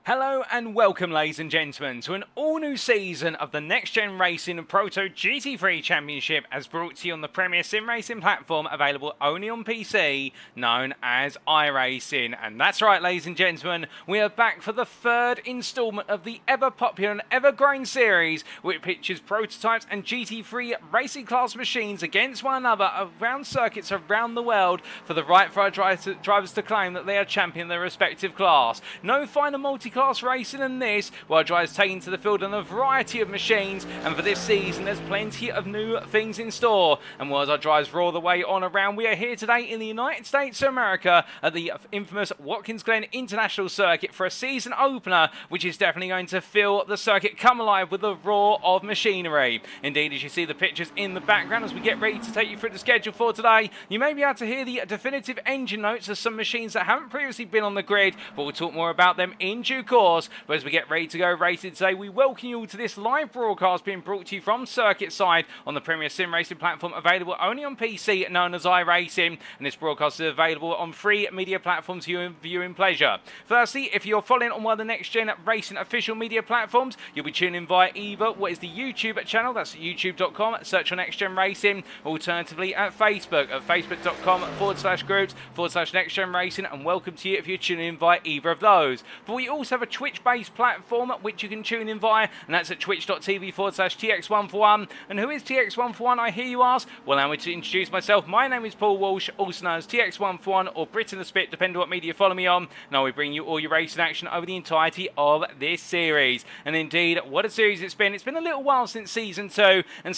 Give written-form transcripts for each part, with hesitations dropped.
Hello and welcome, ladies and gentlemen, to an all-new season of the Next Gen Racing PROTO GT3 Championship, as brought to you on the premier sim racing platform available only on PC, known as iRacing. And that's right, ladies and gentlemen, we are back for the third instalment of the ever-popular and ever-growing series, which pictures prototypes and GT3 racing class machines against one another around circuits around the world for the right for our drivers to claim that they are champion in their respective class. No finer multi-class racing than this, while drivers taking to the field on a variety of machines, and for this season there's plenty of new things in store. And while our drivers roar the way on around, we are here today in the United States of America at the infamous Watkins Glen International Circuit for a season opener, which is definitely going to feel the circuit come alive with the roar of machinery. Indeed, as you see the pictures in the background as we get ready to take you through the schedule for today, you may be able to hear the definitive engine notes of some machines that haven't previously been on the grid, but we'll talk more about them in due due course. But as we get ready to go racing today, we welcome you all to this live broadcast being brought to you from circuit side on the Premier Sim Racing platform, available only on PC, known as iRacing. And this broadcast is available on free media platforms for your viewing pleasure. Firstly, if you're following on one of the Next Gen Racing official media platforms, you'll be tuning via either what is the YouTube channel, that's youtube.com, search on Next Gen Racing, alternatively at Facebook, at facebook.com/groups/Next Gen Racing, and welcome to you if you're tuning in via either of those. But we also have a Twitch-based platform which you can tune in via, and that's at twitch.tv/TX141. And who is TX141, I hear you ask? Well, allow me to introduce myself. My name is Paul Walsh, also known as TX141 or Brit in the Spit, depending on what media you follow me on. Now we bring you all your racing action over the entirety of this series. And indeed, what a series it's been. It's been a little while since Season 2, and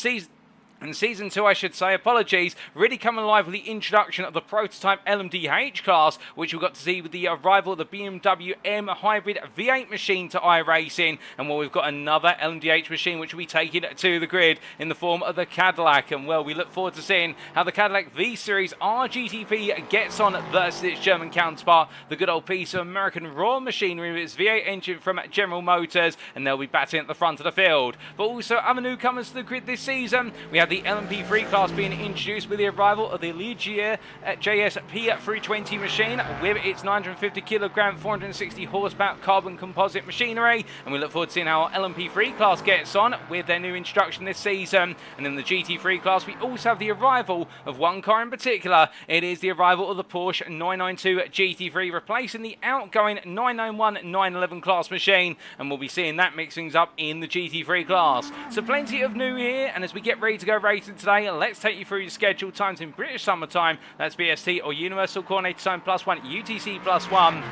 Season 2, I should say, apologies, really coming alive with the introduction of the prototype LMDH class, which we got to see with the arrival of the BMW M Hybrid V8 machine to iRacing, and well, we've got another LMDH machine which will be taken to the grid in the form of the Cadillac, and well, we look forward to seeing how the Cadillac V-Series.R GTP gets on versus its German counterpart, the good old piece of American raw machinery with its V8 engine from General Motors, and they'll be batting at the front of the field. But also other newcomers to the grid this season, we have the LMP3 class being introduced with the arrival of the Ligier JS P320 machine with its 950 kilogram, 460 horsepower carbon composite machinery, and we look forward to seeing how our LMP3 class gets on with their new introduction this season. And in the GT3 class, we also have the arrival of one car in particular. It is the arrival of the Porsche 992 GT3, replacing the outgoing 991 911 class machine, and we'll be seeing that mix things up in the GT3 class. So plenty of new here, and as we get ready to go racing today, let's take you through your scheduled times in British Summer Time, that's BST or Universal Coordinated Time +1, UTC +1.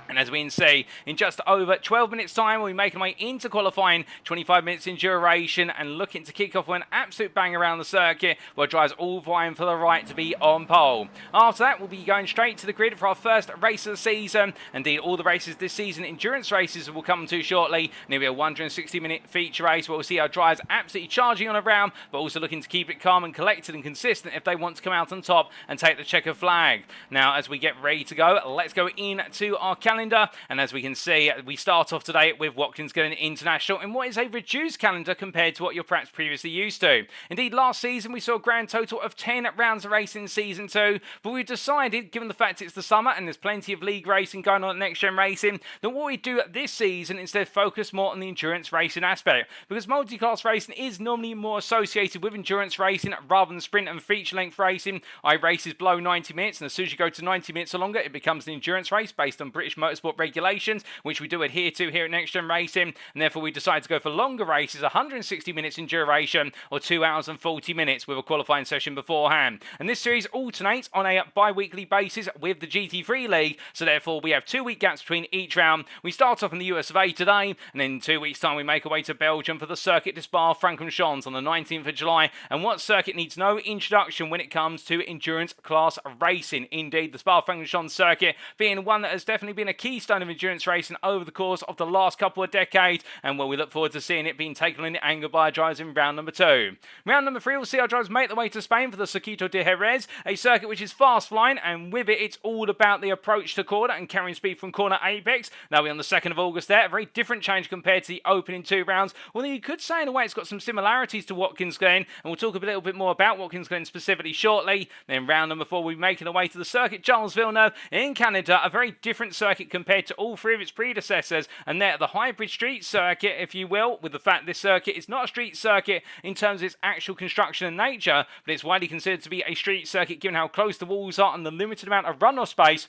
And as we can see, in just over 12 minutes time, we'll be making our way into qualifying, 25 minutes in duration, and looking to kick off with an absolute bang around the circuit, where drivers all vying for the right to be on pole. After that, we'll be going straight to the grid for our first race of the season. Indeed, all the races this season, endurance races, will come to shortly. And it'll be a 160-minute feature race where we'll see our drivers absolutely charging on a round, but also looking to keep it calm and collected and consistent if they want to come out on top and take the checker flag. Now, as we get ready to go, let's go into our calendar. And as we can see, we start off today with Watkins Glen International in what is a reduced calendar compared to what you're perhaps previously used to. Indeed, last season we saw a grand total of 10 rounds of racing in Season 2, but we decided, given the fact it's the summer and there's plenty of league racing going on at Next Gen Racing, that what we do this season instead focus more on the endurance racing aspect, because multi-class racing is normally more associated with endurance racing rather than sprint and feature length racing. iRace is below 90 minutes, and as soon as you go to 90 minutes or longer, it becomes an endurance race based on British motorsport regulations, which we do adhere to here at Next Gen Racing, and therefore we decided to go for longer races, 160 minutes in duration, or 2 hours and 40 minutes with a qualifying session beforehand. And this series alternates on a bi-weekly basis with the GT3 League, so therefore we have 2-week gaps between each round. We start off in the US of A today, and in 2 weeks' time we make our way to Belgium for the Circuit de Spa-Francorchamps on the 19th of July, and what circuit needs no introduction when it comes to endurance class racing? Indeed, the Spa-Francorchamps circuit being one that has definitely been a keystone of endurance racing over the course of the last couple of decades, and well, we look forward to seeing it being taken in the anger by our drivers in round number 2. Round number 3, we'll see our drivers make their way to Spain for the Circuito de Jerez, a circuit which is fast flying, and with it, it's all about the approach to corner and carrying speed from corner apex. That'll be on the 2nd of August there, a very different change compared to the opening 2 rounds, although you could say in a way it's got some similarities to Watkins Glen, and we'll talk a little bit more about Watkins Glen specifically shortly. Then round number 4, we'll be making our way to the Circuit Charles Villeneuve in Canada, a very different circuit compared to all 3 of its predecessors, and they're the hybrid street circuit, if you will, with the fact this circuit is not a street circuit in terms of its actual construction and nature, but it's widely considered to be a street circuit given how close the walls are and the limited amount of runoff space,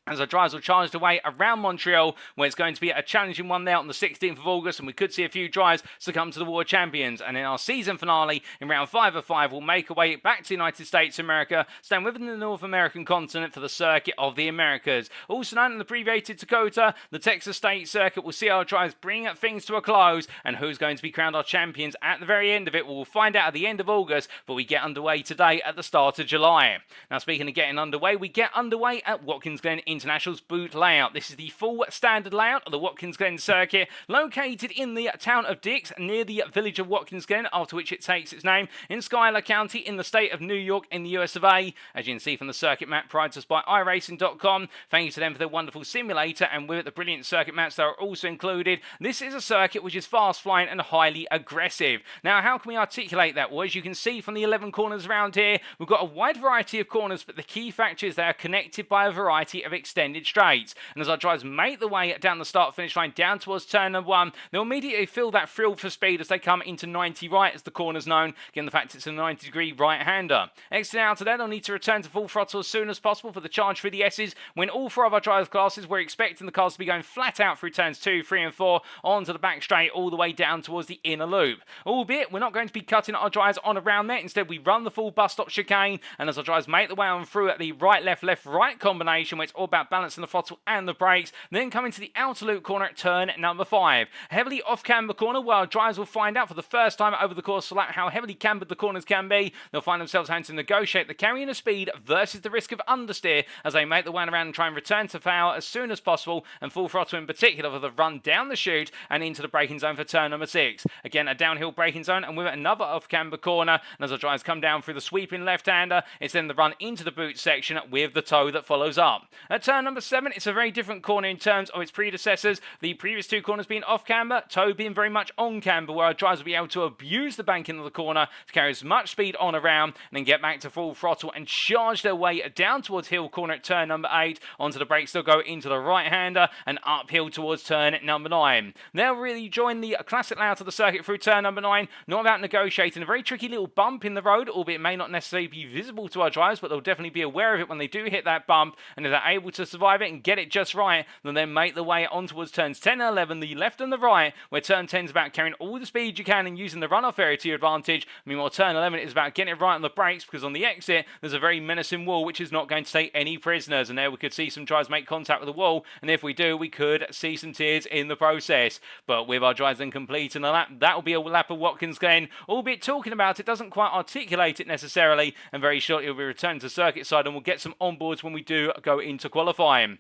as our drivers will charge away around Montreal, where it's going to be a challenging one there on the 16th of August, and we could see a few drivers succumb to the World Champions. And in our season finale, in round 5 of 5, we'll make our way back to the United States of America, staying within the North American continent for the Circuit of the Americas. Also known in the abbreviated Dakota, the Texas State Circuit will see our drivers bring things to a close, and who's going to be crowned our champions at the very end of it, we'll find out at the end of August, but we get underway today at the start of July. Now, speaking of getting underway, we get underway at Watkins Glen International's boot layout. This is the full standard layout of the Watkins Glen circuit, located in the town of Dix, near the village of Watkins Glen, after which it takes its name, in Schuyler County in the state of New York in the US of A. As you can see from the circuit map provided to us by iRacing.com, thank you to them for their wonderful simulator, and with it the brilliant circuit maps that are also included. This is a circuit which is fast flying and highly aggressive. Now, how can we articulate that? Well, as you can see from the 11 corners around here, we've got a wide variety of corners, but the key factor is they are connected by a variety of extended straights. And as our drivers make the way down the start-finish line down towards turn number 1, they'll immediately feel that thrill for speed as they come into 90 right, as the corner's known, given the fact it's a 90-degree right-hander. Exiting out of there, they'll need to return to full throttle as soon as possible for the charge through the S's, when all 4 of our driver classes, we're expecting the cars to be going flat out through turns 2, 3 and 4 onto the back straight all the way down towards the inner loop. Albeit, we're not going to be cutting our drivers on around there. Instead, we run the full bus stop chicane, and as our drivers make the way on through at the right, left, left, right combination, where it's all about balancing the throttle and the brakes, then come into the outer loop corner at turn number 5. A heavily off-camber corner, where our drivers will find out for the first time over the course of the lap how heavily cambered the corners can be. They'll find themselves having to negotiate the carrying of speed versus the risk of understeer as they make the way around and try and return to foul as soon as possible, and full throttle in particular for the run down the chute and into the braking zone for turn number 6. Again, a downhill braking zone, and with it another off-camber corner, and as our drivers come down through the sweeping left-hander, it's then the run into the boot section with the toe that follows up. At turn number 7, it's a very different corner in terms of its predecessors, the previous 2 corners being off-camber, toe being very much on-camber, where our drivers will be able to abuse the banking of the corner to carry as much speed on around and then get back to full throttle and charge their way down towards hill corner at turn number 8. Onto the brakes, they'll go into the right-hander and uphill towards turn number 9. They'll really join the classic layout of the circuit through turn number 9, not without negotiating a very tricky little bump in the road, albeit it may not necessarily be visible to our drivers, but they'll definitely be aware of it when they do hit that bump, and if they're able to survive it and get it just right, they'll then make the way on towards turns 10 and 11, the left and the right, where turn 10 is about carrying all the speed you can and using the runoff area to your advantage. Meanwhile, turn 11 is about getting it right on the brakes, because on the exit, there's a very menacing wall which is not going to take any prisoners, and there we could see some drivers make contact with the wall, and if we do, we could see some tears in the process. But with our drivers then completing the lap, that will be a lap of Watkins Glen, albeit talking about it doesn't quite articulate it necessarily, and very shortly we'll be returning to circuit side and we'll get some onboards when we do go into qualifying.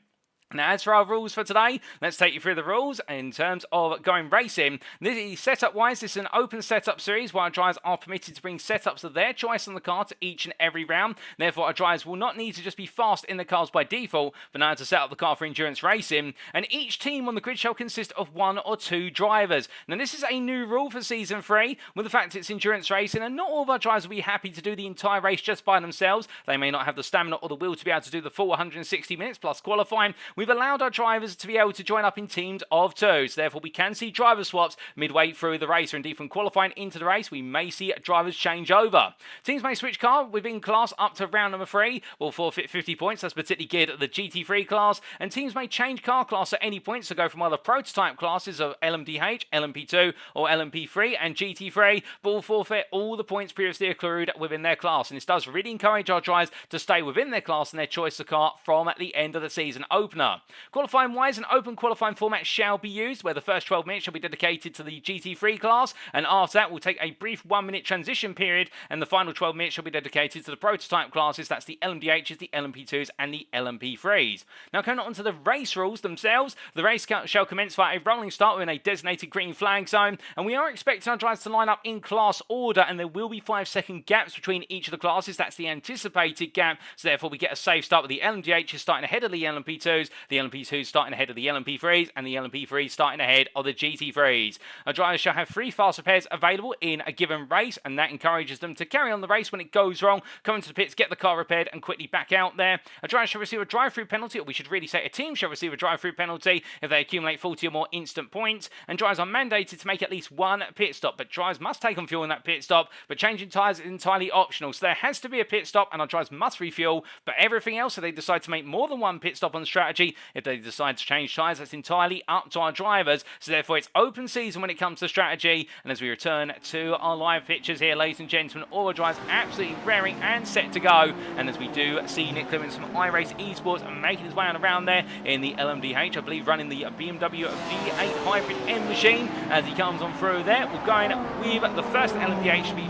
Now, as for our rules for today, let's take you through the rules in terms of going racing. This is setup-wise, this is an open setup series where our drivers are permitted to bring setups of their choice on the car to each and every round. Therefore, our drivers will not need to just be fast in the cars by default, but now to set up the car for endurance racing. And each team on the grid shall consist of 1 or 2 drivers. Now, this is a new rule for Season 3, with the fact it's endurance racing, and not all of our drivers will be happy to do the entire race just by themselves. They may not have the stamina or the will to be able to do the full 160 minutes plus qualifying. We've allowed our drivers to be able to join up in teams of 2, so therefore we can see driver swaps midway through the race, or indeed from qualifying into the race we may see drivers change over. Teams may switch car within class up to round number 3, will forfeit 50 points, that's particularly geared at the GT3 class, and teams may change car class at any point, so go from either prototype classes of LMDH, LMP2 or LMP3 and GT3, but will forfeit all the points previously accrued within their class, and this does really encourage our drivers to stay within their class and their choice of car from at the end of the season opener. Qualifying wise, an open qualifying format shall be used, where the first 12 minutes shall be dedicated to the GT3 class, and after that we'll take a brief 1-minute transition period, and the final 12 minutes shall be dedicated to the prototype classes, that's the LMDHs, the LMP2s and the LMP3s. Now, coming on to the race rules themselves, the race shall commence via a rolling start within a designated green flag zone, and we are expecting our drivers to line up in class order, and there will be 5-second gaps between each of the classes, that's the anticipated gap, so therefore we get a safe start with the LMDHs starting ahead of the LMP2s, the LMP2s starting ahead of the LMP3s, and the LMP3s starting ahead of the GT3s. Our drivers shall have 3 fast repairs available in a given race, and that encourages them to carry on the race when it goes wrong, come into the pits, get the car repaired, and quickly back out there. A driver shall receive a drive-through penalty, or we should really say a team shall receive a drive-through penalty if they accumulate 40 or more instant points, and drivers are mandated to make at least 1 pit stop, but drivers must take on fuel in that pit stop, but changing tyres is entirely optional, so there has to be a pit stop, and our drivers must refuel, but everything else, if they decide to make more than 1 pit stop on the strategy, strategy. If they decide to change tyres, that's entirely up to our drivers. So therefore, it's open season when it comes to strategy. And as we return to our live pictures here, ladies and gentlemen, all our drivers absolutely raring and set to go. And as we do see Nick Clements from iRacing Esports making his way on around there in the LMDH, I believe running the BMW V8 Hybrid M machine as he comes on through there. We're going with the first LMDH to be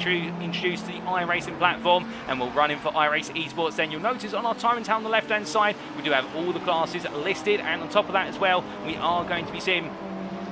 introduced to the iRacing platform, and we'll run in for iRacing Esports. Then you'll notice on our time and town on the left hand side, we do have all the classes listed, and on top of that as well, we are going to be seeing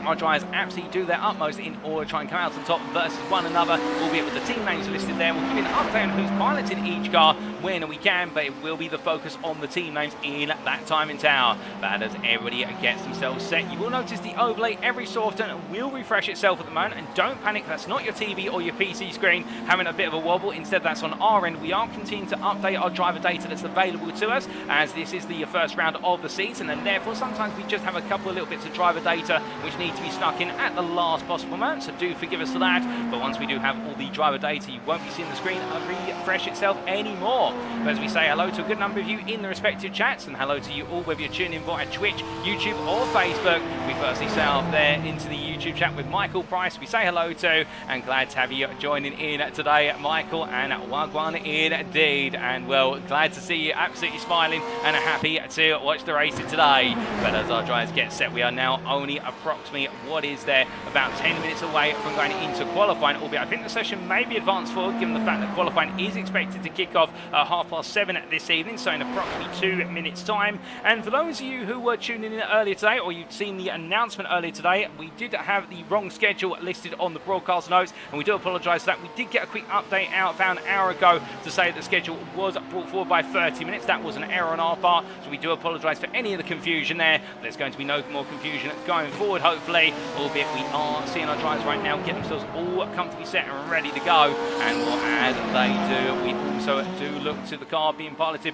our drivers absolutely do their utmost in order to try and come out on top versus one another, albeit with the team names listed there. We'll give you an update on who's piloting each car when we can, but it will be the focus on the team names in that time in tower. But as everybody gets themselves set, you will notice the overlay every so often will refresh itself at the moment, and don't panic, that's not your TV or your PC screen having a bit of a wobble. Instead, that's on our end. We are continuing to update our driver data that's available to us, as this is the first round of the season, and therefore sometimes we just have a couple of little bits of driver data which need to be snuck in at the last possible moment, so do forgive us for that. But once we do have all the driver data, you won't be seeing the screen refresh itself anymore. But as we say hello to a good number of you in the respective chats, and hello to you all whether you're tuning in via Twitch, YouTube or Facebook. We firstly say off there into the YouTube chat with Michael Price, we say hello to, and glad to have you joining in today, Michael, and Wagwan indeed. And well, glad to see you absolutely smiling and happy to watch the racing today. But as our drivers get set, we are now only approximately is there about 10 minutes away from going into qualifying, albeit I think the session may be advanced forward given the fact that qualifying is expected to kick off at 7:30 this evening, so in approximately 2 minutes time. And for those of you who were tuning in earlier today, or you've seen the announcement earlier today, we did have the wrong schedule listed on the broadcast notes, and we do apologise for that. We did get a quick update out about an hour ago to say that the schedule was brought forward by 30 minutes. That was an error on our part, so we do apologise for any of the confusion there. There's going to be no more confusion going forward, hopefully, albeit we are seeing our drivers right now get themselves all comfortably set and ready to go. And as they do, we also do look to the car being piloted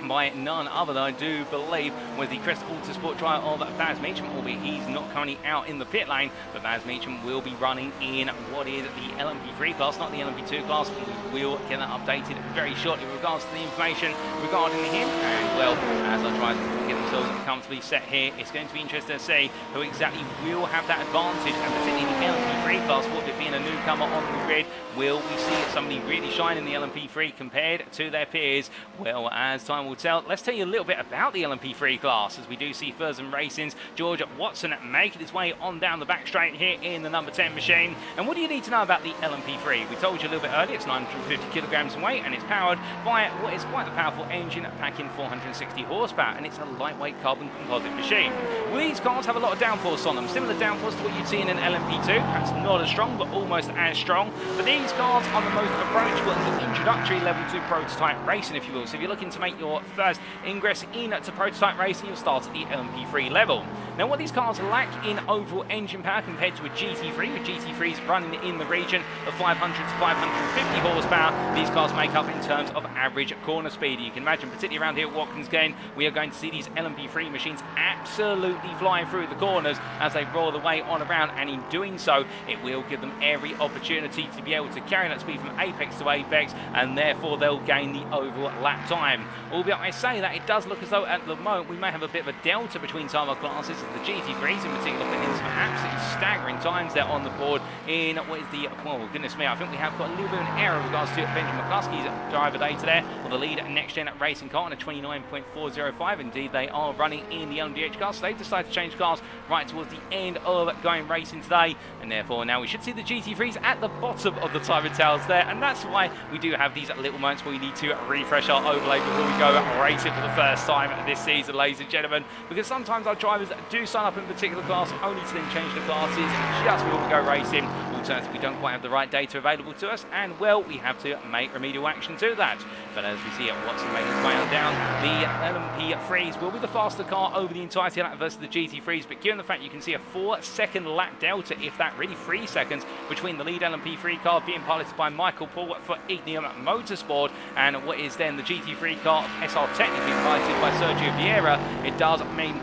by none other than I do believe was the Crest Autosport driver of Baz Meacham, albeit he's not currently out in the pit lane, but Baz Meacham will be running in what is the LMP3 class, not the LMP2 class, and we will get that updated very shortly with regards to the information regarding him. And well, as our drivers get themselves comfortably set here, it's going to be interesting to see who exactly will have that advantage, and particularly in the LMP3 class, with it being a newcomer on the grid, will we see somebody really shine in the LMP3 compared to their peers? Well, as time will tell, let's tell you a little bit about the LMP3 class, as we do see Furzan Racing's George Watson making his way on down the back straight here in the number 10 machine. And what do you need to know about the LMP3? We told you a little bit earlier, it's 950 kilograms in weight, and it's powered by what is quite a powerful engine packing 460 horsepower, and it's a lightweight carbon composite machine. Well, these cars have a lot of downforce on them, similar downforce to what you'd see in an LMP2, perhaps not as strong, but almost as strong. But these cars are the most approachable and the introductory level to prototype racing, if you will. So if you're looking to make your first ingress into prototype racing, you'll start at the LMP3 level. Now, what these cars lack in overall engine power compared to a GT3, with GT3s running in the region of 500 to 550 horsepower, these cars make up in terms of average corner speed. You can imagine, particularly around here at Watkins Glen, we are going to see these LMP3 machines absolutely flying through the corners as they roll the way on around, and in doing so, it will give them every opportunity to be able to carry that speed from apex to apex, and therefore they'll gain the overall lap time. Albeit I say that, it does look as though at the moment we may have a bit of a delta between some of our classes. The GT3s in particular putting in some absolutely staggering times there on the board in what is the, well, goodness me, I think we have got a little bit of an error with regards to Benjamin McCluskey's driver data there, or the lead NXTGEN racing car on a 29.405. Indeed, they are running in the LMDH car, so they've decided to change cars right towards the end of going racing today, and therefore now we should see the GT3s at the bottom of the time and towers there, and that's why we do have these little moments where we need to refresh our overlay before we go racing for the first time this season, ladies and gentlemen, because sometimes our drivers do sign up in a particular class only to then change the classes just before we go racing. Alternatively, we don't quite have the right data available to us, and well, we have to make remedial action to that. But as we see Watson making his way on down, the LMP3s will be the faster car over the entirety of that versus the GT3s, but given the fact you can see a 4-second lap delta, if that, really 3 seconds, between the lead LMP3 car being piloted by Michael Paul for Ignium Motorsport and what is then the GT3 car SR technically piloted by Sergio Vieira, it does mean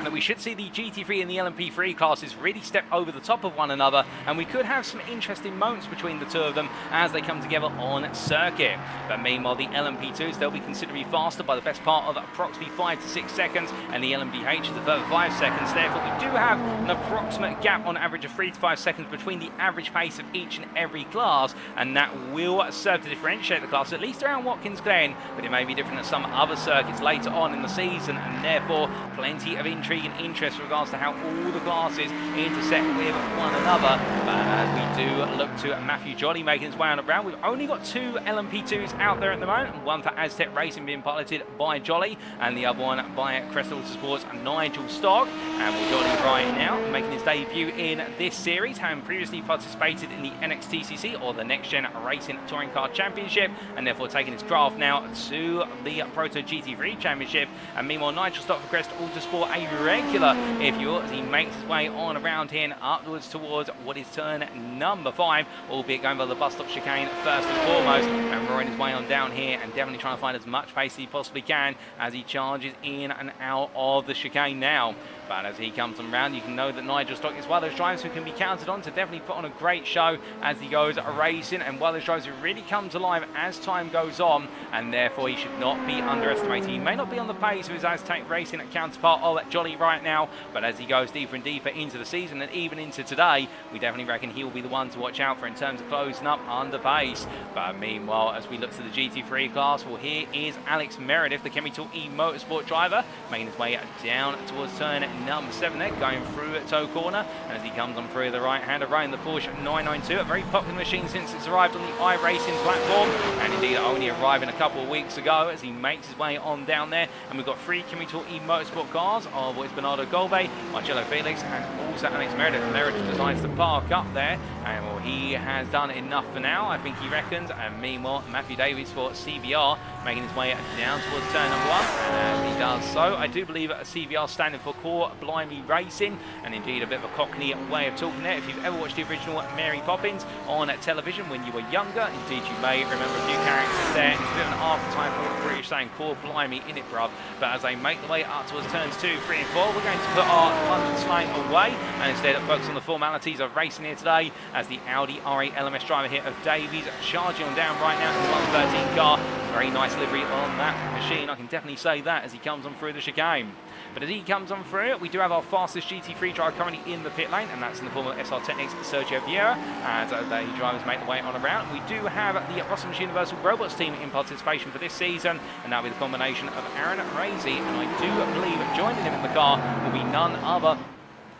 that we should see the GT3 and the LMP3 classes really step over the top of one another, and we could have some interesting moments between the two of them as they come together on circuit. But meanwhile, the LMP2s, they'll be considerably faster by the best part of approximately 5 to 6 seconds, and the LMDH is a further 5 seconds. Therefore, we do have an approximate gap on average of 3 to 5 seconds between the average pace of each and every class, and that will serve to differentiate the class, at least around Watkins Glen, but it may be different at some other circuits later on in the season, and therefore plenty of intrigue and interest with regards to how all the classes intersect with one another. But as we do look to Matthew Jolly making his way on around, we've only got 2 LMP2s out there at the moment, one for Aztec Racing being piloted by Jolly, and the other one by Crest Autosports Nigel Stock. And we're Jolly right now making his debut in this series, having previously participated in the NXTCC, or the Next Gen Racing Touring Car Championship, and therefore taking his draft now to the Proto GT3 Championship. And meanwhile, Nigel Stock for Crest Autosport, a regular, if you will, as he makes his way on around here and upwards towards what is turn number 5, albeit going by the bus stop chicane first and foremost, and roaring his way on down here and definitely trying to find as much pace as he possibly can as he charges in and out of the chicane now. But as he comes around, you can know that Nigel Stock is one of those drivers who can be counted on to definitely put on a great show as he goes racing, and one of those drivers who really comes alive as time goes on, and therefore he should not be underestimated. He may not be on the pace of his Aztec Racing counterpart of Jolly right now, but as he goes deeper and deeper into the season and even into today, we definitely reckon he will be the one to watch out for in terms of closing up under pace. But meanwhile, as we look to the GT3 class, well, here is Alex Meredith, the Chemical E Motorsport driver, making his way down towards turn number 7 there, going through at toe corner, and as he comes on through the right hander, running the Porsche 992, a very popular machine since it's arrived on the iRacing platform, and indeed only arriving a couple of weeks ago as he makes his way on down there. And we've got 3 Chemical E Motorsport cars of boys Bernardo Golbe, Marcello Felix, and also Alex Meredith. Meredith decides to park up there, and well, he has done enough for now, I think he reckons. And meanwhile, Matthew Davies for CBR making his way down towards turn number 1, and as he does so, I do believe CBR standing for Core Blimey Racing, and indeed a bit of a cockney way of talking there. If you've ever watched the original Mary Poppins on television when you were younger, indeed you may remember a few characters there. It's a bit of an archetypal British saying Core Blimey in it, bruv. But as they make the way up towards turns 2, 3 and 4, we're going to put our London slang away and instead focus on the formalities of racing here today, as the Audi R8 LMS driver here of Davies charging on down right now in the 113 car. Very nice livery on that machine, I can definitely say that, as he comes on through the chicane. But as he comes on through it, we do have our fastest GT3 driver currently in the pit lane, and that's in the form of SR Technics Sergio Vieira, as the drivers make the way on around. We do have the Russell's Universal Robots team in participation for this season, and that'll be the combination of Aaron Razy, and I do believe joining him in the car will be none other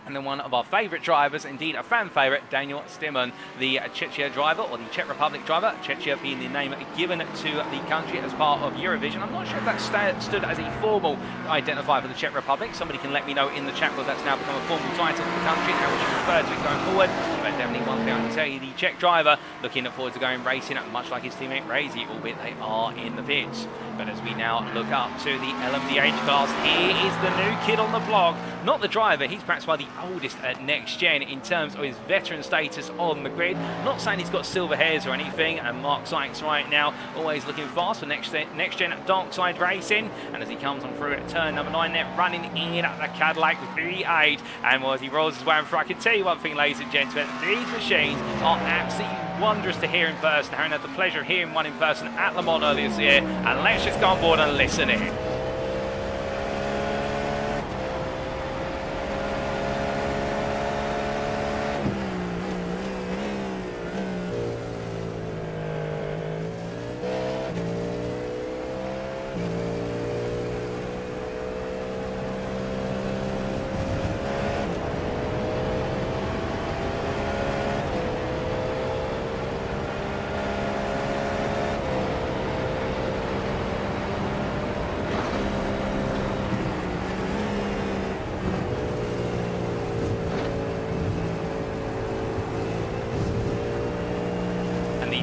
and then one of our favourite drivers, indeed a fan favourite, Daniel Stiman, the Czechia driver, or the Czech Republic driver, Czechia being the name given to the country as part of Eurovision. I'm not sure if that stood as a formal identifier for the Czech Republic. Somebody can let me know in the chat whether that's now become a formal title for the country, how we should refer to it going forward. But definitely one thing I can tell you, the Czech driver looking forward to going racing, much like his teammate Razy, albeit they are in the pits. But as we now look up to the LMDH class, here is the new kid on the block. Not the driver, he's perhaps by the oldest at Next Gen in terms of his veteran status on the grid. Not saying he's got silver hairs or anything, and Mark Sykes right now always looking fast for Next Gen Dark Side Racing. And as he comes on through at turn number 9 there, running in at the Cadillac V-Series. And as he rolls his way in front, I can tell you one thing, ladies and gentlemen, these machines are absolutely wondrous to hear in person. Having had the pleasure of hearing one in person at Le Mans earlier this year, and let's just go on board and listen in.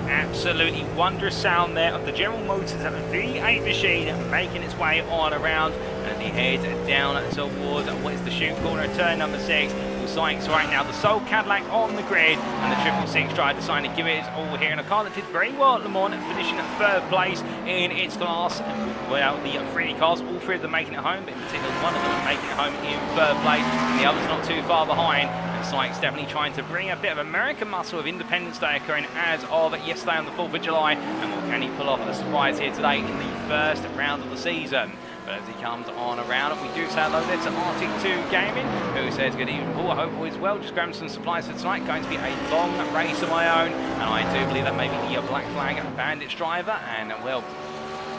Absolutely wondrous sound there of the General Motors V8 machine making its way on around as he heads down towards what is the shoot corner, turn number 6. We'll Sykes right now, the sole Cadillac on the grid, and the 666 drive deciding to give it its all here in a car that did very well at Le Mans, finishing at 3rd place in its class. Well, the 3 cars, all 3 of them making it home, but in particular one of them making it home in 3rd place, and the others not too far behind. And Sykes definitely trying to bring a bit of American muscle of Independence Day occurring as of yesterday on the 4th of July, and what can he pull off a surprise here today in the 1st round of the season. But as he comes on around, we do say hello there to Arctic 2 Gaming, who says, good evening, Paul. I hope all is well. Just grabbing some supplies for tonight. Going to be a long race of my own. And I do believe that may be the Black Flag Bandits driver. And, well,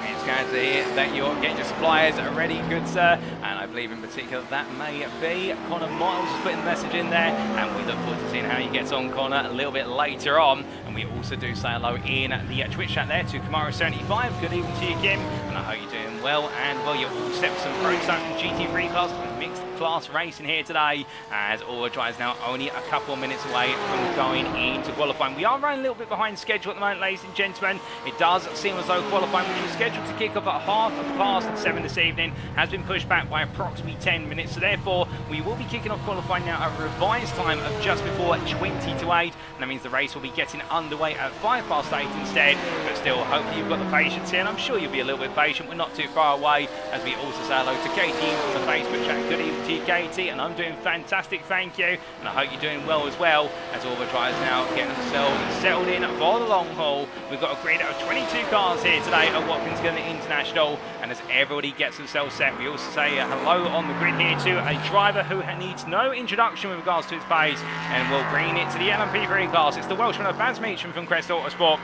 it's going to hear that you're getting your supplies ready, good sir. And I believe in particular that may be Connor Miles putting the message in there. And we look forward to seeing how he gets on, Connor, a little bit later on. And we also do say hello in the Twitch chat there to Kamara75. Good evening to you, Kim. And I hope you're doing well. And, well, you're all set for some PROTO GT3 class and mixed class racing here today, as all drives now only a couple of minutes away from going into qualifying. We are running a little bit behind schedule at the moment, ladies and gentlemen. It does seem as though qualifying, which was scheduled to kick off at 7:30 this evening, has been pushed back by approximately 10 minutes. So therefore, we will be kicking off qualifying now at a revised time of just before 20 to 8. And that means the race will be getting underway at 8:05 instead. But still, hopefully you've got the patience here, and I'm sure you'll be a little bit patient. We're not too far away, as we also say hello to Katie from the Facebook chat. Good evening to you, Katie, and I'm doing fantastic, thank you. And I hope you're doing well as well, as all the drivers now getting themselves settled in for the long haul. We've got a grid of 22 cars here today at Watkins Glen International, and as everybody gets themselves set, we also say hello on the grid here to a driver who needs no introduction with regards to his pace, and we'll bring it to the LMP3 class. It's the Welshman of Baz Meacham from Crest Autosport.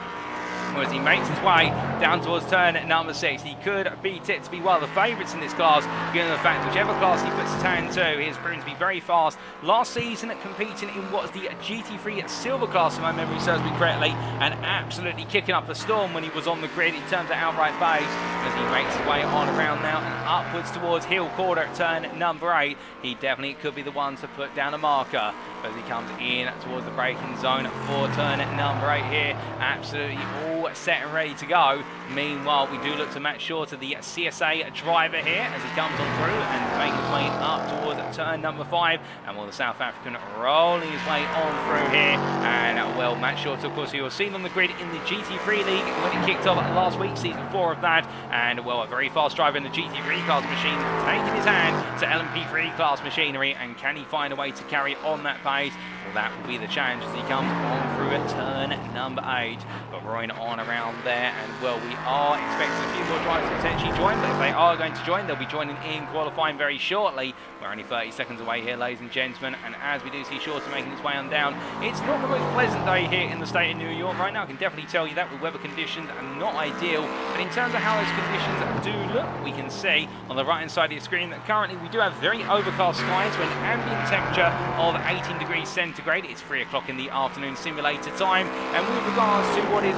As he makes his way down towards turn number 6, he could be tipped to be one of the favourites in this class, given the fact whichever class he puts his hand to, he is proven to be very fast. Last season, competing in what was the GT3 Silver class, if my memory serves me correctly, and absolutely kicking up a storm when he was on the grid in terms of outright pace. As he makes his way on around now and upwards towards Hill Quarter at turn number 8, he definitely could be the one to put down a marker. As he comes in towards the braking zone for turn number 8 here, absolutely all set and ready to go. Meanwhile, we do look to Matt Shaw to the CSA driver here as he comes on through and making his way up towards turn number 5, and while the South African rolling his way on through here. And well, Matt Shaw, of course, you were seen on the grid in the GT3 League when it kicked off last week, season 4 of that, and well, a very fast driver in the GT3 class machine, taking his hand to LMP3 class machinery, and can he find a way to carry on that pace? Well, that will be the challenge as he comes on through at turn number 8. But roaring on around there, and well, we are expecting a few more drivers to potentially join, but if they are going to join, they'll be joining in qualifying very shortly. We're only 30 seconds away here, ladies and gentlemen, and as we do see Shorter making his way on down, it's not the most pleasant day here in the state of New York right now. I can definitely tell you that, with weather conditions are not ideal, but in terms of how those conditions do look, we can see on the right hand side of your screen that currently we do have very overcast skies with an ambient temperature of 18 degrees centigrade. It's 3 o'clock in the afternoon simulator time, and with regards to what is,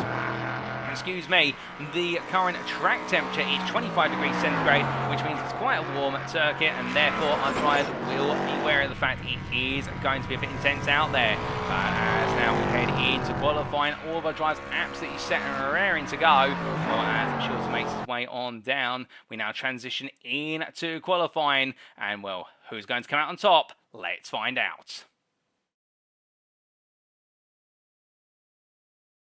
excuse me, the current track temperature is 25 degrees centigrade, which means it's quite a warm circuit, and therefore our drivers will be aware of the fact it is going to be a bit intense out there. But as now we head into qualifying, all of our drivers absolutely set and raring to go. Well, as Schultz makes his way on down, we now transition into qualifying, and well, who's going to come out on top? Let's find out.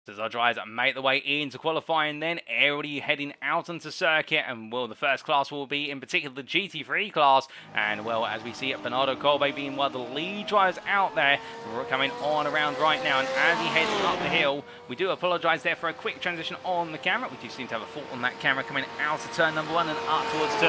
As our drivers make the way into qualifying, then everybody heading out onto circuit, and well, the first class will be in particular the GT3 class, and well, as we see Bernardo Colbe being one of the lead drivers out there, coming on around right now, and as he heads up the hill, we do apologise there for a quick transition on the camera. We do seem to have a fault on that camera coming out of turn number 1 and up towards 2,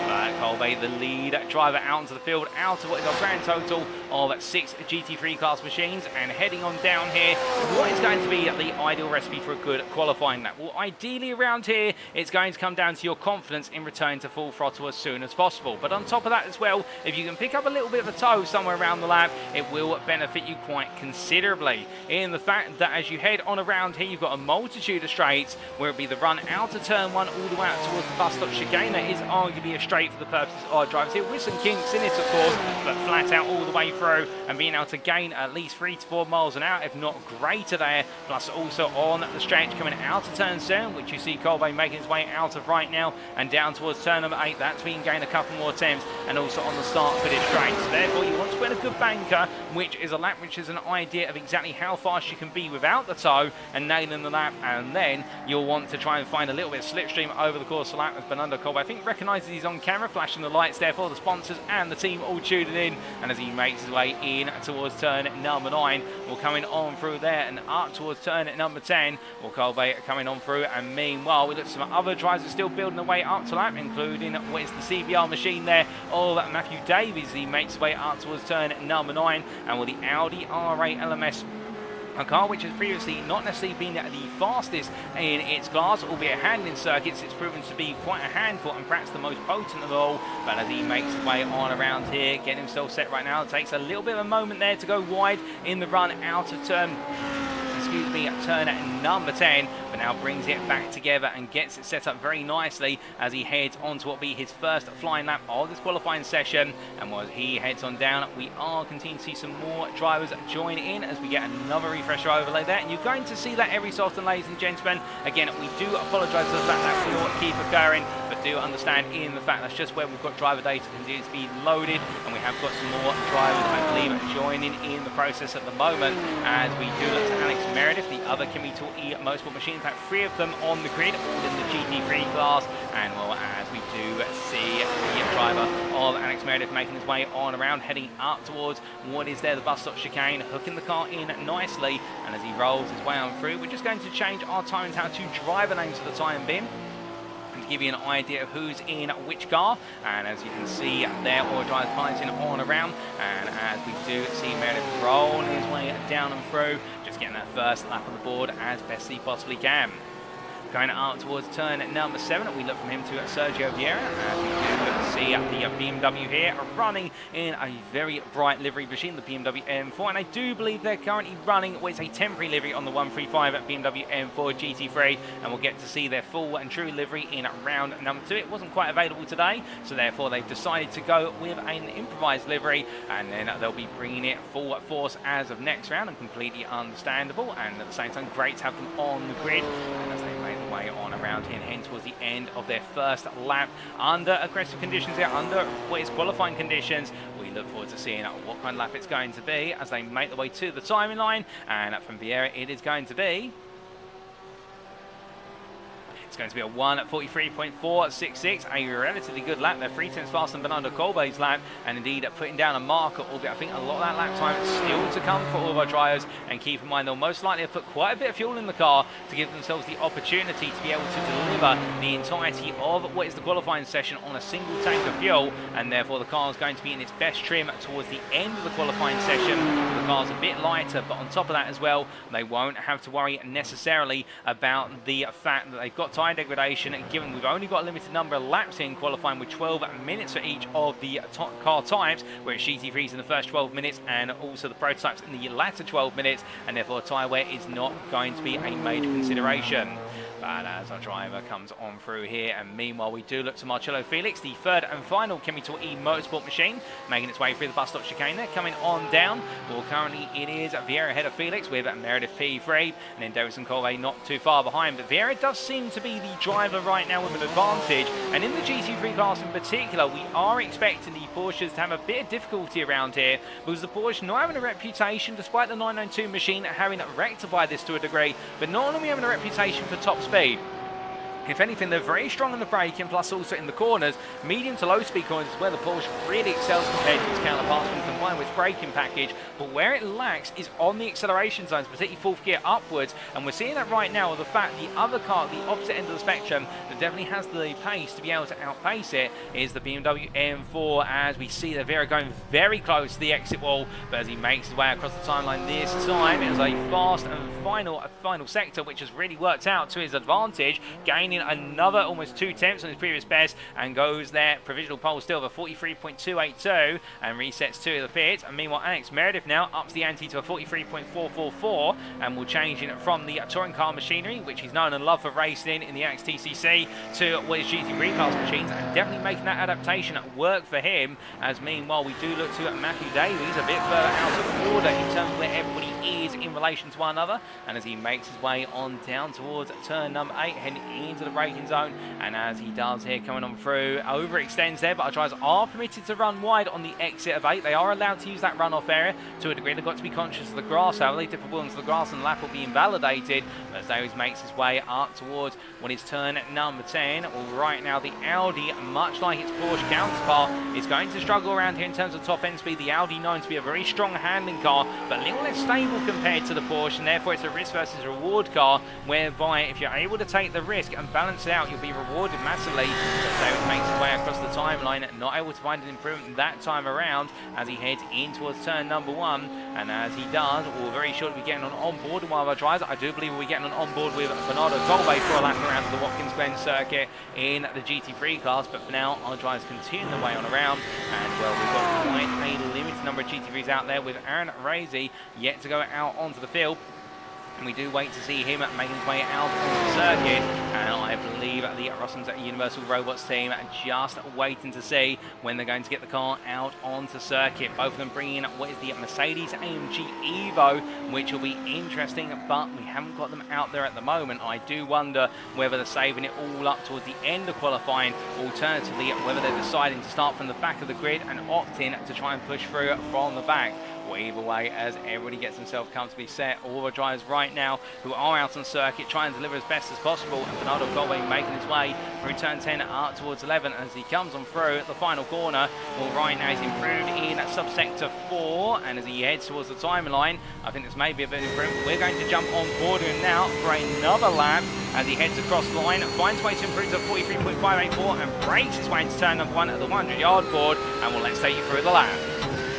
but Colbe, the lead driver, out into the field, out of what is our grand total of 6 GT3 class machines, and heading on down here, what is going to be the ideal recipe for a good qualifying lap? Well, ideally around here, it's going to come down to your confidence in returning to full throttle as soon as possible. But on top of that as well, if you can pick up a little bit of a toe somewhere around the lap, it will benefit you quite considerably. In the fact that as you head on around here, you've got a multitude of straights, where it be the run out of turn 1 all the way out towards the bus stop chicane. That is arguably a straight for the purposes of our drivers here, with some kinks in it, of course, but flat out all the way through, and being able to gain at least 3 to 4 miles an hour, if not greater there, plus also also on the stretch coming out of turn 7, which you see Colby making his way out of right now and down towards turn number 8. That's been gained a couple more attempts, and also on the start for this straight. So therefore you want to put in a good banker, which is a lap which is an idea of exactly how fast you can be without the toe and nailing the lap, and then you'll want to try and find a little bit of slipstream over the course of the lap as Bernardo Colby, I think, recognises he's on camera, flashing the lights there for the sponsors and the team all tuning in, and as he makes his way in towards turn number 9, we're coming on through there and up towards turn number 10, well, Colby coming on through, and meanwhile we look at some other drivers who are still building their way up to lap, including what is the CBR machine there of Matthew Davies. He makes his way up towards turn number 9, and with the Audi R8 LMS, a car which has previously not necessarily been the fastest in its class, albeit handling circuits, it's proven to be quite a handful and perhaps the most potent of all. But as he makes his way on around here, getting himself set right now, it takes a little bit of a moment there to go wide in the run out of turn, turn number 10, but now brings it back together and gets it set up very nicely as he heads on to what will be his first flying lap of this qualifying session. And as he heads on down, we are continuing to see some more drivers join in as we get another refresher overlay there, and you're going to see that every so often, ladies and gentlemen. Again, we do apologise for the fact that will keep occurring, but do understand in the fact that's just where we've got driver data continues to be loaded, and we have got some more drivers, I believe, joining in the process at the moment as we do look to Alex Meredith, the other Kimi Tool E Motorsport machine. In fact, 3 of them on the grid, all in the GT3 class, and well, as we do see the driver of Alex Meredith making his way on around, heading up towards what is there, the bus stop chicane, hooking the car in nicely, and as he rolls his way on through, we're just going to change our timings out to driver names for the time being, to give you an idea of who's in which car. And as you can see there, all drivers piloting on around, and as we do see Meredith rolling his way down and through, just getting that first lap on the board as best he possibly can. Going up towards turn number 7, we look from him to Sergio Vieira, and we do see the BMW here running in a very bright livery machine, the BMW M4, and I do believe they're currently running with a temporary livery on the 135 at BMW M4 GT3, and we'll get to see their full and true livery in round number 2. It wasn't quite available today, so therefore they've decided to go with an improvised livery, and then they'll be bringing it full force as of next round, and completely understandable, and at the same time great to have them on the grid, and as they make the way on around here and heading towards the end of their first lap under aggressive conditions here, under what is qualifying conditions. We look forward to seeing what kind of lap it's going to be as they make the way to the timing line, and from Vieira it is going to be It's going to be a 1:43.466, a relatively good lap. They're 3 tenths faster than Bernardo Colby's lap, and indeed putting down a marker, albeit I think a lot of that lap time is still to come for all of our drivers. And keep in mind, they'll most likely have put quite a bit of fuel in the car to give themselves the opportunity to be able to deliver the entirety of what is the qualifying session on a single tank of fuel, and therefore the car is going to be in its best trim towards the end of the qualifying session. The car's a bit lighter, but on top of that as well, they won't have to worry necessarily about the fact that they've got tyre degradation, given we've only got a limited number of laps in qualifying with 12 minutes for each of the car types, whereas GT3's in the first 12 minutes and also the prototypes in the latter 12 minutes, and therefore tyre wear is not going to be a major consideration. But as our driver comes on through here, and meanwhile we do look to Marcello Felix, the third and final Chemical E Motorsport machine, making its way through the bus stop chicane there, coming on down. Well, currently it is Vieira ahead of Felix with Meredith P3, and then Davison Colby not too far behind. But Vieira does seem to be the driver right now with an advantage, and in the GT3 class in particular, we are expecting the Porsches to have a bit of difficulty around here, because the Porsche not having a reputation, despite the 992 machine having rectified this to a degree, but not only having a reputation for top speed. If anything, they're very strong in the braking, plus also in the corners. Medium to low speed corners is where the Porsche really excels compared to its counterparts when combined with its braking package. But where it lacks is on the acceleration zones, particularly fourth gear upwards. And we're seeing that right now with the fact the other car at the opposite end of the spectrum that definitely has the pace to be able to outpace it is the BMW M4, as we see the Vieira going very close to the exit wall. But as he makes his way across the timeline this time, it is a fast and final sector, which has really worked out to his advantage, gaining gaining another almost 2 tenths on his previous best, and goes there provisional pole still of a 43.282 and resets to the pit. And meanwhile, Alex Meredith now ups the ante to a 43.444 and will change in from the touring car machinery, which he's known and loved for racing in the NXTCC, to what is GT3 class machines, and definitely making that adaptation work for him. As meanwhile, we do look to Matthew Davies a bit further out of order in terms of where everybody is in relation to one another, and as he makes his way on down towards turn number 8, heading into the braking zone, and as he does here, coming on through, overextends there, but our drivers are permitted to run wide on the exit of 8. They are allowed to use that runoff area to a degree. They've got to be conscious of the grass, however they dip a wheel into the grass and the lap will be invalidated. But as Davies makes his way up towards what is turn number 10, well, right now the Audi, much like its Porsche counterpart, is going to struggle around here in terms of top end speed. The Audi known to be a very strong handling car, but a little less stable compared to the Porsche, and therefore it's a risk versus reward car, whereby if you're able to take the risk and balance it out, you'll be rewarded massively. But Davies makes his way across the timeline, not able to find an improvement that time around as he heads in towards turn number 1, and as he does, we'll very shortly be getting on board with one of our drivers. I do believe we'll be getting on board with Bernardo Golbe for a lap around the Watkins Glen circuit in the GT3 class, but for now our drivers continue their way on around, and well, we've got quite a limited number of GT3s out there, with Aaron Razy yet to go out onto the field. And we do wait to see him making his way out on the circuit, and I believe the Rossum's Universal Robots team just waiting to see when they're going to get the car out onto circuit. Both of them bringing what is the Mercedes AMG Evo, which will be interesting, but we haven't got them out there at the moment. I do wonder whether they're saving it all up towards the end of qualifying, alternatively whether they're deciding to start from the back of the grid and opt in to try and push through from the back. Well, either way, as everybody gets themselves comfortably set, all the drivers right now who are out on circuit trying to deliver as best as possible, and Bernardo Golbe making his way through turn 10 up towards 11 as he comes on through the final corner. Well, right now he's improved in subsector 4, and as he heads towards the timeline, I think this may be a bit of improvement. We're going to jump on board him now for another lap as he heads across the line, finds way to improve to 43.584 and breaks his way into turn number 1 at the 100-yard board, and well, let's take you through the lap.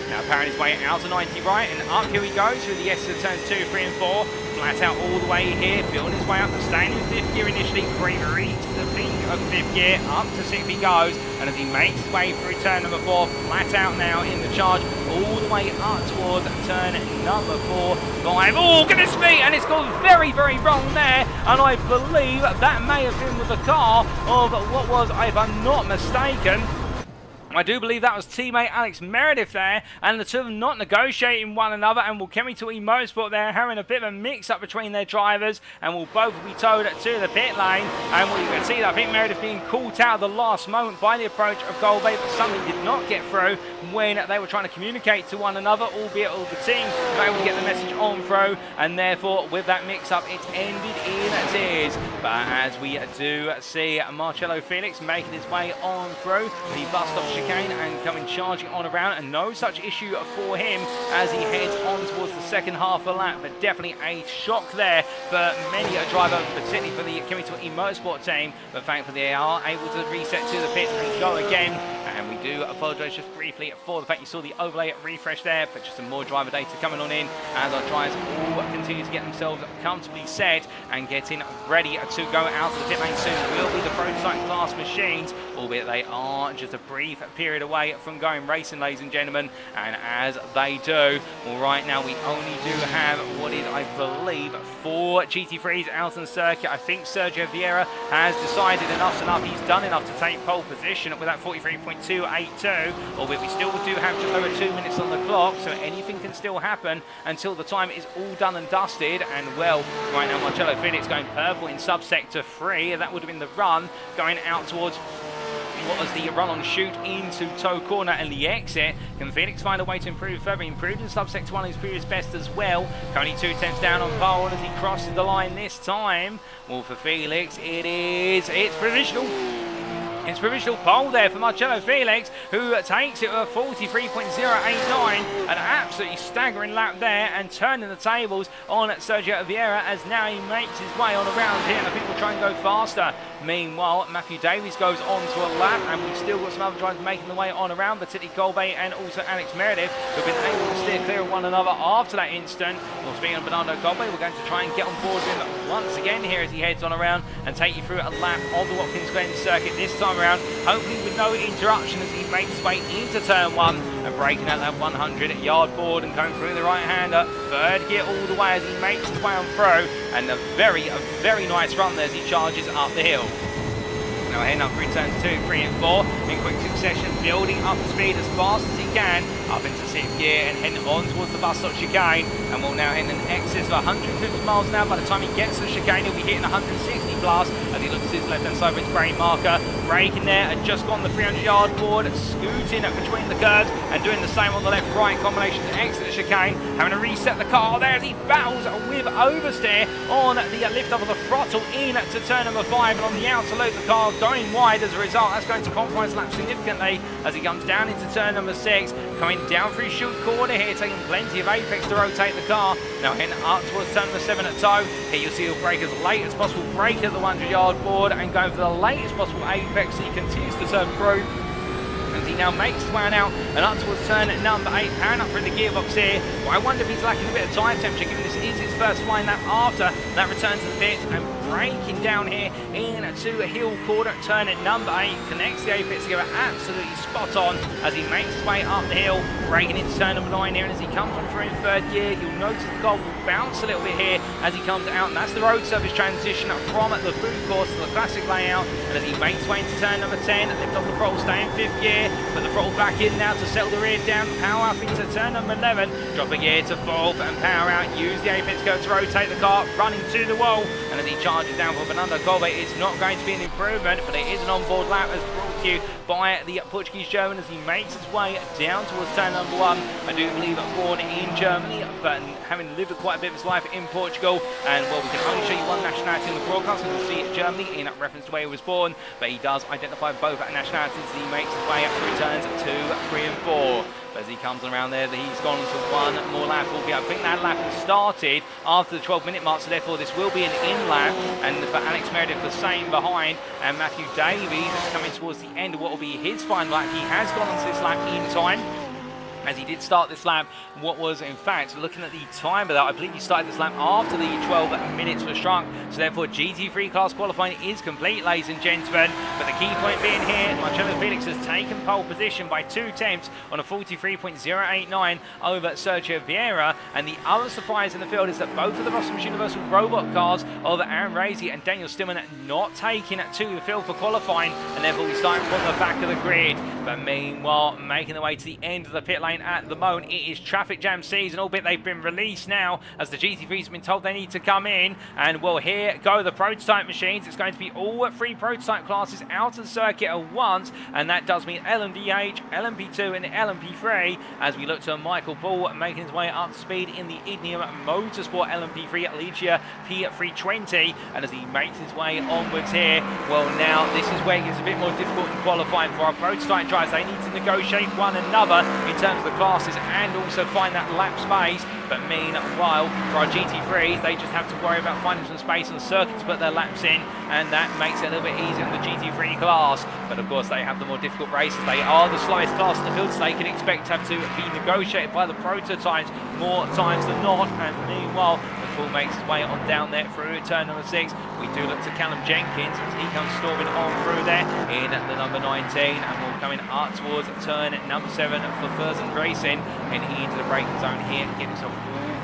Now powering his way out to 90 right, and up here we go through the S of turns 2, 3 and 4. Flat out all the way here, building his way up, staying in 5th gear initially, before he reaches the peak of 5th gear, up to 6th he goes, and as he makes his way through turn number 4, flat out now in the charge, all the way up towards turn number 4, 5, oh goodness me, and it's gone very, very wrong there, and I believe that may have been with the car of what was, if I'm not mistaken, I do believe that was teammate Alex Meredith there, and the two of them not negotiating one another, and will come into Motorsport there having a bit of a mix-up between their drivers, and will both be towed to the pit lane. And well, you can see that I think Meredith being caught out at the last moment by the approach of Golbe, but something did not get through when they were trying to communicate to one another, albeit all the team were able to get the message on through, and therefore with that mix-up it ended in tears. But as we do see Marcello Felix making his way on through the bus-stop chicane and coming charging on around, and no such issue for him as he heads on towards the second half of the lap, but definitely a shock there for many a driver, particularly for the Kimi Motorsport team, but thankfully they are able to reset to the pits and go again. And we do apologise just briefly for the fact you saw the overlay refresh there, but just some more driver data coming on in as our drivers all continue to get themselves comfortably set and getting ready to go out of the pit lane soon. Will be the prototype class machines, albeit they are just a brief period away from going racing, ladies and gentlemen. And as they do, well, right now we only do have what is, I believe, 4 GT3s out on the circuit. I think Sergio Vieira has decided enough's enough. He's done enough to take pole position with that 43.282, albeit we still do have just over 2 minutes on the clock, so anything can still happen until the time is all done and dusted. And well, right now Marcello Felix going purple in subsector 3. That would have been the run going out towards what was the run on shoot into toe corner and the exit. Can Felix find a way to improve further? Improved in subsector 1 his previous best as well. Currently 2 tenths down on pole as he crosses the line this time. Well, for Felix it's provisional. It's provisional pole there for Marcello Felix, who takes it with a 43.089, an absolutely staggering lap there, and turning the tables on Sergio Vieira as now he makes his way on around here, and I think we'll try and go faster Meanwhile, Matthew Davies goes on to a lap, and we've still got some other drivers making the way on around, particularly Colby and also Alex Meredith, who've been able to steer clear of one another after that incident. Well, speaking of Bernardo Colby, we're going to try and get on board with him once again here as he heads on around and take you through a lap of the Watkins Glen circuit this time around, hopefully with no interruption as he makes his way into turn 1 and breaking out that 100-yard board and going through the right-hander, third gear all the way as he makes his way on through, and a very nice run there as he charges up the hill. Now heading up through turns 2, 3 and 4 in quick succession, building up the speed as fast as he can up into 6th gear and heading on towards the bus stop chicane, and will now hit an excess of 150 miles an hour. By the time he gets to the chicane, he'll be hitting 160 plus as he looks to his left-hand side for his brake marker, braking there and just gone the 300-yard board, scooting up between the curves and doing the same on the left-right combination to exit the chicane, having to reset the car there as he battles with oversteer on the lift up of the throttle in to turn number 5, and on the outer loop the car going wide as a result. That's going to compromise the lap significantly as he comes down into turn number 6, coming down through shoot corner here, taking plenty of apex to rotate the car. Now heading up towards turn number 7 at toe. Here you'll see he'll brake as late as possible, brake at the 100-yard board and going for the latest possible apex so he continues to turn through. As he now makes his way out and up towards turn number 8, powering up through the gearbox here. Well, I wonder if he's lacking a bit of tire temperature, given this is his first flying lap after that return to the pit, and braking down here into a hill corner at turn at number 8, connects the apex together absolutely spot on as he makes his way up the hill, braking into turn number 9 here, and as he comes on through in 3rd gear, you'll notice the car will bounce a little bit here as he comes out, and that's the road surface transition from the boot course to the classic layout. And as he makes his way into turn number 10, lift off the throttle, stay in 5th gear, put the throttle back in now to settle the rear down, power up into turn number 11, drop a gear to 4th and power out, use the apex curve to rotate the car, running to the wall, and as he charges down for Bernardo Colby, it's not going to be an improvement, but it is an onboard lap as brought to you by the Portuguese German as he makes his way down towards turn number 1. I do believe born in Germany, but having lived quite a bit of his life in Portugal, and well, we can only show you one nationality in the broadcast, and we'll see Germany in reference to where he was born, but he does identify both nationalities as he makes his way up through turns 2, 3 and 4. But as he comes around there, he's gone into one more lap. I think that lap has started after the 12-minute mark, so therefore this will be an in lap, and for Alex Meredith the same behind, and Matthew Davies is coming towards the end of what will be his final lap. He has gone onto this lap in time, as he did start this lap, what was in fact, looking at the time of that, I believe he started this lap after the 12 minutes were struck, so therefore GT3 class qualifying is complete, ladies and gentlemen. But the key point being here, Marcelo Felix has taken pole position by 2 tenths on a 43.089 over Sergio Vieira, and the other surprise in the field is that both of the Bosch Universal robot cars of Aaron Raisey and Daniel Stillman not taking it to the field for qualifying, and therefore we start from the back of the grid. But meanwhile, making their way to the end of the pit lane at the moment, it is traffic jam season, albeit they've been released now as the GT3s have been told they need to come in. And well, here go the prototype machines. It's going to be all 3 prototype classes out of the circuit at once, and that does mean LMDH, LMP2 and LMP3 as we look to Michael Ball making his way up to speed in the Ignium Motorsport LMP3 Ligier P320, and as he makes his way onwards here, well, now this is where it gets a bit more difficult in qualifying for our prototype drivers. They need to negotiate one another in terms of the classes and also find that lap space. But meanwhile, for our GT3s, they just have to worry about finding some space on the circuit to put their laps in, and that makes it a little bit easier in the GT3 class. But of course, they have the more difficult races. They are the slowest class in the field, so they can expect to have to be negotiated by the prototypes more times than not. And meanwhile, Paul makes his way on down there through turn number 6. We do look to Callum Jenkins as he comes storming on through there in the number 19, and we're coming up towards turn number 7 for Thurston Racing, heading into the braking zone here, getting himself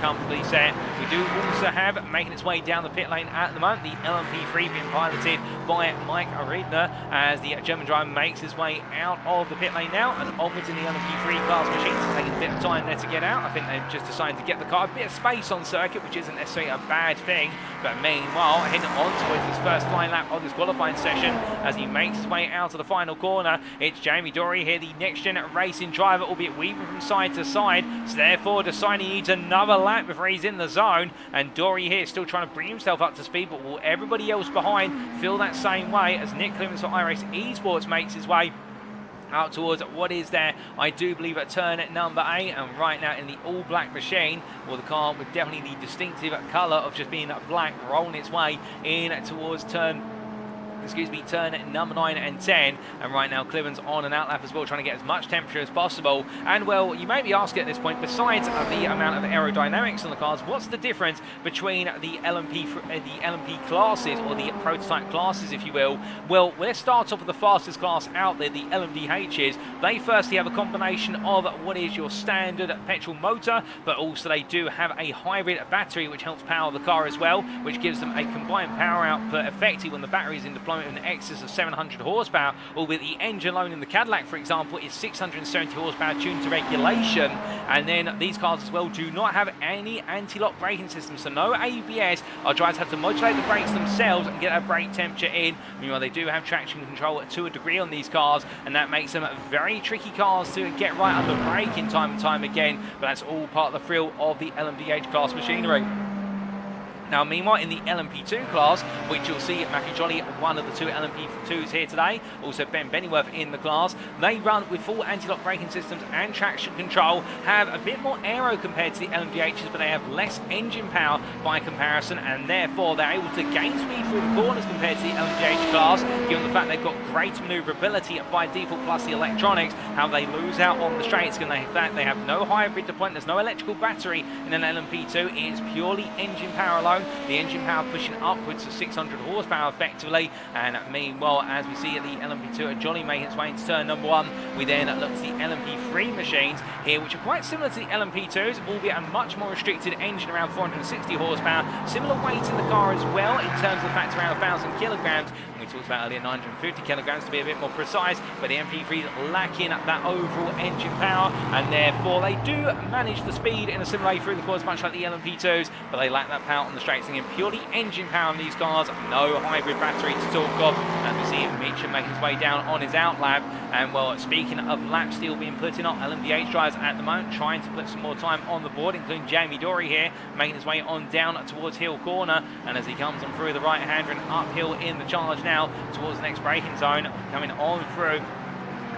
comfortably set. We do also have, making its way down the pit lane at the moment, the LMP3 being piloted by Mike Riedner as the German driver makes his way out of the pit lane now and onwards in the LMP3 class machines. It's taking a bit of time there to get out. I think they've just decided to get the car a bit of space on circuit, which isn't necessarily a bad thing. But meanwhile, heading on towards his first flying lap of this qualifying session as he makes his way out of the final corner, it's Jamie Dory here, the next-gen racing driver, albeit weaving from side to side, so therefore deciding he needs another lap before he's in the zone. And Dory here still trying to bring himself up to speed, but will everybody else behind feel that same way as Nick Clemens for iRacing Esports makes his way out towards what is there, I do believe, at turn number 8, and right now in the all-black machine, well, the car with definitely the distinctive colour of just being black, rolling its way in towards turn turn number 9 and 10, and right now Cliven's on an outlap as well, trying to get as much temperature as possible. And well, you may be asking at this point, besides the amount of aerodynamics on the cars, what's the difference between the LMP classes, or the prototype classes, if you will? Well, let's start off with the fastest class out there, the LMDHs. They firstly have a combination of what is your standard petrol motor, but also they do have a hybrid battery which helps power the car as well, which gives them a combined power output effectively when the battery is in deployment in excess of 700 horsepower, albeit the engine alone in the Cadillac, for example, is 670 horsepower tuned to regulation. And then these cars as well do not have any anti-lock braking system, so no ABS. Our drivers have to modulate the brakes themselves and get a brake temperature in. Meanwhile, they do have traction control to a degree on these cars, and that makes them very tricky cars to get right under braking time and time again, but that's all part of the thrill of the LMDH class machinery. Now, meanwhile, in the LMP2 class, which you'll see Matthew Jolly, one of the two LMP2s here today, also Ben Bennyworth in the class, they run with full anti-lock braking systems and traction control, have a bit more aero compared to the LMDHs, but they have less engine power by comparison, and therefore they're able to gain speed through the corners compared to the LMDH class, given the fact they've got great manoeuvrability by default plus the electronics. How they lose out on the straights, given the fact they have no hybrid deployment, there's no electrical battery in an LMP2, it is purely engine power alone. The engine power pushing upwards of 600 horsepower effectively, and meanwhile, as we see at the LMP2 Jolly making its way into turn number 1, we then look at the LMP3 machines here, which are quite similar to the LMP2s, albeit a much more restricted engine, around 460 horsepower, similar weight in the car as well, in terms of the fact around 1,000 kilograms. We talked about earlier 950 kilograms to be a bit more precise, but the MP3 is lacking that overall engine power, and therefore they do manage the speed in a similar way through the course, much like the LMP2s, but they lack that power on the straights. And purely engine power on these cars, no hybrid battery to talk of, as we see Mitchell making his way down on his outlap. And well, speaking of lap steel being put in on LMDH drivers at the moment, trying to put some more time on the board, including Jamie Dory here, making his way on down towards Hill Corner, and as he comes on through the right-hander and uphill in the charge now towards the next braking zone, coming on through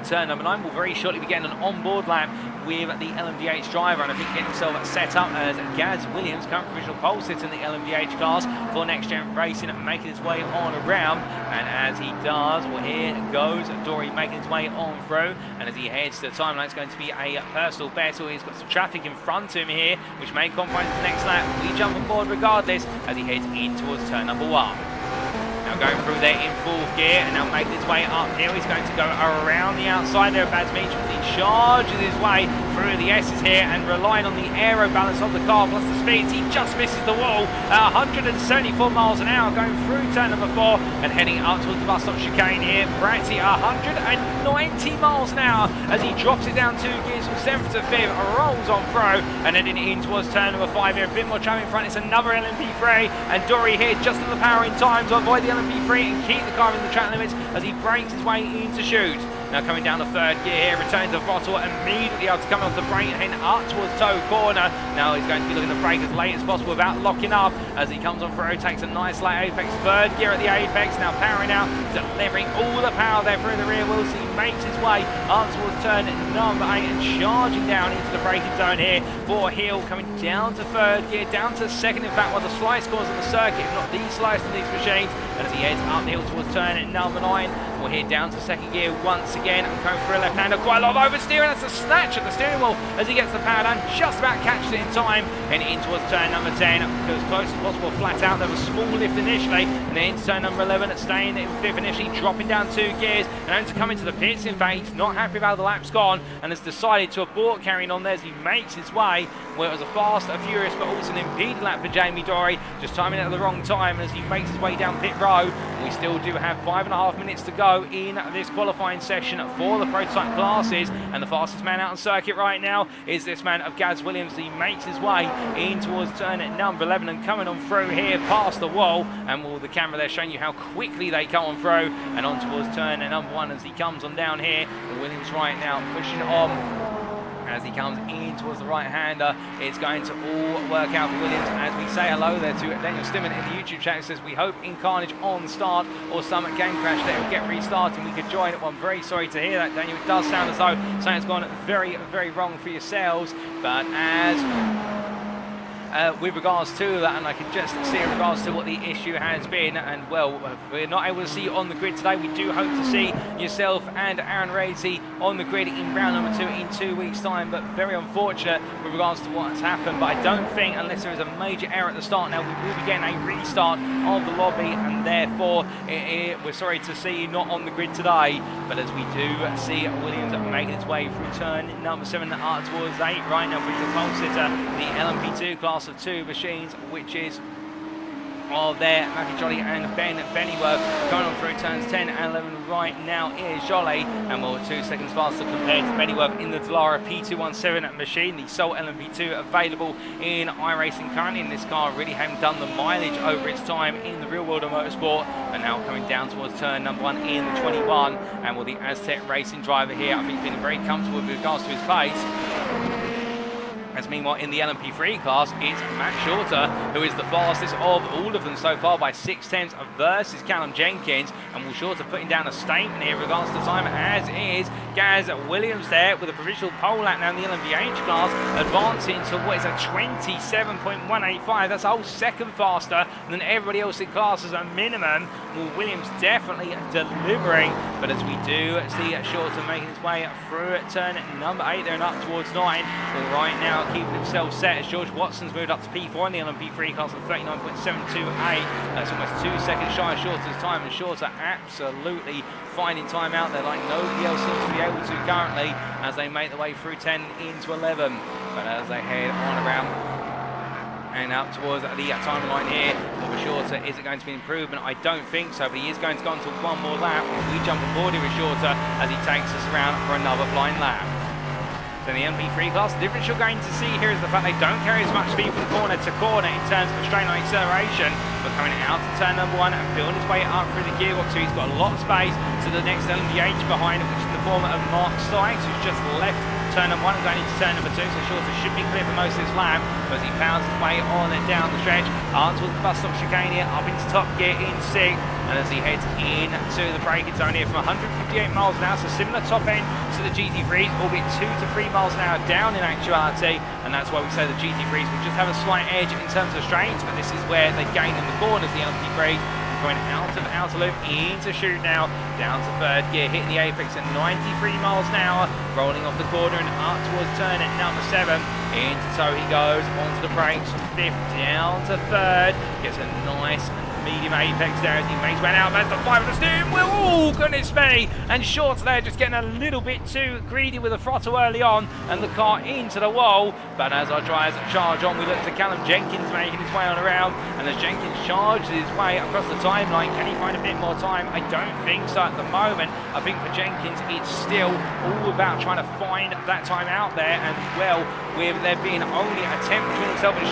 turn number 9, will very shortly be getting an on-board lap with the LMDH driver, and I think getting himself set up as Gaz Williams, current provisional pole sitter in the LMDH class for Next Gen Racing, making his way on around. And as he does, well, here goes Dory making his way on through, and as he heads to the timeline, it's going to be a personal battle. He's got some traffic in front of him here, which may compromise the next lap. We jump on board regardless as he heads in towards turn number 1. Now going through there in 4th gear, and now making his way uphill. He's going to go around the outside there of Baz Meacham. He charges his way through the S's here, and relying on the aero balance of the car plus the speeds, he just misses the wall at 174 miles an hour going through turn number 4 and heading up towards the bus stop chicane here. Bratty 190 miles an hour as he drops it down 2 gears from 7th to 5th, rolls on through and heading in towards turn number 5 here. A bit more traffic in front. It's another LMP3, and Dory here just on the power in time to avoid the LMP3 and keep the car in the track limits as he breaks his way into shoot. Now coming down the 3rd gear here, returning to Vottel, immediately able to come off the brake and heading up towards toe corner. Now he's going to be looking to brake as late as possible without locking up as he comes on through, takes a nice late apex, 3rd gear at the apex, now powering out, delivering all the power there through the rear wheels. He makes his way up towards turn number 8 and charging down into the braking zone here for Hill, coming down to 3rd gear, down to 2nd, in fact, one of the slice scores on the circuit, if not the slice in these machines. And as he heads uphill towards turn number 9, we'll head down to 2nd gear once again and going for a left-hander, quite a lot of oversteering. That's a snatch at the steering wheel as he gets the power down, just about catches it in time, and in towards turn number 10, go as close as possible, flat out. There was a small lift initially, and then into turn number 11, staying in 5th initially, dropping down 2 gears, and only to come into the pits. In fact, he's not happy about how the lap's gone, and has decided to abort carrying on there as he makes his way. Well, it was a fast, a furious, but also an impeded lap for Jamie Dory, just timing it at the wrong time as he makes his way down pit road. We still do have 5.5 minutes to go in this qualifying session for the prototype classes, and the fastest man out on circuit right now is this man of Gaz Williams. He makes his way in towards turn number 11 and coming on through here past the wall, and with the camera there showing you how quickly they come on through and on towards turn number 1 as he comes on down here. Williams right now pushing on as he comes in towards the right-hander. It's going to all work out for Williams as we say hello there to Daniel Stimmen in the YouTube chat. It says, we hope in carnage on start or some game crash that will get restarted and we could join it. Well, I'm very sorry to hear that, Daniel. It does sound as though something's gone very, very wrong for yourselves, but with regards to that, and I can just see in regards to what the issue has been. And well, we're not able to see you on the grid today. We do hope to see yourself and Aaron Racy on the grid in round number 2 in 2 weeks' time, but very unfortunate with regards to what's happened. But I don't think, unless there is a major error at the start now, we will be getting a restart of the lobby, and therefore we're sorry to see you not on the grid today. But as we do see Williams making its way through turn number 7 towards 8 right now for the composite, the LMP2 class of 2 machines, which is there, Matthew Jolly and Ben Bennyworth going on through turns 10 and 11 right now is Jolly, and we're 2 seconds faster compared to Bennyworth in the Dallara P217 machine, the sole LMP2 available in iRacing currently. In this car really hadn't done the mileage over its time in the real world of motorsport, but now coming down towards turn number 1 in the 21, and with the Aztec Racing driver here, I think feeling very comfortable with regards to his pace. As meanwhile, in the LMP3 class, it's Matt Shorter, who is the fastest of all of them so far by 6/10 versus Callum Jenkins. And Will Shorter putting down a statement here in regards to time, as is Gaz Williams there with a provisional pole lap now in the LMDH class, advancing to what is a 27.185. That's a whole second faster than everybody else in class as a minimum. Will Williams definitely delivering, but as we do see Shorter making his way through turn number 8 there and up towards 9. Well, right now, keeping himself set as George Watson's moved up to P4 in the LMP3 class of 39.728. That's almost 2 seconds shy of Shorter's time, and Shorter absolutely finding time out there like nobody else seems to be able to currently as they make their way through 10 into 11. But as they head on around and up towards the timeline here, well, for Shorter, is it going to be an improvement? I don't think so, but he is going to go on to one more lap. We jump on board here with Shorter as he takes us around for another flying lap. So in the MP3 class, the difference you're going to see here is the fact they don't carry as much speed from corner to corner in terms of straight line acceleration, but coming out to turn number 1 and building his way up through the gearbox, so he's got a lot of space to the next LMDH behind him, which is in the form of Mark Sykes, who's just left turn number 1 and going into turn number 2, so Shorter should be clear for most of this lap as he powers his way on and down the stretch, on towards the bus stop chicane here, up into top gear in 6th, and as he heads into the braking zone here from 158 miles an hour, so similar top end to the GT3s, albeit 2 to 3 miles an hour down in actuality, and that's why we say the GT3s will just have a slight edge in terms of straights, but this is where they gain in the corners, the LMP3s. Going out of outer loop into shoot now, down to 3rd gear, hitting the apex at 93 miles an hour, rolling off the corner and up towards turn at number 7, into toe he goes, onto the brakes from 5th down to 3rd, gets a nice medium apex there as he makes way out, that's the 5 of the steering wheel, oh goodness me, and Shorts there just getting a little bit too greedy with the throttle early on, and the car into the wall. But as our drivers charge on, we look to Callum Jenkins making his way on around, and as Jenkins charges his way across the timeline, can he find a bit more time? I don't think so at the moment. I think for Jenkins it's still all about trying to find that time out there, and well, with there being only a 10 between himself and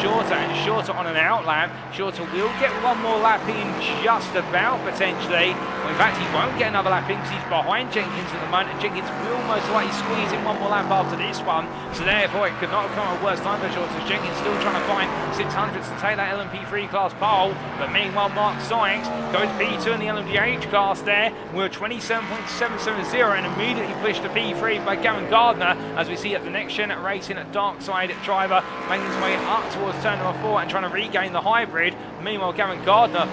Shorter on an out lap, Shorter will get one more lap in just about potentially. Well, in fact, he won't get another lap in because he's behind Jenkins at the moment, and Jenkins will most likely squeeze in one more lap after this one, so therefore it could not have come at a worse time for Shorter. Jenkins still trying to find 600s to take that LMP3 class pole, but meanwhile Mark Sykes goes P2 in the LMDH class there. We're 27.770 and immediately pushed to P3 by Gavin Gardner, as we see at the NXTGEN Racing at Darkside driver making his way up towards turn number 4 and trying to regain the hybrid. Meanwhile, Gavin Gardner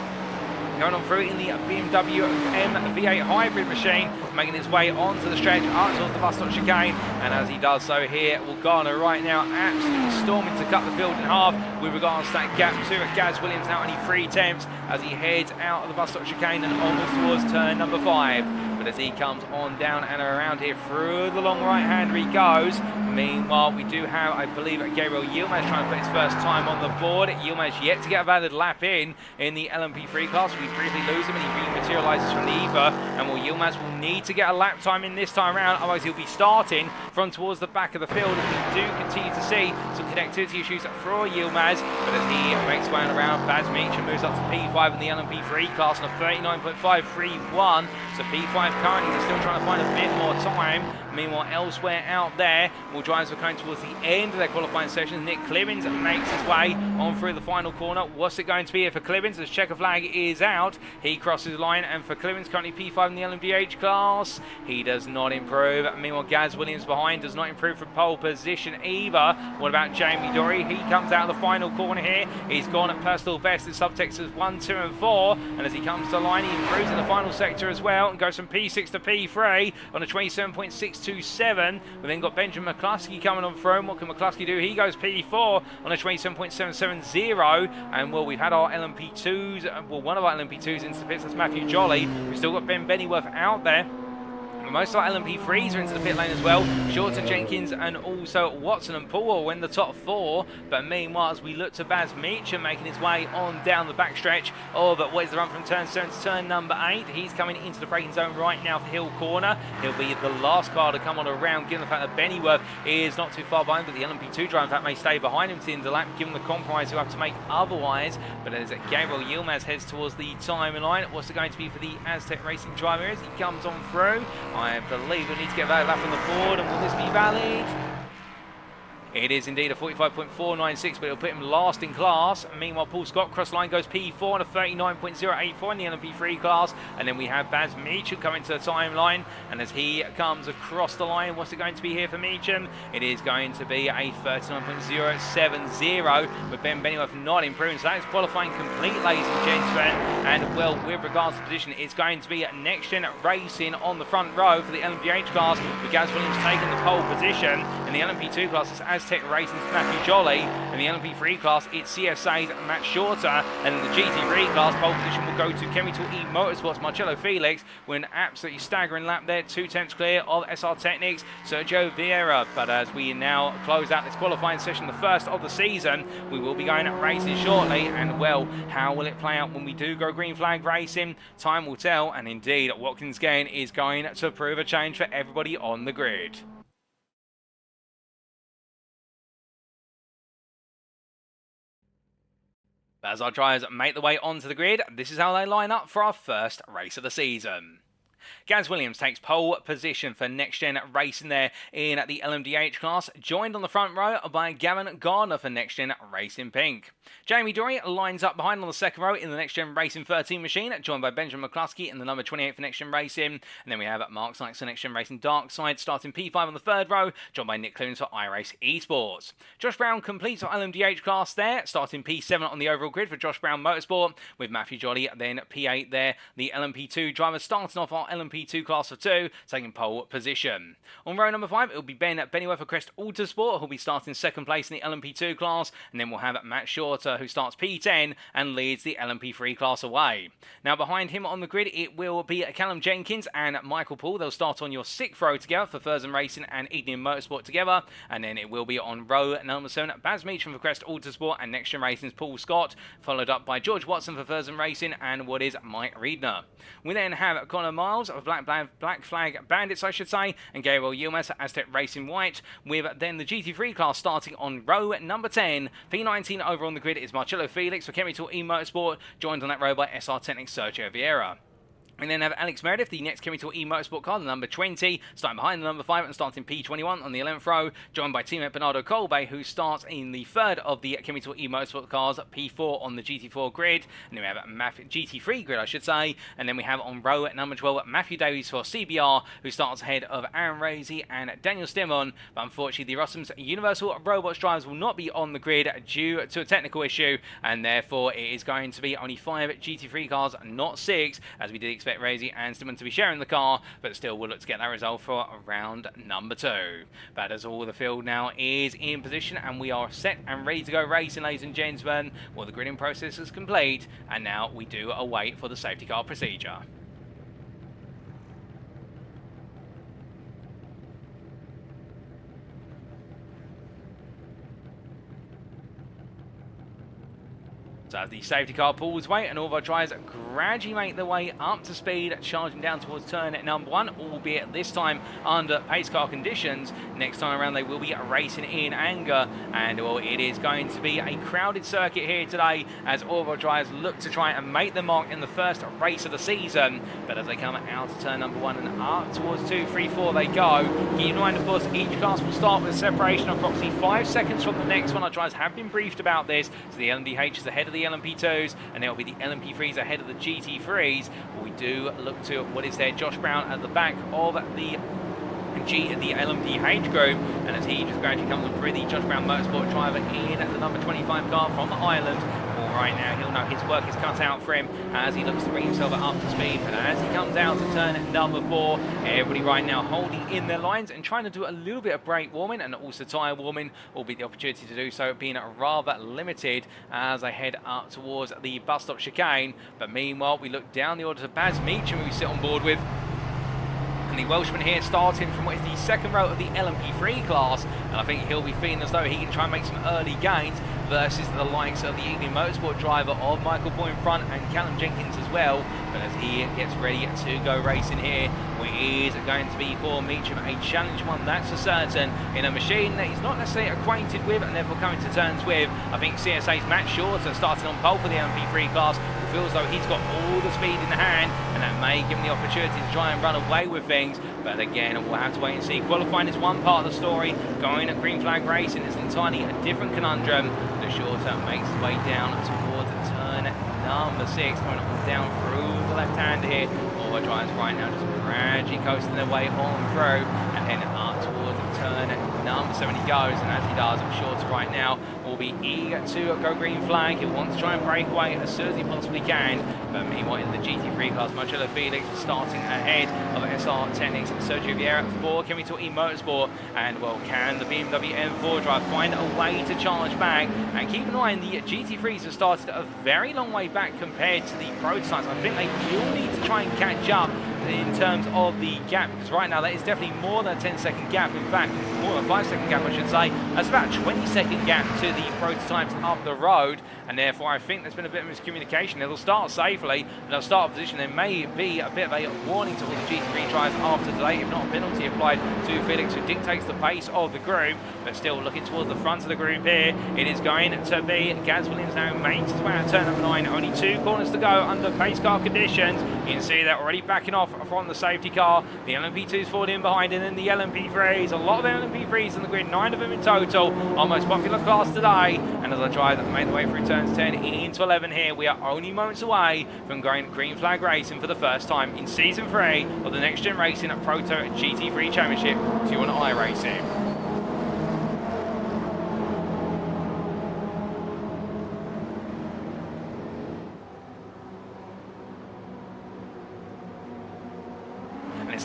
going on through in the BMW M-V8 hybrid machine, making his way onto the stretch up towards the bus stop chicane, and as he does so here, will Garner right now absolutely storming to cut the field in half with regards to that gap to Gaz Williams, now only 3/10 as he heads out of the bus stop chicane and onwards towards turn number 5. But as he comes on down and around here through the long right hander he goes. Meanwhile, we do have, I believe, Gabriel Yilmaz trying to put his first time on the board. Yilmaz yet to get a valid lap in the LMP3 class. We briefly lose him and he rematerializes from the ether, and well, Yilmaz will need to get a lap time in this time around, otherwise he'll be starting from towards the back of the field, as we do continue to see some connectivity issues for Yilmaz. But as he makes way around, Baz Meacham moves up to P5 in the LMP3 class on a 39.531, so P5 currently. They're still trying to find a bit more time. Meanwhile, elsewhere out there, more drivers are coming towards the end of their qualifying sessions. Nick Clibbins makes his way on through the final corner. What's it going to be here for Clibbins? As checker flag is out, he crosses the line, and for Clibbins, currently P5 in the LMDH class, he does not improve. Meanwhile, Gaz Williams behind does not improve from pole position either. What about Jamie Dory? He comes out of the final corner here. He's gone at personal best in subsectors 1, 2 and 4, and as he comes to the line, he improves in the final sector as well and goes from P6 to P3 on a 27.627. We've then got Benjamin McCluskey coming on through. What can McCluskey do? He goes P4 on a 27.770, and well, we've had our LMP2s, well, one of our LMP2s into the pits. That's Matthew Jolly. We've still got Ben Bennyworth out there. Most of our LMP3s are into the pit lane as well. Shorter, Jenkins, and also Watson and Paul are in the top 4. But meanwhile, as we look to Baz Meacham making his way on down the backstretch of what is the run from turn 7 to turn number 8. He's coming into the braking zone right now for Hill Corner. He'll be the last car to come on around, given the fact that Bennyworth is not too far behind, but the LMP2 driver, in fact, may stay behind him to the end of the lap, given the compromise he'll have to make otherwise. But as Gabriel Yilmaz heads towards the timeline, what's it going to be for the Aztec Racing driver as he comes on through? I believe we need to get that lap on the board, and will this be valid? It is indeed a 45.496, but it'll put him last in class. Meanwhile, Paul Scott cross line goes P4 on a 39.084 in the LMP3 class. And then we have Baz Meacham coming to the timeline. And as he comes across the line, what's it going to be here for Meacham? It is going to be a 39.070 with Ben Bennyworth not improving. So that is qualifying complete, ladies and gentlemen. And well, with regards to position, it's going to be NXTGEN Racing on the front row for the LMDH class, with Gaz Williams taking the pole position. In the LMP2 class, it's Aztec Racing's Matthew Jolly. In the LMP3 class, it's CSA's Matt Shorter. And in the GT3 class, pole position will go to Chemical E Motorsports' Marcello Felix with an absolutely staggering lap there. 2 tenths clear of SR Technics' Sergio Vieira. But as we now close out this qualifying session, the first of the season, we will be going racing shortly. And well, how will it play out when we do go green flag racing? Time will tell. And indeed, Watkins Glen is going to prove a change for everybody on the grid. As our drivers make the way onto the grid, this is how they line up for our first race of the season. Gaz Williams takes pole position for NXTGEN Racing there in the LMDH class, joined on the front row by Gavin Gardner for NXTGEN Racing Pink. Jamie Dory lines up behind on the second row in the NXTGEN Racing 13 machine, joined by Benjamin McCluskey in the number 28 for NXTGEN Racing. And then we have Mark Sykes for NXTGEN Racing Dark Side, starting P5 on the third row, joined by Nick Clunes for iRacing Esports. Josh Brown completes our LMDH class there, starting P7 on the overall grid for Josh Brown Motorsport, with Matthew Jolly then P8 there. The LMP2 driver starting off our LMP2 class of 2, taking pole position. On row number 5, it will be Ben Bennyworth for Crest Autosport, who'll be starting second place in the LMP2 class, and then we'll have Matt Shorter, who starts P10 and leads the LMP3 class away. Now behind him on the grid, it will be Callum Jenkins and Michael Paul. They'll start on your 6th row together for Furzon Racing and Ignium Motorsport together, and then it will be on row number 7, Baz Meacham for Crest Autosport and NXTGEN Racing's Paul Scott, followed up by George Watson for Furzon Racing and what is Mike Riedner. We then have Connor Miles of Black Flag Bandits, I should say, and Gabriel Yilmaz at Aztec Racing White, with then the GT3 class starting on row number 10. P19 over on the grid is Marcello Felix for Chemical E Motorsport, joined on that row by SR Technics' Sergio Vieira. We then have Alex Meredith, the next Chemical E Motorsport car, the number 20, starting behind the number 5 and starting P21 on the 11th row, joined by teammate Bernardo Colbe, who starts in the 3rd of the Chemical E Motorsport cars, P4 on the GT4 grid, and then we have GT3 grid, I should say, and then we have on row at number 12, Matthew Davies for CBR, who starts ahead of Aaron Raisey and Daniel Stimon, but unfortunately the Rossum's Universal Robots drivers will not be on the grid due to a technical issue, and therefore it is going to be only 5 GT3 cars, not 6, as we did expect Raisey and Stimon to be sharing the car, but still we'll look to get that result for round number 2. But as all the field now is in position and we are set and ready to go racing, ladies and gentlemen, well, the gridding process is complete, and now we do await for the safety car procedure. So as the safety car pulls away and all of our drivers gradually make their way up to speed, charging down towards turn number 1, albeit this time under pace car conditions. Next time around they will be racing in anger, and well, it is going to be a crowded circuit here today as all of our drivers look to try and make the mark in the first race of the season. But as they come out of turn number 1 and up towards 2, 3, 4 they go. Keep in mind, of course, each class will start with a separation of approximately 5 seconds from the next one. Our drivers have been briefed about this. So the LMDH is ahead of the LMP2s, and there will be the LMP3s ahead of the GT3s. But we do look to what is there, Josh Brown at the back of the LMDH group, and as he just gradually comes up through the Josh Brown Motorsport driver in the number 25 car from the island. Well, right now he'll know his work is cut out for him as he looks to bring himself up to speed, but as he comes out to turn number 4, everybody right now holding in their lines and trying to do a little bit of brake warming and also tyre warming, albeit the opportunity to do so being rather limited as they head up towards the bus stop chicane. But meanwhile we look down the order to Baz Meacham, who we sit on board with. And the Welshman here starting from what is the second row of the LMP3 class, and I think he'll be feeling as though he can try and make some early gains versus the likes of the Evening Motorsport driver of Michael Boy in front and Callum Jenkins as well. But as he gets ready to go racing here, it is going to be for Meacham a challenge one, that's for certain, in a machine that he's not necessarily acquainted with and therefore coming to terms with. I think CSA's Matt Shorter starting on pole for the LMP3 class feels though he's got all the speed in the hand, and that may give him the opportunity to try and run away with things. But again, we'll have to wait and see. Qualifying is one part of the story. Going at green flag racing is entirely a different conundrum. The Shorter makes his way down towards turn number 6, coming up and down through the left hand here. All our drivers right now just gradually coasting their way on through, and then up towards turn number 7 he goes, and as he does, Shorter right now will be eager to go green flag. He'll want to try and break away as soon as he possibly can. But meanwhile in the GT3 class, Marcello Felix starting ahead of SR Technics and Sergio Vieira for Kemi Torti Motorsport. And well, can the BMW M4 drive find a way to charge back? And keep in mind, the GT3s have started a very long way back compared to the prototypes. I think they will need to try and catch up in terms of the gap, because right now that is definitely more than a 10-second gap. In fact, it's more than a 5-second gap, I should say. That's about a 20-second gap to the prototypes up the road, and therefore I think there's been a bit of miscommunication. They'll start safely, but they'll start a position. There may be a bit of a warning to all the GT3 drivers after today, if not a penalty applied to Felix, who dictates the pace of the group. But still looking towards the front of the group here, it is going to be Gaz Williams now makes his way out turn number 9. Only 2 corners to go under pace car conditions. You can see that already backing off from the safety car. The LMP2's forward in behind, and then the LMP3s. A lot of LMP3s on the grid, 9 of them in total. Our most popular class today. And as I try to make the way through turns 10 into 11 here, we are only moments away from going green flag racing for the first time in season 3 of the Next Gen Racing at Proto GT3 Championship to on iRacing.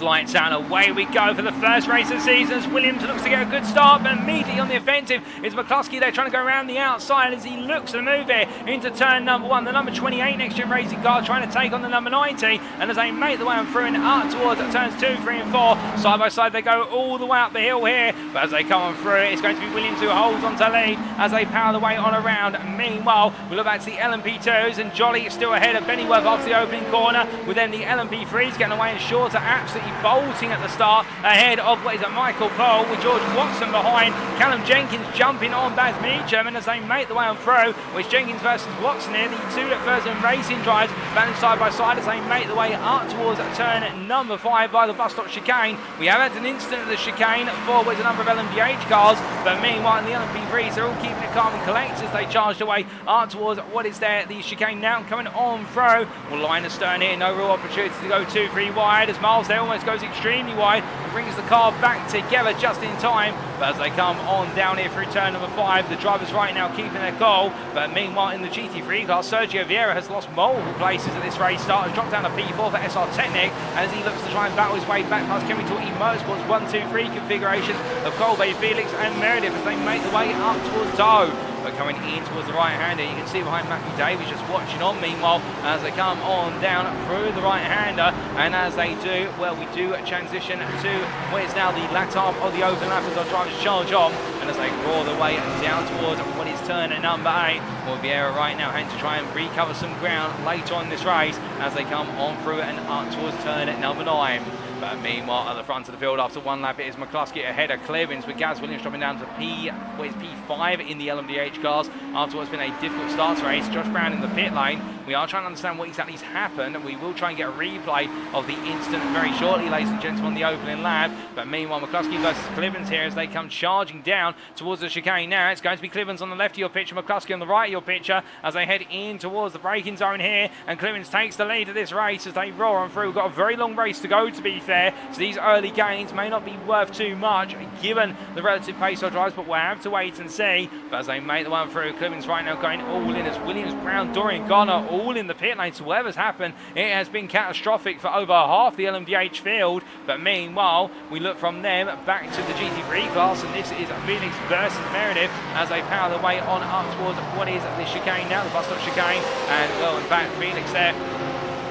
Lights out, away we go for the first race of the season. Williams looks to get a good start, but immediately on the offensive is McCluskey there trying to go around the outside as he looks to move here into turn number 1. The number 28 Next Gen Racing car trying to take on the number 90, and as they make the way on through and up towards turns 2, 3 and 4, side by side they go all the way up the hill here. But as they come on through, it's going to be Williams who holds on to lead as they power the way on around. Meanwhile, we look back to the LMP2s, and Jolly is still ahead of Bennyworth after the opening corner, with then the LMP3s getting away and Shorter absolutely bolting at the start ahead of what is a Michael Cole, with George Watson behind. Callum Jenkins jumping on Baz Meacham, and as they make the way on through, with Jenkins versus Watson here, the 2 Ferocious racing drives balanced side by side as they make the way up towards turn number 5 by the bus stop chicane. We have had an incident at the chicane forwards a number of LMDH cars, but meanwhile in the LMP3s they're all keeping it calm and collected as they charged away up towards what is there, the chicane now coming on through. Well, line astern here, no real opportunity to go 2-3 wide as Miles there almost goes extremely wide and brings the car back together just in time. But as they come on down here through turn number 5, the drivers right now keeping their goal. But meanwhile in the GT3 car, Sergio Vieira has lost multiple places at this race start, has dropped down to P4 for SR Technic as he looks to try and battle his way back past Kemi Torti Motorsport's 1-2-3 configuration of Colby, Felix and Meredith as they make the way up towards Doe. but coming in towards the right-hander. You can see behind Matthew Davies just watching on, meanwhile, as they come on down through the right-hander, and as they do, well, we do transition to what is now the latter half of the open lap as our drivers charge on, and as they roar their way down towards what is turn number 8, well, Vieira right now having to try and recover some ground later on this race as they come on through and up towards turn number 9. But meanwhile, at the front of the field, after one lap, it is McCluskey ahead of Clearance, with Gaz Williams dropping down to P5 in the LMDH cars after what's been a difficult start race. Josh Brown in the pit lane. We are trying to understand what exactly has happened, and we will try and get a replay of the incident very shortly, ladies and gentlemen, on the opening lap. But meanwhile, McCluskey versus Clearance here as they come charging down towards the chicane now. It's going to be Clearance on the left of your picture, McCluskey on the right of your picture as they head in towards the braking zone here, and Clearance takes the lead of this race as they roar on through. We've got a very long race to go, to be fair, so these early gains may not be worth too much given the relative pace of drives, but we'll have to wait and see. But as they make the one through, Clearance right now going all in as Williams, Brown, Dorian, Garner all in the pit lane. So whatever's happened, it has been catastrophic for over half the LMDH field. But meanwhile, we look from them back to the GT3 class, and this is Phoenix versus Meredith as they power their way on up towards what is the chicane now, the bus stop chicane. And well, in fact, Phoenix there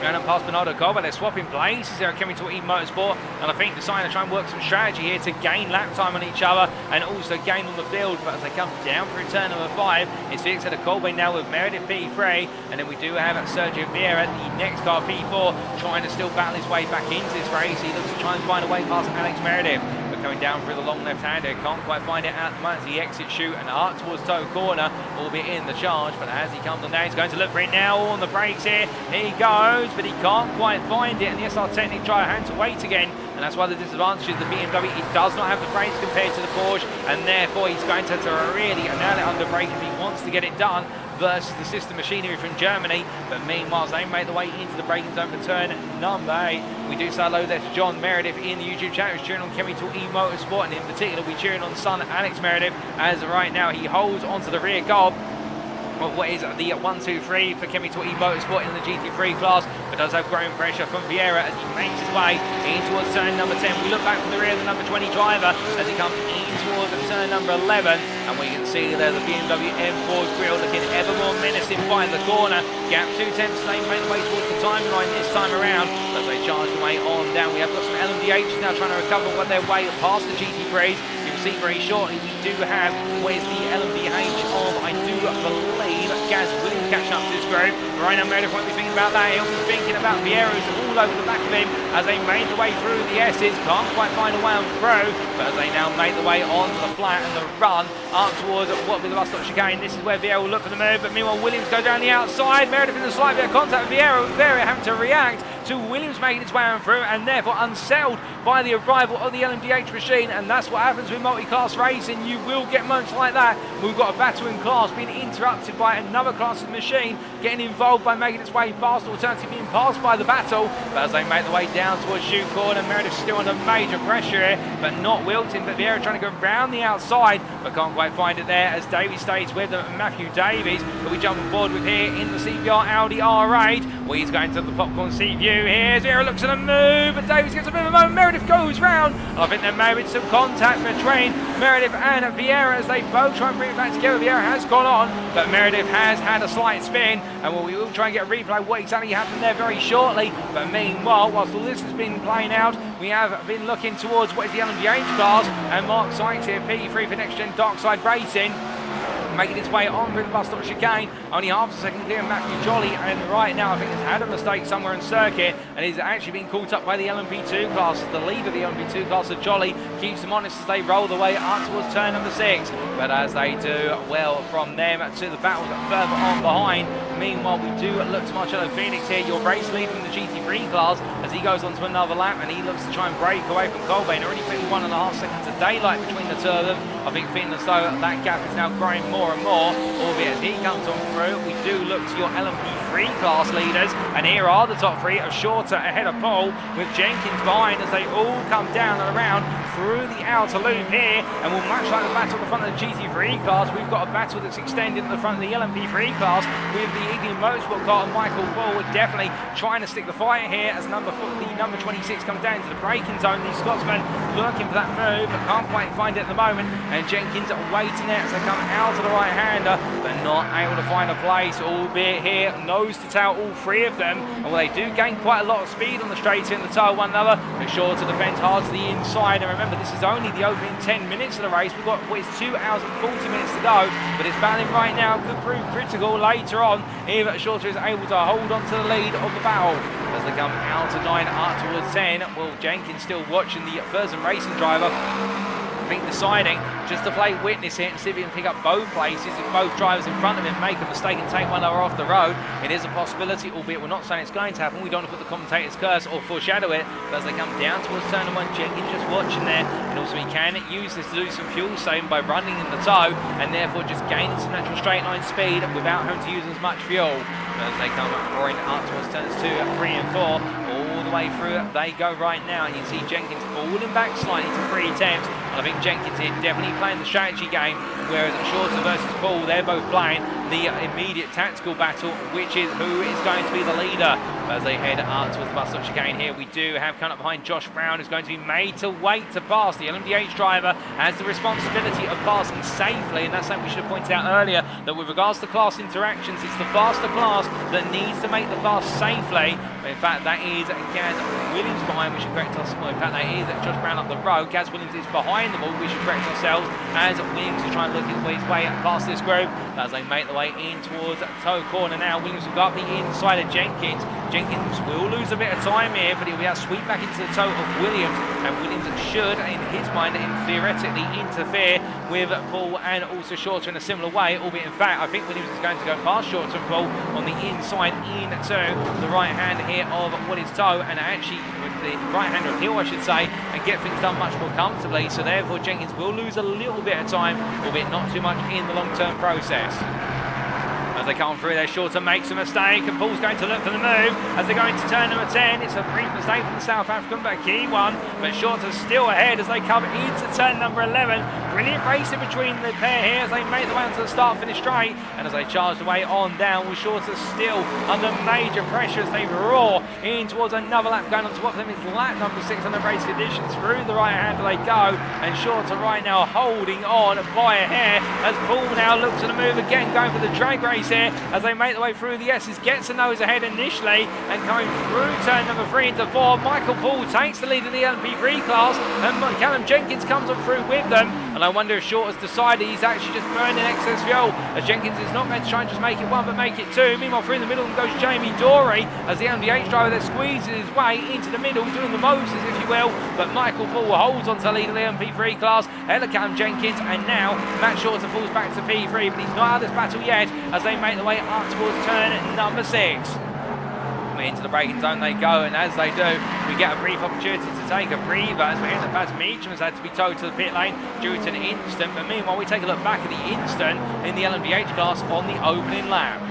going up past Bernardo Colba. They're swapping places. They're coming to Eden Motorsport, and I think deciding to try and work some strategy here to gain lap time on each other and also gain on the field. But as they come down for turn number 5, it's Felix ahead of Colba now with Meredith P3, and then we do have Sergio Vieira, the next car P4, trying to still battle his way back into this race. He looks to try and find a way past Alex Meredith. Coming down through the long left-hander, can't quite find it at the moment as he exits chute and up towards toe corner, albeit in the charge. But as he comes on down, he's going to look for it now on the brakes here. He goes, but he can't quite find it, and the SR Technic try hand to wait again. And that's why the disadvantage is the BMW. It does not have the brakes compared to the Porsche, and therefore he's going to have to really nail it under brake if he wants to get it done versus the sister machinery from Germany. But meanwhile, they make the way into the braking zone for turn number 8. We do say hello there to John Meredith in the YouTube chat, who's cheering on Kemi to E-Motorsport, and in particular we're cheering on son Alex Meredith, as right now he holds onto the rear guard of what is the 1-2-3 for Kemi to E-Motorsport in the GT3 class, but does have growing pressure from Vieira as he makes his way in towards turn number 10. We look back from the rear of the number 20 driver as he comes in towards turn number 11, and we can see there the BMW M4's grille looking ever more menacing by the corner. Gap 2/10, they make the way towards the timeline this time around as they charge the way on down. We have got some LMDHs now trying to recover their way past the GT3s. You'll see very shortly we do have where's the LMDH of, I do believe, Gaz Williams catching up to this group. Right now Meredith won't be thinking about that, he'll be thinking about Vieira's all over the back of him as they made the way through the S's. Can't quite find a way on through, but as they now make the way onto the flat and the run up towards what will be the bus stop chicane. This is where Vieira will look for the move, but meanwhile Williams goes down the outside. Meredith in a slight bit of contact with Vieira having to react to Williams making its way on through, and therefore unsettled by the arrival of the LMDH machine. And that's what happens with multi-class racing. You will get moments like that. We've got a battle in class being interrupted by another class's machine getting involved by making its way past, alternatively being passed by the battle. But as they make the way down towards chute corner, Meredith still under major pressure here, but not wilting. But Vieira trying to go round the outside, but can't quite find it there as Davies stays with Matthew Davies, who we jump on board with here in the CBR Audi R8. Well, he's going to the popcorn seat view here. Vieira looks at a move, but Davies gets a bit of a moment. Meredith goes round. I think there may have been some contact between Meredith and Vieira as they both try and bring it back together. Vieira has gone on, but Meredith has had a slight spin, and we will try and get a replay of what exactly happened there very shortly. But meanwhile, whilst all this has been playing out, we have been looking towards what is the LMDH class, and Mark Sykes here, P3 for Next Gen Darkside Racing, making its way on through the bus stop chicane. Only half a second clear Matthew Jolly, and right now I think he's had a mistake somewhere in circuit, and he's actually been caught up by the LMP2 class. The lead of the LMP2 class of Jolly keeps them honest as they roll the way up towards turn number 6. But as they do, well, from them to the battles further on behind. Meanwhile, we do look to Marcello Phoenix here, your race lead from the GT3 class, as he goes on to another lap, and he looks to try and break away from Colbain. Already putting 1.5 seconds of daylight between the two of them. I think feeling as though that gap is now growing more and more, albeit as he comes on through. We do look to your LMP3 class leaders, and here are the top 3 of Shorter ahead of Paul, with Jenkins behind as they all come down and around through the outer loop here. And we'll much like the battle at the front of the GT3 class, we've got a battle that's extended at the front of the LMP3 class with the leading motorsport car, Michael Bull, definitely trying to stick the fight here as the number 26 comes down to the braking zone. The Scotsman looking for that move, but can't quite find it at the moment. And Jenkins waiting there as they come out of the right-hander, but not able to find a place, albeit here, nose to tail, all three of them. And well, they do gain quite a lot of speed on the straights in the tail one another. They're sure to defend hard to the inside. And remember, this is only the opening 10 minutes of the race. We've got, well, it's 2 hours and 40 minutes to go, but it's battling right now. Could prove critical later on if Shorter is able to hold on to the lead of the battle. As they come out to 9, up towards 10. Well, Jenkins still watching the Thurston racing driver. I think deciding just to play witness here and see if he can pick up both places. If both drivers in front of him make a mistake and take one another off the road, it is a possibility, albeit we're not saying it's going to happen. We don't want to put the commentator's curse or foreshadow it, but as they come down towards turn 1, Jenkins just watching there, and also he can use this to do some fuel saving by running in the toe, and therefore just gaining some natural straight line speed without having to use as much fuel. As they come roaring up towards turns 2, 3 and 4, all the way through they go right now. And you can see Jenkins falling back slightly to 3 attempts. And I think Jenkins here definitely playing the strategy game, whereas Shorter versus Paul, they're both playing the immediate tactical battle, which is who is going to be the leader. As they head up towards the bus stop chicane here, we do have coming up behind Josh Brown, who's going to be made to wait to pass. The LMDH driver has the responsibility of passing safely, and that's something we should have pointed out earlier, that with regards to class interactions, it's the faster class that needs to make the pass safely. But in fact, that is Gaz Williams behind, we should correct ourselves. Well, in fact, that is Josh Brown up the road. Gaz Williams is behind them all, we should correct ourselves, as Williams is trying to look his way past this group. As they make the way in towards toe corner now, Williams will go up the inside of Jenkins. Jenkins will lose a bit of time here, but he'll be able to sweep back into the toe of Williams, and Williams should, in his mind, theoretically interfere with Paul and also Shorter in a similar way, albeit in fact I think Williams is going to go past Shorter and Paul on the inside into the right hand here of Williams' toe, and actually with the right hander of heel I should say, and get things done much more comfortably. So therefore Jenkins will lose a little bit of time, albeit not too much in the long-term process. As they come through, they're sure to make some mistake, and Paul's going to look for the move as they go into turn number 10. It's a brief mistake from the South African, but a key one. But Shorter's still ahead as they come into turn number 11. Brilliant racing between the pair here as they make the way onto the start-finish straight, and as they charge the way on down, with Shorter still under major pressure as they roar in towards another lap going on to what for them is lap number 6 under race conditions. Through the right hand they go, and Shorter right now holding on by a hair as Paul now looks at the move again, going for the drag race here as they make the way through the S's, gets the nose ahead initially, and coming through turn number 3 into 4, Michael Paul takes the lead in the LMP3 class, and Callum Jenkins comes on through with them. And I wonder if Short has decided he's actually just burning excess fuel, as Jenkins is not going to try and just make it 1 but make it 2. Meanwhile, through the middle goes Jamie Dorey as the LMDH driver that squeezes his way into the middle, doing the Moses if you will, but Michael Paul holds on to the lead of the LMP3 class ahead of Callum Jenkins, and now Matt Shorter falls back to P3, but he's not out of this battle yet as they make the way up towards turn number 6. Into the braking zone they go, and as they do, we get a brief opportunity to take a breather as we hear that Baz Meacham has had to be towed to the pit lane due to an instant. But meanwhile, we take a look back at the instant in the LMDH class on the opening lap.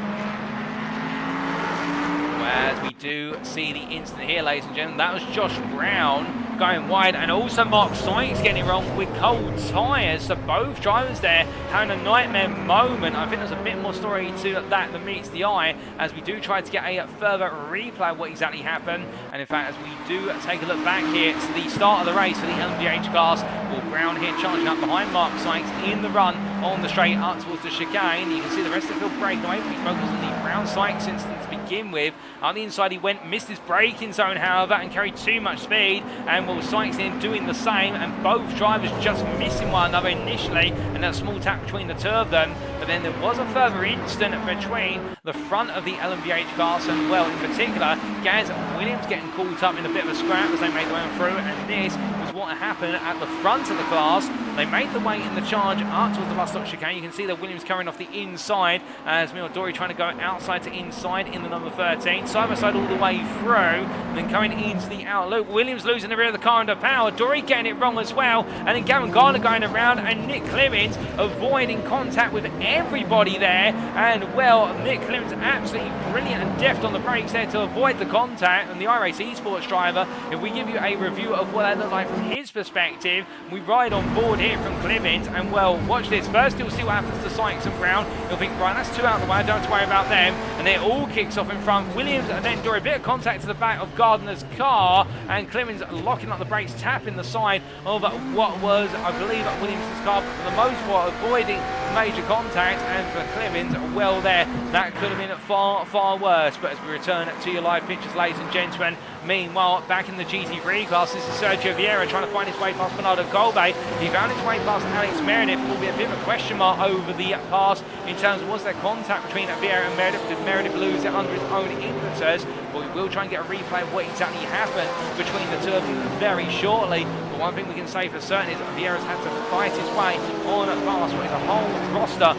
As we do see the instant here, ladies and gentlemen, that was Josh Brown going wide, and also Mark Sykes getting it wrong with cold tyres. So both drivers there having a nightmare moment. I think there's a bit more story to that than meets the eye as we do try to get a further replay of what exactly happened. And in fact, as we do take a look back here to the start of the race for the LMDH class, Will Brown here charging up behind Mark Sykes in the run on the straight up towards the chicane. You can see the rest of the field breaking away, but we focus on the Brown Sykes instance to begin with. On the inside he went, missed his braking zone however, and carried too much speed, and Will Sykes in doing the same, and both drivers just missing one another initially, and a small tap between the two of them. But then there was a further incident between the front of the LMDH class and, well, in particular, Gaz Williams getting caught up in a bit of a scrap as they made their way through, and this was what happened at the front of the class. They made the way in the charge up towards the bus stop chicane. You can see that Williams carrying off the inside as Dory trying to go outside to inside in the number 13, side by side all the way through, and then coming into the out loop. Williams losing the rear of the car under power, Dory getting it wrong as well, and then Gavin Garner going around, and Nick Clemens avoiding contact with everybody there. And well, Nick Clemens absolutely brilliant and deft on the brakes there to avoid the contact, and the iRacing Esports driver, if we give you a review of what that looked like from his perspective. We ride on board here from Clemens, and well, watch this. First, he'll see what happens to Sykes and Brown. He'll think, right, that's 2 out of the way, I don't have to worry about them. And then it all kicks off in front. Williams and then do a bit of contact to the back of Gardner's car, and Clemens locking up the brakes, tapping the side of what was, I believe, Williams' car, but for the most part, avoiding major contact. And for Clemens, well there, that could have been far, far worse. But as we return to your live pictures, ladies and gentlemen, meanwhile, back in the GT3 class, this is Sergio Vieira trying to find his way past Bernardo Colbe. He found his way past Alex Meredith. Will be a bit of a question mark over the pass in terms of was there contact between Vieira and Meredith. Did Meredith lose it under his own impetus? But we will try and get a replay of what exactly happened between the two of them very shortly. But one thing we can say for certain is that Vieira's had to fight his way on past what is a whole roster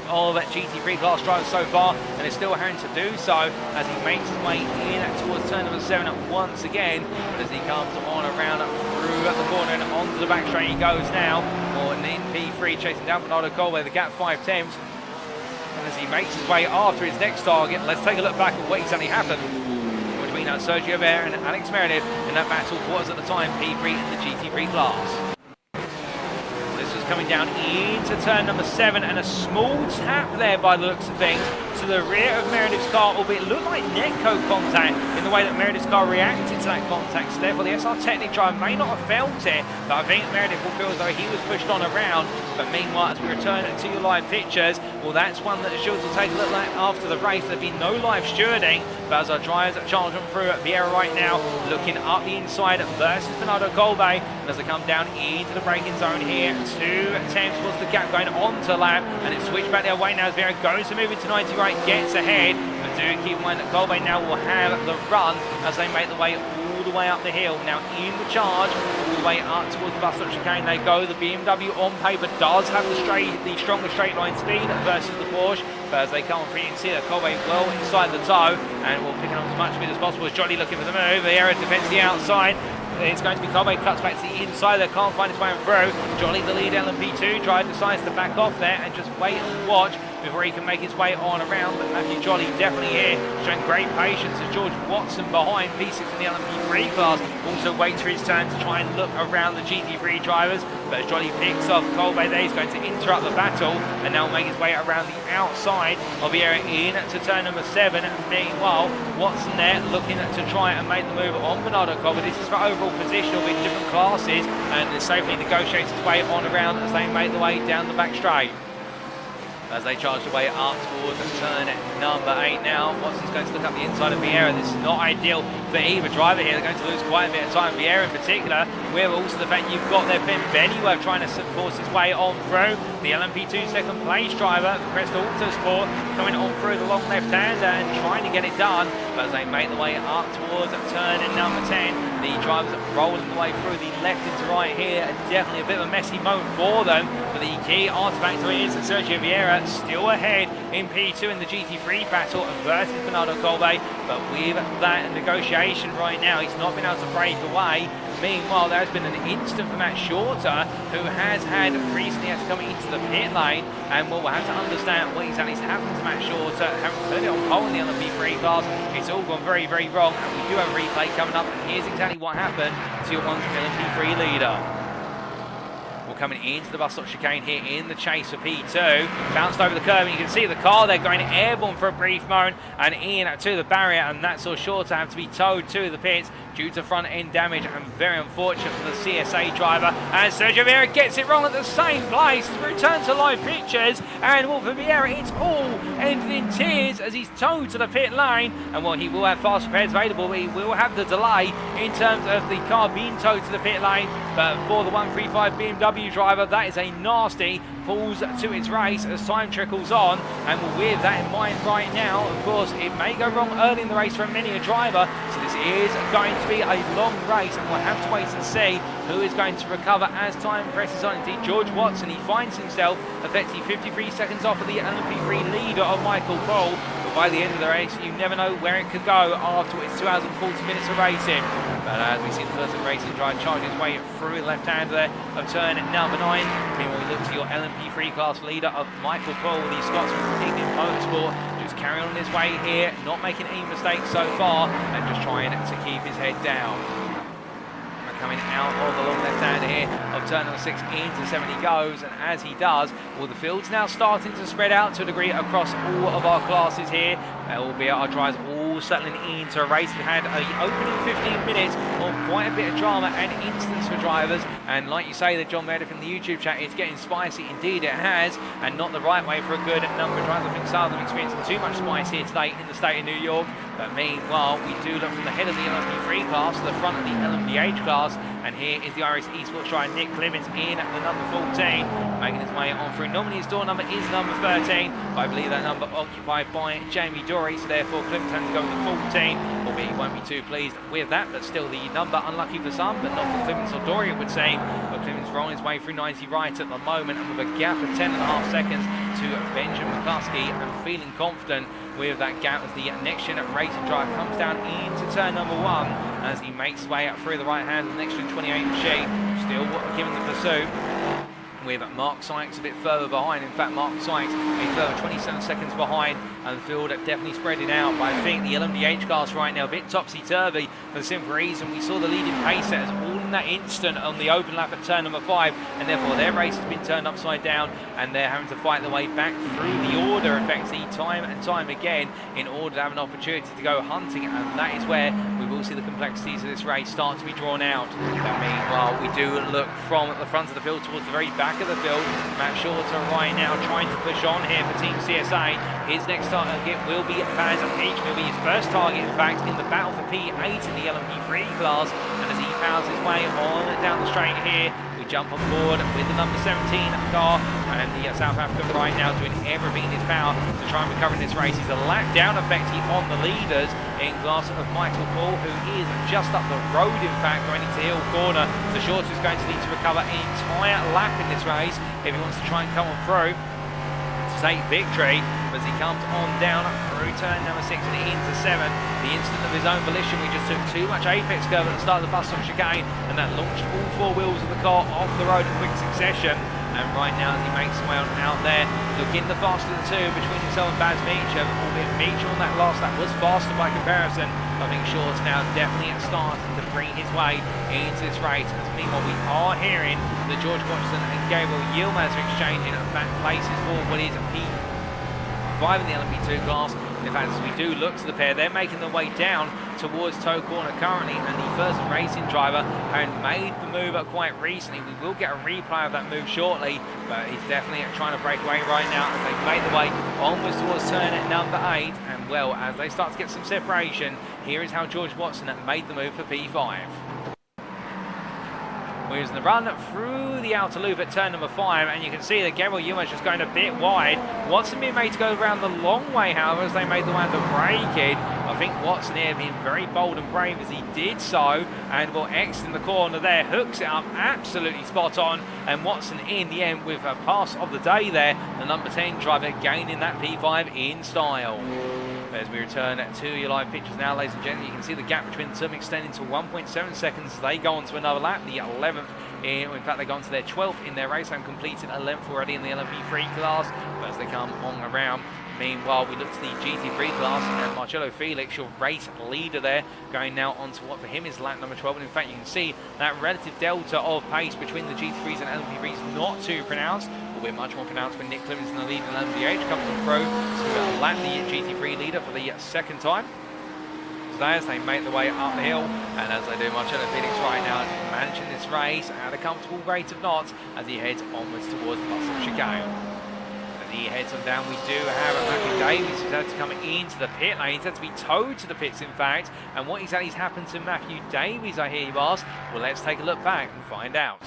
of GT3 class drivers so far, and is still having to do so as he makes his way in towards turn number 7 once again. As he comes on around through the corner and onto the back straight he goes now. Morton in P3 chasing down Bernardo Colbe, the gap 5 temps. And as he makes his way after his next target, let's take a look back at what exactly happened between Sergio Vieira and Alex Meredith in that battle for what was at the time P3 in the GT3 class. Coming down into turn number 7, and a small tap there by the looks of things to the rear of Meredith's car, albeit it looked like netco contact in the way that Meredith's car reacted to that contact. So therefore the SR Technic driver may not have felt it, but I think Meredith will feel as though he was pushed on around. But meanwhile, as we return to your live pictures, well, that's one that the stewards will take a look at after the race. There'll be no live stewarding, but as our drivers charge on through Vieira right now, looking up the inside versus Bernardo Colbe, and as they come down into the braking zone here, 2 attempts was the gap going on to lap, and it's switched back their way now as Vieira goes to move into 90 right, gets ahead, but do keep in mind that Colbe now will have the run as they make the way all the way up the hill. Now in the charge, all the way up towards the bus stop chicane they go. The BMW on paper does have the stronger straight line speed versus the Porsche, but as they come on free, you can see that Colbe well inside the toe, and will pick up as much speed as possible as Johnny looking for the move. Vieira defends the outside. It's going to be Colbe, cuts back to the inside there, can't find his way through. Jolly, the lead LMP2 driver, decides to back off there and just wait and watch before he can make his way on around. But Matthew Jolly definitely here, showing great patience as George Watson behind P6 in the LMP3 class also waits for his turn to try and look around the GT3 drivers. But as Jolly picks off Colbe there, he's going to interrupt the battle and now make his way around the outside of Vieira in to turn number 7. Meanwhile, Watson there looking to try and make the move on Bernardo Colbe. This is for overall position in different classes, and safely negotiates his way on around as they make the way down the back straight. As they charge the way up towards turn number 8 now, Watson's going to look up the inside of Vieira. This is not ideal for either driver here. They're going to lose quite a bit of time. Vieira in particular, with also the fact you've got there Ben Bennyworth trying to force his way on through. The LMP2 second place driver for Crest Autosport coming on through the long left-hander and trying to get it done. But as they make the way up towards turn number 10, the drivers rolling the way through the left into right here. Definitely a bit of a messy moment for them. But the key artifact is that Sergio Vieira still ahead in P2 in the GT3 battle versus Bernardo Colbe. But with that negotiation right now, he's not been able to break away. Meanwhile, there has been an instant for Matt Shorter, who has recently had to come into the pit lane, and we'll have to understand what exactly has happened to Matt Shorter. Haven't put it on pole in the LMP3 class. It's all gone very, very wrong, and we do have a replay coming up, and here's exactly what happened to your once LMP3 leader. We're coming into the bus stop chicane here in the chase for P2. Bounced over the curb, and you can see the car there going airborne for a brief moment and in to the barrier, and that saw Shorter have to be towed to the pits due to front end damage, and very unfortunate for the CSA driver. And Sergio Vieira gets it wrong at the same place. Return to live pictures, and well, for Vieira it's all ended in tears as he's towed to the pit lane. And while he will have fast repairs available, he will have the delay in terms of the car being towed to the pit lane. But for the 135 BMW driver, that is a nasty pulls to its race as time trickles on. And with that in mind right now, of course, it may go wrong early in the race for many a driver. So this is going to be a long race, and we'll have to wait and see who is going to recover as time presses on. Indeed, George Watson, he finds himself effectively 53 seconds off of the LMP3 leader of Michael Paul. But by the end of the race, you never know where it could go after it's 2 hours and 40 minutes of racing. But as we see the first racing drive charging his way through the left-hander there of turn number 9. Meanwhile, we look to your LMP3 class leader of Michael Paul, the Scotsman from Ignition Motorsport, just carrying on his way here, not making any mistakes so far, and just trying to keep his head down. Coming out of the corner here of turn number 6 into 7 he goes, and as he does, well, the field's now starting to spread out to a degree across all of our classes here, albeit our drivers all settling into a race. We had an opening 15 minutes of quite a bit of drama and instance for drivers, and like you say, that John Meredith in the YouTube chat, it's getting spicy. Indeed it has, and not the right way for a good number of drivers. I think some of them experiencing too much spice here today in the state of New York. But meanwhile, we do look from the head of the LMP3 class to the front of the LMDH class, and here is the iRacing Esports driver Nick Clements in at the number 14, making his way on through. Normally his door number is number 13, but I believe that number occupied by Jamie Dory, so therefore Clements has to go with the 14, albeit he won't be too pleased with that, but still the number unlucky for some, but not for Clements or Dory, it would seem. But Clements rolling his way through 90 right at the moment, and with a gap of 10.5 seconds to Benjamin McCluskey, and feeling confident with that gap as the NXTGEN racing drive comes down into turn number 1 as he makes his way up through the right hand of the NXTGEN 28 machine, still giving the pursuit with Mark Sykes a bit further behind. In fact, Mark Sykes a further 27 seconds behind, and the field definitely spreading out. But I think the LMDH class right now a bit topsy-turvy for the simple reason we saw the leading pace setters all in that instant on the open lap at turn number 5, and therefore their race has been turned upside down, and they're having to fight their way back through the order effectively time and time again in order to have an opportunity to go hunting, and that is where we will see the complexities of this race start to be drawn out. But meanwhile, we do look from the front of the field towards the very back of the field. Matt Shorter right now trying to push on here for Team CSA. His next target will be Baz Peach. Will be his first target, in fact, in the battle for P8 in the LMP3 class. And as he powers his way on down the straight here, we jump on board with the number 17 car, and the South African right now doing everything in his power to try and recover in this race. He's a lap down effectively on the leaders in class of Michael Paul, who is just up the road, in fact, going into Hill Corner. So Shorter is going to need to recover an entire lap in this race if he wants to try and come on through to take victory, as he comes on down through turn number 6 and into 7. The instant of his own volition, we just took too much apex curve at the start of the bus stop chicane, and that launched all 4 wheels of the car off the road in quick succession. And right now, as he makes his way on out there, looking the faster of the two between himself and Baz Meacham, albeit Meacham on that last lap was faster by comparison. I think Short's now definitely starting to bring his way into this race. As meanwhile, we are hearing that George Watson and Gabriel Yilmaz are exchanging back places for what is a P5 in the LMP2 class. In fact, as we do look to the pair, they're making their way down towards Toe Corner currently, and the first racing driver had made the move up quite recently. We will get a replay of that move shortly, but he's definitely trying to break away right now as they make their way onwards towards turn at number 8. And well, as they start to get some separation, here is how George Watson made the move for P5. Moves in the run through the outer loop at turn number 5, and you can see that Gabriel Yilmaz just going a bit wide. Watson being made to go around the long way, however, as they made the way to break it. I think Watson here being very bold and brave as he did so, and will exit in the corner there, hooks it up absolutely spot on, and Watson in the end with a pass of the day there, the number 10 driver gaining that P5 in style. As we return to your live pictures now, ladies and gentlemen, you can see the gap between the two extending to 1.7 seconds as they go on to another lap, the 11th. In fact, they go on to their 12th in their race and completed 11th already in the LMP3 class. But as they come on around, meanwhile, we look to the GT3 class, and Marcello Felix, your race leader there, going now on to what for him is lap number 12. And in fact, you can see that relative delta of pace between the GT3s and LMP3s not too pronounced. We're much more pronounced when Nick Clements in the lead and LMDH comes on through to lap the GT3 leader for the second time. So as they make their way up the hill, and as they do, Marcello Felix right now just managing this race at a comfortable rate of knots as he heads onwards towards the bus stop chicane. As he heads on down, we do have Matthew Davies who's had to come into the pit lane. He's had to be towed to the pits, in fact. And what exactly has happened to Matthew Davies, I hear you ask? Well, let's take a look back and find out.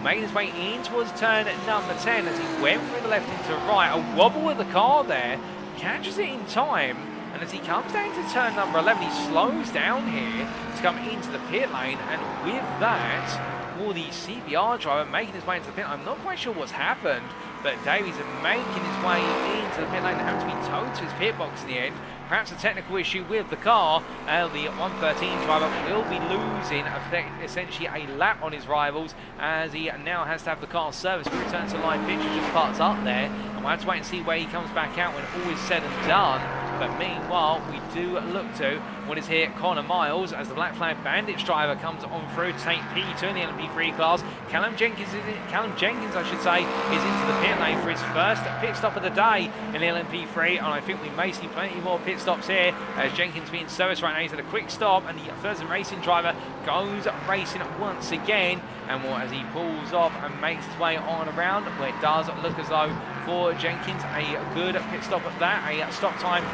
Making his way in towards turn number 10 as he went through the left into right. A wobble with the car there, catches it in time, and as he comes down to turn number 11, he slows down here to come into the pit lane, and with that, well, the CBR driver making his way into the pit lane. I'm not quite sure what's happened, but Davies is making his way into the pit lane and having to be towed to his pit box in the end. Perhaps a technical issue with the car, and the 113 driver will be losing essentially a lap on his rivals as he now has to have the car serviced. We return to live pictures, just parts up there, and we'll have to wait and see where he comes back out when all is said and done. But meanwhile, we do look to what is here, Connor Miles, as the Black Flag Bandits driver comes on through to take P2 in the LMP3 class. Callum Jenkins, I should say, is into the pit lane for his first pit stop of the day in the LMP3, and I think we may see plenty more pit stops here, as Jenkins being service right now. He's at a quick stop, and the Ferocious Racing driver goes racing once again, and as he pulls off and makes his way on around, where it does look as though for Jenkins a good pit stop at that, a stop time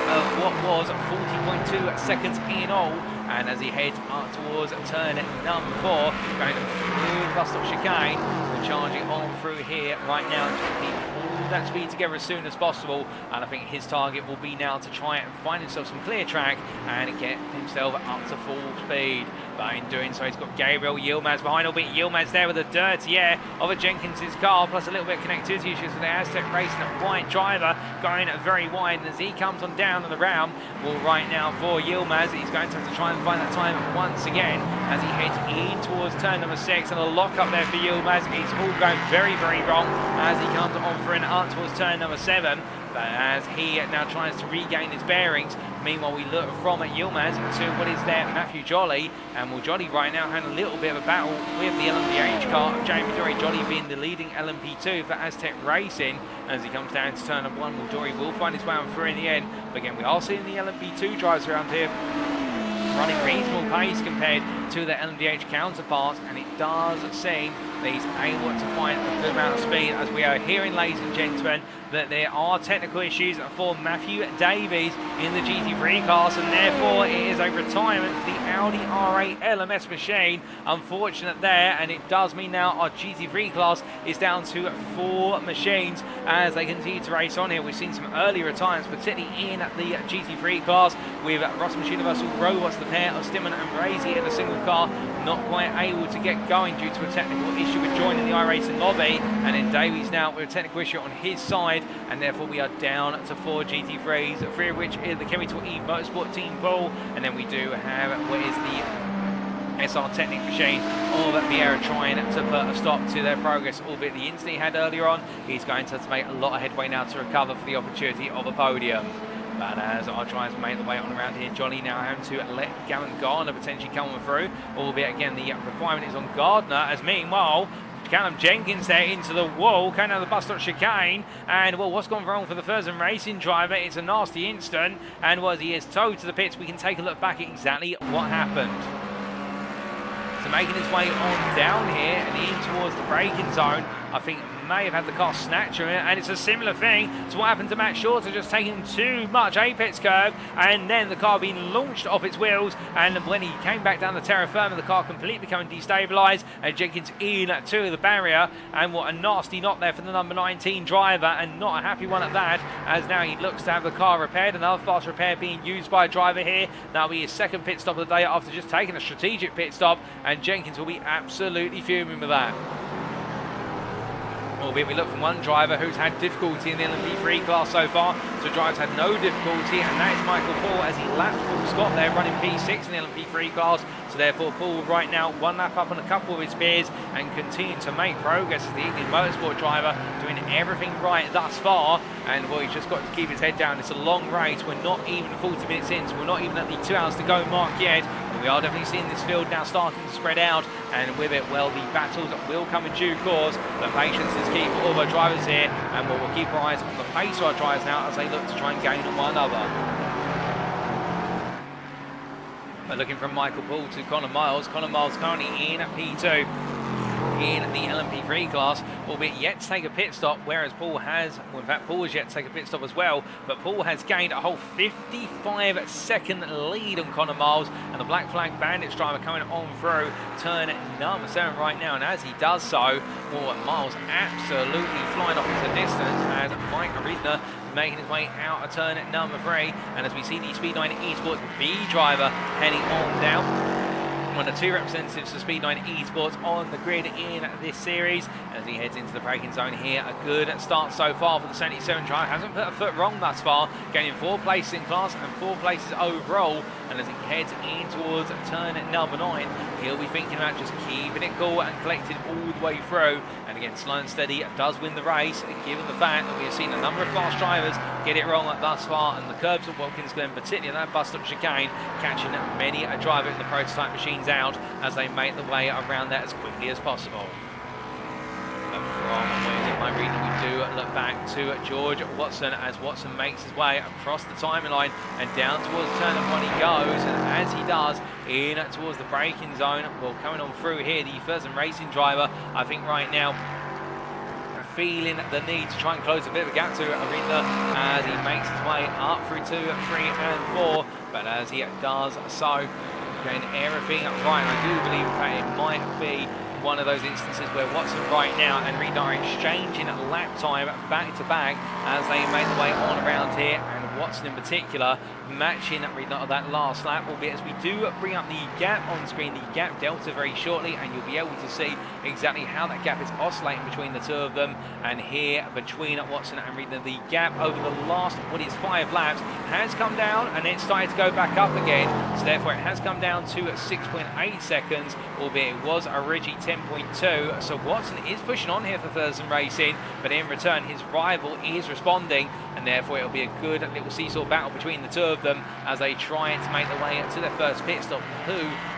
of what was 40.2 seconds in all, and as he heads up towards turn number 4, going through the bus stop chicane, we're charging on through here right now, just to keep all that speed together as soon as possible, and I think his target will be now to try and find himself some clear track and get himself up to full speed. But in doing so, he's got Gabriel Yilmaz behind, albeit Yilmaz there with a dirty air of a Jenkins' car, plus a little bit of connectivity issues with the Aztec Racing white driver going very wide, and as he comes on down on the round, well, right now for Yilmaz, he's going to have to try and find that time once again as he heads in towards turn number 6, and a lock up there for Yilmaz. It's all going very, very wrong as he comes on for an up towards turn number 7. But as he now tries to regain his bearings, meanwhile we look from Yilmaz to what is there, Matthew Jolly, and well, Jolly right now had a little bit of a battle with the LMDH car of Jamie Dory, Jolly being the leading LMP2 for Aztec Racing. As he comes down to turn number 1, well, Dory will find his way on through in the end, but again we are seeing the LMP2 drivers around here running reasonable pace compared to their LMDH counterparts, and it does seem that he's able to find a good amount of speed, as we are hearing, ladies and gentlemen, that there are technical issues for Matthew Davies in the GT3 class, and therefore it is a retirement for the Audi R8 LMS machine. Unfortunate there, and it does mean now our GT3 class is down to 4 machines as they continue to race on here. We've seen some early retirements, particularly in the GT3 class, with Ross Universal Robots, the pair of Stimman and Brazy in a single car, not quite able to get going due to a technical issue with joining the iRacing lobby, and then Davies now with a technical issue on his side, and therefore we are down to 4 GT3s, 3 of which is the Chemical E Motorsport team pool, and then we do have what is the SR Technic machine of Vieira trying to put a stop to their progress, albeit the incident he had earlier on. He's going to have to make a lot of headway now to recover for the opportunity of a podium. But as I try to make the way on around here, Johnny now having to let Gavin Gardner potentially come through, albeit again the requirement is on Gardner, as meanwhile Callum Jenkins there into the wall, coming out of the bus stop chicane, and well, what's gone wrong for the Ferocious Racing driver? It's a nasty instant, and as he is towed to the pits, we can take a look back at exactly what happened. So making his way on down here and in towards the braking zone, I think may have had the car snatch him, and it's a similar thing to what happened to Matt Shorter, just taking too much apex curve, and then the car being launched off its wheels, and when he came back down the terra firma, the car completely becoming destabilised, and Jenkins in to the barrier, and what a nasty knock there for the number 19 driver, and not a happy one at that, as now he looks to have the car repaired. Another fast repair being used by a driver here. That'll be his second pit stop of the day after just taking a strategic pit stop, and Jenkins will be absolutely fuming with that. Albeit we look from one driver who's had difficulty in the LMP3 class so far, so drivers had no difficulty, and that is Michael Paul, as he laps Paul Scott there running P6 in the LMP3 class. So therefore Paul right now 1 lap up on a couple of his peers and continue to make progress as the Indian Motorsport driver, doing everything right thus far. And well, he's just got to keep his head down. It's a long race. We're not even 40 minutes in, so we're not even at the 2 hours to go mark yet. But we are definitely seeing this field now starting to spread out, and with it, well, the battles will come in due course. But patience is key for all our drivers here, and we'll keep our eyes on the pace of our drivers now as they look to try and gain on one another. But looking from Michael Paul to Connor Miles. Connor Miles currently in at P2 in the LMP3 class, albeit yet to take a pit stop, whereas Paul has, well, in fact Paul has yet to take a pit stop as well, but Paul has gained a whole 55-second lead on Connor Miles, and the Black Flag Bandits driver coming on through turn number 7 right now, and as he does so, well, Miles absolutely flying off into the distance as Mike Aridna making his way out of turn number 3, and as we see the Speed 9 Esports B driver heading on down, one of two representatives for Speed9 Esports on the grid in this series. As he heads into the braking zone here, a good start so far for the 77 driver. Hasn't put a foot wrong thus far, gaining 4 places in class and 4 places overall. And as he heads in towards turn number 9, he'll be thinking about just keeping it cool and collected all the way through. And again, slow and steady does win the race, given the fact that we have seen a number of fast drivers get it wrong thus far, and the curbs of Watkins Glen, particularly that bus stop chicane, catching many a driver in the prototype machines out as they make the way around that as quickly as possible. From my reading, we do look back to George Watson as Watson makes his way across the timeline and down towards turn number 1 he goes, and as he does, in towards the braking zone. Well, coming on through here, the first racing driver, I think right now, feeling the need to try and close a bit of a gap to Arinda as he makes his way up through 2, 3 and 4, but as he does so, getting everything right, I do believe in fact it might be one of those instances where Watson right now and Reed are exchanging lap time back to back as they make the way on around here, and Watson in particular matching that last lap, albeit as we do bring up the gap on screen, the gap delta very shortly, and you'll be able to see exactly how that gap is oscillating between the two of them. And here between Watson and Reed, the gap over the last 5 laps has come down and then started to go back up again, so therefore it has come down to 6.8 seconds, albeit it was originally 10.2. so Watson is pushing on here for Thurston Racing, but in return his rival is responding, and therefore it'll be a good little seesaw battle between the two of them as they try to make their way to their first pit stop. Who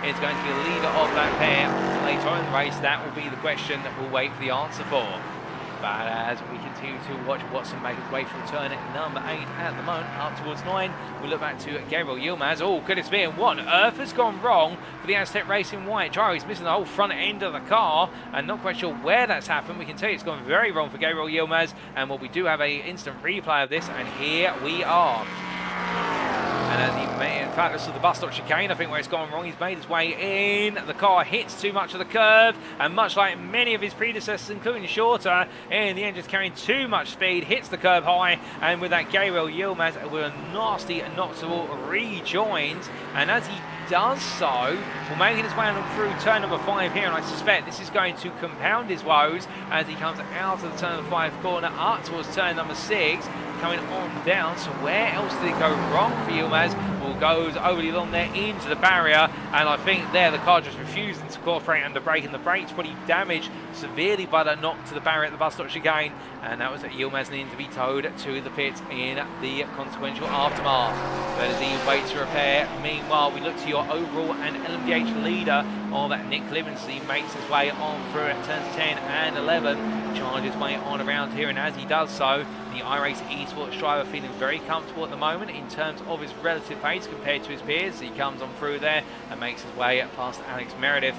is going to be the leader of that pair later on in the race? That will be the question that we'll wait for the answer for. But as we continue to watch Watson make his way through turn number 8 at the moment, up towards 9, we look back to Gabriel Yilmaz. Oh, goodness me, and what on earth has gone wrong for the Aztec Racing White driver? He's missing the whole front end of the car, and not quite sure where that's happened. We can tell you it's gone very wrong for Gabriel Yilmaz, and we do have an instant replay of this, and here we are. And as he made, in fact, this is the bus stop chicane, I think, where it's gone wrong. He's made his way in. The car hits too much of the curve, and much like many of his predecessors, including Shorter, in the end just carrying too much speed, hits the curb high, and with that Gabriel Yilmaz with a nasty noctable rejoins, and as he does so, will making his way on through turn number 5 here, and I suspect this is going to compound his woes as he comes out of the turn number 5 corner up towards turn number 6, coming on down. So where else did it go wrong for Yilmaz? Well, goes overly long there into the barrier, and I think there the car just refusing to cooperate under braking. The brakes probably damaged severely by that knock to the barrier at the bus stop chicane, and that was Yilmaz needing to be towed to the pits in the consequential aftermath. But as he waits to repair, meanwhile we look to your overall and LMDH leader of Nick Clemens. He makes his way on through at turns 10 and 11, charges way on around here, and as he does so, the iRacing Esports driver feeling very comfortable at the moment in terms of his relative pace compared to his peers. He comes on through there and makes his way past Alex Meredith.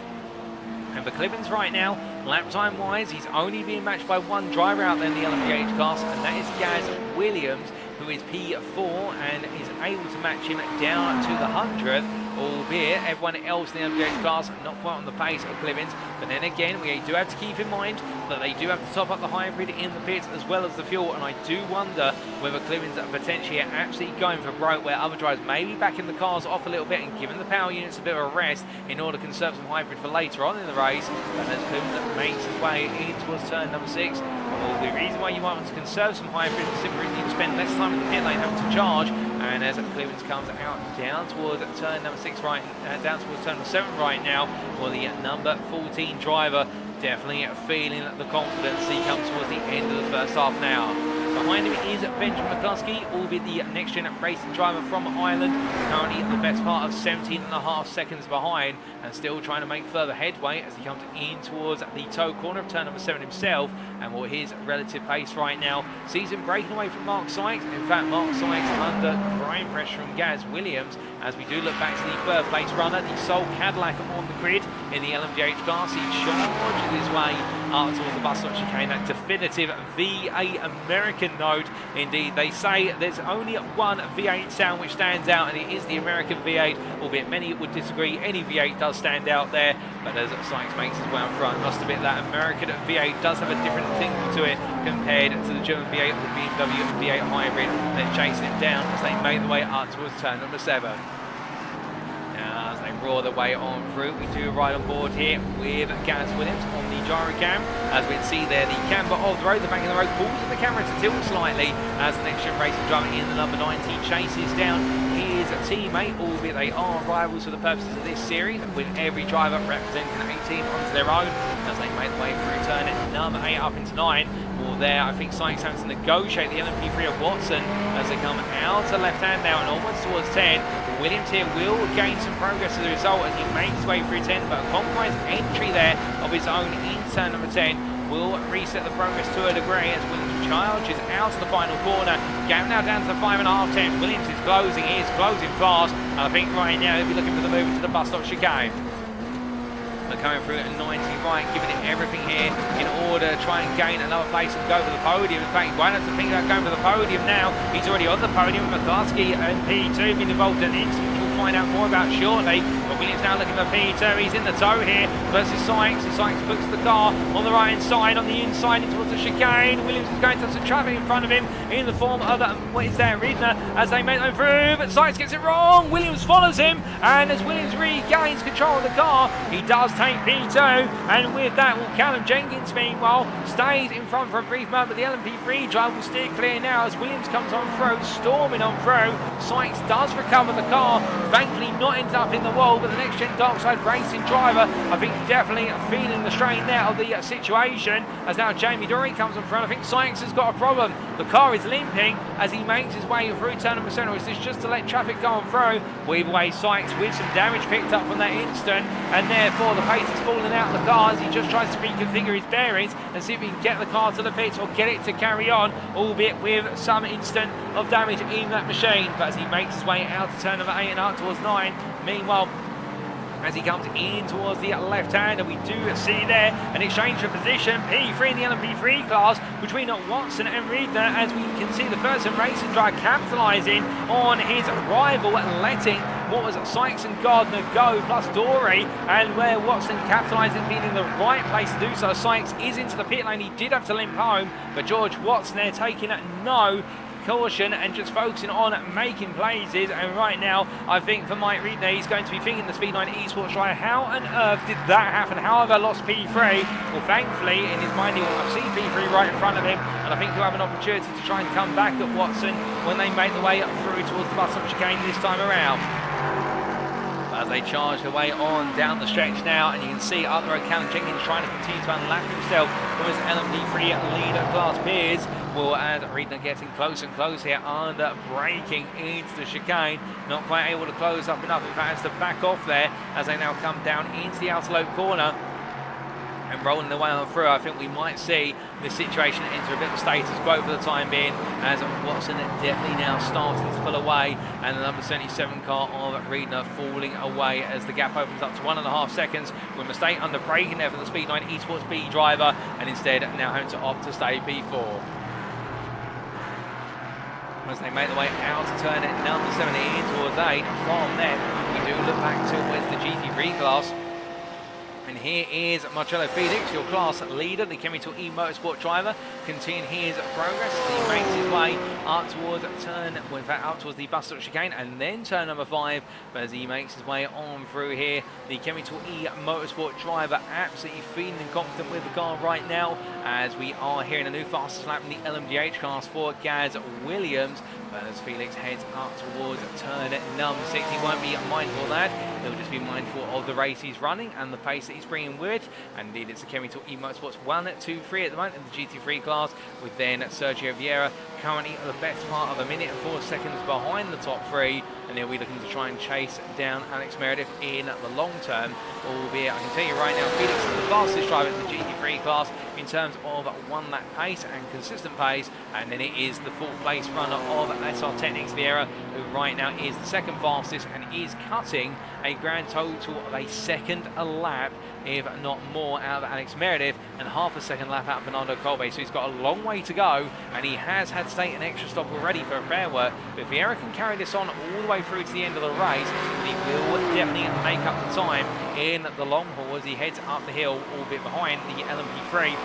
And for Clemens right now, lap time wise, he's only being matched by one driver out there in the LMDH class, and that is Gaz Williams, who is P4 and is able to match him down to the 100th, albeit everyone else in the LMDH class not quite on the pace of Clemens. But then again, we do have to keep in mind that they do have to top up the hybrid in the pits as well as the fuel, and I do wonder whether Clemens are potentially absolutely going for broke, where other drivers may be backing the cars off a little bit and giving the power units a bit of a rest in order to conserve some hybrid for later on in the race. And as Clemens makes his way in towards turn number 6, well, the reason why you might want to conserve some hybrid is simply you can spend less time in the pit lane having to charge. And as Clemens comes out down towards turn number 6 down towards turn number 7 right now, well, the number 14 driver definitely feeling the confidence. He comes towards the end of the first half now. Behind him is Benjamin McCluskey, albeit the next-gen racing driver from Ireland, currently the best part of 17.5 seconds behind, and still trying to make further headway as he comes in towards the toe corner of turn number 7 himself. And what his relative pace right now sees him breaking away from Mark Sykes. In fact, Mark Sykes under grind pressure from Gaz Williams. As we do look back to the third place runner, the sole Cadillac on the grid in the LMDH class, he charges his way up towards the bus stop chicane. That definitive V8 American note. Indeed, they say there's only one V8 sound which stands out, and it is the American V8, albeit many would disagree. Any V8 does stand out there, but as Sykes makes his way up front, must admit that American V8 does have a different thing to it compared to the German V8 or the BMW V8 hybrid. They're chasing it down as they make their way up towards turn number 7. Now, as they roar their way on through. We do ride on board here with Gaz Williams on the gyro cam. As we can see there, the camber of the road, the bank of the road, causes the camera to tilt slightly as the next gen racing driver in the number 90 chases down his teammate, albeit they are rivals for the purposes of this series, with every driver representing a team onto their own as they make their way through turn number 8 up into 9. Well, there, I think Sykes having to negotiate the LMP3 of Watson as they come out to left hand now and almost towards 10. Williams here will gain some progress as a result as he makes his way through 10, but a compromised entry there of his own in turn number 10 will reset the progress to a degree as Williams charges out to the final corner. Gap now down to the 5.5 tenths. Williams is closing fast, and I think right now he'll be looking for the move into the bus stop chicane. But coming through at 90 right, giving it everything here in order to try and gain another place and go for the podium. In fact, why not to think about going for the podium now? He's already on the podium. McCluskey and P2 being involved in this, which we'll find out more about shortly. But Williams now looking for P2. He's in the tow here versus Sykes. And Sykes puts the car on the right hand side, on the inside towards the chicane. Williams is going to have some traffic in front of him in the form of what is there, Riedner, as they make them through. But Sykes gets it wrong. Williams follows him, and as Williams regains control of the car, he does take P2, and with that, Callum Jenkins meanwhile stays in front for a brief moment, but the LMP3 drive will steer clear now as Williams comes on through, storming on through. Sykes does recover the car, thankfully not ended up in the wall, but the next gen Darkside racing driver, I think definitely feeling the strain there of the situation, as now Jamie Dory comes on front. I think Sykes has got a problem. The car is limping as he makes his way through turn number 7, which is just to let traffic go on through. Weave away Sykes with some damage picked up from that instant, and therefore the pace is falling out of the car as he just tries to reconfigure his bearings and see if he can get the car to the pits or get it to carry on, albeit with some instant of damage in that machine. But as he makes his way out to turn number 8 and up towards 9, meanwhile, as he comes in towards the left hand, and we do see there an exchange for position, P3 in the LMP3 class between Watson and Riedner, as we can see the Ferocious racing driver capitalising on his rival, letting what was Sykes and Gardner go, plus Dory, and where Watson capitalising, being in the right place to do so. Sykes is into the pit lane, he did have to limp home, but George Watson there taking no caution and just focusing on making places. And right now, I think for Mike Riedner, he's going to be thinking the Speed 9 eSports driver, how on earth did that happen? How have I lost P3? Well, thankfully, in his mind, he will have seen P3 right in front of him, and I think he'll have an opportunity to try and come back at Watson when they make the way up through towards the bus stop chicane this time around. As they charge their way on down the stretch now, and you can see up the road Callum Jenkins trying to continue to unlap himself from his LMP3 leader class peers. Well, as Riedner getting close and close here, under braking into the chicane, not quite able to close up enough. In fact, has to back off there as they now come down into the outer lobe corner and rolling the way on through. I think we might see this situation enter a bit of status quo for the time being, as Watson definitely now starting to pull away, and the number 77 car of Riedner falling away as the gap opens up to 1.5 seconds, with a mistake under braking there for the Speed 9 eSports B driver, and instead now having to opt to stay P4. As they make their way out to turn it number 17 towards 8. From them, we do look back towards the GT3 class. And here is Marcello Felix, your class leader, the Chemical E Motorsport driver, continuing his progress. He makes his way up towards up towards the bus stop chicane and then turn number 5. But as he makes his way on through here, the Chemical E Motorsport driver absolutely feeling confident with the car right now, as we are hearing a new fastest lap in the LMDH class for Gaz Williams. But as Felix heads up towards turn number 6, he won't be mindful of that. He'll just be mindful of the race he's running and the pace that he's bringing with. And indeed, it's the Chemical E Motorsports 1, 2, 3 at the moment in the GT3 class, with then Sergio Vieira currently at the best part of 1 minute and 4 seconds behind the top 3. And he'll be looking to try and chase down Alex Meredith in the long term. Albeit, I can tell you right now, Felix is the fastest driver in the GT3 class in terms of 1 lap pace and consistent pace. And then it is the 4th place runner of SR Technics Vieira, who right now is the 2nd fastest and is cutting a grand total of a second a lap, if not more, out of Alex Meredith, and half a second lap out of Bernardo Colbe. So he's got a long way to go, and he has had to take an extra stop already for a fair work. But if Vieira can carry this on all the way through to the end of the race, he will definitely make up the time in the long haul as he heads up the hill, albeit behind the LMP3.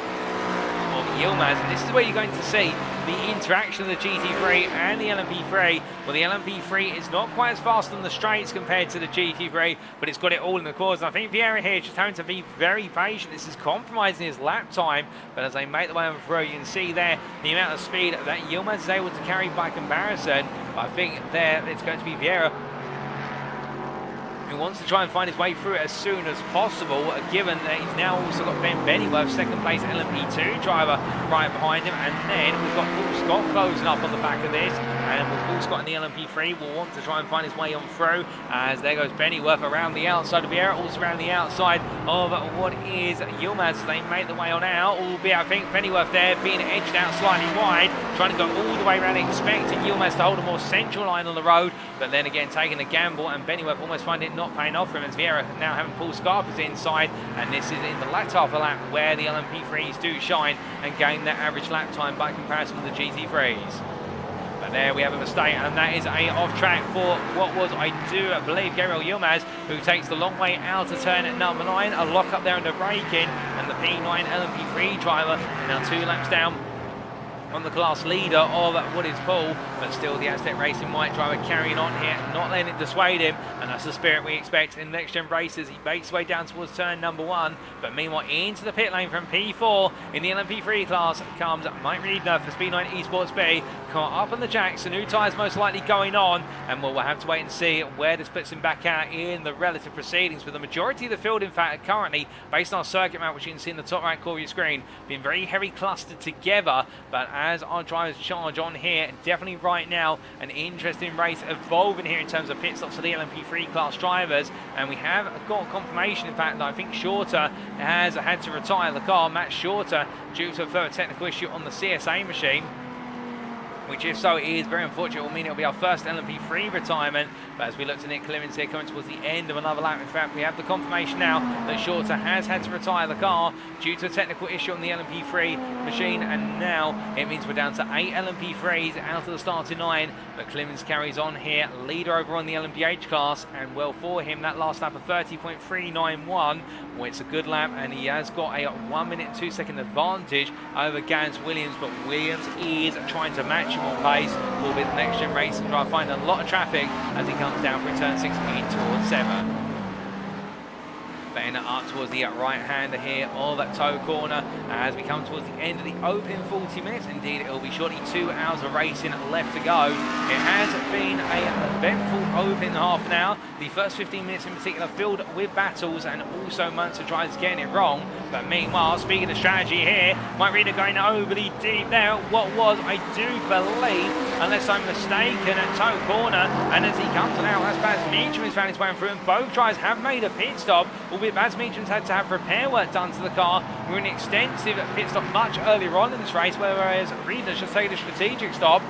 of Yilmaz. And this is where you're going to see the interaction of the GT3 and the LMP3. Well, the LMP3 is not quite as fast on the straights compared to the GT3, but it's got it all in the corners. And I think Vieira here is just having to be very patient. This is compromising his lap time, but as they make the way on through, you can see there the amount of speed that Yilmaz is able to carry by comparison. But I think there it's going to be Vieira who wants to try and find his way through it as soon as possible, given that he's now also got Ben Bennyworth, second place LMP2 driver, right behind him. And then we've got Paul Scott closing up on the back of this, and Paul Scott in the LMP3 will want to try and find his way on through, as there goes Bennyworth around the outside of Vieira, also around the outside of what is Yilmaz. They make the way on out, albeit I think Bennyworth there being edged out slightly wide, trying to go all the way around, expecting Yilmaz to hold a more central line on the road, but then again taking a gamble, and Bennyworth almost finding it not paying off for him, as Vieira now having Paul Scarpa's inside, and this is in the latter half of the lap where the LMP3s do shine and gain their average lap time by comparison with the GT3s. But there we have a mistake, and that is a off track for what was, I do believe, Gabriel Yilmaz, who takes the long way out of turn at number 9, a lock up there and a break in, and the P9 LMP3 driver now 2 laps down on the class leader of what is Paul, but still the Aztec Racing white driver carrying on here, not letting it dissuade him, and that's the spirit we expect in next gen races. He makes his way down towards turn number 1, but meanwhile into the pit lane from P4 in the LMP3 class comes Mike Riedner for Speed9 Esports B, caught up on the Jackson, new tyres most likely going on, and we'll have to wait and see where this puts him back out in the relative proceedings, with the majority of the field in fact currently, based on our circuit map, which you can see in the top right corner of your screen, being very heavy clustered together. But as our drivers charge on here, definitely right now an interesting race evolving here in terms of pit stops for the LMP3 class drivers, and we have got confirmation in fact that I think Shorter has had to retire the car. Matt Shorter, due to a further technical issue on the CSA machine, which if so is very unfortunate. It will mean it will be our first LMP3 retirement. But as we look to Nick Clemens here coming towards the end of another lap, in fact we have the confirmation now that Shorter has had to retire the car due to a technical issue on the LMP3 machine, and now it means we're down to 8 LMP3s out of the starting 9. But Clemens carries on here, leader over on the LMDH class, and well for him that last lap of 30.391. Well, it's a good lap, and he has got a 1 minute and 2 second advantage over Gans Williams, but Williams is trying to match him on pace. Will be the next gen racing driver, finding a lot of traffic as he comes down from turn 6 in towards 7. Then up towards the right-hander here of that toe corner as we come towards the end of the opening 40 minutes. Indeed, it will be shortly 2 hours of racing left to go. It has been an eventful opening half now. The first 15 minutes in particular filled with battles and also moments of drivers getting it wrong. But meanwhile, speaking of strategy here, Mike Reeder going overly deep there. What was, I do believe, unless I'm mistaken, at toe corner. And as he comes now, as Baz Meacham has found his way through, and both drivers have made a pit stop. Baz Meacham's had to have repair work done to the car. We're in an extensive pit stop much earlier on in this race, whereas Reedner's just taken a strategic stop.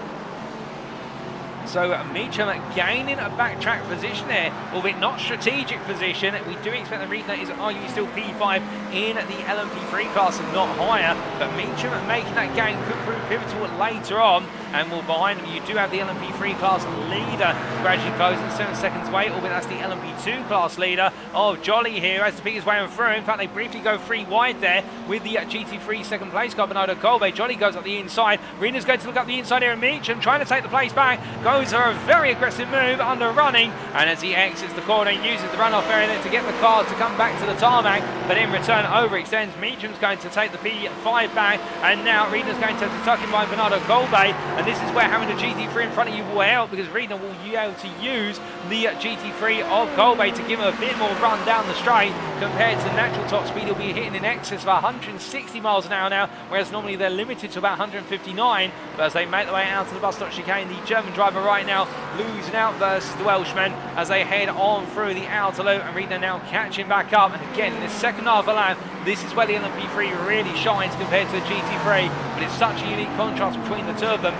So Meacham gaining a backtrack position there, albeit not strategic position. We do expect that Reedner is arguably still P5 in the LMP3 class and not higher, but Meacham making that gain could prove pivotal later on. And well, behind him you do have the LMP3 class leader gradually closing 7 seconds away, albeit that's the LMP2 class leader of Jolly here as to pick his way on through. In fact, they briefly go 3 wide there with the GT3 second place car, Bernardo Colbe. Jolly goes up the inside. Reedner's going to look up the inside here, and Meacham trying to take the place back. Goes for a very aggressive move under running, and as he exits the corner, he uses the runoff area to get the car to come back to the tarmac, but in return overextends. Meacham's going to take the P5 back, and now Reedner's going to have to tuck in by Bernardo Colbe, and this is where having a GT3 in front of you will help, because Reedner will be able to use the GT3 of Colbe to give him a bit more run down the straight compared to the natural top speed. He'll be hitting in excess of 160 miles an hour now, whereas normally they're limited to about 159. But as they make their way out to the bus stop chicane, the German driver right now losing out versus the Welshman as they head on through the outer loop, and Reedner now catching back up. And again, in the second half of the lap, this is where the LMP3 really shines compared to the GT3, but it's such a unique contrast between the two of them,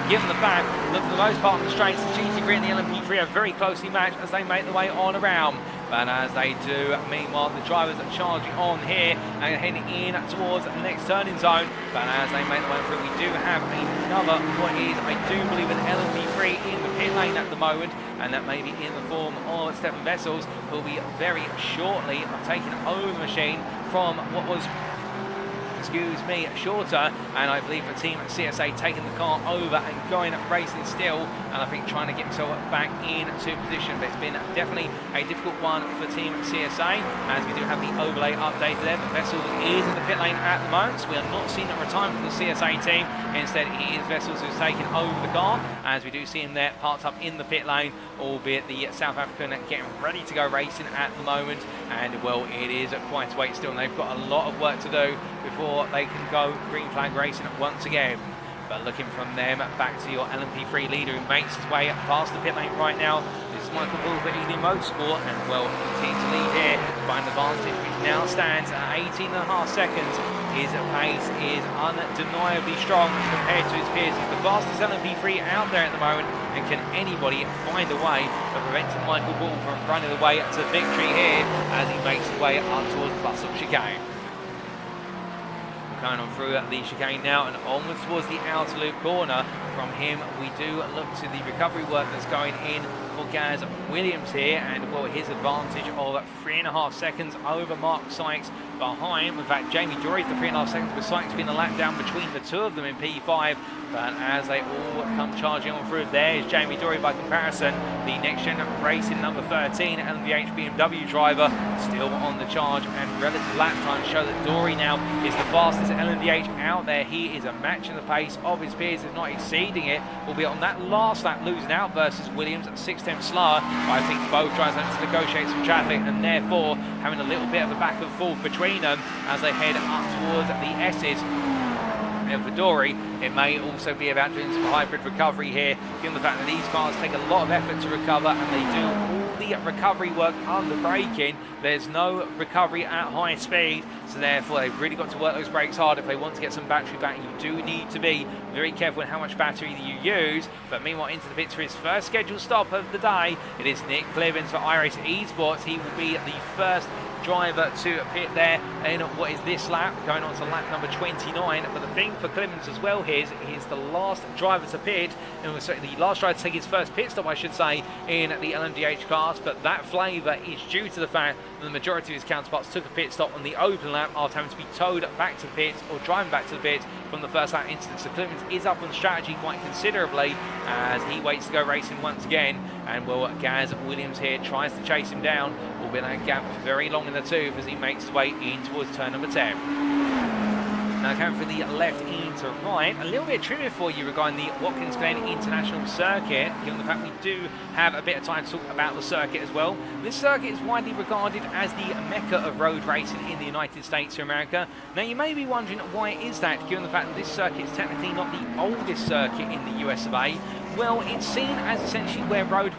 given the fact that for the most part on the straights, the GT3 and the LMP3 are very closely matched as they make their way on around. But as they do, meanwhile, the drivers are charging on here and heading in towards the next turning zone. But as they make their way through, we do have another, what is, I do believe, an LMP3 in the pit lane at the moment, and that may be in the form of Stefan Vessels, who will be very shortly taking over the machine from what was shorter, and I believe the team at CSA taking the car over and going racing still, and I think trying to get himself back into position. But it's been definitely a difficult one for team CSA, as we do have the overlay updated there. But Vessels is in the pit lane at the moment, so we are not seeing a retirement for the CSA team. Instead, it is Vessels who's taking over the car, as we do see him there parked up in the pit lane, albeit the South African getting ready to go racing at the moment. And well, it is quite a wait still, and they've got a lot of work to do before they can go green flag racing once again. But looking from them back to your LMP3 leader, who makes his way past the pit lane right now. This is Michael Bull for ED Motorsport, and well, continues to lead here by an advantage which now stands at 18.5 seconds. His pace is undeniably strong compared to his peers. He's the fastest LMP3 out there at the moment, and can anybody find a way of preventing Michael Bull from running away to victory here as he makes his way up towards the bus-stop chicane. Going on through the chicane now and onwards towards the outer loop corner. From him, we do look to the recovery work that's going in for Gaz Williams here, and well, his advantage of 3.5 seconds over Mark Sykes behind. In fact, Jamie Jory for 3.5 seconds, with Sykes being a lap down between the two of them in P5. But as they all come charging on through, there's Jamie Dory by comparison, the Next Gen Racing number 13 LMDH BMW driver, still on the charge, and relative lap times show that Dory now is the fastest LMDH out there. He is a matching the pace of his peers, if not exceeding it, albeit on that last lap losing out versus Williams at 6/10 slower. I think both drivers have to negotiate some traffic, and therefore having a little bit of a back and forth between them as they head up towards the S's. For Dory, it may also be about doing some hybrid recovery here, given the fact that these cars take a lot of effort to recover, and they do all the recovery work under braking. There's no recovery at high speed, so therefore they've really got to work those brakes hard if they want to get some battery back. You do need to be very careful in how much battery you use. But meanwhile, into the pits for his first scheduled stop of the day, it is Nick Clevins for iRacing Esports. He will be the first driver to pit there in what is this lap, going on to lap number 29. But the thing for Clemens as well here is he's the last driver to pit, and the last driver to take his first pit stop, I should say, in the LMDH class. But that flavour is due to the fact that the majority of his counterparts took a pit stop on the open lap after having to be towed back to the pits or driving back to the pits from the first lap instance. So Clemens is up on strategy quite considerably as he waits to go racing once again. And well, Gaz Williams here tries to chase him down, albeit that gap very long in the tooth as he makes his way in towards turn number 10. Now coming from the left into right, a little bit of trivia for you regarding the Watkins Glen International Circuit, given the fact we do have a bit of time to talk about the circuit as well. This circuit is widely regarded as the mecca of road racing in the United States of America. Now you may be wondering why is that, given the fact that this circuit is technically not the oldest circuit in the US of A. Well, it's seen as essentially where road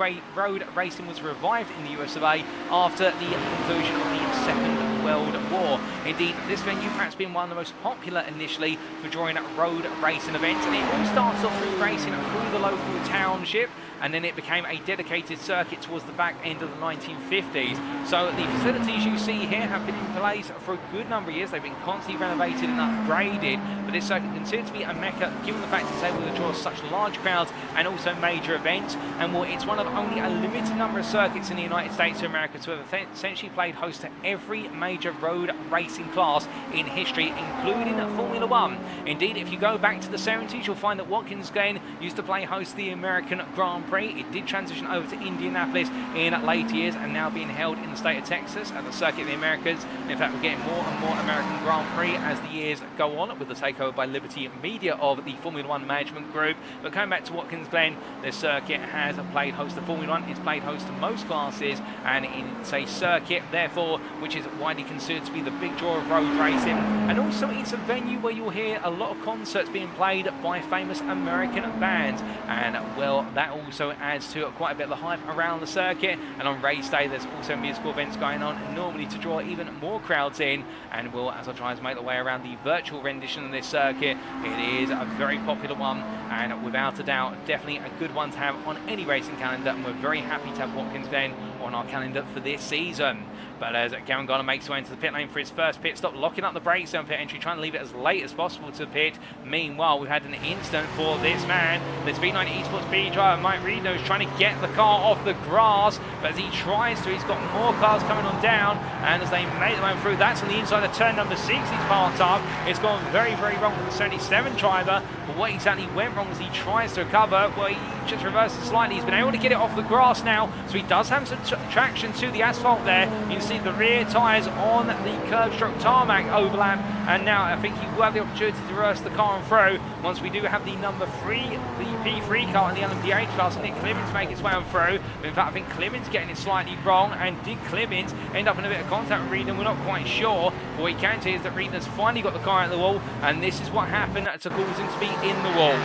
racing was revived in the US of A after the conclusion of the Second World War. Indeed, this venue perhaps being one of the most popular initially for drawing road racing events, and it all started off through racing through the local township, and then it became a dedicated circuit towards the back end of the 1950s. So the facilities you see here have been in place for a good number of years. They've been constantly renovated and upgraded, but this circuit considered to be a mecca given the fact it's able to draw such large crowds and also major events. And well, it's one of only a limited number of circuits in the United States of America to have essentially played host to every major road racing class in history, including Formula One. Indeed, if you go back to the 70s, you'll find that Watkins Glen used to play host to the American Grand Prix. It did transition over to Indianapolis in later years, and now being held in the state of Texas at the Circuit of the Americas. In fact, we're getting more and more American Grand Prix as the years go on, with the takeover by Liberty Media of the Formula One management group. But coming back to Watkins Glen, this circuit has played host to Formula One. It's played host to most classes, and it's a circuit, therefore, which is widely considered to be the big draw of road racing. And also, it's a venue where you'll hear a lot of concerts being played by famous American bands. And well, that also adds to quite a bit of the hype around the circuit. And on race day, there's also musical events going on, normally to draw even more crowds in. And well, as I try to make the way around the virtual rendition of this circuit, it is a very popular one, and without a doubt, definitely a good one to have on any racing calendar. And we're very happy to have Watkins Glen on our calendar for this season. But as Garen Garner makes his way into the pit lane for his first pit stop, locking up the brakes on pit entry, trying to leave it as late as possible to the pit. Meanwhile, we've had an instant for this man, this V9 Esports B driver, Mike Reed, who's trying to get the car off the grass, but as he tries to, he's got more cars coming on down, and as they make their way through, that's on the inside of turn number 6, he's parked up. It's gone very, very wrong for the 77 driver, but what exactly went wrong as he tries to recover, well, he just reverses slightly. He's been able to get it off the grass now, so he does have some traction to the asphalt there. You can see the rear tyres on the curb stroke tarmac overlap, and now I think he will have the opportunity to reverse the car and through once we do have the number 3, the P3 car in the LMDH class, and Nick Clemens make its way on through. But in fact, I think Clemens getting it slightly wrong, and did Clemens end up in a bit of contact with Reed? And we're not quite sure, but what we can see is that Reed has finally got the car out the wall, and this is what happened to cause him to be in the wall.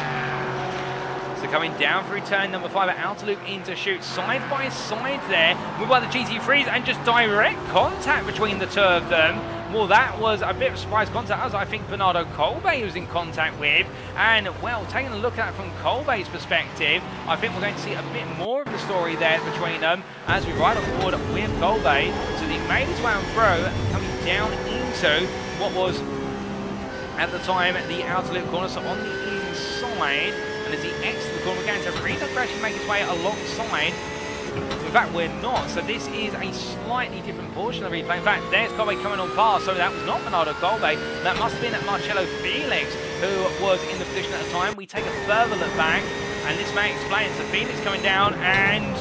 So coming down through turn number 5 at outer loop into chute, side by side there, moved by the GT3s, and just direct contact between the two of them. Well, that was a bit of a surprise contact, as I think Bernardo Colbe was in contact with. And, well, taking a look at it from Colbe's perspective, I think we're going to see a bit more of the story there between them as we ride on board with Colbe. So he made his way on through, coming down into what was, at the time, the outer loop corner, so on the inside. And as he exits the corner, we're going to Reed actually make his way alongside. In fact, we're not. So this is a slightly different portion of replay. In fact, there's Colbe coming on past. So that was not Bernardo Colbe. That must have been Marcello Felix, who was in the position at the time. We take a further look back, and this may explain. So Felix coming down, and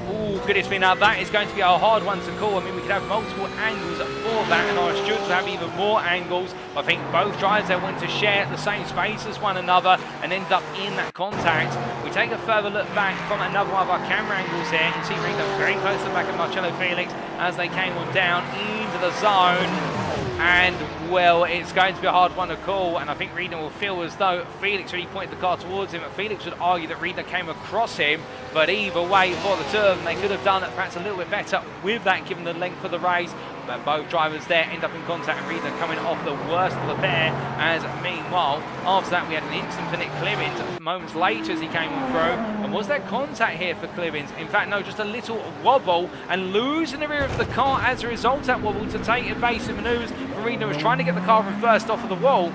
oh goodness me, now that is going to be a hard one to call. I mean, we could have multiple angles for that, and our stewards will have even more angles. I think both drivers there went to share the same space as one another and ended up in that contact. We take a further look back from another one of our camera angles here. You can see Reed very close to the back of Marcello Felix as they came on down into the zone. And, well, it's going to be a hard one to call, and I think Reed will feel as though Felix really pointed the car towards him. Felix would argue that Reed came across him, but either way, for the two of them, they could have done it perhaps a little bit better with that, given the length of the race. But both drivers there end up in contact, and Reed coming off the worst of the pair. As meanwhile, after that, we had an instant for Nick Clemens moments later as he came on through. And was there contact here for Clemens? In fact, no, just a little wobble, and losing the rear of the car as a result of that wobble to take evasive manoeuvres. Reed was trying to get the car reversed off of the wall.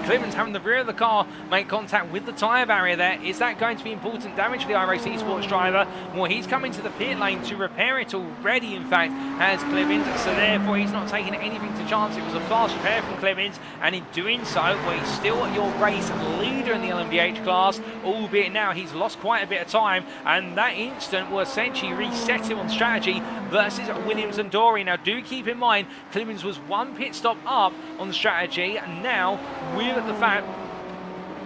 Clemens having the rear of the car make contact with the tyre barrier there. Is that going to be important damage for the iRacing Esports driver? Well, he's coming to the pit lane to repair it already, in fact, as Clemens. So therefore, he's not taking anything to chance. It was a fast repair from Clemens, and in doing so, well, he's still your race leader in the LMDH class, albeit now he's lost quite a bit of time, and that instant will essentially reset him on strategy versus Williams and Dory. Now, do keep in mind, Clemens was one pit stop up on the strategy, and now with the fact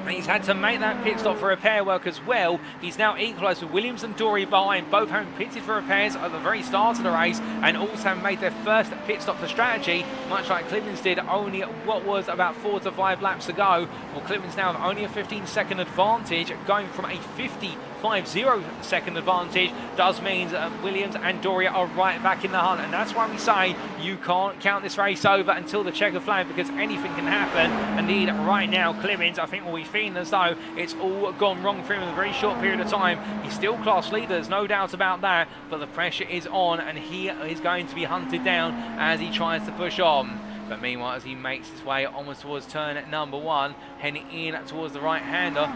he's had to make that pit stop for repair work as well. He's now equalised with Williams and Dory behind, both having pitted for repairs at the very start of the race, and also have made their first pit stop for strategy, much like Clemens did only what was about 4 to 5 laps ago. Well, Clemens now have only a 15-second advantage, going from a 50-second advantage does mean that Williams and Doria are right back in the hunt, and that's why we say you can't count this race over until the checker flag, because anything can happen. Indeed, right now, Clemens, I think, will be feeling as though it's all gone wrong for him in a very short period of time. He's still class leader, there's no doubt about that, but the pressure is on, and he is going to be hunted down as he tries to push on. But meanwhile, as he makes his way almost towards turn number 1, heading in towards the right-hander,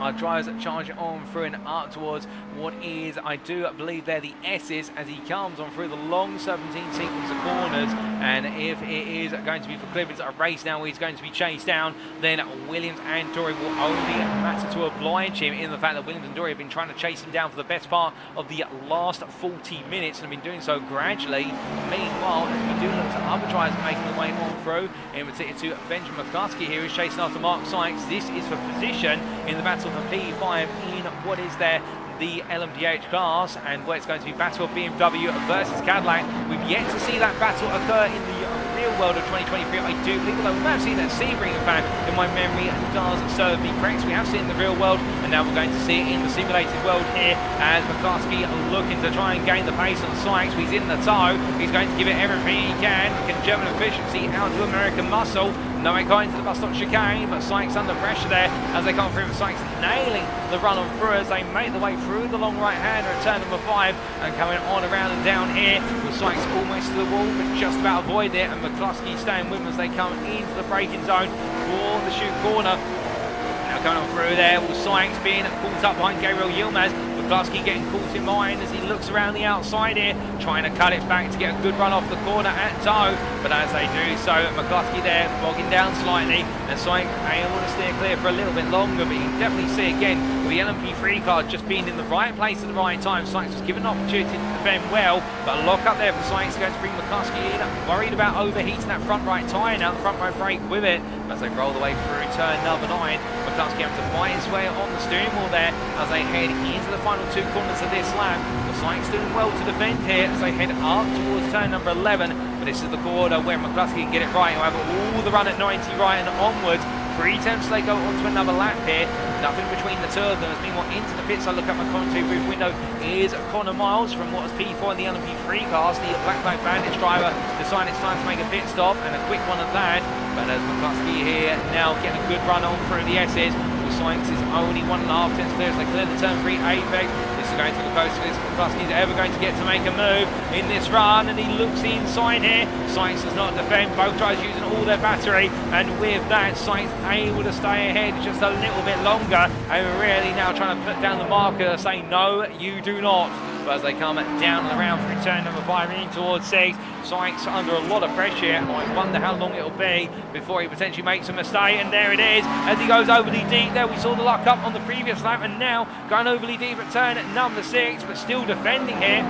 our drivers charge it on through and up towards what is, I do believe they're the S's, as he comes on through the long 17 sequence of corners. And if it is going to be for Clemens a race now where he's going to be chased down, then Williams and Dory will only matter to oblige him, in the fact that Williams and Dory have been trying to chase him down for the best part of the last 40 minutes and have been doing so gradually. Meanwhile, as we do look to other drivers making their way on through, in particular to Benjamin McCluskey here, who's chasing after Mark Sykes. This is for position in the battle for P5 in what is there the LMDH class, and where it's going to be battle of BMW versus Cadillac. We've yet to see that battle occur in the real world of 2023, I do believe, although we might have seen that Sebring, in fact, in my memory, does serve me correct. We have seen it in the real world, and now we're going to see it in the simulated world here, as McCluskey looking to try and gain the pace on Sykes. He's in the tow, he's going to give it everything he can. German efficiency out to American muscle. No way going to the bus stop chicane, but Sykes under pressure there as they come through. Sykes nailing the run on through as they make the way through the long right-hander at turn number 5 and coming on around and down here with Sykes almost to the wall but just about avoid it, and McCluskey staying with them as they come into the braking zone for the shoot corner. Now going on through there with Sykes being caught up behind Gabriel Yilmaz. McCluskey getting caught in mind as he looks around the outside here, trying to cut it back to get a good run off the corner at toe. But as they do so, McCluskey there bogging down slightly, and Sykes able to steer clear for a little bit longer. But you can definitely see again with the LMP3 car just being in the right place at the right time. Sykes was given an opportunity to defend well, but a lock up there for Sykes going to bring McCluskey in. Worried about overheating that front right tyre now, the front right brake with it as they roll the way through turn number 9. McCluskey having to fight his way on the steering wheel there as they head into the final 2 corners of this lap. The Sykes doing well to defend here as they head up towards turn number 11. But this is the corner where McCluskey can get it right. However, all the run at 90 right and onwards. 3 attempts they go on to another lap here. Nothing between the 2 of them. As meanwhile into the pits, I look at my commentary booth window is Connor Miles from what was P4 in the LMP3 cars. The Black Flag Bandits driver decided it's time to make a pit stop, and a quick one at that. But as McCluskey here now getting a good run on through the S's. Sykes is only 1.5 tenths clear as they clear the turn 3 apex. This is going to look close to this. McCluskey's ever going to get to make a move in this run, and he looks inside here. Sykes does not defend, both drivers using all their battery, and with that Sykes able to stay ahead just a little bit longer, and really now trying to put down the marker, saying no you do not. But as they come down and around through turn number 5 in towards 6, Sykes under a lot of pressure, and I wonder how long it'll be before he potentially makes a mistake. And there it is as he goes overly deep there. We saw the lock up on the previous lap, and now going overly deep at turn number 6, but still defending here.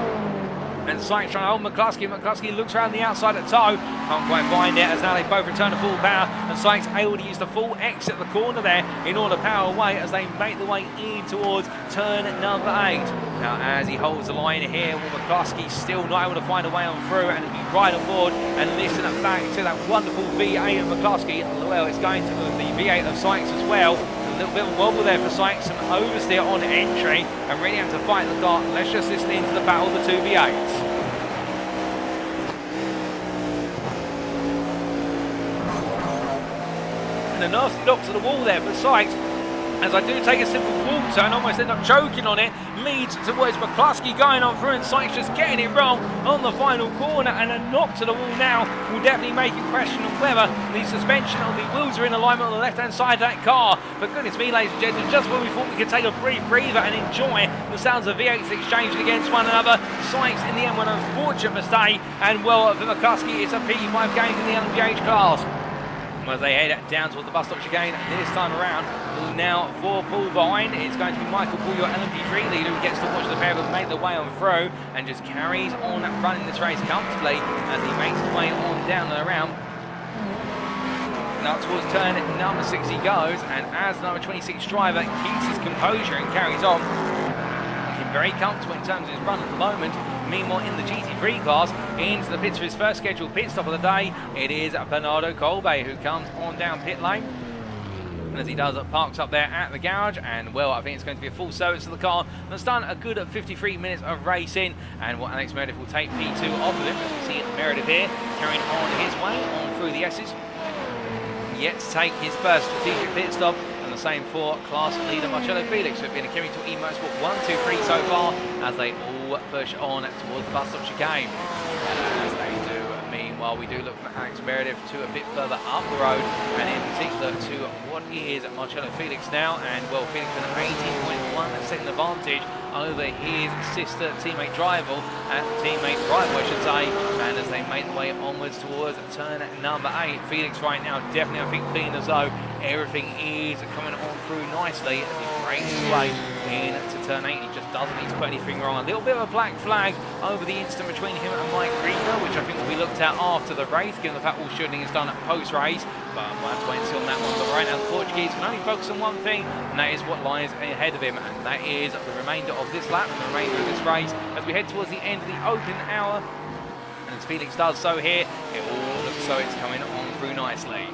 And Sykes trying to hold McCluskey. McCluskey looks around the outside at toe. Can't quite find it as now they both return to full power. And Sykes able to use the full exit at the corner there in order to power away as they make the way in towards turn number 8. Now as he holds the line here, with McCluskey still not able to find a way on through, and he's right on board and listen back to that wonderful V8 of McCluskey. Well, it's going to the V8 of Sykes as well. A little bit of wobble there for Sykes, some oversteer on entry, and really have to fight the car. Let's just listen into the battle of the 2 V8s. And a nasty knock to the wall there for Sykes. As I do take a simple wall turn, almost end up choking on it, leads towards McCluskey going on through, and Sykes just getting it wrong on the final corner, and a knock to the wall now will definitely make you question whether the suspension on the wheels are in alignment on the left hand side of that car. But goodness me, ladies and gentlemen, just when we thought we could take a brief breather and enjoy the sounds of V8s exchanging against one another, Sykes in the end with an unfortunate mistake, and well for McCluskey it's a P5 game in the LMDH class. As they head down towards the bus stop chicane this time around. Now for Paul behind, it's going to be Michael Paul, your LMP3 leader, who gets to watch the pair of them make their way on through and just carries on running this race comfortably as he makes his way on down and around. Now towards turn number 6 he goes, and as number 26 driver keeps his composure and carries on, looking very comfortable in terms of his run at the moment. Meanwhile, in the GT3 class, into the pits for his first scheduled pit stop of the day, it is Bernardo Colbe who comes on down pit lane. And as he does, parks up there at the garage, and well, I think it's going to be a full service of the car. That's done a good 53 minutes of racing, and what Alex Meredith will take P2 off of him, as we see Meredith here carrying on his way on through the S's. Yet to take his first strategic pit stop. The same for class leader Marcello Felix, who've been a Kimi to eMotorsport 1, 2, 3 so far, as they all push on towards the bus stop chicane. As they do, meanwhile, we do look from Alex Meredith to a bit further up the road, and in particular to what is Marcello Felix now, and well, Felix with an 18.1 second advantage over his sister teammate rival, I should say, and as they make the way onwards towards turn number 8, Felix right now definitely, I think, feeling as though everything is coming on through nicely as he breaks his way into turn 8. He just doesn't need to put anything wrong. A little bit of a black flag over the incident between him and Mike Greener, which I think will be looked at after the race, given the fact all shooting is done at post-race. But we'll have to wait and see on that one. But right now the Portuguese can only focus on one thing, and that is what lies ahead of him, and that is the remainder of this lap and the remainder of this race as we head towards the end of the open hour. And as Felix does so here, it all looks so it's coming on through nicely.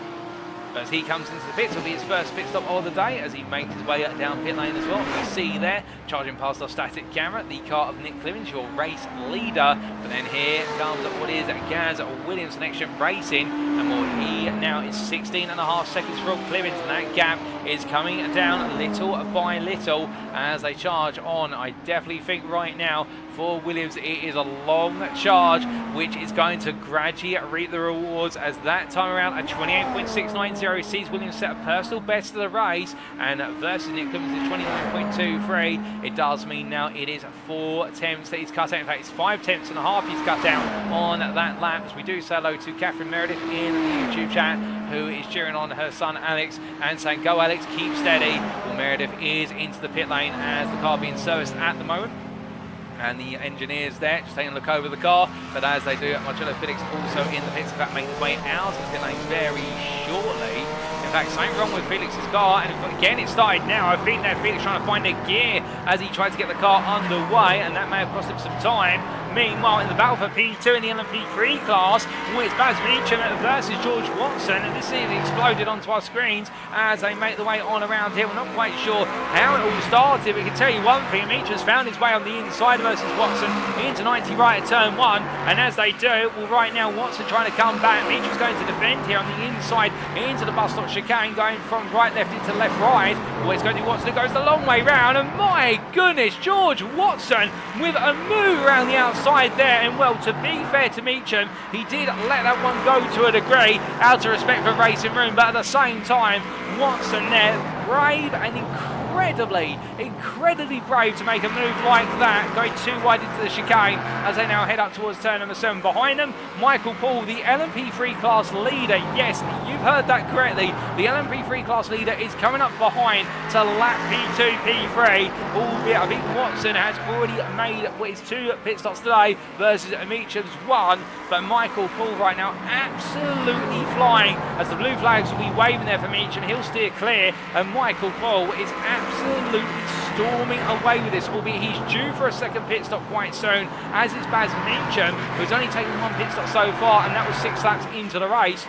As he comes into the pits, it'll be his first pit stop of the day as he makes his way down pit lane as well. You see there, charging past our static camera, the car of Nick Clemens, your race leader. But then here comes what is Gaz Williams, NXTGEN Racing, and well, he now is 16.5 seconds from Clemens, and that gap is coming down little by little as they charge on. I definitely think right now for Williams it is a long charge which is going to gradually reap the rewards, as that time around a 28.690 sees Williams set a personal best of the race, and versus Nick Clemens is 29.23. It does mean now it is 4 tenths that he's cut out. In fact, it's 5 tenths and a half he's cut out on that lap. As we do say hello to Catherine Meredith in the YouTube chat, who is cheering on her son Alex and saying, "Go Alex, keep steady." Well, Meredith is into the pit lane as the car being serviced at the moment, and the engineers there just taking a look over the car. But as they do, Marcello Felix also in the pits, in fact making his way out of the pit lane very shortly. In fact, something wrong with Felix's car, and again it started now. I think that Felix trying to find a gear as he tried to get the car underway, and that may have cost him some time. Meanwhile, in the battle for P2 in the LMP3 class, it's Baz Meacham versus George Watson, and this thing exploded onto our screens as they make the way on around here. We're not quite sure how it all started, but we can tell you one thing: Meacham's found his way on the inside versus Watson into 90 right at turn 1, and as they do, well, right now Watson trying to come back. Meacham's going to defend here on the inside into the bus stop chicane, going from right left into left right. Well, it's going to be Watson who goes the long way round, and my goodness, George Watson with a move around the outside there. And well, to be fair to Meacham, he did let that one go to a degree out of respect for racing room, but at the same time, Watson there, brave and incredibly brave to make a move like that, going too wide into the chicane as they now head up towards turn number 7. Behind them, Michael Paul, the LMP3 class leader. Yes, you've heard that correctly. The LMP3 class leader is coming up behind to lap P2, P3. Albeit I think Watson has already made his 2 pit stops today versus Meacham's 1. But Michael Paul right now absolutely flying as the blue flags will be waving there for Meacham. He'll steer clear, and Michael Paul is absolutely storming away with this, albeit he's due for a second pit stop quite soon, as is Baz Meacham, who's only taken 1 pit stop so far, and that was 6 laps into the race.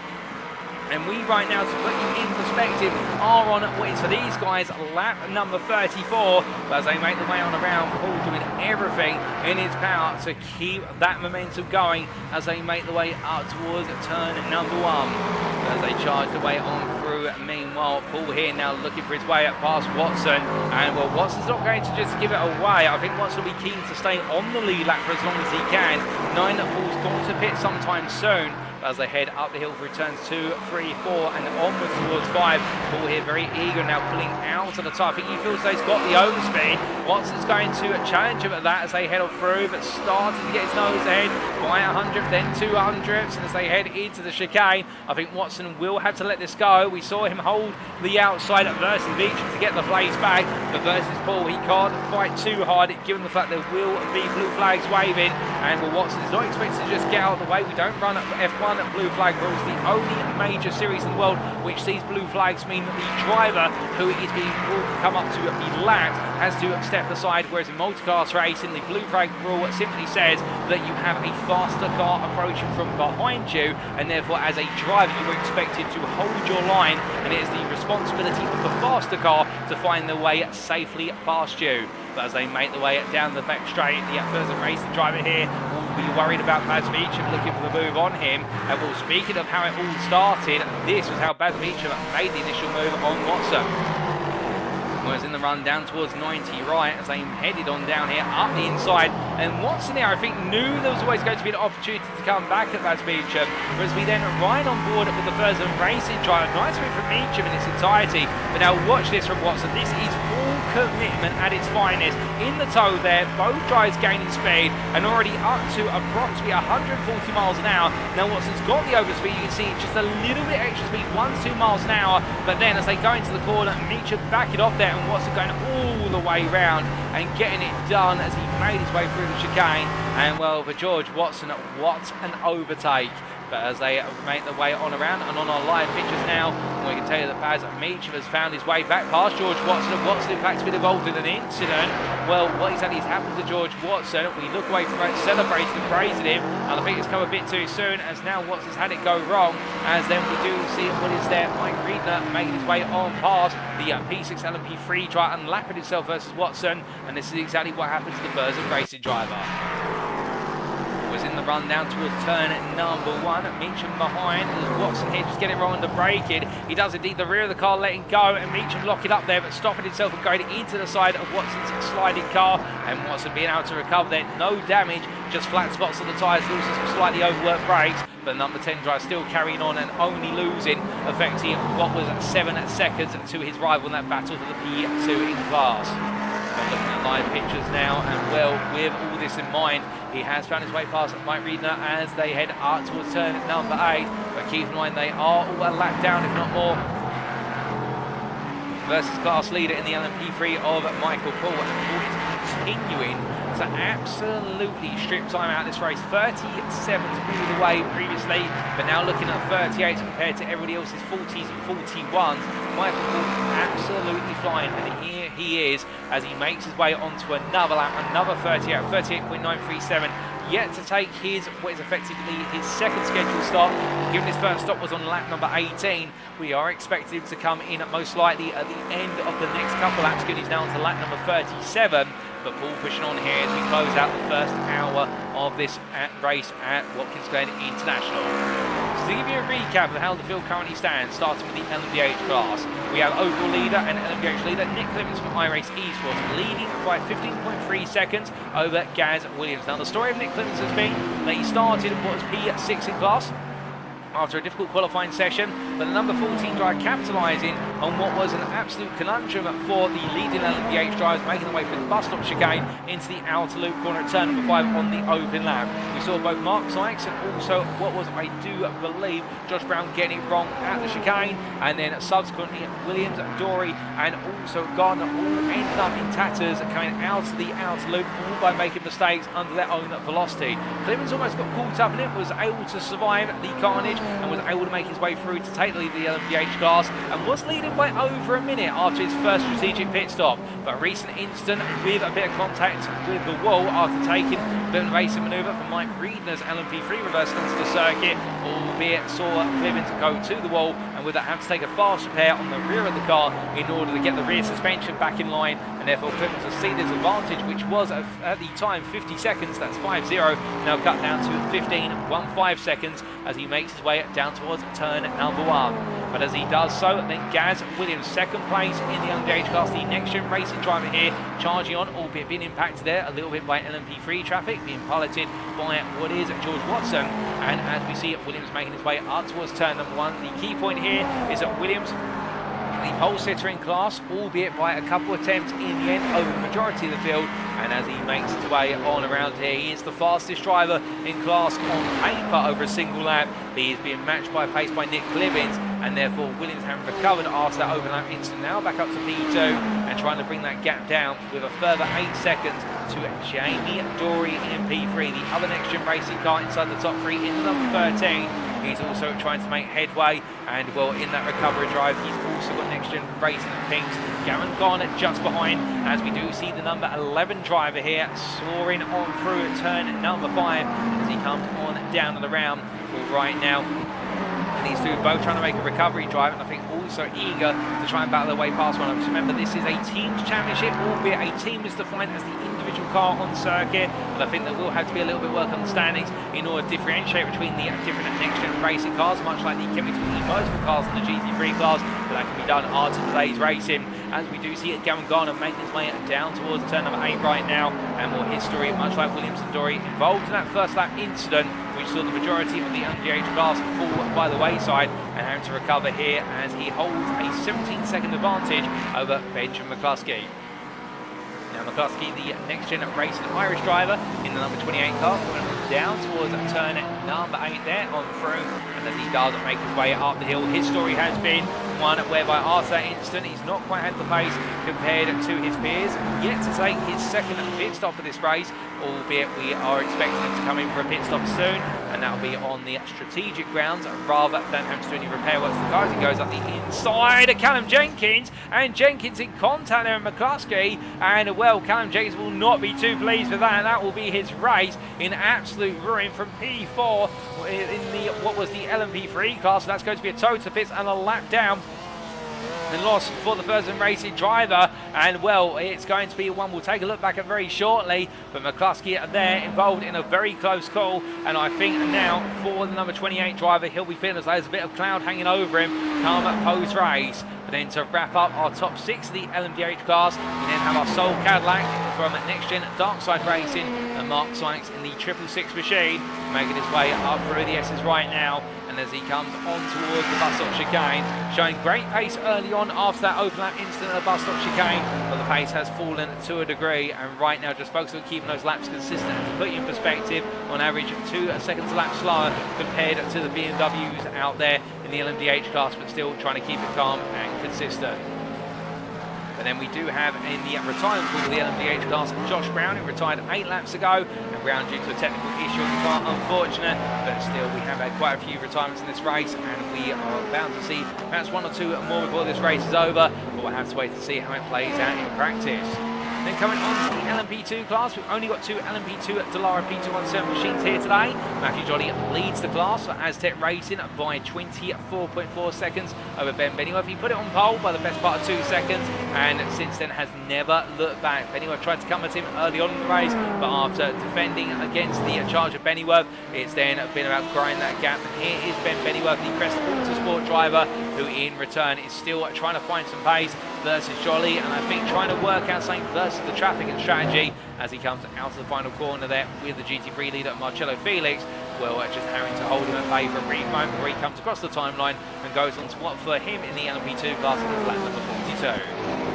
And we right now, to put you in perspective, are on what is for these guys lap number 34. But as they make their way on around, Paul doing everything in his power to keep that momentum going as they make their way up towards turn number 1. As they charge their way on through. Meanwhile, Paul here now looking for his way up past Watson. And well, Watson's not going to just give it away. I think Watson will be keen to stay on the lead lap for as long as he can, knowing that Paul's going to pit sometime soon. As they head up the hill through turns 2, 3, 4 and onwards towards 5. Paul here very eager now, pulling out of the top. I think he feels like he's got the overspeed. Watson's going to challenge him at that as they head off through, but starting to get his nose ahead by 100th, then 200ths, and as they head into the chicane, I think Watson will have to let this go. We saw him hold the outside at versus Meacham to get the place back, but versus Paul, he can't fight too hard, given the fact there will be blue flags waving, and well, Watson is not expected to just get out of the way. We don't run at F1 at blue flag rules, the only major series in the world which sees blue flags mean that the driver who is being come up to be lapped has to step aside, whereas in multi-class racing, the blue flag rule simply says that you have a faster car approaching from behind you, and therefore as a driver you are expected to hold your line, and it is the responsibility of the faster car to find their way safely past you. But as they make their way down the back straight, the first racing driver here will be worried about Baz Meacham looking for the move on him. And well, speaking of how it all started, this was how Baz Meacham made the initial move on Watson. Was in the run down towards 90 right as they headed on down here up the inside, and Watson here I think knew there was always going to be an opportunity to come back at Baz Meacham, whereas we then right on board with the first racing drive. Nice move from Meacham in its entirety, but now watch this from Watson. This is full commitment at its finest. In the toe there, both drivers gaining speed and already up to approximately 140 miles an hour. Now Watson's got the overspeed, you can see just a little bit extra speed, 1-2 miles an hour, but then as they go into the corner, Meacham back it off there, and Watson going all the way round and getting it done as he made his way through the chicane. And well, for George Watson, what an overtake. But as they make their way on around and on our live pictures now, we can tell you that Baz Meacham has found his way back past George Watson. And Watson, in fact, has been involved in an incident. Well, what exactly has happened to George Watson? We look away from it, celebrating and praising him, and I think it's come a bit too soon, as now Watson's had it go wrong, as then we do see what is there. Mike Riedner making his way on past the P6 LMP3 driver and lapping himself versus Watson, and this is exactly what happened to the Version Racing driver. Was in the run down towards turn number 1. Meacham behind as Watson here just getting wrong on the braking. He does indeed the rear of the car letting go, and Meacham locking up there but stopping himself and going into the side of Watson's sliding car, and Watson being able to recover there. No damage, just flat spots on the tyres, loses some slightly overworked brakes, but number 10 driver still carrying on and only losing, affecting what was 7 seconds to his rival in that battle for the P2 in class. I'm looking at live pictures now, and well, with all this in mind, he has found his way past Mike Riedner as they head up towards turn number 8. But keep in mind, they are all a lap down, if not more, versus class leader in the LMP3 of Michael Paul. And Paul is continuing to absolutely strip time out this race. 37s all the way previously, but now looking at 38s compared to everybody else's 40s and 41s. Michael Paul absolutely flying, and here he is as he makes his way onto another lap, another 38, 38.937. Yet to take his, what is effectively his second scheduled stop. Given his first stop was on lap number 18, we are expecting him to come in most likely at the end of the next couple laps. He's now on to lap number 37. But Paul pushing on here as we close out the first hour of this race at Watkins Glen International. So to give you a recap of how the field currently stands, starting with the LMDH class, we have overall leader and LMDH leader Nick Clemens from iRacing Esports leading by 15.3 seconds over Gaz Williams. Now the story of Nick Clemens has been that he started what was P6 in class after a difficult qualifying session, but the number 14 driver capitalising on what was an absolute conundrum for the leading LMDH drivers, making their way through the bus stop chicane into the outer loop corner at turn number 5 on the open lap. We saw both Mark Sykes and also what was, I do believe, Josh Brown getting it wrong at the chicane, and then subsequently Williams, Dory and also Gardner all ended up in tatters coming out of the outer loop, all by making mistakes under their own velocity. Clemens almost got caught up in it, was able to survive the carnage and was able to make his way through to take the lead of the LMDH class, and was leading by over a minute after his first strategic pit stop. But a recent incident with a bit of contact with the wall after taking a bit of a racing manoeuvre from Mike Riedner's LMP3 reversal onto the circuit, albeit saw Clemens go to the wall, and with that have to take a fast repair on the rear of the car in order to get the rear suspension back in line, and therefore Clemens has seen his advantage, which was at the time 50 seconds, that's 5-0, now cut down to 15.15 seconds as he makes his way down towards turn number 1. But as he does so, then Gaz Williams, second place in the LMDH class, the next-gen racing driver here, charging on, albeit being impacted there a little bit by LMP3 traffic, being piloted by what is George Watson. And as we see Williams making his way up towards turn number 1, the key point here is that Williams, the pole sitter in class, albeit by a couple attempts in the end over the majority of the field, and as he makes his way on around here, he is the fastest driver in class on paper over a single lap. He is being matched by pace by Nick Clemens, and therefore Williams having recovered after that overlap incident, now back up to P2 and trying to bring that gap down with a further 8 seconds to Jamie Dory in P3, the other next-gen racing car inside the top 3 in the number 13. He's also trying to make headway, and well, in that recovery drive, he's also got next-gen racing in pinks. Gavin Garnett just behind, as we do see the number 11 driver here soaring on through at turn number 5 as he comes on down to the round right now. And these two both trying to make a recovery drive, and I think also eager to try and battle their way past one another. Remember, this is a team's championship, albeit a team is defined as the individual car on circuit, and I think there will have to be a little bit of work on the standings in order to differentiate between the different next-gen racing cars, much like the chemical e-motorsport cars in the GT3 class, but that can be done after today's racing. As we do see it, Gavin Garner making his way down towards turn number 8 right now, and more history, much like Williams and Dory, involved in that first lap incident, which saw the majority of the LMDH class fall by the wayside, and having to recover here as he holds a 17-second advantage over Benjamin McCluskey. Now McCluskey, the next-gen racing Irish driver in the number 28 car, coming down towards turn number 8 there on through, and as he does make his way up the hill, his story has been one whereby after that incident he's not quite had the pace compared to his peers, yet to take his second pit stop of this race, albeit we are expecting him to come in for a pit stop soon, and and that'll be on the strategic grounds rather than having to do any repair work to the cars. He goes up the inside of Callum Jenkins, and Jenkins in contact there with McCluskey, and well, Callum Jenkins will not be too pleased with that, and that will be his race in absolute ruin from P4 in the what was the LMP3 class. So that's going to be a total pits and a lap down and loss for the Ferocious Racing driver, and well, it's going to be one we'll take a look back at very shortly, but McCluskey there involved in a very close call, and I think now for the number 28 driver, he'll be feeling as though there's a bit of cloud hanging over him come post race. But then to wrap up our top 6 of the LMDH class, we then have our sole Cadillac from NXTGEN Darkside Racing and Mark Sykes in the 666 machine, making his way up through the S's right now. And as he comes on towards the bus stop chicane, showing great pace early on after that open lap incident at the bus stop chicane, but the pace has fallen to a degree, and right now just focusing on keeping those laps consistent. And to put you in perspective, on average 2 seconds a lap slower compared to the BMWs out there in the LMDH class, but still trying to keep it calm and consistent. And then we do have in the retirement pool of the LMDH class, Josh Brown, who retired 8 laps ago, and Brown due to a technical issue on the car, unfortunate, but still we have had quite a few retirements in this race, and we are bound to see perhaps 1 or 2 more before this race is over, but we'll have to wait to see how it plays out in practice. Then coming on to the LMP2 class, we've only got 2 LMP2 Dallara P217 machines here today. Matthew Jolly leads the class for Aztec Racing by 24.4 seconds over Ben Bennyworth. He put it on pole by the best part of 2 seconds, and since then has never looked back. Bennyworth tried to come at him early on in the race, but after defending against the charge of Bennyworth, it's then been about growing that gap. And here is Ben Bennyworth, the Crest Autosport driver, who in return is still trying to find some pace versus Jolly, and I think trying to work out something versus the traffic and strategy as he comes out of the final corner there with the GT3 leader Marcello Felix. Well, just having to hold him at bay for a brief moment where he comes across the timeline and goes on to what for him in the LMP2 class is lap number 42.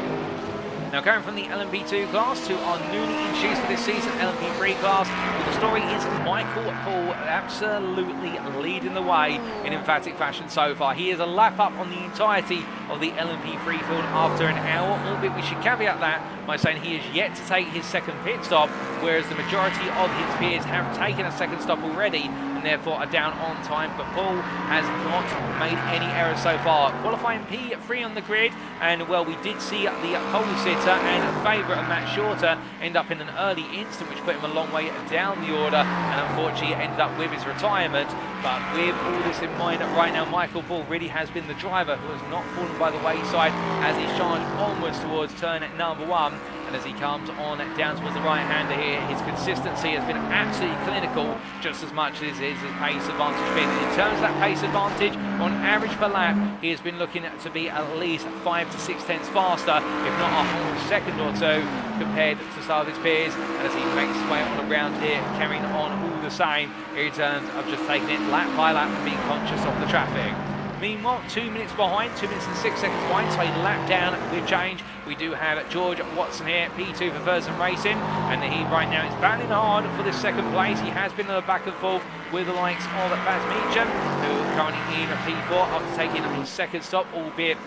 Now going from the LMP2 class to our newly introduced for this season LMP3 class, the story is Michael Paul absolutely leading the way in emphatic fashion so far. He is a lap up on the entirety of the LMP3 field after an hour, albeit we should caveat that by saying he is yet to take his second pit stop, whereas the majority of his peers have taken a second stop already and therefore are down on time, but Paul has not made any errors so far. Qualifying P3 on the grid, and well, we did see the pole sitter and favourite of Matt Shorter end up in an early instant, which put him a long way down the order, and unfortunately ended up with his retirement. But with all this in mind, right now Michael Paul really has been the driver who has not fallen by the wayside as he's charged onwards towards turn number 1. And as he comes on down towards the right-hander here, his consistency has been absolutely clinical, just as much as his pace advantage been. In terms of that pace advantage, on average per lap, he has been looking to be at least 5 to 6 tenths faster, if not a whole second or 2, compared to some of his peers. And as he makes his way on around here, carrying on all the same in terms of just taking it lap by lap and being conscious of the traffic. Meanwhile, 2 minutes behind, 2 minutes and 6 seconds behind, so a lap down with change. We do have George Watson here, P2 for Ferocious Racing, and he right now is battling hard for this second place. He has been in the back and forth with the likes of Baz Meacham, who are currently in P4 after taking a second stop, albeit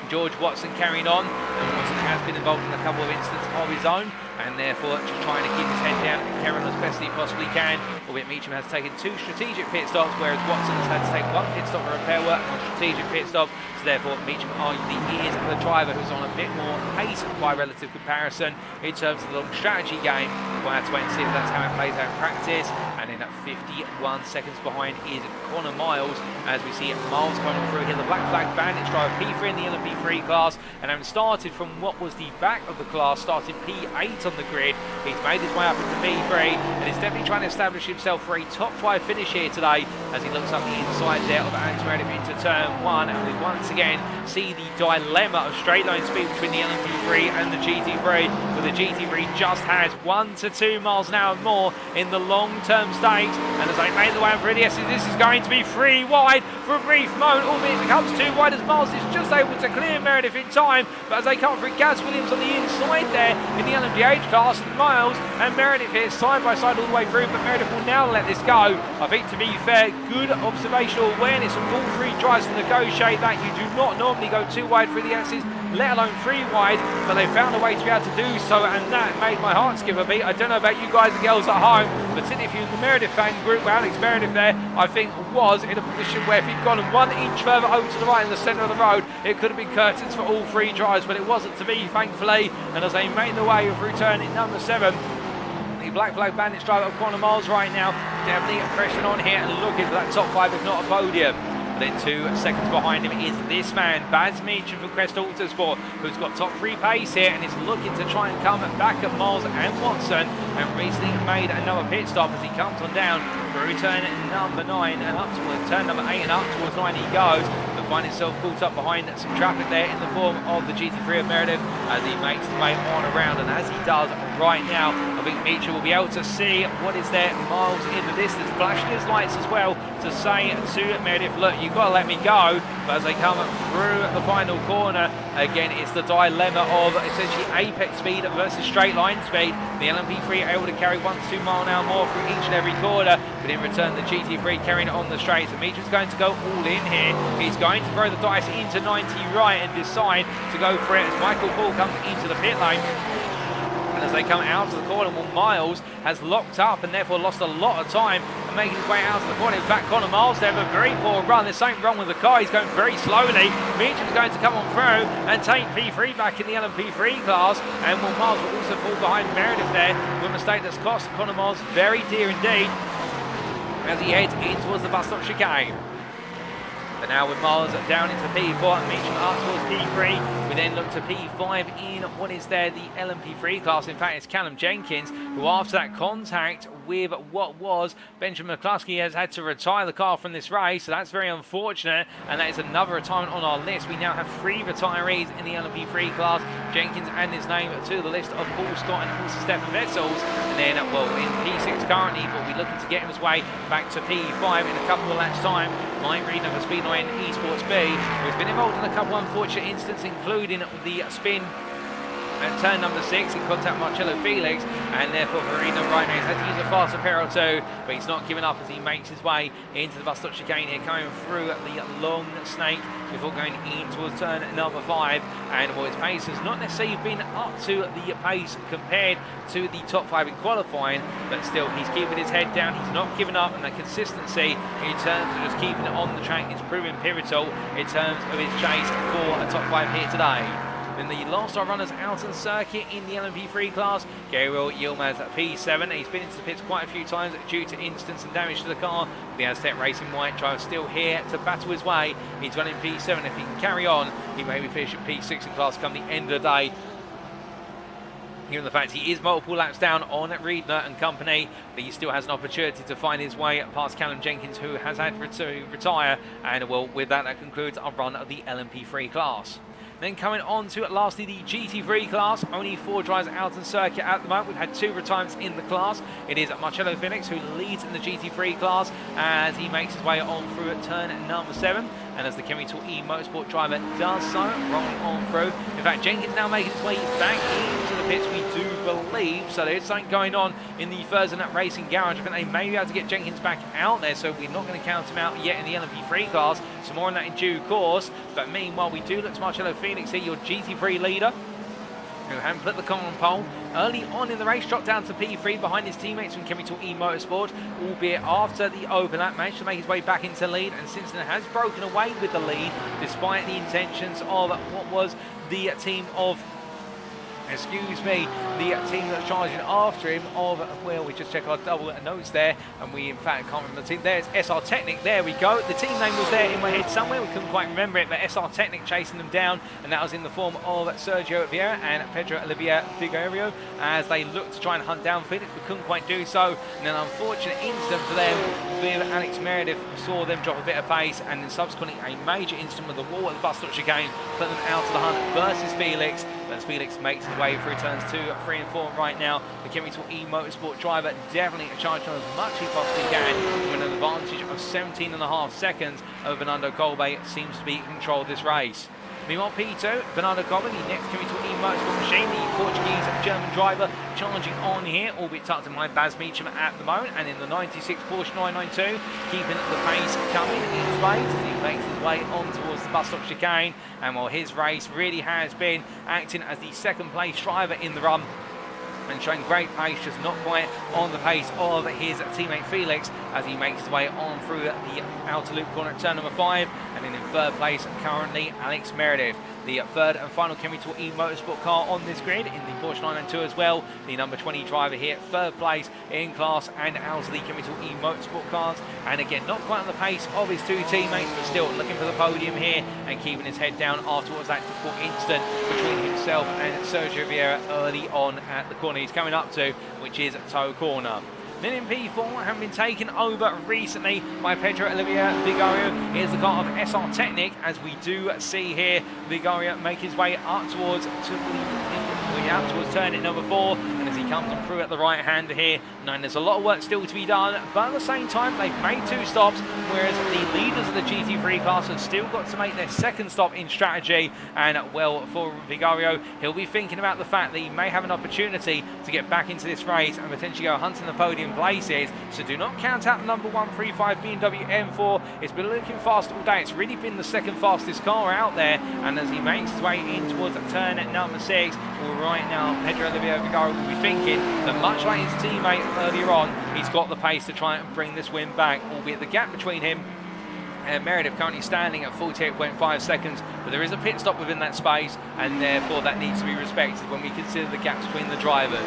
George Watson carrying on, and Watson has been involved in a couple of incidents of his own, and therefore just trying to keep his head down and carry on as best he possibly can. Albeit Meacham has taken 2 strategic pit stops, whereas Watson has had to take 1 pit stop for repair work and 1 strategic pit stop. So therefore Meacham arguably is the driver who's on a bit more pace by relative comparison in terms of the long strategy game. We'll have to wait and see if that's how it plays out in practice. And in at 51 seconds behind is Connor Miles, as we see Miles coming through here, the Black Flag Bandits driver P3 in the LMP3 class, and having started from what was the back of the class, started P8 on the grid, he's made his way up into P3 and is definitely trying to establish himself for a top 5 finish here today as he looks up the inside there of Alex Meredith into turn 1, and we once again see the dilemma of straight line speed between the LMP3 and the GT3, where the GT3 just has 1 to 2 miles an hour more in the long-term stakes, and as they make the way for the S's, this is going to be 3 wide for a brief moment, albeit it becomes 2 wide as Miles is just able to clear Meredith in time, but as they come through, Gaz Williams on the inside there in the LMDH class, and Miles and Meredith here side by side all the way through, but Meredith will now let this go. I think, to be fair, good observational awareness from all 3 drives to negotiate that. You do not normally go 2 wide through the S's let alone 3 wide, but they found a way to be able to do so, and that made my heart skip a beat. I don't know about you guys and girls at home, but certainly if you're in the Meredith fan group, where Alex Meredith there, I think was in a position where if he'd gone 1 inch further over to the right in the centre of the road, it could have been curtains for all 3 drives, but it wasn't to be, thankfully. And as they make their way through turn in number 7, the Black Flag Bandits driver of Conor Miles right now, definitely pressing on here and looking for that top 5, if not a podium. But then 2 seconds behind him is this man, Baz Meacham from Crest Autosport, who's got top 3 pace here and is looking to try and come back at Miles and Watson, and recently made another pit stop as he comes on down through turn number 9 and up towards turn number 8 and up towards 9 he goes, but find himself caught up behind some traffic there in the form of the GT3 of Meredith as he makes his way on around, and as he does right now, I think Meacham will be able to see what is there Miles in the distance, flashing his lights as well to say to Meredith, look, you've got to let me go. But as they come through the final corner, again, it's the dilemma of essentially apex speed versus straight line speed. The LMP3 are able to carry 1 to 2 mile an hour more through each and every corner, but in return, the GT3 carrying it on the straights. And Meacham's going to go all in here. He's going to throw the dice into 90 right and decide to go for it as Michael Paul comes into the pit lane. As they come out of the corner, well, Miles has locked up and therefore lost a lot of time and making his way out of the corner. In fact, Conor Miles there have a very poor run. There's something wrong with the car. He's going very slowly. Meacham's going to come on through and take P3 back in the LMP3 class. And well, Miles will also fall behind Meredith there with a mistake that's cost Conor Miles very dear indeed as he heads in towards the bus stop chicane. But now with Miles down into P4 and Meacham up towards P3, we then look to P5 in what is there, the LMP3 class. In fact, it's Callum Jenkins, who after that contact with what was Benjamin McCluskey has had to retire the car from this race, so that's very unfortunate, and that is another retirement on our list. We now have 3 retirees in the LMP3 class. Jenkins and his name to the list of Paul Scott and also Stefan Vessels, and then, well, in P6 currently, but we're looking to get him his way back to P5 in a couple of laps' time. Mike Reed of the Speedway Esports B, who's been involved in a couple of unfortunate incidents, including the spin at turn number 6 in contact with Marcello Felix, and therefore Verena right now has had to use a faster pair or 2, but he's not giving up as he makes his way into the bus stop chicane here, coming through the long snake before going in towards turn number 5. And well, his pace has not necessarily been up to the pace compared to the top 5 in qualifying, but still he's keeping his head down, he's not giving up, and that consistency in terms of just keeping it on the track is proving pivotal in terms of his chase for a top 5 here today. Then the last our runners out on circuit in the LMP3 class, Gabriel Yilmaz at P7. He's been into the pits quite a few times due to incidents and damage to the car. The Aztec Racing White driver still here to battle his way. He's running P7. If he can carry on, he may be finishing P6 in class come the end of the day. Given the fact he is multiple laps down on Reedner and company, but he still has an opportunity to find his way past Callum Jenkins, who has had to retire. And well, with that, that concludes our run of the LMP3 class. Then coming on to lastly the GT3 class, only 4 drivers out on circuit at the moment. We've had 2 retirements in the class. It is Marcello Felix who leads in the GT3 class as he makes his way on through at turn number 7. And as the Chemical E Motorsport driver does so, rolling on through. In fact, Jenkins now making his way back into the pits, we do believe. So there's something going on in the Ferdinand Racing Garage. I think they may be able to get Jenkins back out there, so we're not going to count him out yet in the LMP3 class. Some more on that in due course. But meanwhile, we do look to Marcello Felix here, your GT3 leader, who hadn't put the car on pole early on in the race, dropped down to P3 behind his teammates from Chemical E Motorsport, albeit after the open lap, managed to make his way back into lead, and since then has broken away with the lead, despite the intentions of what was the team of, the team that's charging after him of, well, we just check our double notes there, and we in fact can't remember the team. There's SR Technic, there we go. The team name was there in my head somewhere, we couldn't quite remember it, but SR Technic chasing them down, and that was in the form of Sergio Vieira and Pedro Olivier Figueroa as they looked to try and hunt down Felix, but couldn't quite do so. And an unfortunate incident for them with Alex Meredith saw them drop a bit of pace, and then subsequently a major incident with the wall at the bus stop chicane put them out of the hunt versus Felix. As Felix makes his way through turns 2, 3 and 4 right now, the Chemical E Motorsport driver definitely charging on as much as he possibly can, with an advantage of 17.5 seconds over Bernardo Colbe seems to be in control of this race. Meanwhile, P2, Bernardo Gobba, the next Chemical E-Motorsport machine, the Portuguese-German driver, charging on here, albeit tucked in behind Baz Meacham at the moment, and in the 96 Porsche 992, keeping the pace coming in his way as he makes his way on towards the bus stop chicane. And while his race really has been acting as the second place driver in the run, and showing great pace, just not quite on the pace of his teammate Felix as he makes his way on through the outer loop corner at turn number 5. And then in third place currently Alex Meredith, the third and final Chemical E-Motorsport car on this grid in the Porsche 992 as well. The number 20 driver here, third place in class and out of the Chemical E-Motorsport cars. And again, not quite on the pace of his two teammates, but still looking for the podium here and keeping his head down afterwards that difficult instant between himself and Sergio Vieira early on at the corner he's coming up to, which is Toe Corner. Then in P4, having been taken over recently by Pedro Olivier Vigario, here's the car of SR Technic, as we do see here Vigario make his way up towards turn number 4, and as he comes on through at the right hand here, knowing there's a lot of work still to be done, but at the same time they've made 2 stops, whereas the leaders of the GT3 class have still got to make their second stop in strategy. And well, for Vigario, he'll be thinking about the fact that he may have an opportunity to get back into this race and potentially go hunting the podium places. So do not count out the number 135 BMW M4. It's been looking fast all day. It's really been the second fastest car out there, and as he makes his way in towards turn number 6, well, right now Pedro Olivier Vigario will be thinking that much like his teammate earlier on, he's got the pace to try and bring this win back, albeit the gap between him and Meredith currently standing at 48.5 seconds, but there is a pit stop within that space, and therefore that needs to be respected when we consider the gaps between the drivers.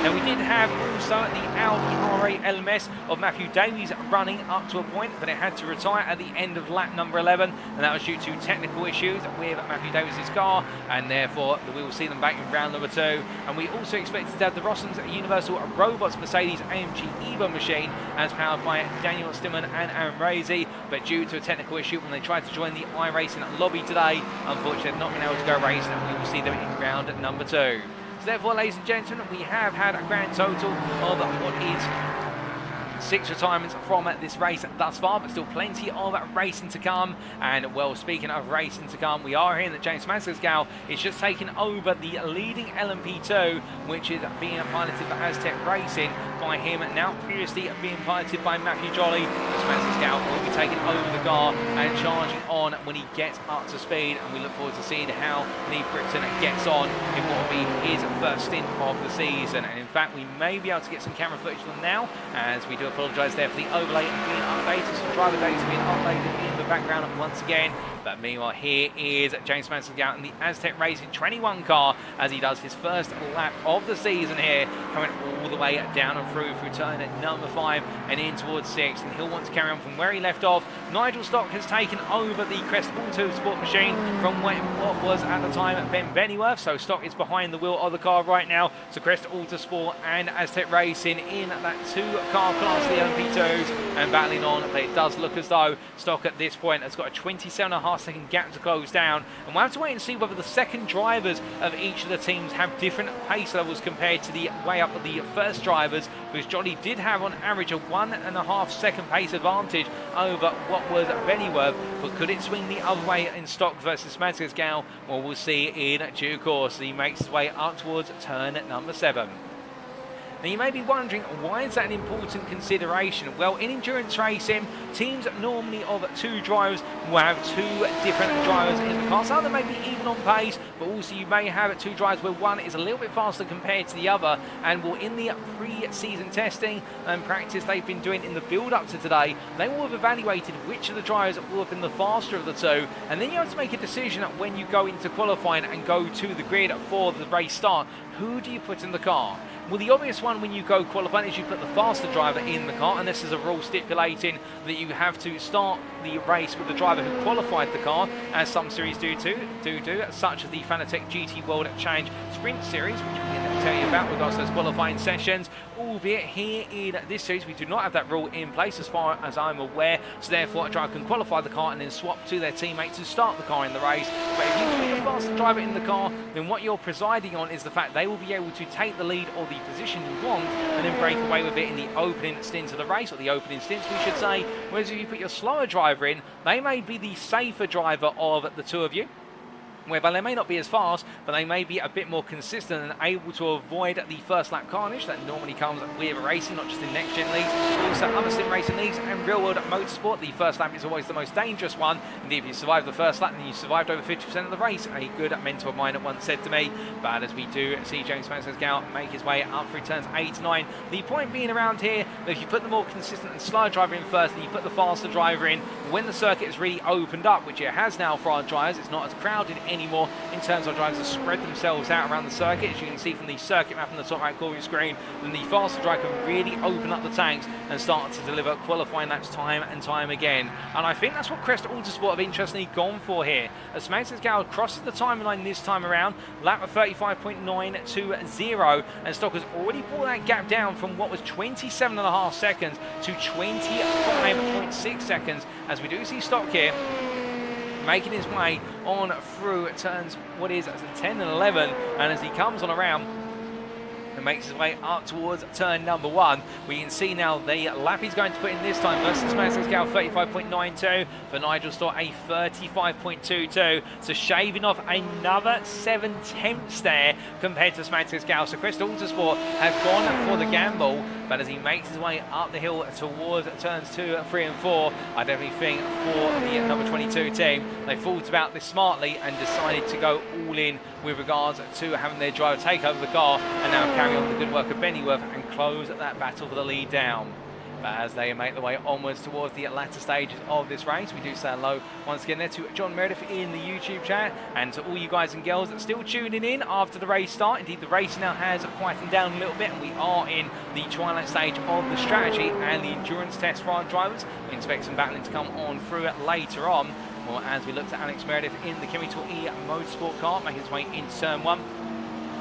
Now, we did have also the Audi R8 LMS of Matthew Davies running up to a point, but it had to retire at the end of lap number 11, and that was due to technical issues with Matthew Davies' car, and therefore we will see them back in round number 2. And we also expected to have the Rossum's Universal Robots Mercedes AMG Evo machine as powered by Daniel Stimman and Aaron Raisey, but due to a technical issue when they tried to join the iRacing lobby today, unfortunately they've not been able to go race, and we will see them in round number 2. So therefore, ladies and gentlemen, we have had a grand total of what is 6 retirements from this race thus far, but still plenty of racing to come. And well, speaking of racing to come, we are hearing that James Mansell is just taking over the leading LMP2, which is being piloted for Aztec Racing by him, now previously being piloted by Matthew Jolly. Mansell will be taking over the car and charging on when he gets up to speed, and we look forward to seeing how Lee Britton gets on in what will be his first stint of the season. And in fact, we may be able to get some camera footage of them now, as we do apologise there for the overlay being updated, some driver data being updated in the background once again. But meanwhile, here is James Mansell in the Aztec Racing 21 car as he does his first lap of the season here, coming all the way down and through turn at number 5 and in towards 6, and he'll want to carry on from where he left off. Nigel Stock has taken over the Crest Auto Sport machine from what was at the time Ben Bennyworth, so Stock is behind the wheel of the car right now. So Crest Auto Sport and Aztec Racing in that 2-car class, the LMP2s, and battling on, but it does look as though Stock at this point has got a 27.5-second gap to close down, and we'll have to wait and see whether the second drivers of each of the teams have different pace levels compared to the way up of the first drivers, because Johnny did have on average a 1.5-second pace advantage over what was Bennyworth, but could it swing the other way in Stock versus Mansell? Well, we'll see in due course. He makes his way up towards turn number 7. Now, you may be wondering, why is that an important consideration? Well, in endurance racing, teams normally of 2 drivers will have 2 different drivers in the car. Some of them may be even on pace, but also you may have 2 drivers where one is a little bit faster compared to the other. And well, in the pre-season testing and practice they've been doing in the build-up to today, they will have evaluated which of the drivers will have been the faster of the 2. And then you have to make a decision when you go into qualifying and go to the grid for the race start. Who do you put in the car? Well, the obvious one when you go qualifying is you put the faster driver in the car, and this is a rule stipulating that you have to start the race with the driver who qualified the car, as some series do, such as the Fanatec GT World Challenge Sprint Series, which we can tell you about regards to those qualifying sessions. Albeit here in this series we do not have that rule in place as far as I'm aware, so therefore a driver can qualify the car and then swap to their teammate to start the car in the race. But if you put a faster driver in the car, then what you're presiding on is the fact they will be able to take the lead or the position you want and then break away with it in the opening stint of the race, or the opening stints we should say. Whereas if you put your slower driver in, they may be the safer driver of the 2 of you, whereby they may not be as fast, but they may be a bit more consistent and able to avoid the first lap carnage that normally comes with racing, not just in next-gen leagues, but also other sim racing leagues and real-world motorsport. The first lap is always the most dangerous one, and if you survive the first lap, then you survived over 50% of the race. A good mentor of mine once said to me, but as we do see James Mansell make his way up through turns 8 to 9, the point being around here, that if you put the more consistent and slow driver in first, and you put the faster driver in, when the circuit is really opened up, which it has now for our drivers, it's not as crowded anymore in terms of drivers that spread themselves out around the circuit. As you can see from the circuit map on the top right corner of your screen, then the faster driver can really open up the tanks and start to deliver qualifying laps time and time again. And I think that's what Crest Autosport have interestingly gone for here. As Mansell crosses the timeline this time around, lap of 35.920, and Stock has already brought that gap down from what was 27.5 seconds to 25.6 seconds, as we do see Stock here making his way on through turns 10 and 11, and as he comes on around and makes his way up towards turn number 1, we can see now the lap he's going to put in this time versus Mansell 35.92, for Nigel Stott a 35.22, so shaving off another 7/10 there compared to Mansell. So Crest Autosport has gone for the gamble, but as he makes his way up the hill towards turns 2, 3 and 4, I definitely think for the number 22 team, they thought about this smartly and decided to go all in with regards to having their driver take over the car and now carry on the good work of Bennyworth and close that battle for the lead down. But as they make their way onwards towards the latter stages of this race, we do say hello once again there to John Meredith in the YouTube chat, and to all you guys and girls that are still tuning in after the race start. Indeed, the race now has quietened down a little bit, and we are in the twilight stage of the strategy and the endurance test for our drivers. We expect some battling to come on through it later on. Well, as we look to Alex Meredith in the Chemical E Motorsport car, making his way into turn 1.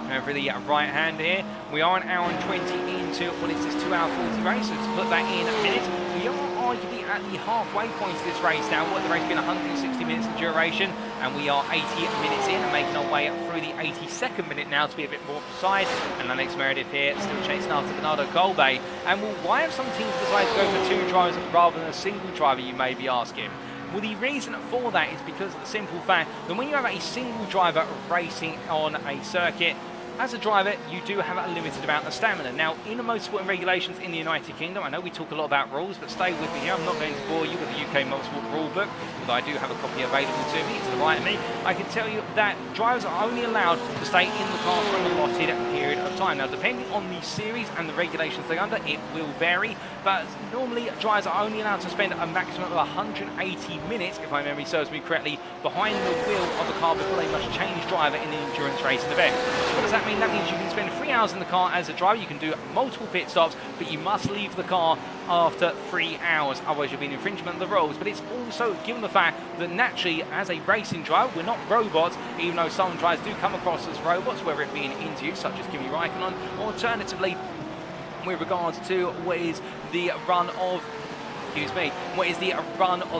And for the right hand here, we are an hour and 20 into what is this 2-hour 40 race. So to put that in a minute, we are arguably at the halfway point of this race now. What the race being 160 minutes in duration, and we are 80 minutes in and making our way through the 82nd minute now to be a bit more precise. And Alex Meredith here still chasing after Bernardo Colbe. And well, why have some teams decided to go for 2 drivers rather than a single driver, you may be asking? Well, the reason for that is because of the simple fact that when you have a single driver racing on a circuit, as a driver, you do have a limited amount of stamina. Now, in the motorsport and regulations in the United Kingdom, I know we talk a lot about rules, but stay with me here. I'm not going to bore you with the UK motorsport rule book, although I do have a copy available to me, to the right of me. I can tell you that drivers are only allowed to stay in the car for an allotted period of time. Now, depending on the series and the regulations they're under, it will vary, but normally drivers are only allowed to spend a maximum of 180 minutes, if my memory serves me correctly, behind the wheel of the car before they must change driver in the endurance racing event. So what does that mean? That means you can spend 3 hours in the car as a driver, you can do multiple pit stops, but you must leave the car after 3 hours, otherwise you'll be in infringement of the rules. But it's also given the fact that naturally, as a racing driver, we're not robots, even though some drivers do come across as robots, whether it be in interviews such as Kimi Raikkonen, or alternatively with regards to what is the run of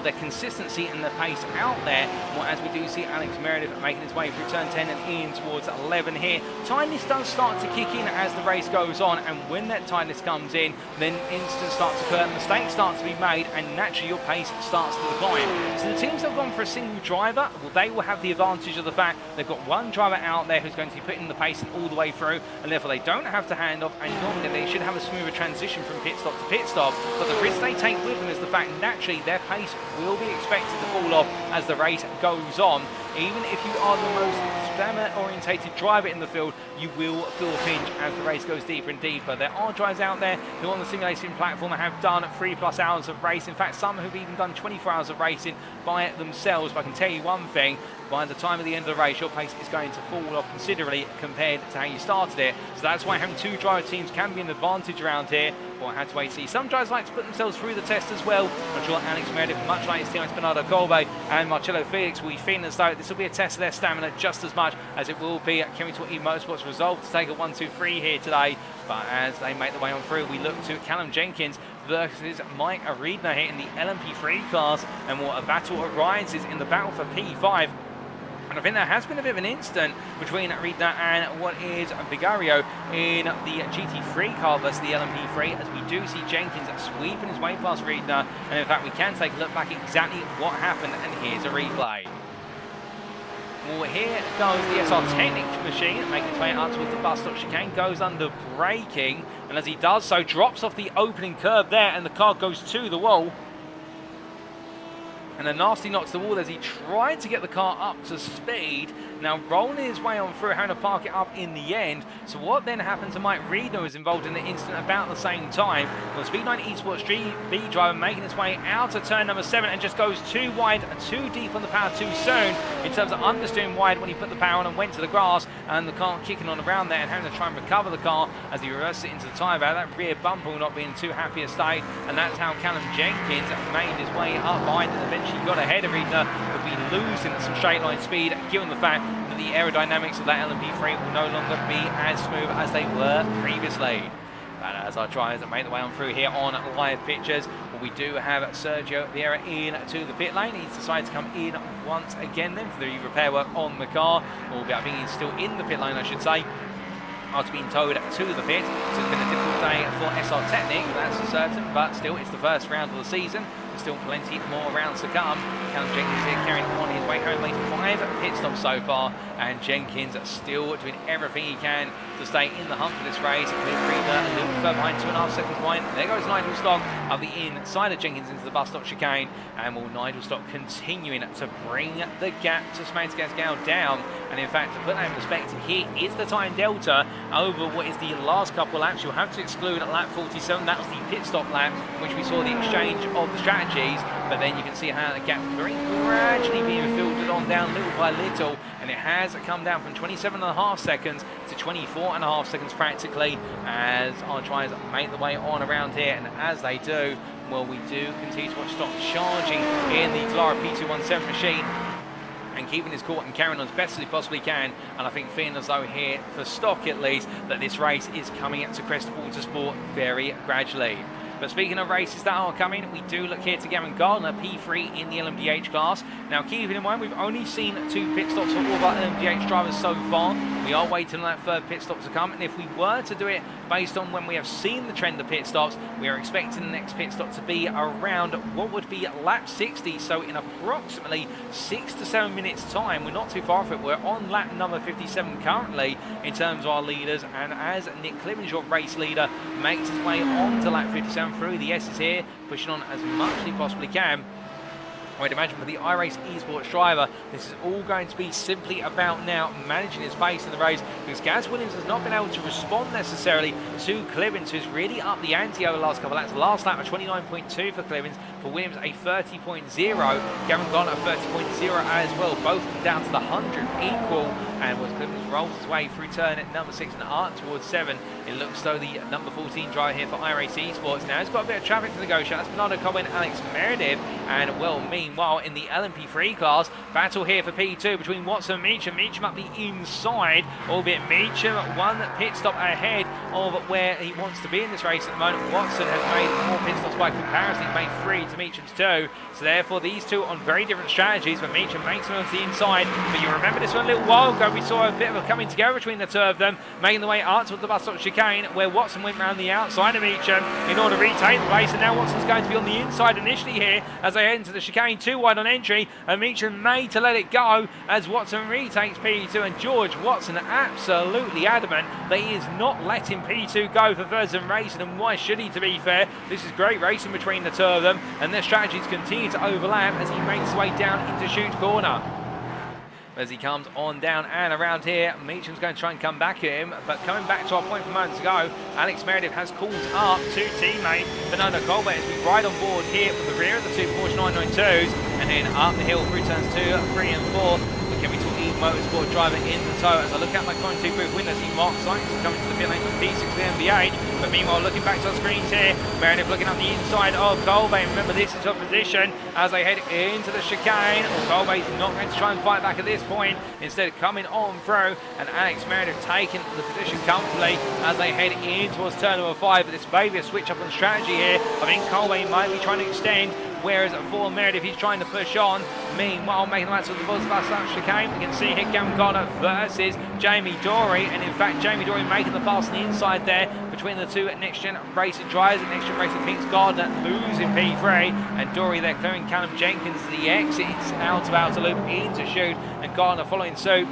their consistency and the pace out there. Well, as we do see Alex Meredith making his way through turn 10 and in towards 11 here. Tiredness does start to kick in as the race goes on, and when that tiredness comes in, then incidents start to occur, mistakes start to be made, and naturally your pace starts to decline. So the teams that have gone for a single driver, well, they will have the advantage of the fact they've got one driver out there who's going to be putting the pace all the way through, and therefore they don't have to hand off, and normally they should have a smoother transition from pit stop to pit stop. But the risk they take with them is the fact naturally their pace will be expected to fall off as the race goes on. Even if you are the most stamina-orientated driver in the field, you will feel a pinch as the race goes deeper and deeper. There are drivers out there who on the simulation platform have done 3+ hours of race. In fact, some have even done 24 hours of racing by themselves. But I can tell you one thing, by the time of the end of the race, your pace is going to fall off considerably compared to how you started it. So that's why having 2 driver teams can be an advantage around here. But I had to wait to see. Some drivers like to put themselves through the test as well. I'm sure Alex Meredith, much like his teammates Bernardo Colbe and Marcello Felix, will be feeling as though this will be a test of their stamina just as much as it will be at Chemical E Motorsports' resolve to take a 1-2-3 here today. But as they make their way on through, we look to Callum Jenkins versus Mike Aridna here in the LMP3 class, and what a battle arises in the battle for P5. And I think there has been a bit of an incident between Aridna and what is Vigario in the GT3 car versus the LMP3, as we do see Jenkins sweeping his way past Aridna. And in fact, we can take a look back at exactly what happened, and here's a replay. Well, here goes the SR Technic machine, making its way up towards the bus stop chicane, goes under braking, and as he does so, drops off the opening curb there, and the car goes to the wall. And a nasty knock to the wall as he tried to get the car up to speed. Now rolling his way on through, having to park it up in the end. So what then happened to Mike Reed, who was involved in the incident about the same time? Well, Speed 9 Esports GB driver making his way out of turn number 7 and just goes too wide, too deep on the power too soon in terms of understeering wide when he put the power on and went to the grass, and the car kicking on around there and having to try and recover the car as he reversed it into the tyre barrier. That rear bumper not being too happy a state, and that's how Callum Jenkins made his way up behind and eventually got ahead of Reedner, would be losing some straight line speed given the fact that the aerodynamics of that LMP3 will no longer be as smooth as they were previously. But as our drivers make their way on through here on live pictures, well, we do have Sergio Vieira in to the pit lane. He's decided to come in once again then for the repair work on the car. Albeit I think he's still in the pit lane, I should say, after being towed to the pit. So it's been a difficult day for SR Technic, that's for certain, but still it's the first round of the season. There's still plenty more rounds to come. Callum Jenkins here carrying on his way home, made 5 pit stops so far, and Jenkins still doing everything he can to stay in the hunt for this race. With Reader a little further behind, 2.5 seconds behind. There goes Nigel Stock of the inside of Jenkins into the bus stop chicane, and will Nigel Stock continuing to bring the gap to Smags Gasgale down. And in fact, to put that in perspective, here is the time delta over what is the last couple of laps. You'll have to exclude lap 47. That was the pit stop lap, which we saw the exchange of the strategies. But then you can see how the gap very gradually being filtered on down little by little, and it has come down from 27.5 seconds to 24.5 seconds practically as our drivers make the way on around here. And as they do, well, we do continue to watch Stock charging in the Dallara P217 machine and keeping his court and carrying on as best as he possibly can. And I think feeling as though here, for Stock at least, that this race is coming to Crest Autosport very gradually. But speaking of races that are coming, we do look here to Gavin Gardner, P3 in the LMDH class. Now, keeping in mind, we've only seen 2 pit stops for all of our LMDH drivers so far. We are waiting on that 3rd pit stop to come, and if we were to do it based on when we have seen the trend of pit stops, we are expecting the next pit stop to be around what would be lap 60, so in approximately 6 to 7 minutes time. We're not too far from it. We're on lap number 57 currently in terms of our leaders, and as Nick Clemens, your race leader, makes his way on to lap 57 through the S's here, pushing on as much as he possibly can. I'd imagine for the iRacing Esports driver, this is all going to be simply about now managing his pace in the race, because Gaz Williams has not been able to respond necessarily to Clemens, who's really up the ante over the last couple of laps. Last lap a 29.2 for Clemens, for Williams a 30.0, Gavin Gardner a 30.0 as well, both down to the 100th equal. And as Clemens rolls his way through turn at number 6 and up towards 7, it looks though the number 14 driver here for iRacing Esports now has got a bit of traffic to negotiate. That's Bernardo Cohen, Alex Meredith, and well, meanwhile in the LMP3 class, battle here for P2 between Watson and Meacham. Meacham up the inside, albeit Meacham 1 pit stop ahead of where he wants to be in this race at the moment. Watson has made more pit stops by comparison. He's made 3 to Meacham's 2, so therefore these two on very different strategies, but Meacham makes them to the inside. But you remember this one a little while ago, we saw a bit of a coming together between the two of them, making the way out towards the bus stop chicane, where Watson went round the outside of Meacham in order to retain the place, and now Watson's going to be on the inside initially here as they head into the chicane, too wide on entry, and Meacham made to let it go as Watson retakes P2, and George Watson absolutely adamant that he is not letting P2 go for Virgin Racing, and why should he, to be fair? This is great racing between the two of them, and their strategies continue to overlap as he makes his way down into chute corner. As he comes on down and around here, Meacham's going to try and come back at him, but coming back to our point from moments ago, Alex Meredith has called up to teammate Fernando Colbert as we ride on board here with the rear of the 2 Porsche 992s, and then up the hill through turns 2, 3 and 4. Can we talk Motorsport driver in the tow as I look at my commentary booth window, see Mark Sykes coming to the pit lane from P6 to the MBH, but meanwhile looking back to our screens here, Meredith looking up the inside of Colbay. Remember, this is a position as they head into the chicane. Colbay's not going to try and fight back at this point, instead coming on through, and Alex Meredith taking the position comfortably as they head in towards turn number 5. But this may be a switch up on strategy here. I think Colbay might be trying to extend whereas for Meredith, he's trying to push on. Meanwhile, making the way to the buzz last lap chicane, we can see here Gavin Gardner versus Jamie Dory, and in fact, Jamie Dory making the pass on the inside there between the two Next Gen Racing drivers. Next Gen Racing Pinks, Gardner losing P3, and Dory there clearing Callum Jenkins as he exits out of outer loop into chute, and Gardner following suit.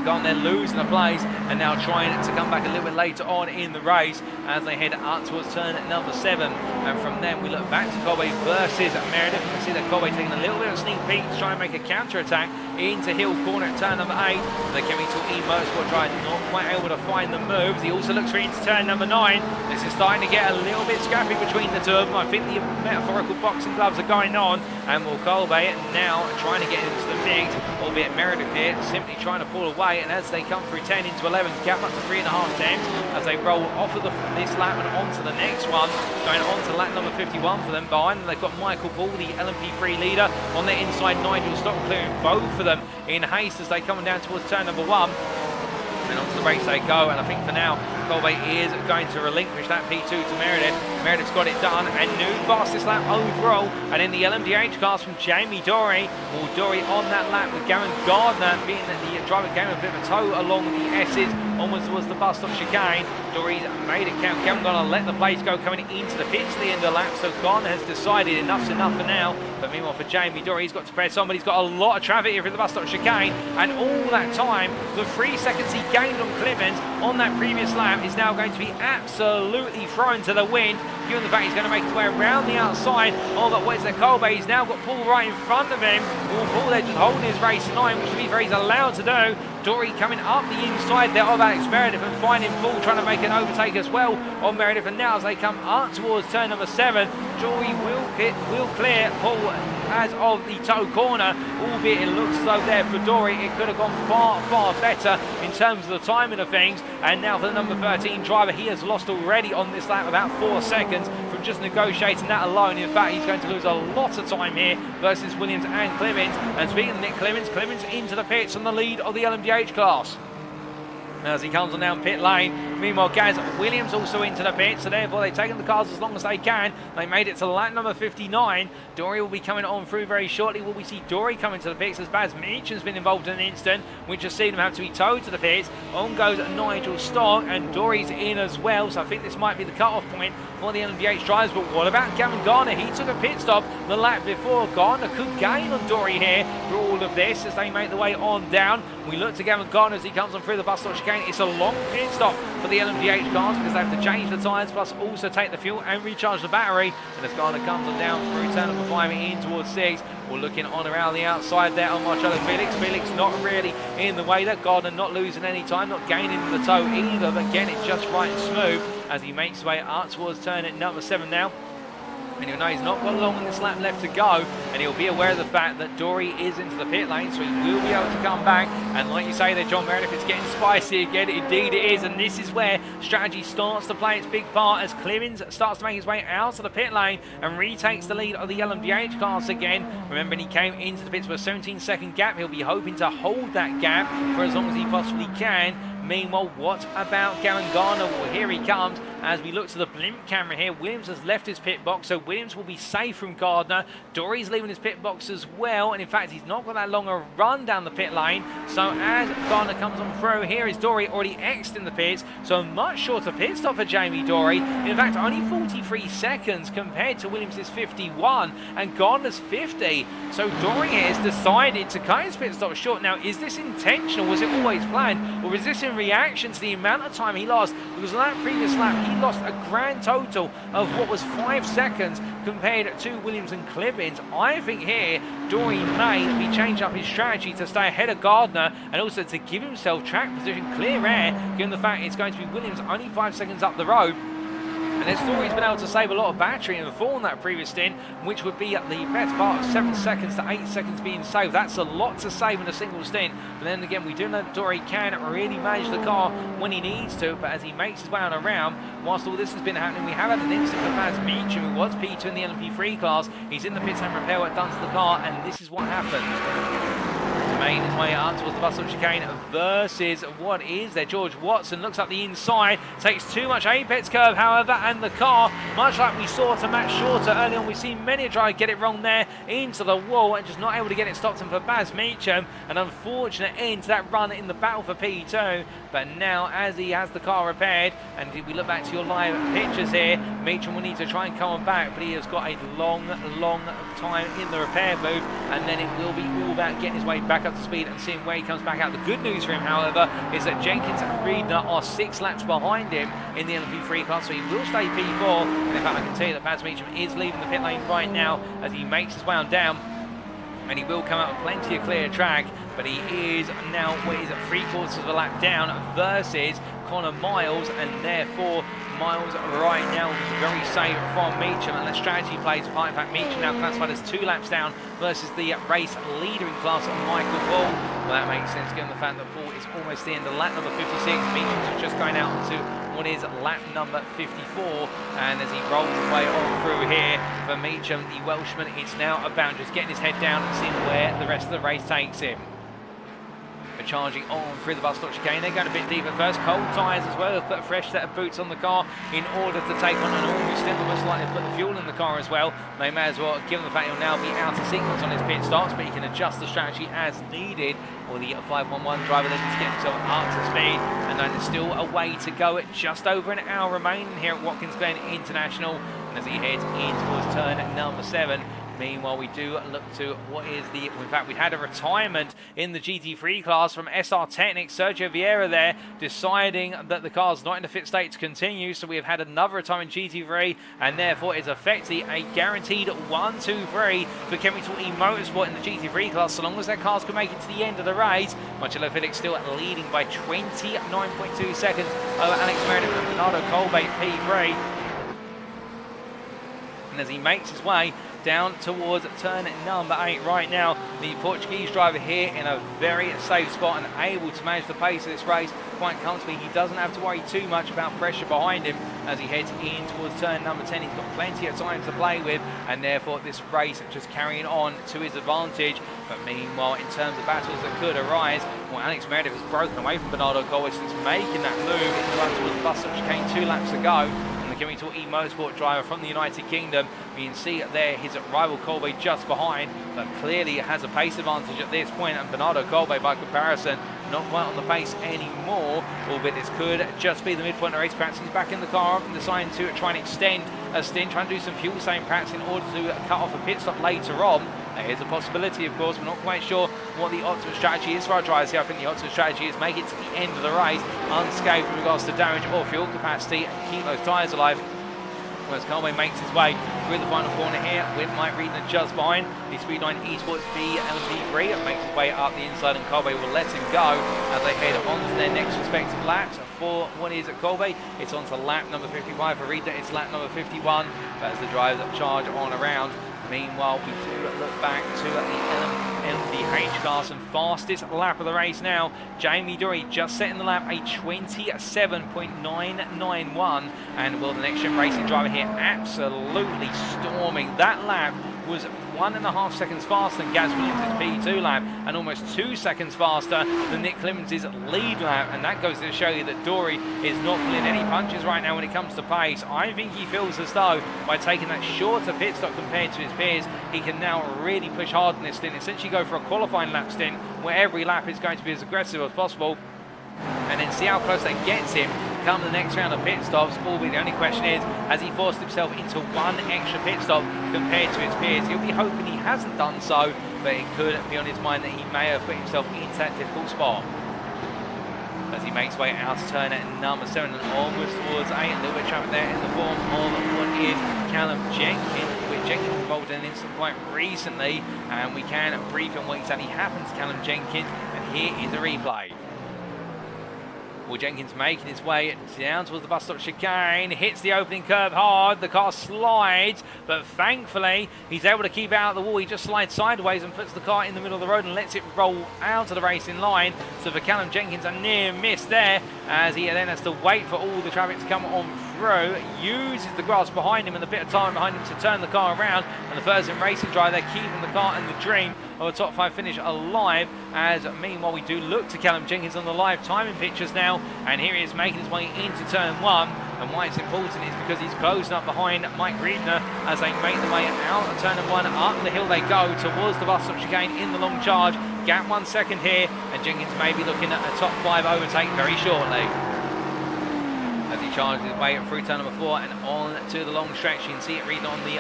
Gone there losing the place, and now trying to come back a little bit later on in the race as they head up towards turn number 7. And from then we look back to Colby versus Meredith. You can see that Colby taking a little bit of a sneak peek to try and make a counter attack into Hill Corner at turn number 8. The Chemical E-Motorsport driver not quite able to find the moves. He also looks for into turn number 9. This is starting to get a little bit scrappy between the two of them. I think the metaphorical boxing gloves are going on, and will Colby now trying to get into the mix, albeit Meredith here simply trying to pull away. And as they come through 10 into 11, gap up to 3.5 tenths as they roll off of this lap and onto the next one, going on to lap number 51 for them. Behind them, they've got Michael Paul, the LMP3 leader, on their inside. Nigel Stock clearing both of them in haste as they come down towards turn number 1. And onto the race they go, and I think for now Colby is going to relinquish that P2 to Meredith. Meredith's got it done, and new fastest lap overall. And in the LMDH cars from Jamie Dory, well, Dory on that lap with Gavin Gardner being the driver gave a bit of a tow along the S's onwards towards the bus stop chicane. Dory's made it count. Gavin Gardner let the place go coming into the pits at the end of the lap, so Gardner has decided enough's enough for now. But meanwhile for Jamie Dory, he's got to press on, but he's got a lot of traffic here for the bus stop chicane, and all that time, the 3 seconds he gained on Clemens on that previous lap is now going to be absolutely thrown to the wind, given the fact he's going to make his way around the outside. Oh, but where's the Colby? He's now got Paul right in front of him. Paul there just holding his race line, which to be fair he's allowed to do. Dory coming up the inside there of Alex Meredith and finding Paul trying to make an overtake as well on Meredith. And now as they come up towards turn number 7, Dory will clear Paul as of the toe corner, albeit it looks as though there for Dory it could have gone far, far better in terms of the timing of things. And now for the number 13 driver, he has lost already on this lap about 4 seconds from just negotiating that alone. In fact, he's going to lose a lot of time here versus Williams and Clemens. And speaking of Nick Clemens, Clemens into the pits on the lead of the LMDH class as he comes on down pit lane. Meanwhile, Gaz Williams also into the pit, so therefore they've taken the cars as long as they can. They made it to lap number 59. Dory will be coming on through very shortly. Will we see Dory coming to the pits as Baz Meacham's been involved in an instant, which has seen him have to be towed to the pits. On goes Nigel Stock, and Dory's in as well, so I think this might be the cut-off point for the LMDH drivers. But what about Gavin Gardner? He took a pit stop the lap before. Gardner could gain on Dory here for all of this as they make the way on down. We look to Gavin Gardner as he comes on through the bus stop chicane. It's a long pit stop for the LMDH cars because they have to change the tyres plus also take the fuel and recharge the battery. And as Gardner comes on down through turn number 5 in towards 6, we're looking on around the outside there on Marcello Felix. Felix not really in the way there. Gardner not losing any time, not gaining the toe either, but getting it just right and smooth as he makes his way up towards turn at number 7 now. And he'll know he's not got long on this lap left to go, and he'll be aware of the fact that Dory is into the pit lane, so he will be able to come back. And like you say there, John Meredith, it's getting spicy again. Indeed it is, and this is where strategy starts to play its big part as Clemens starts to make his way out of the pit lane and retakes the lead of the LMDH cars again. Remembering he came into the pits with a 17-second gap. He'll be hoping to hold that gap for as long as he possibly can. Meanwhile, what about Gavin Gardner? Well, here he comes as we look to the blimp camera here. Williams has left his pit box, so Williams will be safe from Gardner. Dory's leaving his pit box as well, and in fact, he's not got that long a run down the pit lane. So as Gardner comes on through, here is Dory already exiting the pits, so a much shorter pit stop for Jamie Dory. In fact, only 43 seconds compared to Williams' 51 and Gardner's 50. So Dory has decided to cut his pit stop short. Now, is this intentional? Was it always planned? Or is this in reaction to the amount of time he lost? Because on that previous lap, he lost a grand total of what was 5 seconds compared to Williams and Clemens. I think here, Dory may be changing up his strategy to stay ahead of Gardner and also to give himself track position clear air, given the fact it's going to be Williams only 5 seconds up the road. And as Dory's been able to save a lot of battery in the fall in that previous stint, which would be at the best part of 7 seconds to 8 seconds being saved. That's a lot to save in a single stint. But then again, we do know that Dory can really manage the car when he needs to, but as he makes his way on around, whilst all this has been happening, we have had an incident with Baz Meacham, who was P2 in the LMP3 class. He's in the pits and repair work done to the car, and this is what happened. To making his way up towards the bus stop chicane versus what is there? George Watson looks up the inside, takes too much apex curve, however, and the car, much like we saw to Matt Shorter early on, we've seen many a driver get it wrong there into the wall and just not able to get it stopped. And for Baz Meacham, an unfortunate end to that run in the battle for P2. But now, as he has the car repaired, and if we look back to your live pictures here, Meacham will need to try and come back, but he has got a long time in the repair booth, and then it will be all about getting his way back up to speed and seeing where he comes back out. The good news for him, however, is that Jenkins and Reedner are 6 laps behind him in the LMP3 class, so he will stay P4. And in fact, I can tell you that Baz Meacham is leaving the pit lane right now as he makes his way on down, and he will come out with plenty of clear track, but he is now, what is it, 3/4 of a lap down versus Connor Miles, and therefore Miles right now very safe from Meacham, and the strategy plays a part. In fact, Meacham now classified as 2 laps down versus the race leader in class, Michael Paul. Well, that makes sense given the fact that Paul is almost the end of lap number 56. Meacham's just going out onto what is lap number 54, and as he rolls his way on through here for Meacham, the Welshman, it's now about just getting his head down and seeing where the rest of the race takes him. Charging on through the bus stop chicane. They're going a bit deeper first. Cold tyres as well. They've put a fresh set of boots on the car in order to take on an all-new stint. Most likely to put the fuel in the car as well. They may as well, given the fact he'll now be out of sequence on his pit stops, but he can adjust the strategy as needed. Or the 511 driver then to get himself up to speed. And then there's still a way to go at just over an hour remaining here at Watkins Glen International. And as he heads in towards turn number 7. Meanwhile, we do look to what is the... In fact, we had a retirement in the GT3 class from SR Technics. Sergio Vieira there deciding that the car's not in a fit state to continue. So we have had another retirement in GT3, and therefore it's effectively a guaranteed 1-2-3 for Chemical E Motorsport in the GT3 class, so long as their cars can make it to the end of the race. Mugello Felix still leading by 29.2 seconds over Alex Meredith and Bernardo Colbe P3. And as he makes his way down towards turn number 8 right now, the Portuguese driver here in a very safe spot and able to manage the pace of this race quite comfortably. He doesn't have to worry too much about pressure behind him as he heads in towards turn number 10. He's got plenty of time to play with, and therefore this race just carrying on to his advantage. But meanwhile, in terms of battles that could arise, well, Alex Meredith has broken away from Bernardo Colbe since making that move in the run towards the bus stop chicane 2 laps ago. Chemical E Motorsport driver from the United Kingdom. You can see there his rival Colbe just behind, but clearly has a pace advantage at this point, and Bernardo Colbe by comparison not quite on the pace anymore, albeit this could just be the midpoint of the race. Perhaps he's back in the car and deciding to try and extend a stint, trying to do some fuel saving perhaps in order to cut off a pit stop later on. Here's a possibility, of course. We're not quite sure what the optimum strategy is for our drivers here. I think the optimum strategy is make it to the end of the race unscathed with regards to damage or fuel capacity and keep those tyres alive. Whereas Colbe makes his way through the final corner here with Mike Reedner just behind. The Speedline Esports BLMP3 makes his way up the inside, and Colbe will let him go as they head on to their next respective laps. For what is at Colbe, it's on to lap number 55. For Reedner, it's lap number 51. But as the drivers charge on around. Meanwhile, we do look back to the LMDH class, and fastest lap of the race now, Jamie Dury just setting the lap a 27.991, and will the next gen racing driver here absolutely storming. That lap was 1.5 seconds faster than Gaz Williams' P2 lap, and almost 2 seconds faster than Nick Clemens' lead lap, and that goes to show you that Dory is not pulling any punches right now when it comes to pace. I think he feels as though by taking that shorter pit stop compared to his peers, he can now really push hard in this stint, essentially go for a qualifying lap stint where every lap is going to be as aggressive as possible, and then see how close that gets him come the next round of pit stops. Albeit the only question is, has he forced himself into one extra pit stop compared to his peers? He'll be hoping he hasn't done so, but it could be on his mind that he may have put himself into that difficult spot. As he makes way out to turn at number 7 and onwards towards 8, a little bit of traffic there in the form of what is Callum Jenkins, with Jenkins involved in an incident quite recently, and we can brief on what exactly happened to Callum Jenkins, and here is a replay. Well, Jenkins making his way down towards the bus stop chicane, hits the opening curb hard, the car slides, but thankfully he's able to keep it out of the wall. He just slides sideways and puts the car in the middle of the road and lets it roll out of the racing line. So for Callum Jenkins, a near miss there, as he then has to wait for all the traffic to come on through, uses the grass behind him and a bit of time behind him to turn the car around, and the first in racing drive, they're keeping the car and the dream of a top 5 finish alive, as meanwhile we do look to Callum Jenkins on the live timing pictures now, and here he is making his way into turn 1, and why it's important is because he's closing up behind Mike Riedner as they make their way out of turn 1, up the hill they go towards the bus stop chicane in the long charge. Gap 1 second here, and Jenkins may be looking at a top 5 overtake very shortly. As he charges his way through turn number 4 and on to the long stretch. You can see it reading on the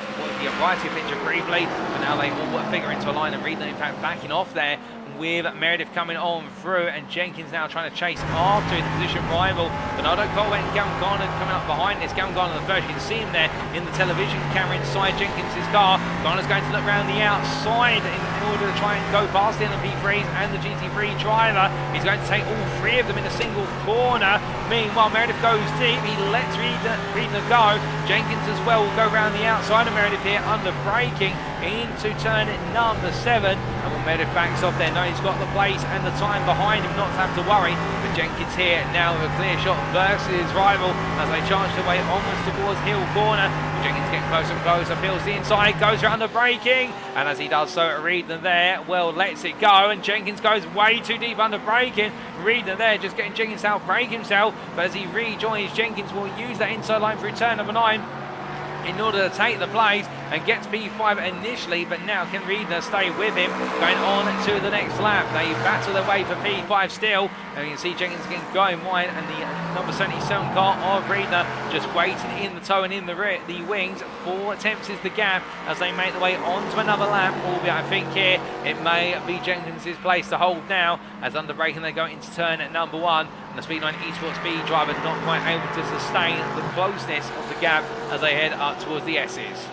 right picture briefly, but now they all figure into a line, and Riedner in fact backing off there with Meredith coming on through, and Jenkins now trying to chase after his position rival. Bernardo Colwell and Gavin Garner coming up behind this. Gavin Garner the first, you can see him there in the television camera inside Jenkins' car. Garner's going to look around the outside in order to try and go past the LMP3s and the GT3 driver. He's going to take all 3 of them in a single corner. Meanwhile, Meredith goes deep. He lets Riedner go. Jenkins as well will go around the outside of Meredith here under braking into turn number 7. And when Meredith backs off there, no, he's got the place and the time behind him not to have to worry. But Jenkins here now with a clear shot versus his rival as they charge their way onwards towards Hill Corner. Jenkins getting closer and closer, peels the inside, goes around the braking, and as he does so, Riedner there, well, lets it go, and Jenkins goes way too deep under braking. Riedner there just getting Jenkins to outbrake himself, but as he rejoins, Jenkins will use that inside line through turn number 9 in order to take the place and gets P5 initially, but now can Riedner stay with him going on to the next lap. They battle their way for P5 still, and you can see Jenkins again going wide, and the number 77 car of Riedner just waiting in the toe and in the rear, the wings. 4 attempts is the gap as they make their way on to another lap, albeit I think here it may be Jenkins' place to hold now, as under braking they go into turn at number 1. The Speedline Esports B driver not quite able to sustain the closeness of the gap as they head up towards the S's.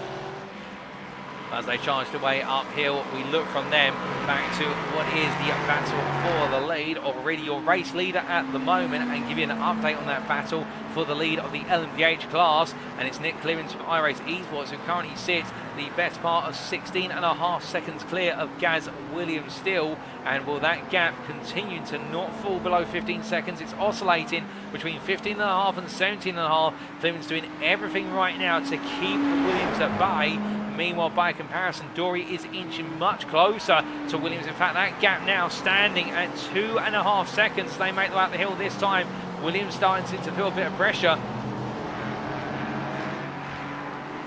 As they charge their way uphill, we look from them back to what is the battle for the lead, already your race leader at the moment, and give you an update on that battle for the lead of the LMDH class. And it's Nick Clearance from iRacing Esports who currently sits the best part of 16.5 seconds clear of Gaz Williams still. And will that gap continue to not fall below 15 seconds? It's oscillating between 15.5 and 17.5. Clearance doing everything right now to keep Williams at bay. Meanwhile, by comparison, Dory is inching much closer to Williams. In fact, that gap now standing at 2.5 seconds. They make the way up the hill this time. Williams starting to feel a bit of pressure.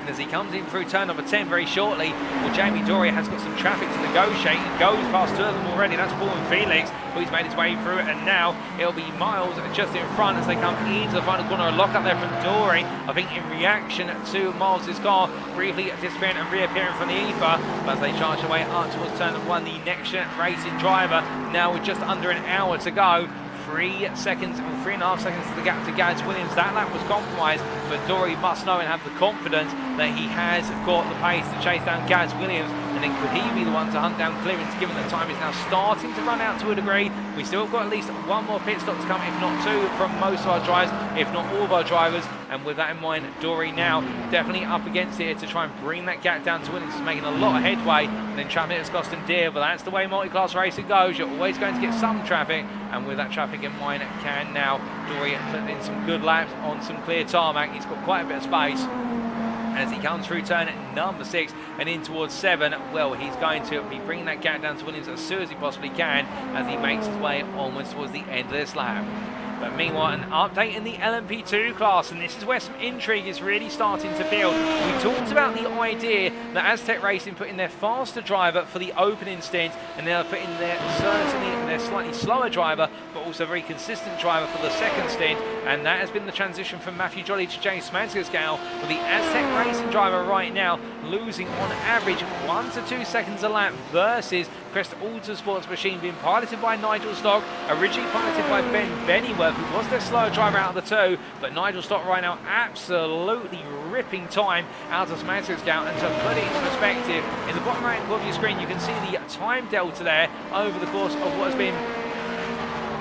As he comes in through turn number 10 very shortly, well, Jamie Dory has got some traffic to negotiate. He goes past 2 of them already. That's Paul and Felix, who's made his way through, and now it'll be Miles just in front as they come into the final corner. A lock up there from Dory, I think in reaction to Miles' car briefly disappearing and reappearing from the ether. But as they charge their way up towards turn number 1, the NXTGEN racing driver now with just under an hour to go. 3 seconds and 3.5 seconds to the gap to Gaz Williams. That lap was compromised, but Dory must know and have the confidence that he has got the pace to chase down Gaz Williams. And then could he be the one to hunt down Clearance, given that time is now starting to run out to a degree? We still got at least 1 more pit stop to come, if not 2, from most of our drivers, if not all of our drivers. And with that in mind, Dory now definitely up against it to try and bring that gap down to Williams. He's making a lot of headway, and then traffic has cost him dear, but that's the way multi-class racing goes. You're always going to get some traffic, and with that traffic in mind, can now Dory put in some good laps on some clear tarmac. He's got quite a bit of space. As he comes through turn number 6 and in towards 7, well, he's going to be bringing that gap down to Williams as soon as he possibly can as he makes his way onwards towards the end of this lap. But meanwhile, an update in the LMP2 class, and this is where some intrigue is really starting to build. We talked about the idea that Aztec Racing put in their faster driver for the opening stint, and now put in their slightly slower driver, but also very consistent driver for the second stint, and that has been the transition from Matthew Jolly to James Smadscale, with the Aztec Racing driver right now losing on average 1 to 2 seconds a lap versus Crest Autosports machine being piloted by Nigel Stock, originally piloted by Ben Bennyworth, who was their slower driver out of the 2, but Nigel Stock right now absolutely ripping time out of Smadscale. And to put it into perspective, in the bottom right corner of your screen you can see the time delta there over the course of what has been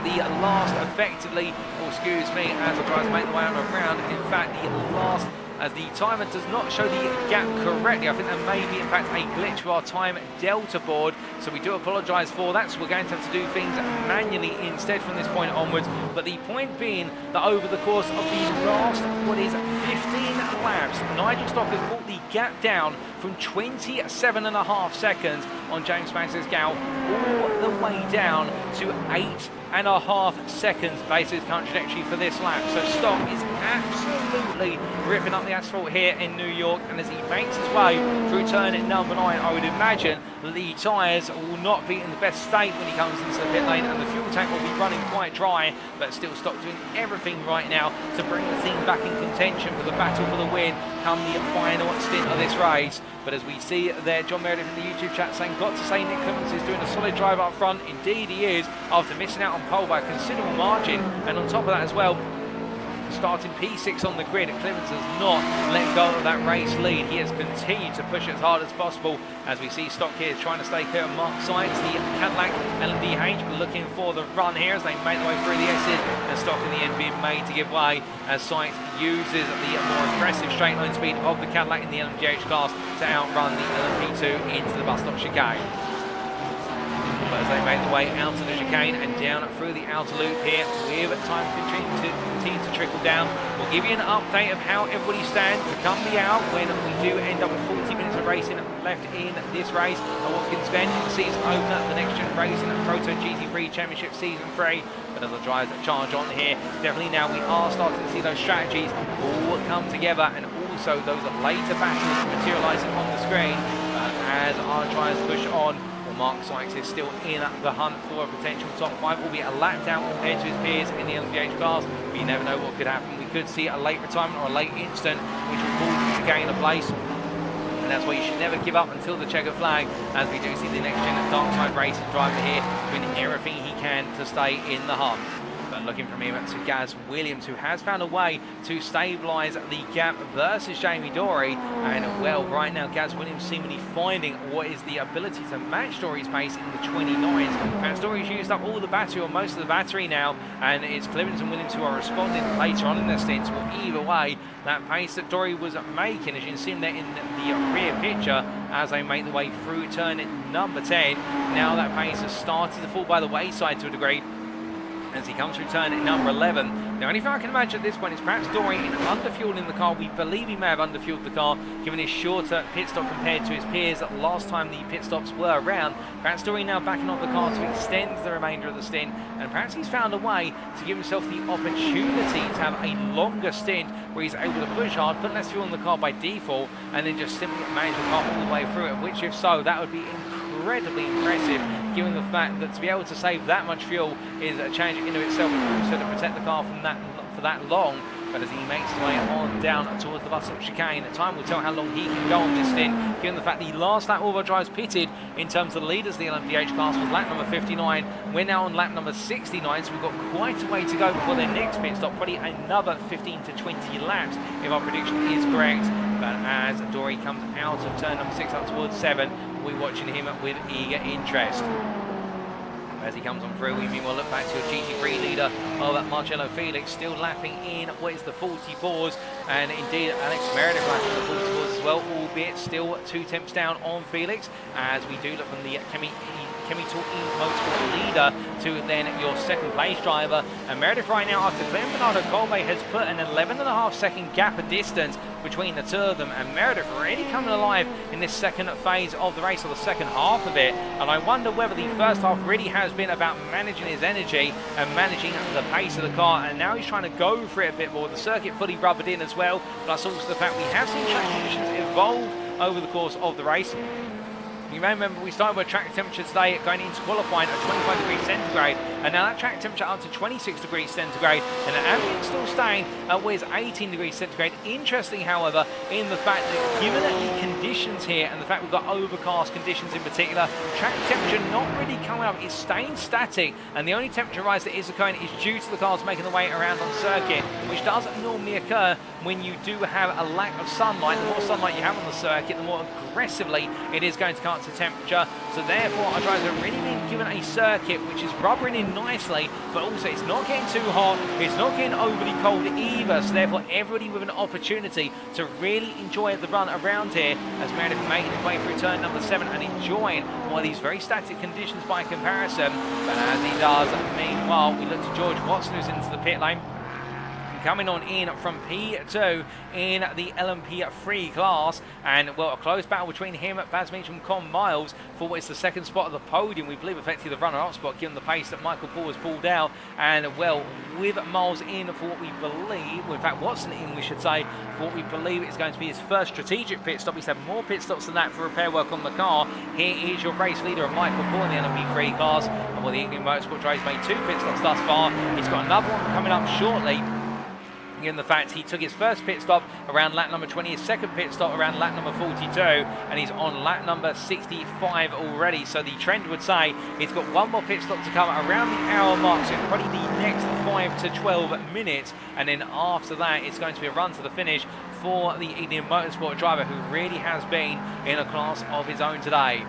the last, effectively, excuse me, as the drivers make the way around, in fact the last as the timer does not show the gap correctly. I think there may be, in fact, a glitch with our time delta board, so we do apologise for that. So we're going to have to do things manually instead from this point onwards. But the point being that over the course of the last, 15 laps, Nigel Stock has brought the gap down from 27.5 seconds on James Mansell all the way down to 8.5 seconds based on his current trajectory for this lap. So Stock is absolutely ripping up the asphalt here in New York, and as he makes his way through turn at number 9, I would imagine the tyres will not be in the best state when he comes into the pit lane, and the fuel tank will be running quite dry, but still Stock doing everything right now to bring the team back in contention for the battle for the win come the final stint of this race. But as we see there, John Meredith in the YouTube chat saying, got to say Nick Clements is doing a solid drive up front. Indeed he is, after missing out on pole by a considerable margin, and on top of that as well, starting P6 on the grid, Clements has not let go of that race lead. He has continued to push it as hard as possible, as we see Stock here trying to stay clear of Mark Sykes, the Cadillac LMDH looking for the run here as they make their way through the S's, and Stock in the end being made to give way as Sykes uses the more aggressive straight line speed of the Cadillac in the LMDH class to outrun the LMP2 into the bus stop chicane. But as they make the way out of the chicane and down through the outer loop here, with time continue to trickle down. We'll give you an update of how everybody stands to come the out when we do end up with 40 minutes of racing left in this race at Watkins Glen in the season opener, the Next Gen Racing and Proto GT3 Championship Season 3. But as the drivers charge on here, definitely now we are starting to see those strategies all come together, and also those later battles materialising on the screen as our drivers push on. Mark Sykes is still in the hunt for a potential top 5, albeit a lap down compared to his peers in the LMDH class, but you never know what could happen. We could see a late retirement or a late instant, which will cause him to gain a place. And that's why you should never give up until the checker flag, as we do see the Next Gen Dark Side Racing driver here doing everything he can to stay in the hunt. But looking from him to Gaz Williams, who has found a way to stabilise the gap versus Jamie Dory. And well, right now Gaz Williams seemingly finding what is the ability to match Dory's pace in the 29s. Perhaps Dory's used up all the battery, or most of the battery now, and it's Clements and Williams who are responding later on in their stints. Well, either way, that pace that Dory was making, as you can see there in the rear picture, as they make the way through turn at number 10, now that pace has started to fall by the wayside to a degree as he comes through turn at number 11. The only thing I can imagine at this point is perhaps Dory in underfueling the car. We believe he may have underfueled the car, given his shorter pit stop compared to his peers last time the pit stops were around. Perhaps Dory now backing off the car to extend the remainder of the stint, and perhaps he's found a way to give himself the opportunity to have a longer stint where he's able to push hard, put less fuel in the car by default, and then just simply manage the car all the way through it, which if so, that would be incredibly impressive, given the fact that to be able to save that much fuel is a change into itself, and also to protect the car from that for that long. But as he makes his way on down towards the bus stop chicane, time will tell how long he can go on this stint, given the fact that the last lap all of our drivers pitted in terms of the leaders of the LMDH class was lap number 59. We're now on lap number 69, so we've got quite a way to go before their next pit stop, probably another 15 to 20 laps if our prediction is correct. But as Dory comes out of turn number 6 up towards 7, we're watching him with eager interest. As he comes on through, we meanwhile look back to your GT3 leader, Marcello Felix, still lapping in what is the 44s, and indeed Alex Meredith lapping the 44s as well, albeit still 2 temps down on Felix, as we do look from the Chemical Motorsport leader to then your second place driver. And Meredith right now, after Glenn Bernardo Colby, has put an 11.5 second gap of distance between the two of them, and Meredith already coming alive in this second phase of the race, or the second half of it. And I wonder whether the first half really has been about managing his energy and managing the pace of the car, and now he's trying to go for it a bit more. The circuit fully rubbered in as well, plus also the fact we have seen track conditions evolve over the course of the race. You may remember we started with track temperature today going into qualifying at 25 degrees centigrade, and now that track temperature up to 26 degrees centigrade, and the ambient still staying at where's 18 degrees centigrade. Interesting, however, in the fact that given the conditions here and the fact we've got overcast conditions in particular, track temperature not really coming up, it's staying static, and the only temperature rise that is occurring is due to the cars making their way around on circuit. which does normally occur when you do have a lack of sunlight. The more sunlight you have on the circuit, the more aggressively it is going to come up to temperature. So therefore, our drivers are really being given a circuit which is rubbering in nicely, but also it's not getting too hot, it's not getting overly cold either. So therefore, everybody with an opportunity to really enjoy the run around here, as Meredith making his way through turn number 7 and enjoying one of these very static conditions by comparison. But as he does, meanwhile, we look to George Watson, who's into the pit lane. Coming on in from P2 in the LMP3 class, and well, a close battle between him, Baz Meacham and Con Miles for what is the second spot of the podium. We believe effectively the runner-up spot, given the pace that Michael Paul has pulled out, and well, with Miles in for what we believe, well, in fact Watson in, we should say, for what we believe is going to be his first strategic pit stop. He's had more pit stops than that for repair work on the car. Here is your race leader of Michael Paul in the LMP3 class, and well, the Indian Motorsport driver has made 2 pit stops thus far. He's got another one coming up shortly, given the fact he took his first pit stop around lap number 20, his second pit stop around lap number 42, and he's on lap number 65 already. So the trend would say he's got one more pit stop to come around the hour mark, so probably the next 5 to 12 minutes, and then after that it's going to be a run to the finish for the Indian Motorsport driver, who really has been in a class of his own today.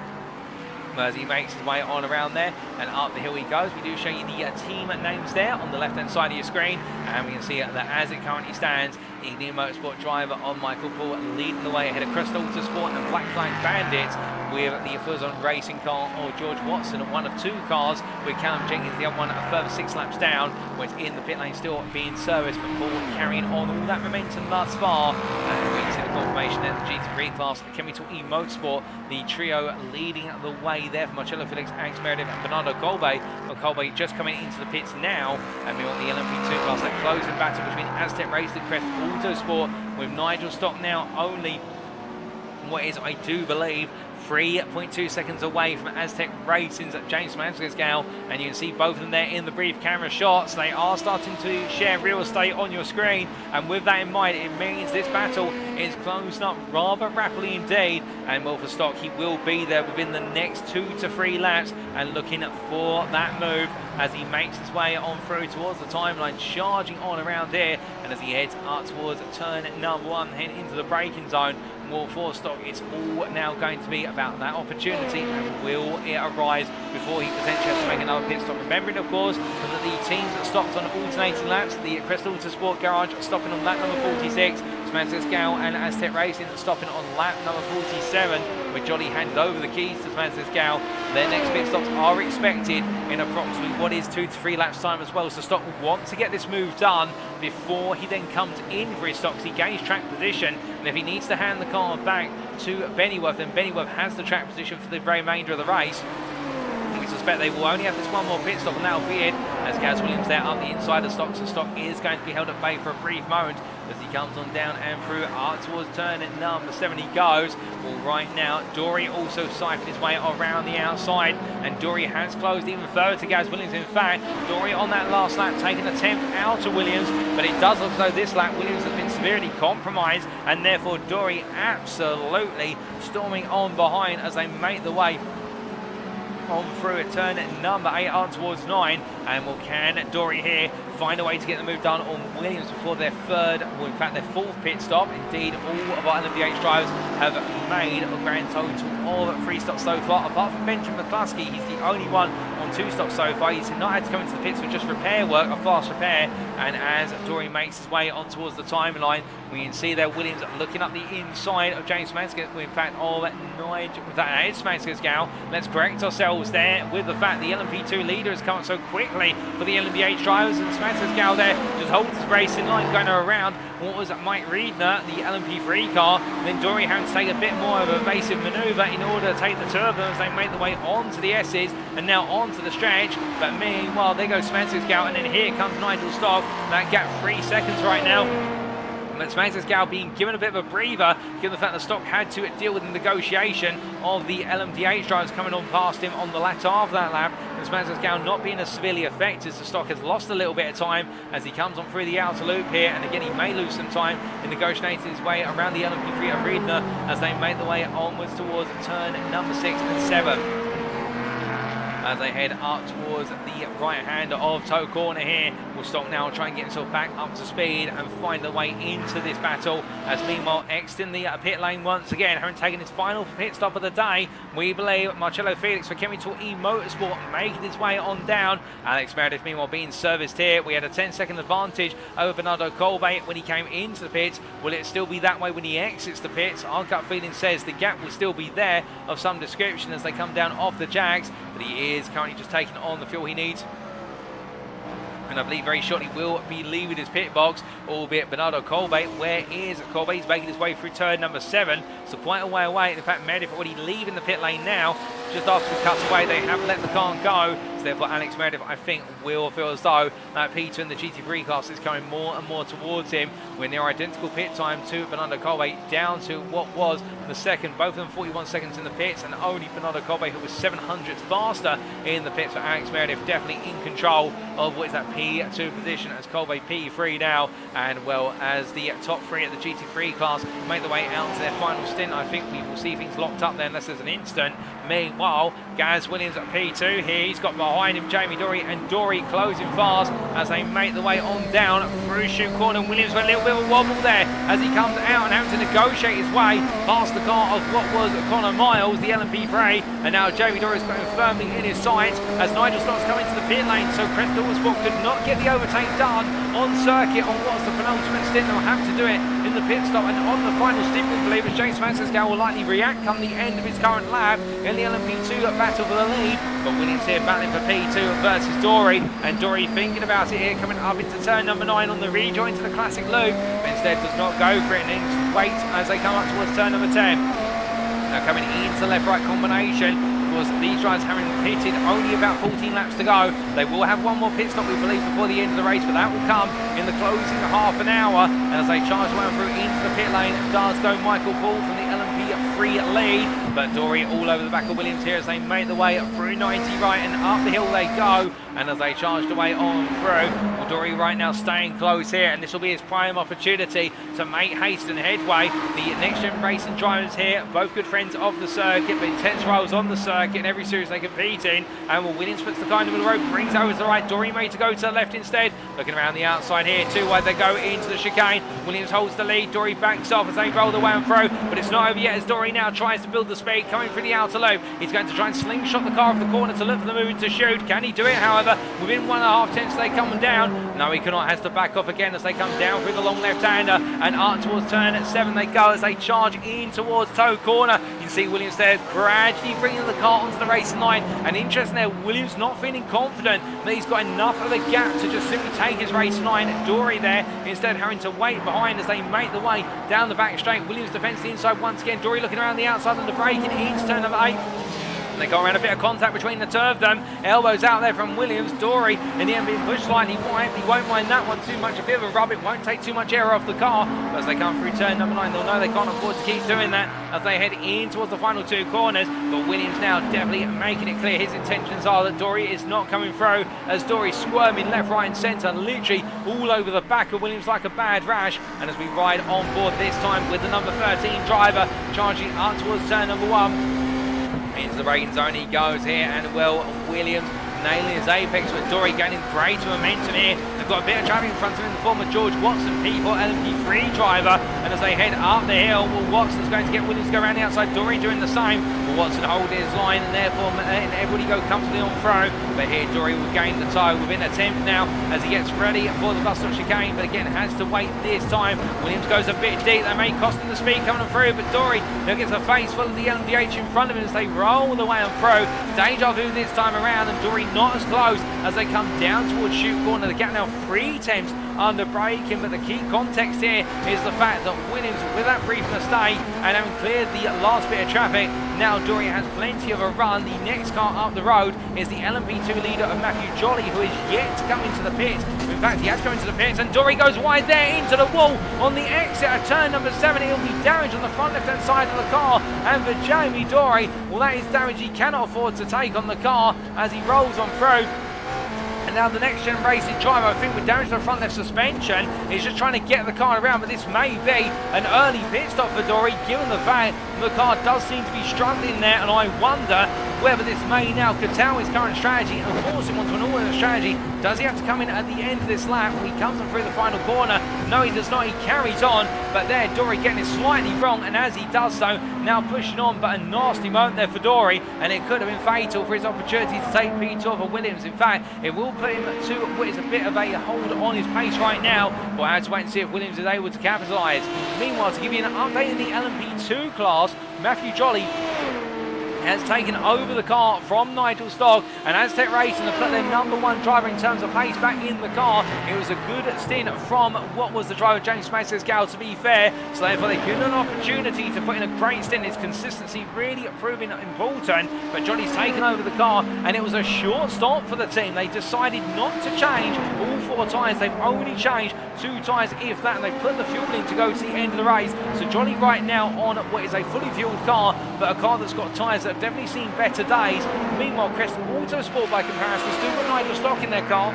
As he makes his way on around there and up the hill he goes. We do show you the team names there on the left hand side of your screen, and we can see that as it currently stands, the Indian Motorsport driver on Michael Paul leading the way ahead of Crystal Autosport and Black Flag Bandits, with the Fuzzon Racing car or George Watson at one of 2 cars, with Callum Jenkins the other one a further 6 laps down, where it's in the pit lane still being serviced, but Paul carrying on all that momentum thus far. And we can see the confirmation there, the GT3 class, Chemical E Motorsport, the trio leading the way there for Marcello Felix, Alex Meredith and Bernardo Colbe. Well, Colbe just coming into the pits now, and we want the LMP2 class, that closing battle between Aztec Racing and Crest Autosport, with Nigel Stock now only what is, I do believe, 3.2 seconds away from Aztec Racing's James Mansfield, and you can see both of them there in the brief camera shots. They are starting to share real estate on your screen, and with that in mind, it means this battle is closing up rather rapidly indeed. And well, for Stock, he will be there within the next 2 to 3 laps and looking for that move as he makes his way on through towards the timeline, charging on around here, and as he heads up towards turn number 1, heading into the braking zone. Well, for Stock, it's all now going to be about that opportunity, and will it arise before he potentially has to make another pit stop. Remembering, of course, that the teams that stopped on alternating laps, the Crest Autosport Garage stopping on lap number 46, Semantics Gal and Aztec Racing stopping on lap number 47, with Johnny handed over the keys to Semantics Gal. Their next pit stops are expected in approximately what is 2 to 3 laps time as well. So Stock will want to get this move done before he then comes in for his stocks. He gains track position, and if he needs to hand the car back to Bennyworth, then Bennyworth has the track position for the remainder of the race. We suspect they will only have this one more pit stop, and that'll be it, as Gaz Williams there up the inside of Stock. So Stock is going to be held at bay for a brief moment as he comes on down and through towards turn number 7 he goes. Well, right now Dory also siphoned his way around the outside, and Dory has closed even further to Gaz Williams. In fact, Dory on that last lap taking a tenth out of Williams, but it does look as though this lap Williams has been severely compromised, and therefore Dory absolutely storming on behind as they make the way on through at turn number 8 on towards 9. And will can Dory here find a way to get the move done on Williams before their third, well in fact their 4th pit stop. Indeed, all of our LMDH drivers have made a grand total of 3 stops so far, apart from Benjamin McCluskey. He's the only one on 2 stops so far. He's not had to come into the pits for just repair work, a fast repair. And as Dory makes his way on towards the timeline, we can see there Williams looking up the inside of James Mansfield, in fact of Nigel, that is Mansfield's gal. Let's correct ourselves there with the fact the LMP2 leader has come up so quickly for the LMDH drivers, and Mansfield's gal there just holds his racing line going around what was Mike Reedner, the LMP3 car. Then Dory having to take a bit more of an evasive manoeuvre in order to take the two of them as they make the way onto the S's and now onto the stretch. But meanwhile, there goes Semantics Gal, and then here comes Nigel Stock. That gap 3 seconds right now. But Semantics Gal being given a bit of a breather, given the fact that Stock had to deal with the negotiation of the LMDH drivers coming on past him on the latter half of that lap. And Semantics Gal not being as severely affected, so Stock has lost a little bit of time as he comes on through the outer loop here. And again, he may lose some time in negotiating his way around the LMP3 of Reedner as they make the way onwards towards turn number 6 and 7. as they head up towards the right hand of toe corner here. Will stop now, try and get himself back up to speed and find a way into this battle, as meanwhile X in the pit lane once again, having taken his final pit stop of the day. We believe Marcello Felix for Chemical E Motorsport making his way on down. Alex Meredith meanwhile being serviced here. We had a 10-second advantage over Bernardo Colbe when he came into the pits. Will it still be that way when he exits the pits? Our gut feeling says the gap will still be there of some description as they come down off the Jags, but he is currently just taking on the fuel he needs. And I believe very shortly will be leaving his pit box, albeit Bernardo Colbe. Where is Colbe? He's making his way through turn number 7, so quite a way away. In fact, Meredith already leaving the pit lane now. Just after he cuts away, they have let the car go. So therefore, Alex Meredith, I think, will feel as though that P2 in the GT3 class is coming more and more towards him. When they're identical pit time to Bernardo Colbe, down to what was the second. Both of them 41 seconds in the pits, and only Bernardo Colbe, who was 700 faster in the pits. So Alex Meredith definitely in control of what is that P2 position, as Colbe P3 now. And well, as the top 3 at the GT3 class make their way out to their final stint, I think we will see things locked up there unless there's an instant. Meanwhile, Gaz Williams at P2 here. He's got behind him Jamie Dory, and Dory closing fast as they make their way on down through shoot corner. Williams with a little bit of a wobble there as he comes out and having to negotiate his way past the car of what was Connor Miles, the LMP3, and now Jamie Dory is going firmly in his sights as Nigel Stott's coming to the pit lane. So Crest Autosport could not get the overtake done on circuit on what's the penultimate stint. They'll have to do it in the pit stop, and on the final stint, we believe as James Francisco will likely react come the end of his current lap in the LMP2 battle for the lead. But Williams here battling for P2 versus Dory, and Dory thinking about it here, coming up into turn number 9 on the rejoin to the classic loop, but instead does not go for it and just waits as they come up towards turn number 10. Now coming into left-right combination, because these drivers having pitted only about 14 laps to go. They will have one more pit stop, we believe, before the end of the race, but that will come in the closing half an hour. And as they charge around through into the pit lane, does go Michael Paul from the LMP3 lead, but Dory all over the back of Williams here as they make the way through 90 right, and up the hill they go. And as they charged away on through, well, Dory right now staying close here, and this will be his prime opportunity to make haste and headway. The NXTGEN Racing drivers here, both good friends of the circuit, but intense rivals on the circuit in every series they compete in. And well, Williams puts the car in the middle of the road, brings over to the right. Dory made to go to the left instead. Looking around the outside here, too wide they go into the chicane. Williams holds the lead. Dory backs off as they roll the way and through, but it's not over yet as Dory now tries to build the speed coming through the outer loop. He's going to try and slingshot the car off the corner to look for the movement to shoot. Can he do it? However, within 1.5 tenths they come down. No, he cannot. Has to back off again as they come down through the long left-hander, and up towards turn 7 they go as they charge in towards toe corner. You can see Williams there gradually bringing the car onto the racing line, and interesting there, Williams not feeling confident that he's got enough of a gap to just simply take his racing line. Dory there instead having to wait behind as they make the way down the back straight. Williams defends the inside once again. Dory looking around the outside and the braking into turn number 8. They go around, a bit of contact between the two of them. Elbows out there from Williams. Dory in the end being pushed slightly wide. He won't mind that one too much. A bit of a rub. It won't take too much air off the car. But as they come through turn number 9, they'll know they can't afford to keep doing that as they head in towards the final 2 corners. But Williams now definitely making it clear his intentions are that Dory is not coming through, as Dory squirming left, right and centre, literally all over the back of Williams like a bad rash. And as we ride on board this time with the number 13 driver charging up towards turn number 1. Into the braking zone he goes here, and well, Williams nailing his apex, with Dory gaining greater momentum here. They've got a bit of traffic in front of him in the form of George Watson, P4 LMP3 driver, and as they head up the hill, well, Watson's going to get Williams to go around the outside. Dory doing the same. Well, Watson holding his line, and therefore everybody go comfortably on through. But here Dory will gain the toe within a tenth now as he gets ready for the bus stop chicane, but again has to wait this time. Williams goes a bit deep. They may cost him the speed coming through, but Dory now gets a face full of the LMDH in front of him as they roll the way on through. Deja vu this time around, and Dory not as close as they come down towards shoot corner. The gap now 3 tenths under braking, but the key context here is the fact that Williams, with that brief mistake and having cleared the last bit of traffic, now Dory has plenty of a run. The next car up the road is the LMP2 leader of Matthew Jolly, who is yet to come into the pits. In fact, he has come into the pits, and Dory goes wide there into the wall on the exit at turn number 7. He'll be damaged on the front left-hand side of the car, and for Jamie Dory, well, that is damage he cannot afford to take on the car as he rolls on through. And now the NXTGEN Racing driver, I think with damage to the front left suspension, is just trying to get the car around, but this may be an early pit stop for Dory, given the fact the car does seem to be struggling there, and I wonder whether this may now curtail his current strategy and force him onto an all-in strategy. Does he have to come in at the end of this lap when he comes in through the final corner? No, he does not. He carries on, but there, Dory getting it slightly wrong, and as he does so, now pushing on, but a nasty moment there for Dory, and it could have been fatal for his opportunity to take P2 over Williams. In fact, it will put him to what is a bit of a hold on his pace right now. We'll have to wait and see if Williams is able to capitalise. Meanwhile, to give you an update in the LMP2 class, Matthew Jolly has taken over the car from Nigel Stogg, and Aztec Racing have put their #1 driver in terms of pace back in the car. It was a good stint from what was the driver, James Macegal, to be fair, so therefore they've given an opportunity to put in a great stint. His consistency really proving important, but Johnny's taken over the car, and it was a short stop for the team. They decided not to change all 4 tyres. They've only changed 2 tyres, if that, and they've put the fuel in to go to the end of the race. So Johnny right now on what is a fully fueled car, but a car that's got tyres that have definitely seen better days. Meanwhile, Crest Autosport, by comparison, still got Nigel Stock in their car.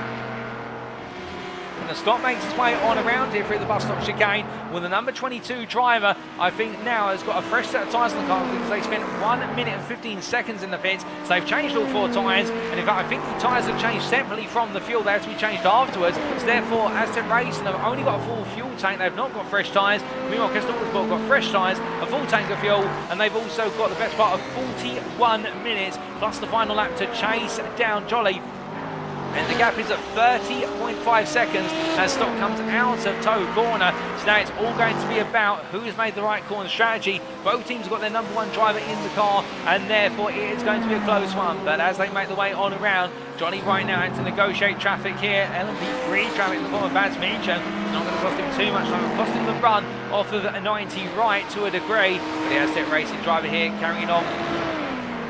And the stop makes its way on around here through the bus stop chicane with the number 22 driver, I think now has got a fresh set of tyres on the car because they spent 1 minute and 15 seconds in the pits. So they've changed all 4 tyres, and in fact I think the tyres have changed separately from the fuel. They have to be changed afterwards. So therefore, Aztec Racing have only got a full fuel tank. They've not got fresh tyres. Meanwhile, Crest Autosport got fresh tyres, a full tank of fuel, and they've also got the best part of 41 minutes plus the final lap to chase down Jolly. And the gap is at 30.5 seconds as Stock comes out of toe corner. So now it's all going to be about who's made the right corner strategy. Both teams have got their #1 driver in the car, and therefore it is going to be a close one. But as they make the way on around, Johnny right now had to negotiate traffic here. LMP3 traffic in the form of Baz Meacham. It's not going to cost him too much time. It'll cost him the run off of a 90 right to a degree. But the Aztec Racing driver here carrying on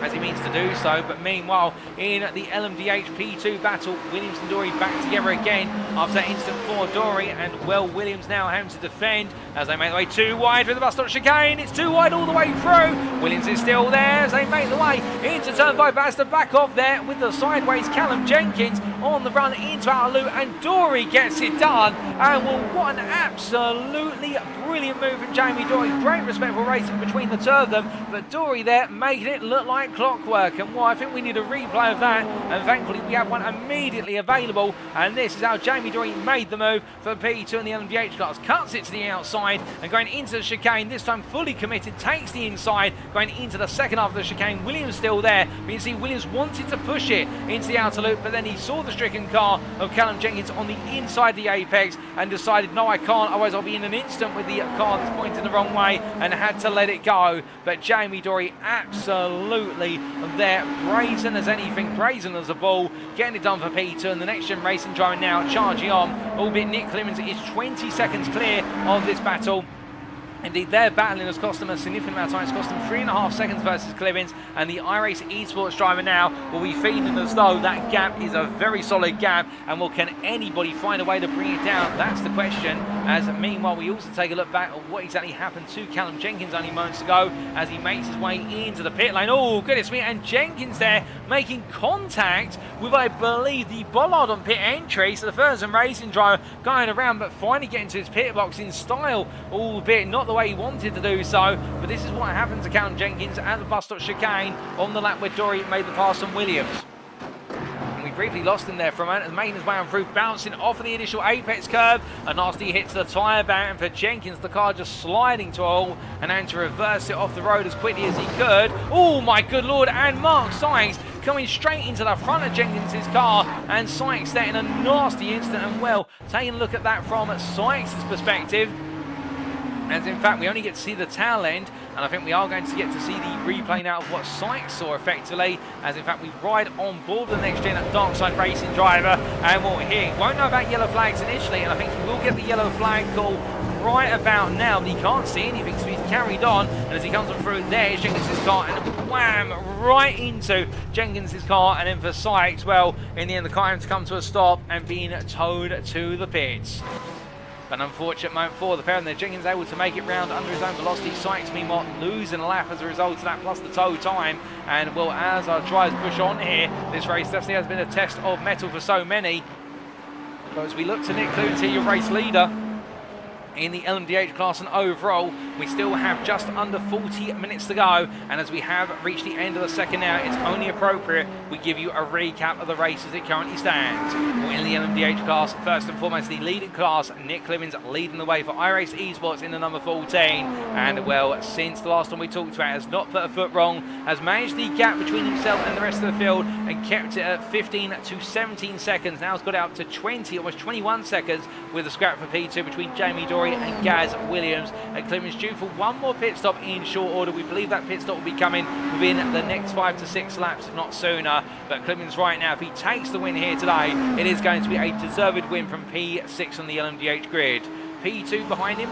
as he means to do so. But meanwhile, in the LMDH P2 battle, Williams and Dory back together again after that instant for Dory, and well, Williams now having to defend as they make the way too wide through the bus stop chicane. It's too wide all the way through. Williams is still there as they make the way into turn 5, but has to back off there with the sideways Callum Jenkins on the run into outer loop, and Dory gets it done. And well, what an absolutely brilliant move from Jamie Dory. Great respectful racing between the two of them, but Dory there making it look like clockwork. And well, I think we need a replay of that, and thankfully we have one immediately available, and this is how Jamie Dory made the move for P2 in the LMDH class. Cuts it to the outside and going into the chicane, this time fully committed, takes the inside, going into the second half of the chicane. Williams still there, but you see Williams wanted to push it into the outer loop, but then he saw the stricken car of Callum Jenkins on the inside the apex and decided, no, I can't, otherwise I'll be in an instant with the car that's pointing the wrong way, and had to let it go. But Jamie Dory absolutely there, brazen as anything, brazen as a bull, getting it done for P2, and the next gen racing driver now charging on, albeit Nick Clemens is 20 seconds clear of this battle. Indeed, their battling has cost them a significant amount of time. It's cost them 3.5 seconds versus Clemens, and the iRacing esports driver now will be feeling as though that gap is a very solid gap, and well, can anybody find a way to bring it down? That's the question. As meanwhile, we also take a look back at what exactly happened to Callum Jenkins only moments ago as he makes his way into the pit lane. Oh, goodness me, and Jenkins there making contact with, I believe, the bollard on pit entry. So the first racing driver going around, but finally getting to his pit box in style, albeit not the way he wanted to do so. But this is what happened to Callum Jenkins at the bus stop chicane on the lap where Dory made the pass on Williams. And we briefly lost him there for a moment, and making his way on through, bouncing off of the initial apex curve. A nasty hit to the tyre band for Jenkins, the car just sliding to a hole and having to reverse it off the road as quickly as he could. Oh my good lord, and Mark Sykes coming straight into the front of Jenkins' car, and Sykes there in a nasty instant. And well, taking a look at that from Sykes' perspective, as in fact we only get to see the tail end, and I think we are going to get to see the replay now of what Sykes saw effectively, as in fact we ride on board the next gen dark side racing driver. And what we're hearing, won't know about yellow flags initially, and I think he will get the yellow flag call right about now, but he can't see anything, so he's carried on, and as he comes on through, there is Jenkins' car, and wham, right into Jenkins' car. And then for Sykes, well, in the end the car had to come to a stop and being towed to the pits. An unfortunate moment for the pair, and Jenkins able to make it round under his own velocity. Sykes meanwhile losing a lap as a result of that, plus the tow time. And well, as our drivers push on here, this race definitely has been a test of mettle for so many. But as we look to Nick Clemens here, your race leader, in the LMDH class, and overall we still have just under 40 minutes to go, and as we have reached the end of the second now, it's only appropriate we give you a recap of the race as it currently stands. Well, in the LMDH class, first and foremost, the leading class, Nick Clemens leading the way for iRacing Esports in the number 14, and well, since the last one we talked about, has not put a foot wrong, has managed the gap between himself and the rest of the field and kept it at 15 to 17 seconds. Now it's got it up to 20, almost 21 seconds with a scrap for P2 between Jamie Dory and Gaz Williams. And Clemens due for one more pit stop in short order. We believe that pit stop will be coming within the next 5 to 6 laps, if not sooner. But Clemens right now, if he takes the win here today, it is going to be a deserved win from P6 on the LMDH grid. P2 behind him,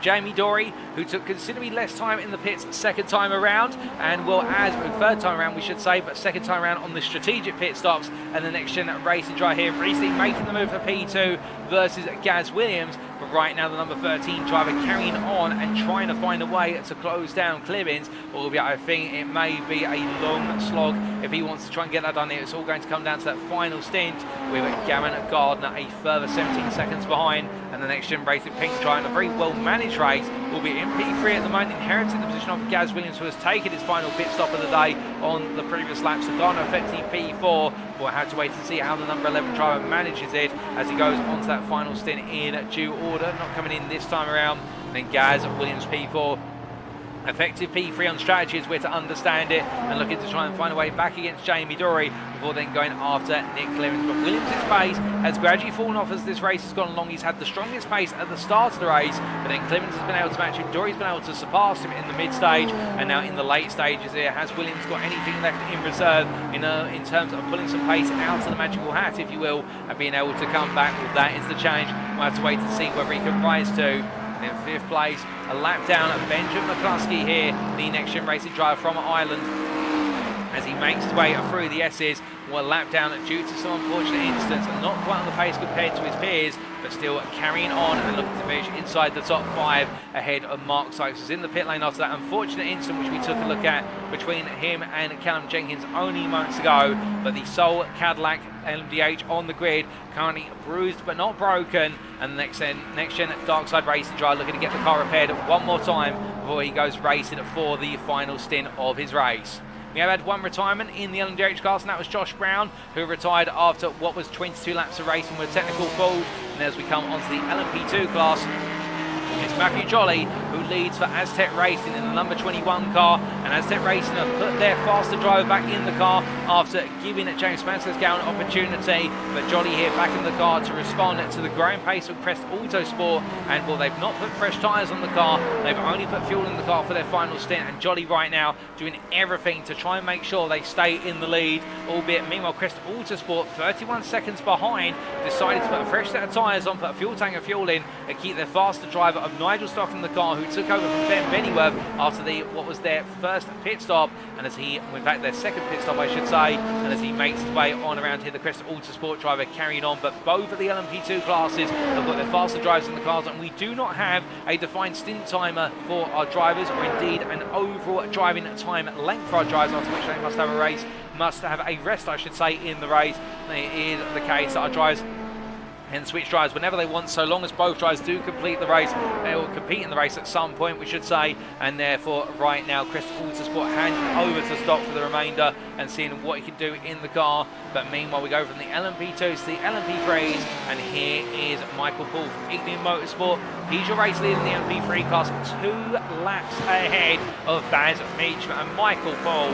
Jamie Dory, who took considerably less time in the pits second time around, and well, as third time around we should say, but second time around on the strategic pit stops, and the next gen racing driver here recently making the move for P2 versus Gaz Williams. But right now the number 13 driver carrying on and trying to find a way to close down Clemens, albeit I think it may be a long slog if he wants to try and get that done here. It's all going to come down to that final stint with Gavin Gardner a further 17 seconds behind, and the next gen racing pink driver, a very well managed race, will be in P3 at the moment, inheriting the position of Gaz Williams, who has taken his final pit stop of the day on the previous lap. So Gardner effectively P4. We'll have to wait to see how the number 11 driver manages it as he goes on to that final stint in due order. Not coming in this time around. And then Gaz Williams P4. Effective P3 on strategy is where to understand it, and looking to try and find a way back against Jamie Dory before then going after Nick Clemens. But Williams' pace has gradually fallen off as this race has gone along. He's had the strongest pace at the start of the race, but then Clemens has been able to match him. Dory's been able to surpass him in the mid-stage, and now in the late stages here, has Williams got anything left in reserve in terms of pulling some pace out of the magical hat, if you will, and being able to come back? Well, that is the challenge. We'll have to wait to see whether he can rise to. In fifth place, a lap down at Benjamin McCluskey here, the next gen racing driver from Ireland, as he makes his way through the S's. Well, a lap down due to some unfortunate incidents, and not quite on the pace compared to his peers, but still carrying on and looking to finish inside the top 5 ahead of Mark Sykes, who's in the pit lane after that unfortunate incident which we took a look at between him and Callum Jenkins only moments ago. But the sole Cadillac LMDH on the grid, currently bruised but not broken, and the next gen dark side racing driver looking to get the car repaired one more time before he goes racing for the final stint of his race. We have had one retirement in the LMDH class, and that was Josh Brown, who retired after what was 22 laps of racing with a technical fault. And as we come onto the LMP2 class, it's Matthew Jolly who leads for Aztec Racing in the number 21 car, and Aztec Racing have put their faster driver back in the car after giving James Mansell an opportunity. But Jolly here back in the car to respond to the growing pace of Crest Autosport, and well, they've not put fresh tyres on the car, they've only put fuel in the car for their final stint, and Jolly right now doing everything to try and make sure they stay in the lead, albeit meanwhile Crest Autosport 31 seconds behind decided to put a fresh set of tyres on, put a fuel tank of fuel in, and keep their faster driver of Nigel Stock in the car, who took over from Ben Bennyworth after what was their first pit stop, and as he, in fact their second pit stop I should say, and as he makes his way on around here, the Crest Autosport driver carrying on. But both of the LMP2 classes have got their faster drivers in the cars, and we do not have a defined stint timer for our drivers, or indeed an overall driving time length for our drivers, after which they must have a rest I should say in the race. It is the case that our drivers and switch drivers whenever they want, so long as both drivers do complete the race. They will compete in the race at some point, we should say, and therefore right now Crest Autosport handing over to Stock for the remainder and seeing what he can do in the car. But meanwhile we go from the LMP2s to the LMP3s, and here is Michael Paul from Ignium Motorsport. He's your race leader in the LMP3 class, 2 laps ahead of Baz Meach, and Michael Paul,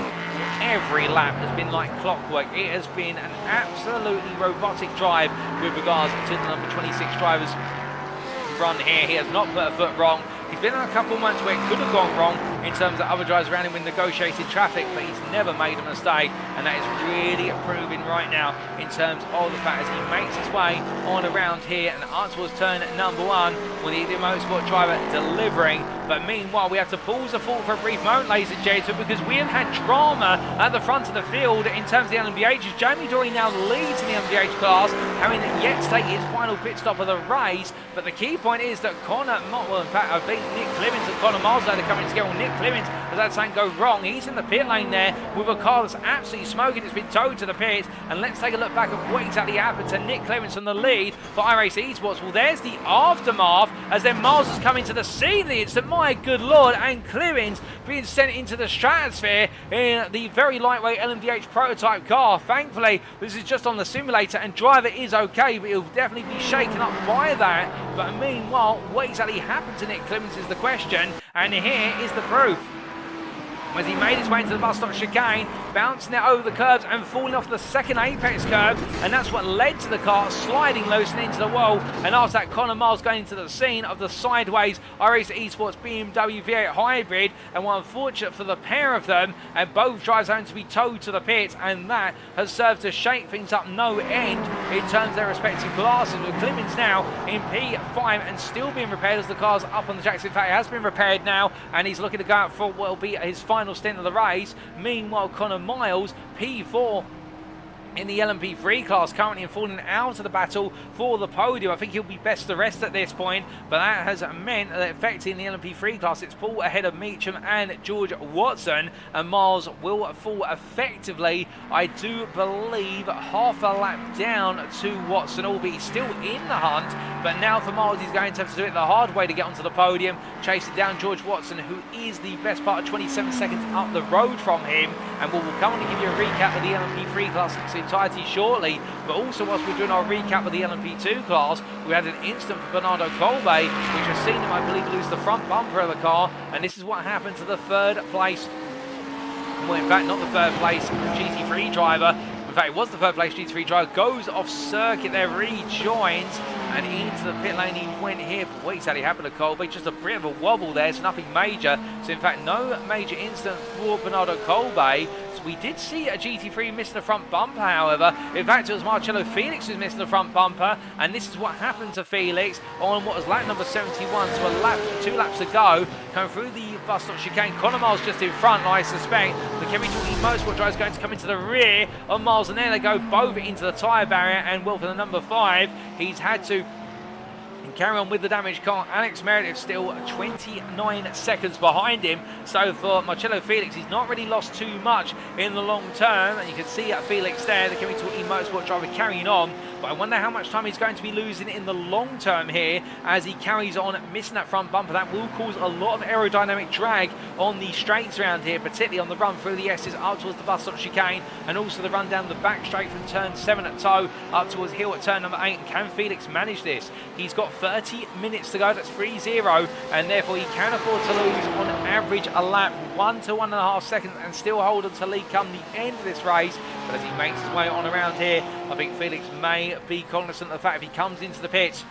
every lap has been like clockwork. It has been an absolutely robotic drive with regards to the number 26 driver's run here. He has not put a foot wrong. He's been in a couple of months where it could have gone wrong in terms of other drivers around him with negotiated traffic, but he's never made a mistake, and that is really proving right now in terms of the fact as he makes his way on around here and up towards turn number 1 with the Ignium Motorsport driver delivering. But meanwhile, we have to pause the thought for a brief moment, ladies and gentlemen, because we have had drama at the front of the field in terms of the LMDH. Jamie Dory now leads in the LMDH class, having yet to take his final pit stop of the race. But the key point is that well, in fact, I've beaten Nick Clemens and Connor Miles are coming together. Well, Nick Clemens has had something go wrong. He's in the pit lane there with a car that's absolutely smoking. It's been towed to the pits. And let's take a look back at what exactly happened to Nick Clemens on the lead for iRacing Esports. Well, there's the aftermath as then Miles has come into the scene. The instant, my good lord, and Clemens being sent into the stratosphere in the very lightweight LMDH prototype car. Thankfully, this is just on the simulator and driver is okay, but he'll definitely be shaken up by that. But meanwhile, what exactly happened to Nick Clemens is the question, and here is the proof. As he made his way into the bus stop chicane, bouncing it over the curbs and falling off the second apex curb, and that's what led to the car sliding loose and into the wall. And after that, Connor Miles going into the scene of the sideways iRacing Esports BMW V8 hybrid, and well, unfortunate for the pair of them, and both drivers having to be towed to the pits, and that has served to shake things up no end in terms of their respective classes. With Clemens now in P5 and still being repaired as the car's up on the tracks. In fact, it has been repaired now, and he's looking to go out for what will be his final stint of the race. Meanwhile, Connor Miles, P4 in the LMP3 class, currently falling out of the battle for the podium. I think he'll be best to rest at this point, but that has meant that effectively in the LMP3 class, it's Paul ahead of Meacham and George Watson, and Miles will fall effectively, I do believe, half a lap down to Watson, albeit he's still in the hunt. But now for Miles, he's going to have to do it the hard way to get onto the podium, chasing down George Watson, who is the best part of 27 seconds up the road from him. And we'll come on and give you a recap of the LMP3 class in its entirety shortly. But also, whilst we're doing our recap of the LMP2 class, we had an incident for Bernardo Colbe, which has seen him, I believe, lose the front bumper of the car. And this is what happened to the third place, well, in fact, not the third place GT3 driver. In fact, it was the third place GT3 driver, goes off circuit there, rejoins, and into the pit lane he went here. But what exactly happened to Colby? Just a bit of a wobble there, so nothing major. So in fact, no major incident for Bernardo Colby. So we did see a GT3 missing the front bumper, however. In fact, it was Marcello Felix who's missing the front bumper, and this is what happened to Felix on what was lap number 71. So a lap, 2 laps to go, coming through the bus stop chicane. Connor Miles just in front, I suspect. The Kevin Motorsport driver is going to come into the rear of Miles, and there they go, both into the tyre barrier. And well, for the number 5, he's had to carry on with the damaged car. Alex Meredith still 29 seconds behind him. So for Marcello Felix, he's not really lost too much in the long term. And you can see Felix there, the Kevin Motorsport driver, carrying on. But I wonder how much time he's going to be losing in the long term here as he carries on missing that front bumper. That will cause a lot of aerodynamic drag on the straights around here, particularly on the run through the S's up towards the bus stop chicane, and also the run down the back straight from turn 7 at toe up towards hill at turn number 8. And can Felix manage this? He's got 30 minutes to go. That's 3-0, and therefore he can afford to lose on average a lap, 1 to 1.5 seconds, and still hold on to lead come the end of this race. But as he makes his way on around here, I think Felix may be cognizant of the fact if he comes into the pits,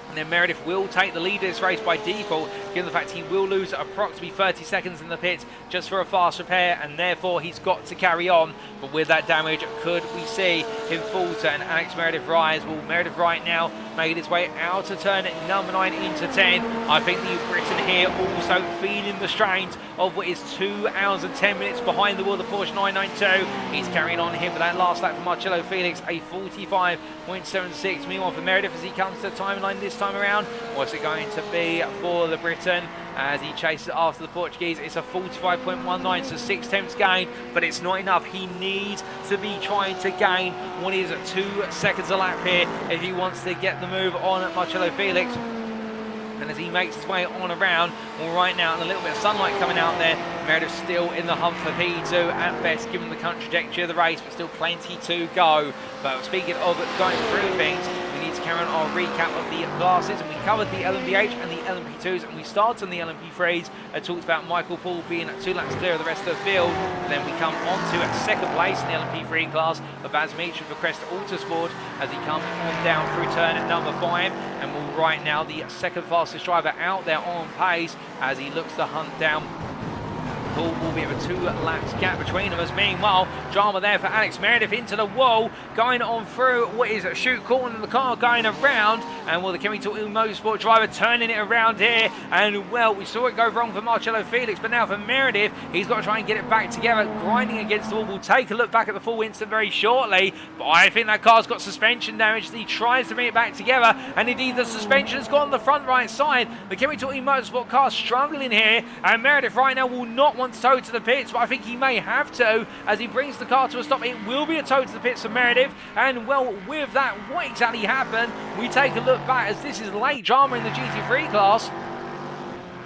and then Meredith will take the lead of this race by default, given the fact he will lose approximately 30 seconds in the pits just for a fast repair, and therefore he's got to carry on. But with that damage, could we see him falter and Alex Meredith rise? Well, Meredith right now making his way out of turn number 9 into 10. I think the Briton here also feeling the strains of what is 2 hours and 10 minutes behind the wheel, the Porsche 992. He's carrying on here for that last lap for Marcello Felix, a 45.76. Meanwhile for Meredith, as he comes to the timeline this time around, what's it going to be for the Briton as he chases after the Portuguese? It's a 45.19, so 6 tenths gain, but it's not enough. He needs to be trying to gain what is 2 seconds a lap here if he wants to get the move on Marcello Felix. And as he makes his way on around, well, right now, and a little bit of sunlight coming out there, Meredith still in the hunt for P2 at best, given the current trajectory of the race, but still plenty to go. But speaking of going through things, we need to carry on our recap of the classes, and we covered the LMDH and the LMP2s, and we started on the LMP3s and talked about Michael Paul being 2 laps clear of the rest of the field. And then we come on to second place in the LMP3 class of Baz Meacham for Crest Autosport as he comes on down through turn at number 5, and will right now the second fastest driver out there on pace as he looks to hunt down Paul, will be a 2 laps gap between them. As meanwhile, drama there for Alex Meredith into the wall, going on through what is a shoot corner in the car, going around, and the Chemical Motorsport driver turning it around here, and we saw it go wrong for Marcello Felix, but now for Meredith, he's got to try and get it back together, grinding against the wall. We'll take a look back at the full instant very shortly, but I think that car's got suspension damage as he tries to bring it back together, and indeed the suspension's gone on the front right side. The Chemical Motorsport car struggling here, and Meredith right now will not want to tow to the pits, but I think he may have to as he brings the car to a stop. It will be a tow to the pits for Meredith, and with that, what exactly happened? We take a look back as this is late drama in the GT3 class.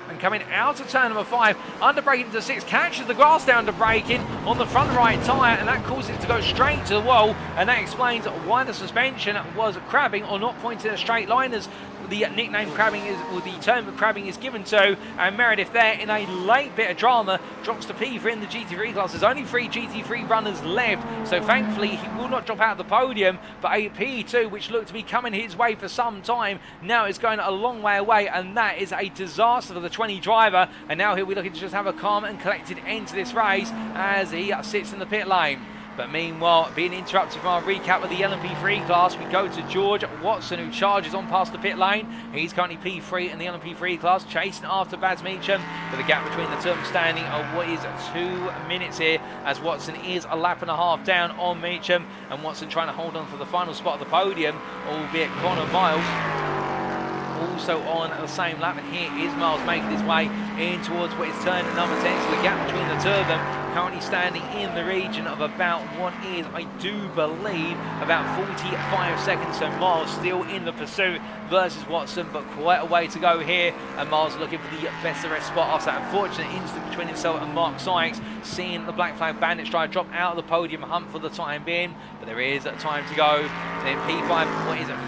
And coming out of turn number 5, under braking to 6, catches the grass down to braking on the front right tyre, and that causes it to go straight to the wall, and that explains why the suspension was crabbing or not pointing in a straight line, as the nickname crabbing is, or the term of crabbing is given to. And Meredith there in a late bit of drama drops to P3 in the GT3 class. There's only 3 GT3 runners left, so thankfully he will not drop out of the podium, but a P2 which looked to be coming his way for some time now is going a long way away, and that is a disaster for the 20 driver, and now he'll be looking to just have a calm and collected end to this race as he sits in the pit lane. But meanwhile, being interrupted from our recap of the LMP3 class, we go to George Watson, who charges on past the pit lane. He's currently P3 in the LMP3 class, chasing after Baz Meacham, with a gap between the two of them standing of what is 2 minutes here, as Watson is a lap and a half down on Meacham, and Watson trying to hold on for the final spot of the podium, albeit Connor Miles also on the same lap, and here is Miles making his way in towards what is turn number 10, so the gap between the two of them currently standing in the region of about what is, I do believe, about 45 seconds, so Miles still in the pursuit versus Watson, but quite a way to go here, and Miles looking for the best of the rest spot after that unfortunate incident between himself and Mark Sykes, seeing the Black Flag Bandit drive drop out of the podium hunt for the time being, but there is time to go. Then P5, what is it, 5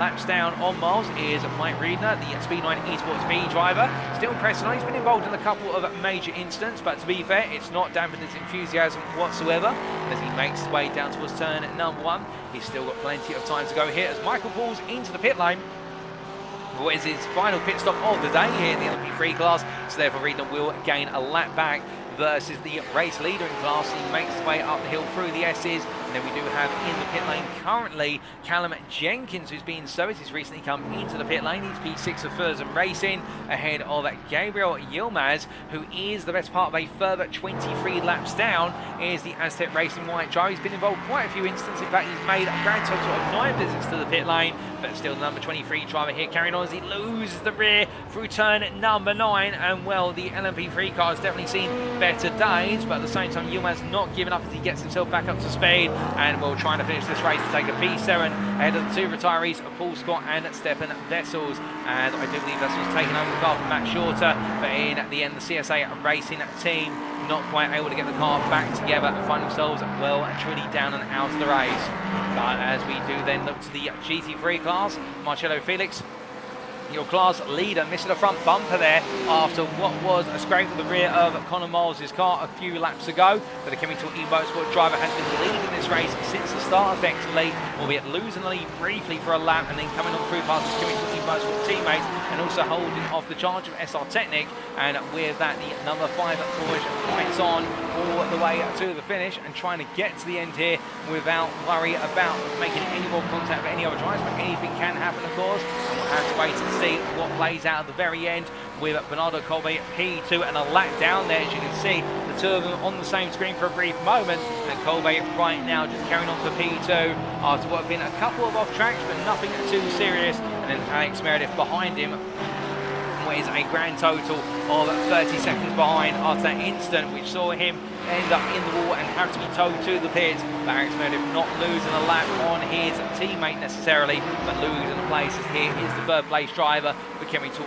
laps down on Miles is Mike Reedner, the Speed9 Esports B driver, still pressing on. He's been involved in a couple of major incidents, but to be fair, it's not dampened his enthusiasm whatsoever as he makes his way down towards turn number 1. He's still got plenty of time to go here as Michael pulls into the pit lane. What is his final pit stop of the day here in the LMP3 class, so therefore Reedner will gain a lap back versus the race leader in class. He makes his way up the hill through the S's, and then we do have in the pit lane currently Callum Jenkins, who's been serviced. He's recently come into the pit lane. He's P6 of Furzum Racing, ahead of Gabriel Yilmaz, who is the best part of a further 23 laps down, is the Aztec Racing white driver. He's been involved quite a few instances. In fact, he's made a grand total of 9 visits to the pit lane, but still the number 23 driver here carrying on as he loses the rear through turn number 9, and the LMP3 car has definitely seen better days, but at the same time Yilmaz not giving up as he gets himself back up to speed, and trying to finish this race to take a P7 ahead of the 2 retirees, Paul Scott and Stefan Vessels, and I do believe Vessels taking over the car from Matt Shorter, but in at the end the CSA Racing team not quite able to get the car back together and find themselves truly down and out of the race. But as we do then look to the GT3 class, Marcello Felix, your class leader, missing a front bumper there after what was a scrape with the rear of Connor Miles' car a few laps ago. But the Chemical Motorsport driver has been leading this race since the start effectively, albeit losing the lead briefly for a lap and then coming on through past his Chemical Motorsport teammates and also holding off the charge of SR Technic. And with that, the number 5 Porsche fights on all the way to the finish and trying to get to the end here without worry about making any more contact with any other drivers, but anything can happen of course, and we'll have to wait and see what plays out at the very end with Bernardo Colby P2 and a lap down there. As you can see, the two of them on the same screen for a brief moment, and Colby right now just carrying on for P2 after what have been a couple of off tracks but nothing too serious, and then Alex Meredith behind him is a grand total of 30 seconds behind after that incident which saw him end up in the wall and have to be towed to the pits. But Alex Meredith not losing a lap on his teammate necessarily, but losing a place as here is the 3rd place driver for Chemical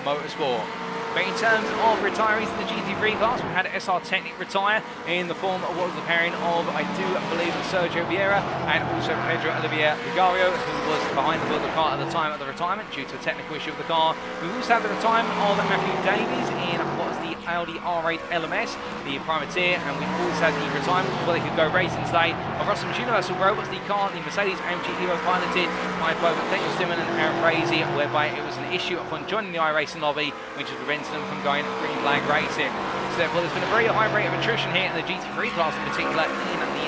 Motorsport. But in terms of retirees in the GT3 class, we had SR Technic retire in the form of what was the pairing of, I do believe, Sergio Vieira and also Pedro Olivier Vigario, who was behind the wheel of the car at the time of the retirement due to a technical issue of the car. We also had the retirement of Matthew Davies in what was the Audi R8 LMS, the privateer, and we also had the retirement before they could go racing today of Russell's Universal Robots, the car, the Mercedes AMG Evo piloted by both Daniel Simon and Aaron Brazy, whereby it was an issue upon joining the iRacing lobby, which has prevented them from going green flag racing. So therefore there's been a very high rate of attrition here in the GT3 class in particular in the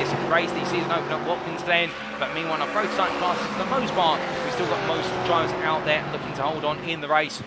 this race this season open at Watkins Glen. But meanwhile, our prototype classes, for the most part, we've still got most drivers out there looking to hold on in the race.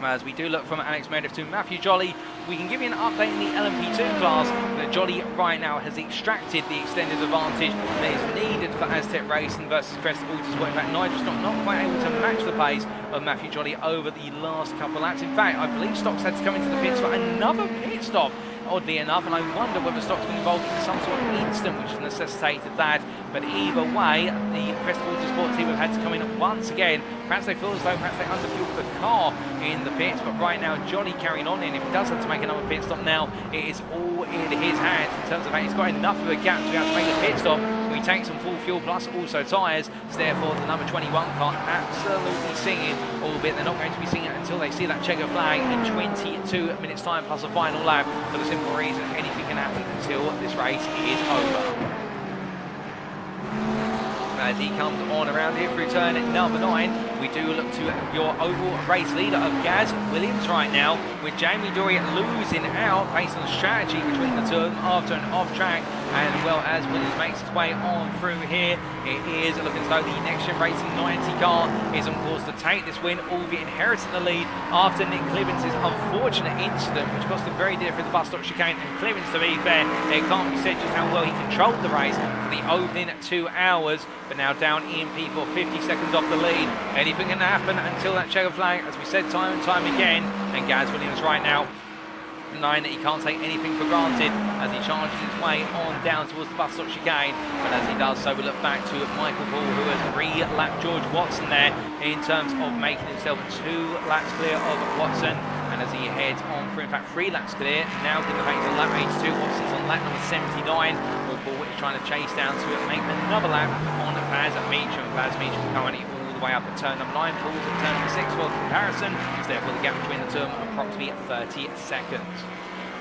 As we do look from Alex Meredith to Matthew Jolly, we can give you an update in the LMP2 class that Jolly right now has extracted the extended advantage that is needed for Aztec Racing versus Crest Autosport. In fact, Nigel's not quite able to match the pace of Matthew Jolly over the last couple of laps. In fact, I believe Stocks had to come into the pits for another pit stop, oddly enough, and I wonder whether Stocks been involved in some sort of incident which has necessitated that. But either way, the Crest Autosport team have had to come in once again. Perhaps they feel as though perhaps they underfueled the car in the pits, but right now Johnny carrying on, and if he does have to make another pit stop now, it is all in his hands in terms of that he's got enough of a gap to be able to make a pit stop. We take some full fuel plus also tyres, so therefore the number 21 car absolutely singing, albeit they're not going to be singing until they see that checker flag in 22 minutes time plus a final lap, for the simple reason anything can happen until this race is over. As he comes on around here through turn number 9, we do look to your overall race leader of Gaz Williams right now, with Jamie Dory losing out based on strategy between the two of them after an off track. And well, as Williams makes his way on through here, it is looking as though the NXTGEN Racing 90 car is on course to take this win, albeit inheriting the lead after Nick Clibbins' unfortunate incident, which cost him very dear for the bus stop chicane. And Clibbins, to be fair, it can't be said just how well he controlled the race for the opening 2 hours, but now down in P4, 50 seconds off the lead. Anything can happen until that checker flag, as we said time and time again. And Gaz Williams right now, 9, he can't take anything for granted as he charges his way on down towards the bus stop chicane. But as he does so, we look back to Michael Ball, who has re-lapped George Watson there in terms of making himself 2 laps clear of Watson. And as he heads on through, in fact 3 laps clear, now giving the pace on lap 82, Watson's on lap number 79. Paul is trying to chase down to make another lap on Baz Meacham. Baz Meacham currently all the way up at turn number 9, Paul's at turn number 6 for comparison, so therefore the gap between the two of them approximately 30 seconds.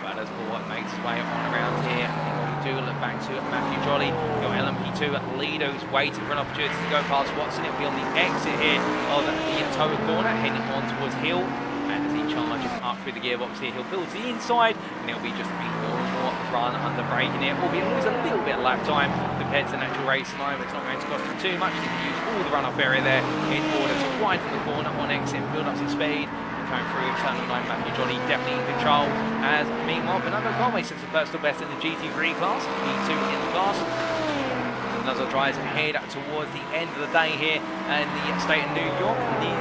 But as Paul makes his way on around here, we do look back to Matthew Jolly, your LMP2 leader, who's waiting for an opportunity to go past Watson. It'll be on the exit here of the Tower corner, heading on towards Hill. And as he charges up through the gearbox here, he'll pull to the inside, and it'll be just a more run under braking here, albeit lose a little bit of lap time compared to the natural racing line, but it's not going to cost him too much. He can use all the runoff area there in order to widen the corner on exit and build up some speed. Going through turn number 9, Matthew Jolly definitely in control. As meanwhile, Bernardo Conway sets a personal best in the GT3 class, P2 in the class. Nuzzle drives ahead towards the end of the day here in the state of New York, the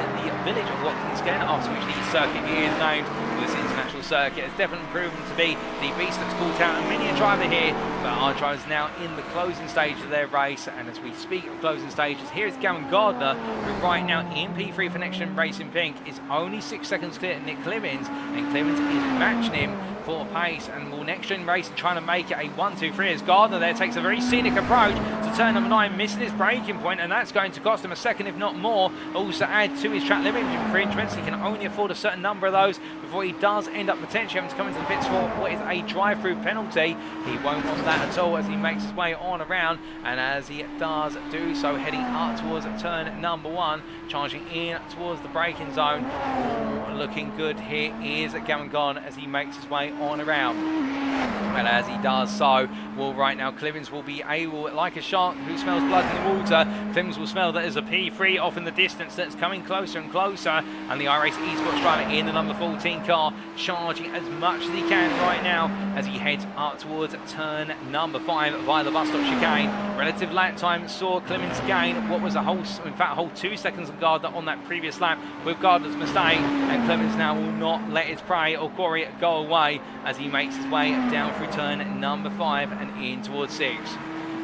village of Watkins Glen, after which the circuit is named. This international circuit has definitely proven to be the beast that's called out and many a driver here, but our drivers now in the closing stage of their race. And as we speak of closing stages, here is Gavin Gardner, who right now in P3 for NXTGEN Racing Pink is only 6 seconds clear of Nick Clibbins, and Clibbins is matching him for pace, and will NXTGEN Racing trying to make it a 1-2-3 as Gardner there takes a very scenic approach to turn number 9, missing his braking point, and that's going to cost him a second if not more. Also add to his track limit infringements. He can only afford a certain number of those before he does end up potentially having to come into the pits for what is a drive-through penalty. He won't want that at all as he makes his way on around, and as he does do so, heading up towards turn number 1, charging in towards the braking zone. Looking good here is Gavin Gardner as he makes his way on around. And as he does so, well, right now Clibbins will be able, like a shark who smells blood in the water, Clibbins will smell that there's a P3 off in the distance that's coming closer and closer, and the iRacing eSports driver in the number 14 car charging as much as he can right now as he heads up towards turn number 5 via the bus stop chicane. Relative lap time saw Clibbins gain what was a whole 2 seconds of Gardner on that previous lap with Gardner's mistake, and Clibbins now will not let his prey or quarry go away as he makes his way down through turn number 5 and in towards 6.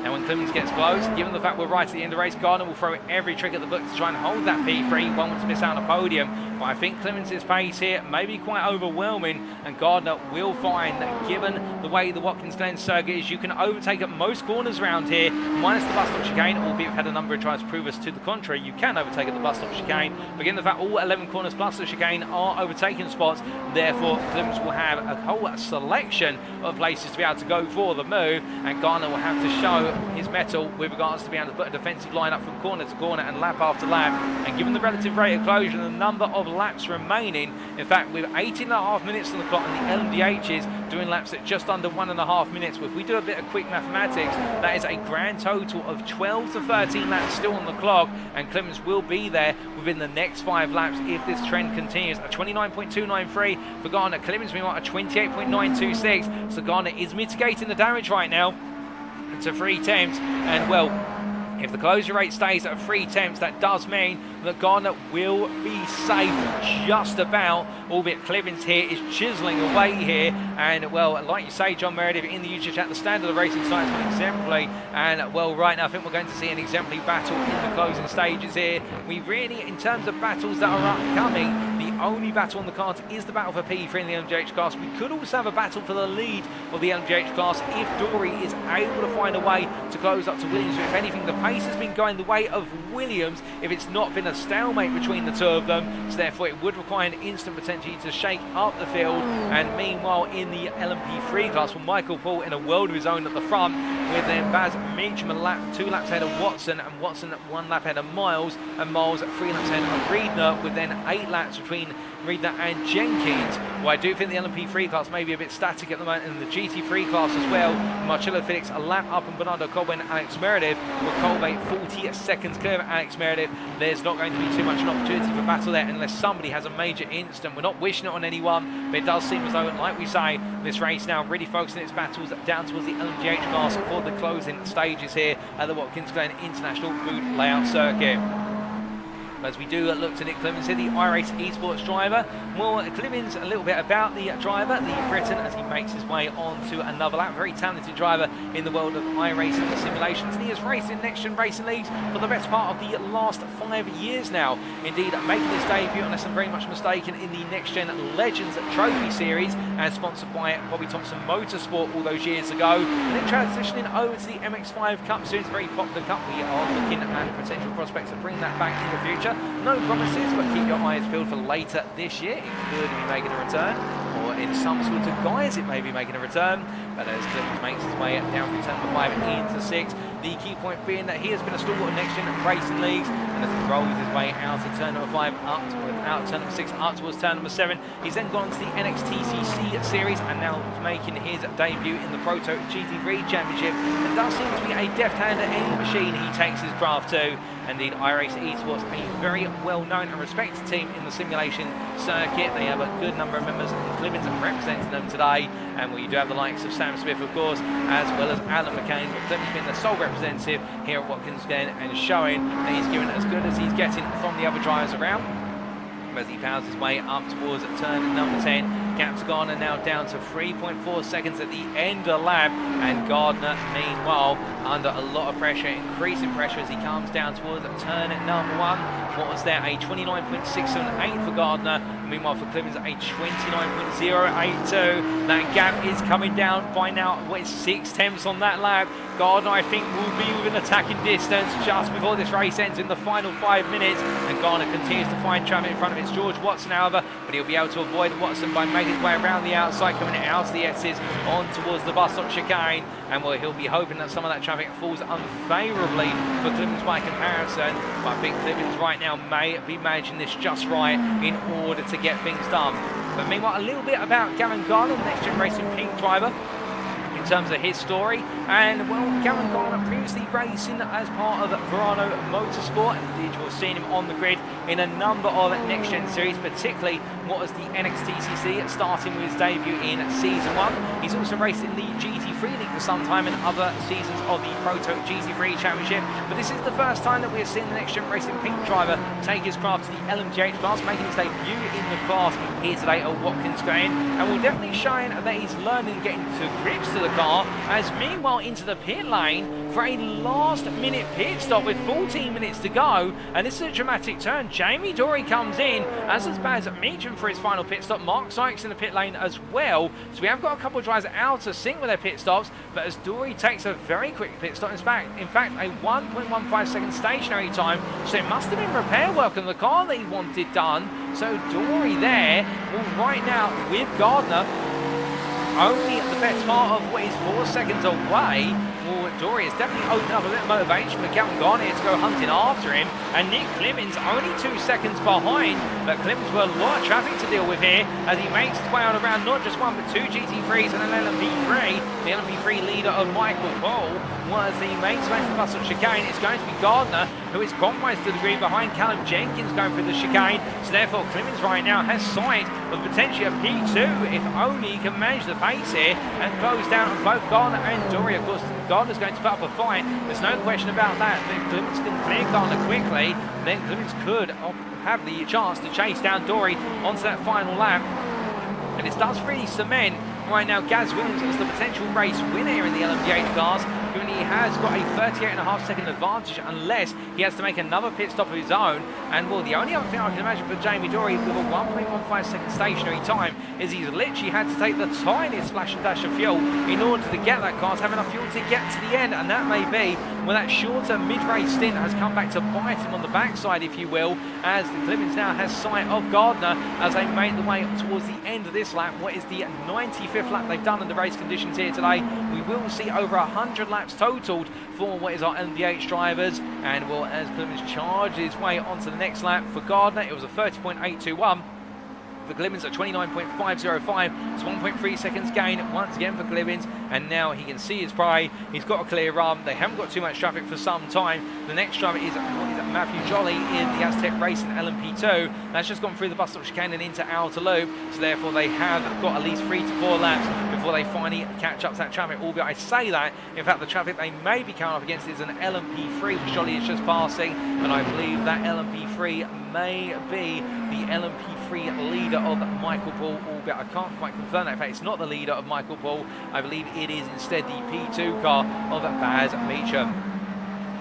Now when Clibbins gets close, given the fact we're right at the end of the race, Gardner will throw every trick at the book to try and hold that P3, won't want to miss out on a podium. But I think Clibbins' pace here may be quite overwhelming, and Gardner will find that given the way the Watkins Glen circuit is, you can overtake at most corners around here, minus the bus stop chicane, albeit we've had a number of tries to prove us to the contrary. You can overtake at the bus stop chicane, but given the fact all 11 corners plus the chicane are overtaking spots, therefore Clibbins will have a whole selection of places to be able to go for the move, and Gardner will have to show his mettle with regards to being able to put a defensive line up from corner to corner and lap after lap. And given the relative rate of closure and the number of laps remaining. In fact, with 18.5 minutes on the clock and the LMDH is doing laps at just under 1.5 minutes. If we do a bit of quick mathematics, that is a grand total of 12 to 13 laps still on the clock, and Clemens will be there within the next 5 laps if this trend continues. A 29.293 for Gardner. Clemens meanwhile a 28.926. So Gardner is mitigating the damage right now to 3 tenths, and well, if the closure rate stays at 3 tenths, that does mean that Gardner will be safe just about, albeit Clemens here is chiselling away here. And well, like you say, John Meredith, in the YouTube chat, the standard of racing science was exemplary. And well, right now I think we're going to see an exemplary battle in the closing stages here. We really, in terms of battles that are upcoming, the only battle on the cards is the battle for P3 in the LMDH class. We could also have a battle for the lead of the LMDH class if Dory is able to find a way to close up to Williams. But if anything, the pace has been going the way of Williams if it's not been a stalemate between the two of them. So therefore it would require an instant potentially to shake up the field. And meanwhile in the LMP3 class, for Michael Paul in a world of his own at the front, with then Baz Meacham 2 laps ahead of Watson, and Watson 1 lap ahead of Miles, and Miles 3 laps ahead of Reedner, with then 8 laps between Reedner and Jenkins. Well, I do think the LMP3 class may be a bit static at the moment, and the GT3 class as well. Marcello Felix a lap up on Bernardo Colbe and Alex Meredith, with Colbe 40 seconds clear of Alex Meredith. There's not going to be too much an opportunity for battle there unless somebody has a major incident. We're not wishing it on anyone, but it does seem as though, like we say, this race now really focusing its battles down towards the LMDH class for the closing stages here at the Watkins Glen International Boot Layout Circuit. As we do look to Nick Clemens here, the iRacing esports driver. Well, Clemens, a little bit about the driver, the Briton, as he makes his way on to another lap. Very talented driver in the world of iRacing simulations. And he has raced in NXTGEN Racing Leagues for the best part of the last 5 years now. Indeed, making his debut, unless I'm very much mistaken, in the NXTGEN Legends Trophy Series, as sponsored by Bobby Thompson Motorsport all those years ago. And then transitioning over to the MX5 Cup Series, very popular cup. We are looking at potential prospects of bringing that back in the future. No promises, but keep your eyes peeled for later this year. It could be making a return, or in some sort of guise it may be making a return. But as Clemens makes his way down through turn number 5 into 6, the key point being that he has been a stalwart in NXTGEN Racing Leagues, and as he rolls his way out of turn number 5 up towards turn number 6 up towards turn number 7, he's then gone to the NXTGEN Series and now making his debut in the Proto GT3 Championship. It does seem to be a deft-handed any machine he takes his craft to. Indeed, iRacing Esports, a very well-known and respected team in the simulation circuit. They have a good number of members, and Clemens representing them today. And we do have the likes of Sam Smith, of course, as well as Alan McCain. But Clemens being the sole representative here at Watkins Glen and showing that he's given as good as he's getting from the other drivers around. As he powers his way up towards turn number 10. Gap to Gardner now down to 3.4 seconds at the end of the lap, and Gardner meanwhile under a lot of pressure, increasing pressure as he comes down towards turn number 1. What was there? A 29.678 for Gardner. Meanwhile for Clemens a 29.082. That gap is coming down by now. What is 6 tenths on that lap? Gardner, I think, will be within attacking distance just before this race ends in the final 5 minutes. And Gardner continues to find traffic in front of it. It's George Watson, however, but he'll be able to avoid Watson by making his way around the outside, coming out of the S's on towards the bus stop chicane. And well, he'll be hoping that some of that traffic falls unfavourably for Clemens by comparison. But I think Clemens right now may be managing this just right in order to get things done. But meanwhile, a little bit about Gavin Garland, the NXTGEN Racing Pink driver, in terms of his story. And well, Gavin Garland previously racing as part of Verano Motorsport, and indeed you've seen him on the grid in a number of NXTGEN series, particularly what was the NXTCC, starting with his debut in Season 1. He's also raced in the GT3 League for some time in other seasons of the Proto GT3 Championship, but this is the first time that we're seeing the NXTGEN Racing Pink driver take his craft to the LMDH class, making his debut in the class here today at Watkins Glen, and will definitely shine that he's learning and getting to grips to the car, as meanwhile into the pit lane for a last minute pit stop with 14 minutes to go. And this is a dramatic turn. Jamie Dory comes in, as does Baz Meacham for his final pit stop. Mark Sykes in the pit lane as well. So we have got a couple of drivers out of sync with their pit stops, but as Dory takes a very quick pit stop, in fact a 1.15 second stationary time, so it must have been repair work on the car that he wanted done. So Dory there, well, right now with Gardner only at the best part of what is 4 seconds away. well, Dory has definitely opened up a bit of motivation for Calvin Garner to go hunting after him. And Nick Clemens only 2 seconds behind, but Clemens with a lot of traffic to deal with here as he makes his way on around not just 1 but 2 GT3s and an LMP3. The LMP3 leader of Michael Paul was the main space for the bus chicane. It's going to be Gardner, who is compromised to the degree behind Callum Jenkins going through the chicane. So therefore Clemens right now has sight of potentially a P2 if only he can manage the pace here and close down on both Gardner and Dory. Of course, Gardner's going to put up a fight. There's no question about that. But if Clemens can clear Gardner quickly, then Clemens could have the chance to chase down Dory onto that final lap. And it does really cement right now Gaz Williams as the potential race winner here in the LMDH cars. He has got a 38.5 second advantage unless he has to make another pit stop of his own. And well, the only other thing I can imagine for Jamie Dory with a 1.15 second stationary time is he's literally had to take the tiniest splash and dash of fuel in order to get that car to have enough fuel to get to the end. And that may be when that shorter mid-race stint has come back to bite him on the backside, if you will, as the Clemens now has sight of Gardner as they make the way towards the end of this lap. What is the 95th lap they've done in the race conditions here today? We will see over 100 laps totaled for what is our LMDH drivers. And well, as Clemens charges his way onto the next lap for Gardner, it was a 30.821. For Clemens at 29.505. It's 1.3 seconds gain once again for Clemens, and now he can see his prey. He's got a clear run. They haven't got too much traffic for some time. The next driver is Matthew Jolly in the Aztec Racing LMP2. That's just gone through the bus stop chicane and into outer loop, so therefore they have got at least 3 to 4 laps before they finally catch up to that traffic. Albeit I say that, in fact the traffic they may be coming up against is an LMP3 which Jolly is just passing, and I believe that LMP3 may be the LMP3 leader of Michael Paul, albeit I can't quite confirm that. In fact, it's not the leader of Michael Paul. I believe it is instead the P2 car of Baz Meacham.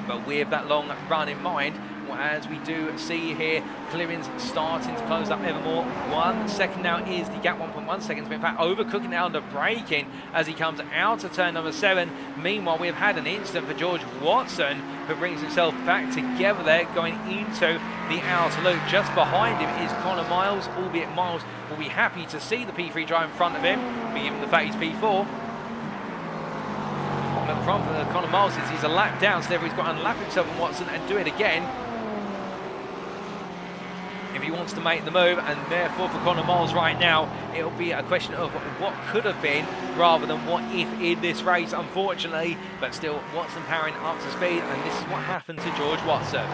But with that long run in mind, as we do see here, Clemens starting to close up ever more. 1 second now is the gap, 1.1 seconds, but in fact overcooking now under braking as he comes out of turn number 7. Meanwhile, we've had an incident for George Watson, who brings himself back together there, going into the outer loop. Just behind him is Connor Miles, albeit Miles will be happy to see the P3 drive in front of him, given the fact he's P4. But the problem for Connor Miles is he's a lap down, so therefore he's got to unlap himself on Watson and do it again if he wants to make the move. And therefore for Connor Miles right now, it'll be a question of what could have been rather than what if in this race, unfortunately. But still, Watson powering up to speed, and this is what happened to George Watson.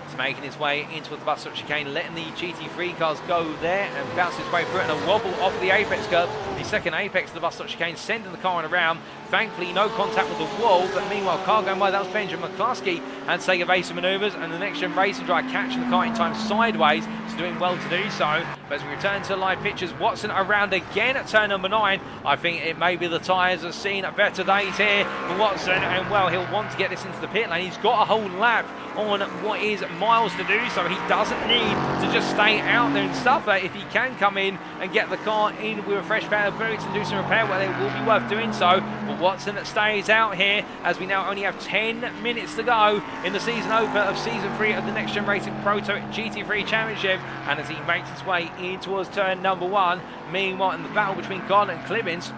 It's making his way into the bus stop chicane, letting the GT3 cars go there and bounce his way through it, and a wobble off the apex curb. The second apex of the bus stop chicane, sending the car on around. Thankfully, no contact with the wall, but meanwhile, car going by, that was Benjamin McCluskey and Sega evasive manoeuvres, and the NXTGEN Racing driver catching the car in time sideways. He's doing well to do so. But as we return to live pictures, Watson around again at turn number 9. I think it may be the tyres have seen better days here for Watson, and well, he'll want to get this into the pit lane. He's got a whole lap on what is Miles to do, so he doesn't need to just stay out there and suffer. If he can come in and get the car in with a fresh pair of boots and do some repair, well, it will be worth doing so. But Watson stays out here as we now only have 10 minutes to go in the season opener of Season 3 of the NXTGEN Racing Proto GT3 Championship. And as he makes his way in towards turn number 1, meanwhile in the battle between Gardner and Clemens,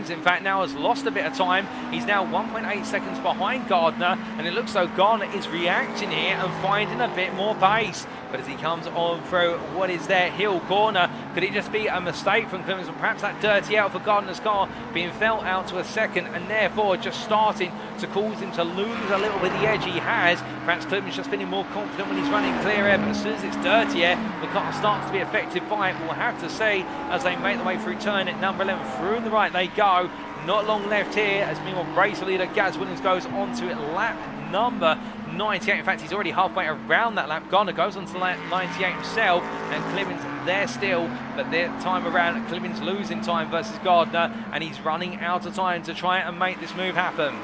in fact now has lost a bit of time. He's now 1.8 seconds behind Gardner, and it looks like Gardner is reacting here and finding a bit more pace. But as he comes on through what is their hill corner, could it just be a mistake from Clemens, and perhaps that dirty out for Gardner's car being felt out to a second, and therefore just starting to cause him to lose a little bit of the edge he has. Perhaps Clemens just feeling more confident when he's running clear air, but as soon as it's dirty air, the car starts to be affected by it. We'll have to see as they make their way through turn at number 11. Through the right they go. Not long left here as meanwhile race leader Gaz Williams goes on to lap number 98. In fact, he's already halfway around that lap. Gardner goes on to lap 98 himself, and Clemens there still, but their time around, Clemens losing time versus Gardner, and he's running out of time to try and make this move happen.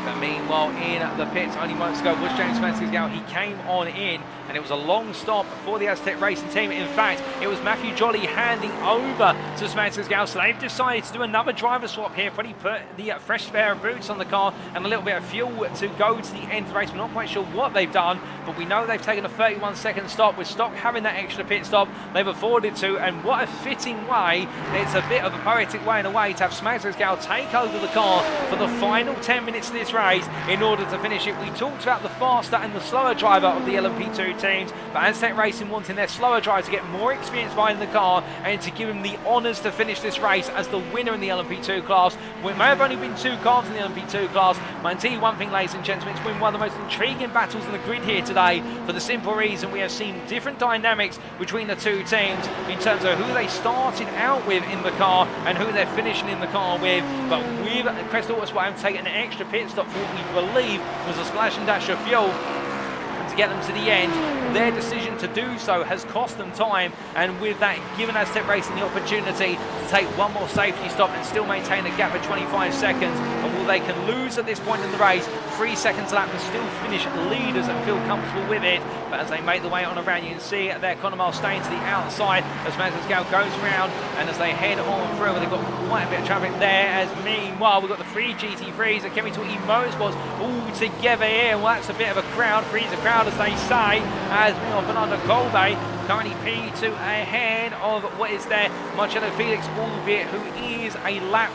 But meanwhile, in the pits, only moments ago, was James Mansell. He came on in, and it was a long stop for the Aztec Racing team. In fact, it was Matthew Jolly handing over to Mansell. So they've decided to do another driver swap here, probably put the fresh spare of boots on the car and a little bit of fuel to go to the end of the race. We're not quite sure what they've done, but we know they've taken a 31-second stop. With Stock having that extra pit stop, they've afforded to, and what a fitting way. It's a bit of a poetic way in a way to have Mansell take over the car for the final 10 minutes of this race in order to finish it. We talked about the faster and the slower driver of the LMP2 teams, but Aztec Racing wanting their slower driver to get more experience behind the car and to give him the honours to finish this race as the winner in the LMP2 class. We may have only been 2 cars in the LMP2 class, but I can tell you one thing, ladies and gentlemen, it's been one of the most intriguing battles in the grid here today, for the simple reason we have seen different dynamics between the two teams in terms of who they started out with in the car and who they're finishing in the car with. But with Crest Autosport having taken an extra pit stop for what we believe was a splash and dash of fuel to get them to the end, their decision to do so has cost them time, and with that given Aztec Racing the opportunity to take one more safety stop and still maintain a gap of 25 seconds. And while they can lose at this point in the race 3 seconds lap and still finish leaders and feel comfortable with it, but as they make the way on around, you can see their Connemara staying to the outside as Mansell goes round, and as they head on through, they've got quite a bit of traffic there. As meanwhile, we've got the 3 GT3s at Kemi Motorsports all together here. Well, that's a bit of a crowd, freeze a crowd as they say, as meanwhile Fernando Colbe currently P2 ahead of what is there Marcelo Felix, albeit who is a lap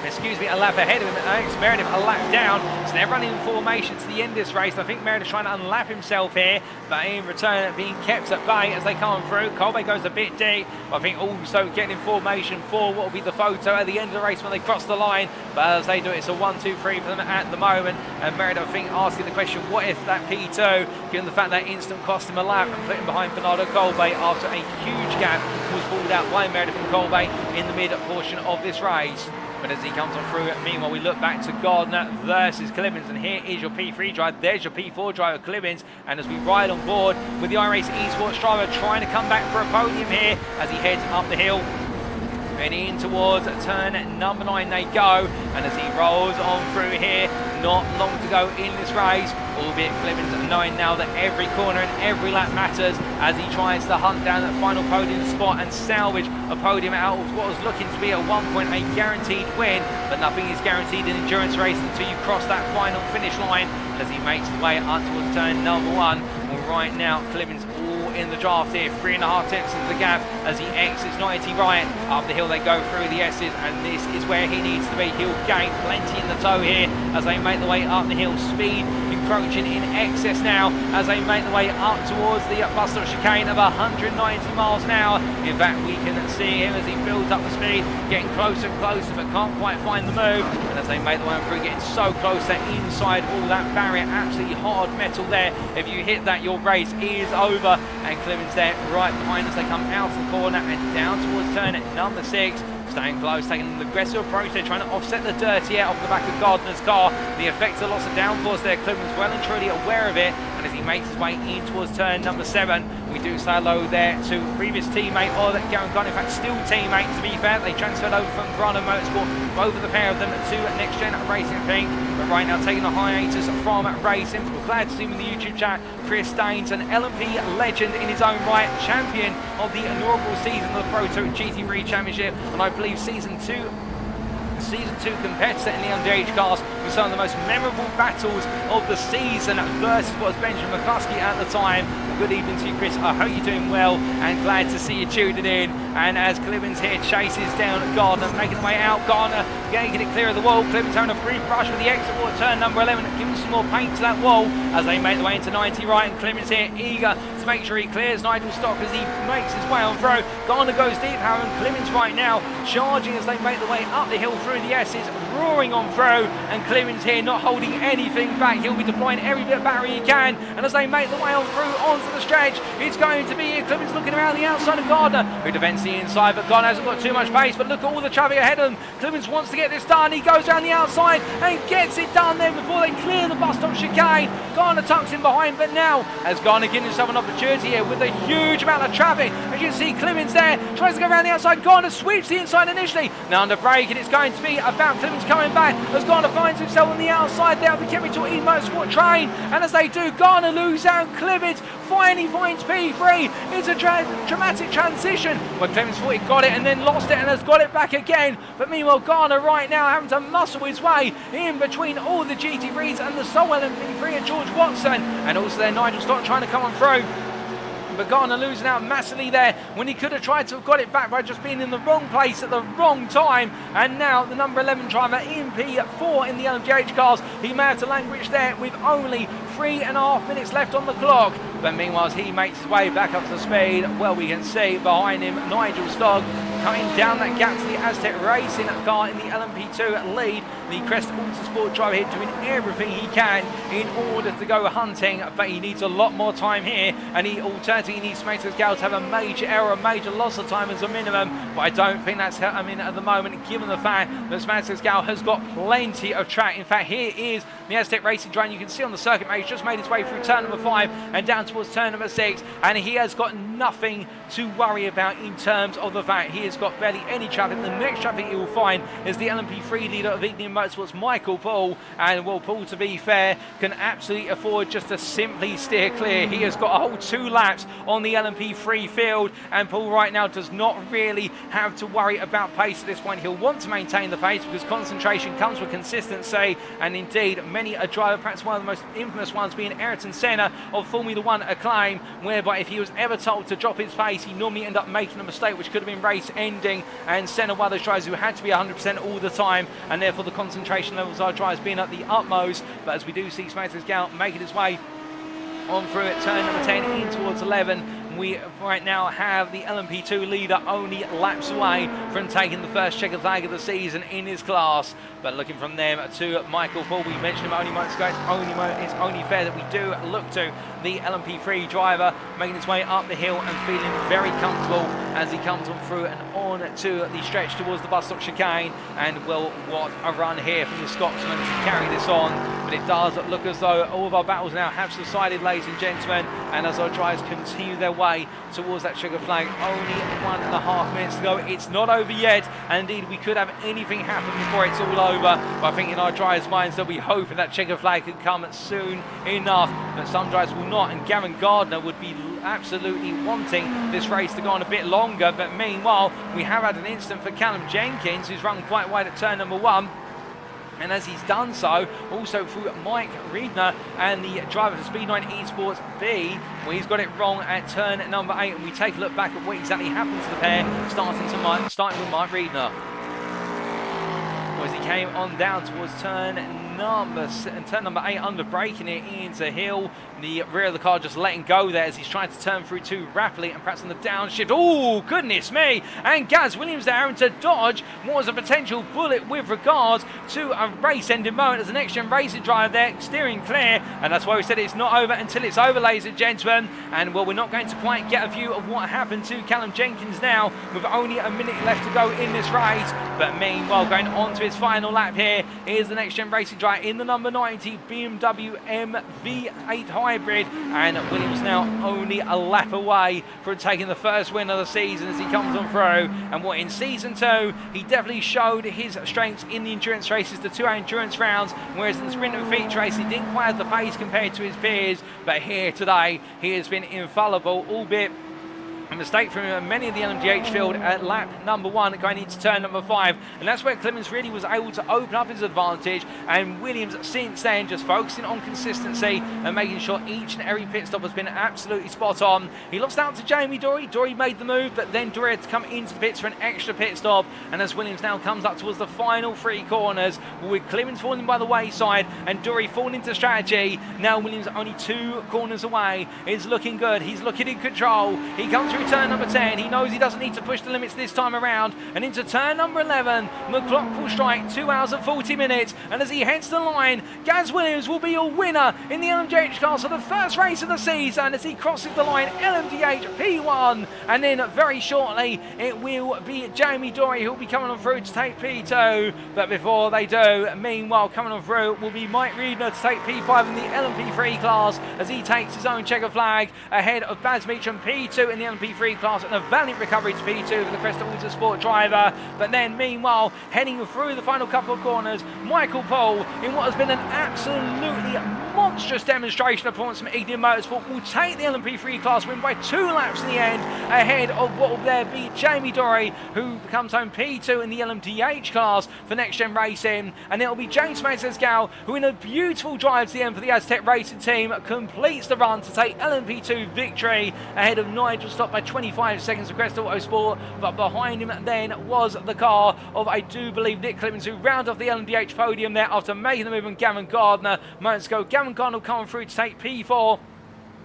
ahead of him. Alex Meredith a lap down, so they're running in formation to the end of this race. I think Meredith trying to unlap himself here, but in return being kept at bay as they come through. Colby goes a bit deep, but I think also getting in formation for what will be the photo at the end of the race when they cross the line. But as they do it, it's a 1-2-3 for them at the moment, and Meredith I think asking the question, what if that P2, given the fact that instant cost him a lap and put him behind Bernardo Colby after a huge gap was pulled out by Meredith and Colby in the mid portion of this race. But as he comes on through, meanwhile we look back to Gardner versus Clemens, and here is your P3 drive, there's your P4 driver Clemens, and as we ride on board with the iRacing eSports driver trying to come back for a podium here as he heads up the hill and in towards turn number 9 they go, and as he rolls on through here, not long to go in this race, albeit Clemens knowing now that every corner and every lap matters as he tries to hunt down that final podium spot and salvage a podium out of what was looking to be a 1.8 guaranteed win. But nothing is guaranteed in endurance race until you cross that final finish line. And as he makes his way up towards turn number 1, well, right now Clemens all in the draft here, 3.5 tenths of the gap as he exits 90 right. Up the hill they go through the S's, and this is where he needs to be. He'll gain plenty in the toe here as they make the way up the hill. Speed encroaching in excess now as they make the way up towards the bus stop chicane of 190 miles an hour. In fact, we can see him as he builds up the speed, getting closer and closer, but can't quite find the move. And as they make the way through, getting so close, that inside all that barrier, absolutely hard metal there. If you hit that, your race is over. And Clemens there right behind as they come out of the corner and down towards turn number 6. Staying close, taking an aggressive approach there, trying to offset the dirty air off the back of Gardner's car. The effects of lots of downforce there, Clemens well and truly aware of it, and as he makes his way in towards turn number 7, we do say hello there to previous teammate, or that Garen Gunn, in fact still teammate to be fair. They transferred over from Verano Motorsport, both of the pair of them to NXTGEN Racing Pink, but right now taking a hiatus from racing. We're glad to see him in the YouTube chat, Chris Staines, an LMP legend in his own right, champion of the inaugural season of the PROTO GT3 Championship, and I believe season 2 competitor in the LMDH cars with some of the most memorable battles of the season versus what was Benjamin McCluskey at the time. Good evening to you, Chris. I hope you're doing well and glad to see you tuning in. And as Clemens here chases down Gardner, making the way out, Gardner getting it clear of the wall. Clemens having a brief brush with the exit wall at turn number 11, giving some more paint to that wall as they make the way into 90 right, and Clemens here eager to make sure he clears Nigel Stock as he makes his way on through. Gardner goes deep, however, and Clemens right now charging as they make the way up the hill through the S's, roaring on through, and Clemens here not holding anything back. He'll be deploying every bit of battery he can, and as they make the way on through onto the stretch, it's going to be Clemens looking around the outside of Gardner, who defends the inside, but Garner hasn't got too much pace, but look at all the traffic ahead of him. Clemens wants to get this done. He goes around the outside and gets it done there before they clear the bus stop chicane. Garner tucks in behind, but now as Garner giving himself an opportunity here with a huge amount of traffic. As you can see, Clemens there tries to go around the outside. Garner sweeps the inside initially. Now under brake, and it's going to be about Clemens coming back as Garner finds himself on the outside there of the Chemical E Motorsport train. And as they do, Garner loses out. Clemens finally finds P3. It's a dramatic transition where Clemens thought he got it and then lost it and has got it back again. But meanwhile, Garner right now having to muscle his way in between all the GT3s and the sole LMP3 and George Watson. And also there, Nigel Stott trying to come on through. But Garner losing out massively there when he could have tried to have got it back by just being in the wrong place at the wrong time. And now the number 11 driver in P4 in the LMDH cars, he may have to languish there with only 3.5 minutes left on the clock. But meanwhile, as he makes his way back up to speed, well, we can see behind him Nigel Stott coming down that gap to the Aztec Racing car in the LMP2 lead. The Crest Autosport driver here doing everything he can in order to go hunting, but he needs a lot more time here, and he alternatively needs Smatus Gal to have a major error, a major loss of time as a minimum. But I don't think that's happening at the moment, given the fact that Smatus Gal has got plenty of track. In fact, here is the Aztec Racing driver. You can see on the circuit mate, he's just made his way through turn number 5 and down towards turn number 6, and he has got nothing to worry about in terms of the fact he has got barely any traffic. The next traffic he will find is the LMP3 leader of Ignium Motorsports, Michael Paul, and well, Paul, to be fair, can absolutely afford just to simply steer clear. He has got a whole 2 laps on the LMP3 field, and Paul right now does not really have to worry about pace at this point. He'll want to maintain the pace because concentration comes with consistency, and indeed many a driver, perhaps one of the most infamous ones being Ayrton Senna of Formula 1 acclaim, whereby if he was ever told to drop his pace, he normally ended up making a mistake which could have been race ending. And Senna, one of those drivers who had to be 100% all the time, and therefore the concentration levels of our drivers being at the utmost. But as we do see Smatus Gal making his way on through it, turn number 10 in towards 11. We right now have the LMP2 leader only laps away from taking the first checkered flag of the season in his class. But looking from them to Michael Paul, we mentioned him only moments ago. It's only fair that we do look to the LMP3 driver making his way up the hill and feeling very comfortable as he comes on through and on to the stretch towards the bus stop chicane. And well, what a run here from the Scotsman to carry this on. But it does look as though all of our battles now have subsided, ladies and gentlemen, and as our drivers continue their way towards that checkered flag, only 1.5 minutes to go. It's not over yet, and indeed we could have anything happen before it's all over. But I think in our drivers' minds they'll be hoping that checkered flag could come soon enough, but some drivers will not, and Gavin Gardner would be absolutely wanting this race to go on a bit longer. But meanwhile, we have had an incident for Callum Jenkins, who's run quite wide at turn number 1. And as he's done so, also through Mike Riedner and the driver for Speed 9 Esports B, where he's got it wrong at turn number 8. And we take a look back at what exactly happened to the pair, starting with Mike Riedner. As he came on down towards turn number 8, under braking it into hill. The rear of the car just letting go there as he's trying to turn through too rapidly, and perhaps on the downshift. Oh, goodness me! And Gaz Williams there having to dodge what was a potential bullet with regards to a race-ending moment as the NXTGEN Racing driver there steering clear. And that's why we said it's not over until it's over, ladies and gentlemen. And well, we're not going to quite get a view of what happened to Callum Jenkins now, with only a minute left to go in this race. But meanwhile, going on to his final lap here is the NXTGEN Racing driver in the number 90 BMW M V8 hybrid, and Williams now only a lap away from taking the first win of the season as he comes on through. And what in season 2 he definitely showed his strengths in the endurance races, the 2 endurance rounds, whereas in the sprint and feature race he didn't quite have the pace compared to his peers. But here today he has been infallible, albeit a mistake from many of the LMDH field at lap number 1 going into turn number 5, and that's where Clemens really was able to open up his advantage. And Williams since then just focusing on consistency and making sure each and every pit stop has been absolutely spot on. He lost out to Jamie Dory. Dory made the move, but then Dory had to come into the pits for an extra pit stop. And as Williams now comes up towards the final 3 corners, with Clemens falling by the wayside and Dory falling into strategy, now Williams only 2 corners away. Is looking good. He's looking in control. He comes through turn number 10. He knows he doesn't need to push the limits this time around. And into turn number 11, the clock will strike 2 hours and 40 minutes. And as he heads to the line, Gaz Williams will be your winner in the LMDH class for the first race of the season as he crosses the line, LMDH P1. And then very shortly, it will be Jamie Dory who will be coming on through to take P2. But before they do, meanwhile, coming on through will be Mike Reedner to take P5 in the LMP3 class as he takes his own checker flag ahead of Baz Meacham P2 in the LMP3 class, and a valiant recovery to P2 for the Cresta Autosport driver. But then meanwhile, heading through the final couple of corners, Michael Poole, in what has been an absolutely monstrous demonstration of performance from EDM Motorsport, will take the LMP3 class win by 2 laps in the end, ahead of what will there be Jamie Dory, who comes home P2 in the LMDH class for Next Gen Racing. And it will be James Mansell, who in a beautiful drive to the end for the Aztec Racing team completes the run to take LMP2 victory ahead of Nigel Stott by 25 seconds of Cresta Autosport. But behind him then was the car of, I do believe, Nick Clemens, who round off the LMDH podium there after making the move on Gavin Gardner. Moments ago, Gavin Gardner coming through to take P4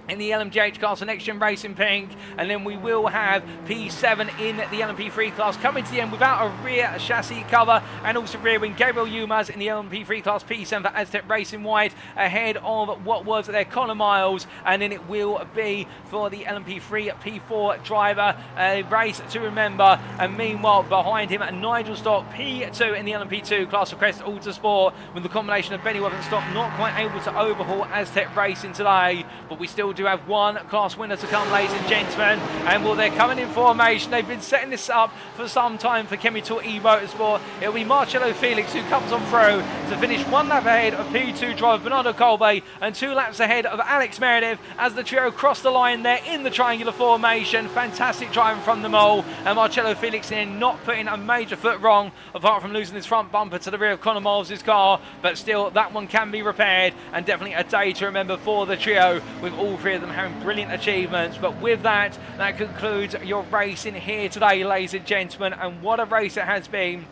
in the LMDH class for Next Gen Racing Pink, and then we will have P7 in the LMP3 class coming to the end without a rear chassis cover, and also rear wing Gabriel Yilmaz in the LMP3 class, P7 for Aztec Racing White, ahead of what was their Connor Miles. And then it will be for the LMP3 P4 driver, a race to remember. And meanwhile, behind him, Nigel Stott P2 in the LMP2 class for Crest Autosport, with the combination of Benny Webb and Stott not quite able to overhaul Aztec Racing today. But we still do have one class winner to come, ladies and gentlemen, and well, they're coming in formation. They've been setting this up for some time for Chemical E Motorsport. It'll be Marcello Felix who comes on through to finish 1 lap ahead of P2 driver Bernardo Colbe and 2 laps ahead of Alex Meredith as the trio cross the line there in the triangular formation. Fantastic driving from them all, and Marcello Felix in not putting a major foot wrong apart from losing his front bumper to the rear of Conor Miles' car, but still that one can be repaired, and definitely a day to remember for the trio, with all 3 of them having brilliant achievements. But with that, that concludes your racing here today, ladies and gentlemen, and what a race it has been.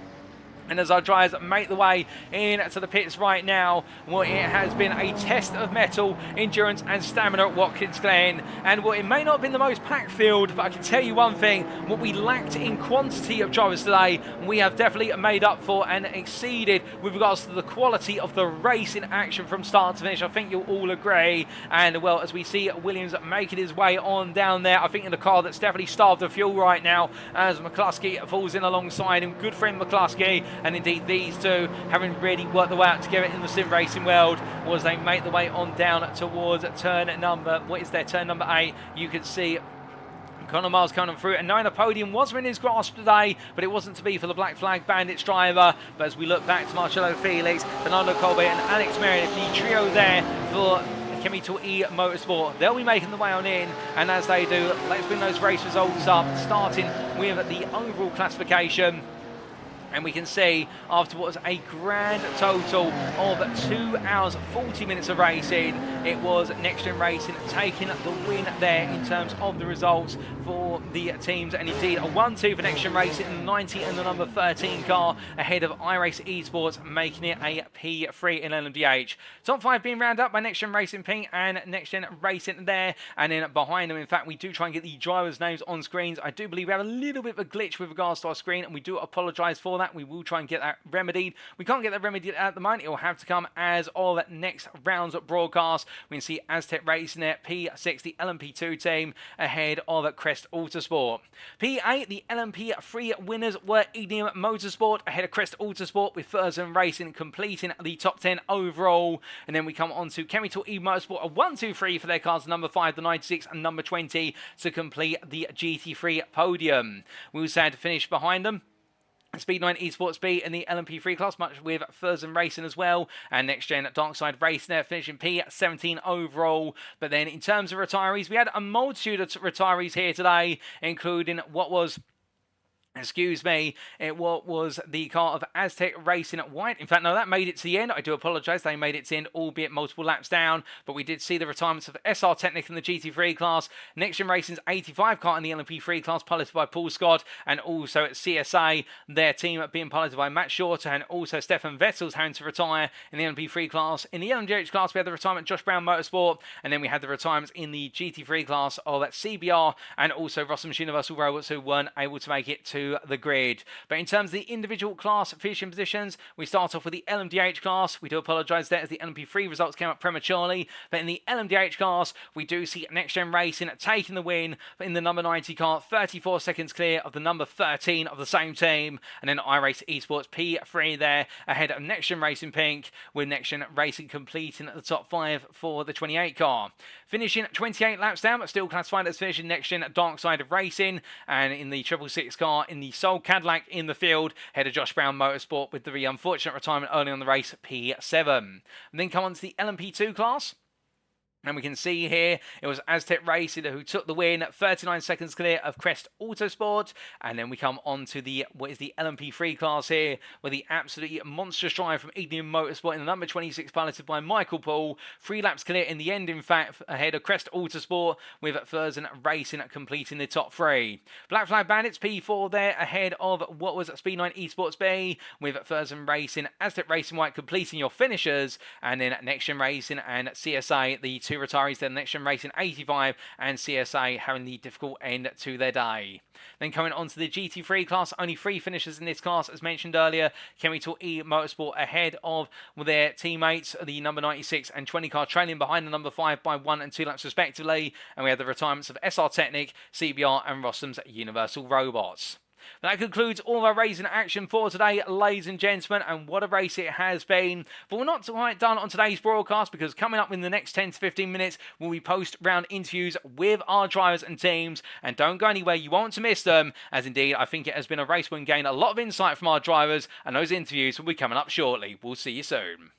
And as our drivers make the way into the pits right now, well, it has been a test of mettle, endurance and stamina at Watkins Glen. And well, it may not have been the most packed field, but I can tell you one thing, what we lacked in quantity of drivers today, we have definitely made up for and exceeded with regards to the quality of the race in action from start to finish. I think you'll all agree. And well, as we see Williams making his way on down there, I think in a car that's definitely starved of fuel right now, as McCluskey falls in alongside him. Good friend McCluskey. And indeed these two having really worked their way out together in the sim racing world, as they make the way on down towards turn number, what is their turn number 8. You can see Conor Miles coming through, and knowing the podium was in his grasp today, but it wasn't to be for the Black Flag Bandits driver. But as we look back to Marcello Felix, Bernardo Colbe and Alex Meredith, the trio there for Chemical E Motorsport, they'll be making the way on in, and as they do, let's bring those race results up, starting with the overall classification. And we can see after what was a grand total of 2 hours 40 minutes of racing, it was Next Gen Racing taking the win there in terms of the results for the teams. And indeed a 1-2 for Next Gen Racing in the 90 and the number 13 car, ahead of iRacing Esports, making it a P3 in LMDH. Top 5 being rounded up by Next Gen Racing Pink and Next Gen Racing there. And then behind them, in fact, we do try and get the drivers' names on screens. I do believe we have a little bit of a glitch with regards to our screen, and we do apologise for that. We will try and get that remedied. We can't get that remedied at the moment. It will have to come as of next round's broadcast. We can see Aztec Racing there, P6, the LMP2 team, ahead of Crest Autosport. P8, the LMP3 winners were EDM Motorsport, ahead of Crest Autosport, with Ferocious Racing completing the top 10 overall. And then we come on to Chemical E Motorsport, a 1-2-3 for their cars, number 5, the 96, and number 20, to complete the GT3 podium. We also had to finish behind them Speed 9 Esports B in the LMP3 class, much with Ferocious Racing as well, and Next Gen Darkside Racing there, finishing P17 overall. But then in terms of retirees, we had a multitude of retirees here today, including what was Excuse me, it was the car of Aztec Racing at White. In fact, no, that made it to the end. I do apologise. They made it to the end, albeit multiple laps down. But we did see the retirements of SR Technic in the GT3 class, NXTGEN Racing's 85 car in the LMP3 class, piloted by Paul Scott, and also at CSA, their team being piloted by Matt Shorter, and also Stefan Vettel's having to retire in the LMP3 class. In the LMDH class, we had the retirement of Josh Brown Motorsport, and then we had the retirements in the GT3 class of CBR and also Rossum's Universal Robots, who weren't able to make it to the grid. But in terms of the individual class finishing positions, we start off with the LMDH class. We do apologise there as the LMP3 results came up prematurely, but in the LMDH class, we do see NXTGEN Racing taking the win in the number 90 car, 34 seconds clear of the number 13 of the same team, and then iRacing Esports P3 there ahead of NXTGEN Racing Pink, with NXTGEN Racing completing at the top 5 for the 28 car. Finishing 28 laps down, but still classified as finishing NXTGEN Dark Side of Racing, and in the 666 car in the sole Cadillac in the field, head of Josh Brown Motorsport with the unfortunate retirement early on the race, P7. And then come on to the LMP2 class. And we can see here, it was Aztec Racing who took the win, 39 seconds clear of Crest Autosport. And then we come on to the the LMP3 class here, with the absolutely monstrous drive from Ignium Motorsport in the number 26, piloted by Michael Paul. 3 laps clear in the end, in fact, ahead of Crest Autosport, with Ferocious Racing completing the top 3. Black Flag Bandits P4 there, ahead of what was Speed9 Esports B, with Ferocious Racing, Aztec Racing White completing your finishers. And then NXTGEN Racing and CSA, the two retirees there, NXTGEN Racing 85 and CSA having the difficult end to their day. Then coming on to the GT3 class, only 3 finishers in this class, as mentioned earlier. Chemical E Motorsport ahead of their teammates, the number 96 and 20 car, trailing behind the number 5 by 1 and 2 laps respectively. And we had the retirements of SR Technic, CBR and Rossum's Universal Robots. That concludes all our racing action for today, ladies and gentlemen, and what a race it has been. But we're not quite done on today's broadcast, because coming up in the next 10 to 15 minutes will be post-round interviews with our drivers and teams. And don't go anywhere, you won't want to miss them, as indeed I think it has been a race we'll gain a lot of insight from our drivers, and those interviews will be coming up shortly. We'll see you soon.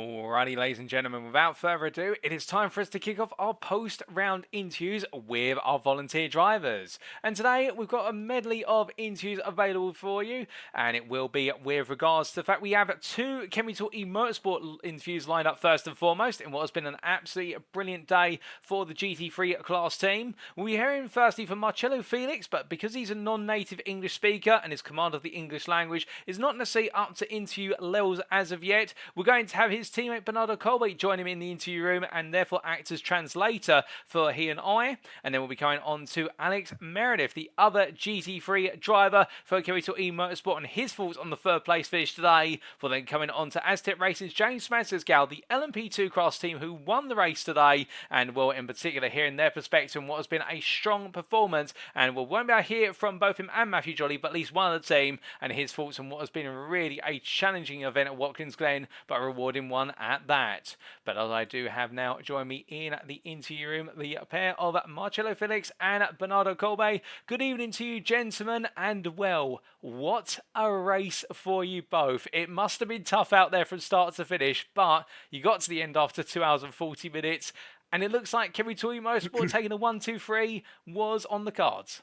Alrighty, ladies and gentlemen, without further ado, it is time for us to kick off our post-round interviews with our volunteer drivers. And today we've got a medley of interviews available for you, and it will be with regards to the fact we have two Chemical Motorsport interviews lined up first and foremost in what has been an absolutely brilliant day for the GT3 class team. We'll be hearing firstly from Marcello Felix, but because he's a non-native English speaker and his command of the English language is not necessarily up to interview levels as of yet, we're going to have his teammate Bernardo Colby join him in the interview room and therefore act as translator for he and I. And then we'll be going on to Alex Meredith, the other GT3 driver for Chemical Motorsport, and his thoughts on the third place finish today. For then coming on to Aztec Racing's James Smadsgal, the LMP2 class team who won the race today, and well, in particular hearing their perspective on what has been a strong performance. And we won't be able to hear from both him and Matthew Jolly, but at least one of the team, and his thoughts on what has been really a challenging event at Watkins Glen, but a rewarding one at that. But as I do have now join me in the interview room, the pair of Marcello Felix and Bernardo Colby. Good evening to you, gentlemen, and well, what a race for you both. It must have been tough out there from start to finish, but you got to the end after 2 hours and 40 minutes, and it looks like Chemical Motorsport taking a 1-2-3 was on the cards.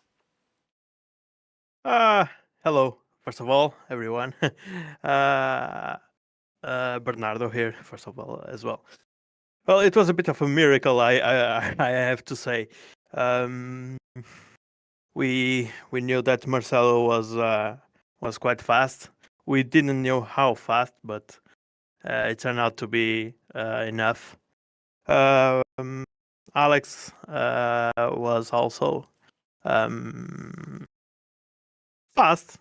Hello, first of all, everyone. Bernardo here, first of all, as well. Well, it was a bit of a miracle, I have to say. We knew that Marcelo was quite fast. We didn't know how fast, but it turned out to be enough. Alex was also fast,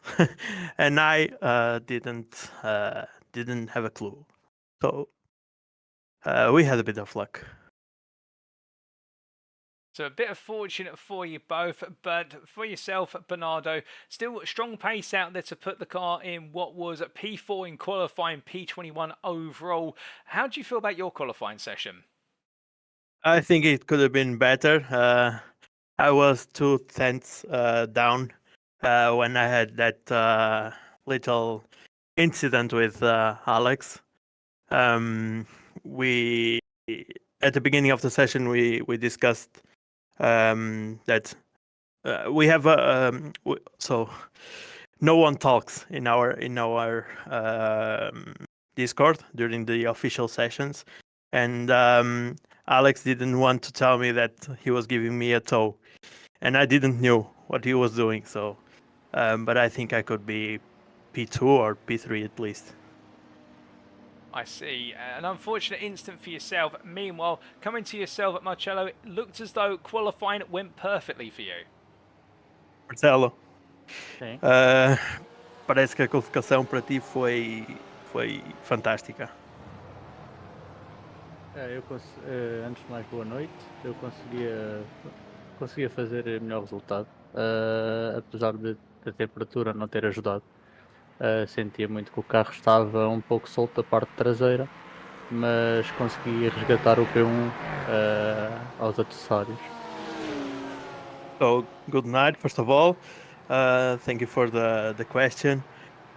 and I didn't have a clue. So we had a bit of luck. So a bit of fortune for you both, but for yourself, Bernardo, still strong pace out there to put the car in what was P4 in qualifying, P21 overall. How do you feel about your qualifying session? I think it could have been better. I was 2/10 down when I had that little incident with Alex. We at the beginning of the session we discussed that we have so no one talks in our Discord during the official sessions, and Alex didn't want to tell me that he was giving me a tow, and I didn't know what he was doing. So, but I think I could be P2 or P3 at least. I see. An unfortunate instant for yourself. Meanwhile, coming to yourself at Marcello, it looked as though qualifying went perfectly for you. Marcelo, Sim. Parece que a qualificação para ti foi fantástica. Antes de mais, boa noite. Eu conseguia fazer melhor resultado, apesar de a temperatura não ter ajudado. Sentia muito que o carro estava um pouco solto da parte traseira, mas consegui resgatar o P1 aos adversários. So, good night, first of all. Thank you for the question.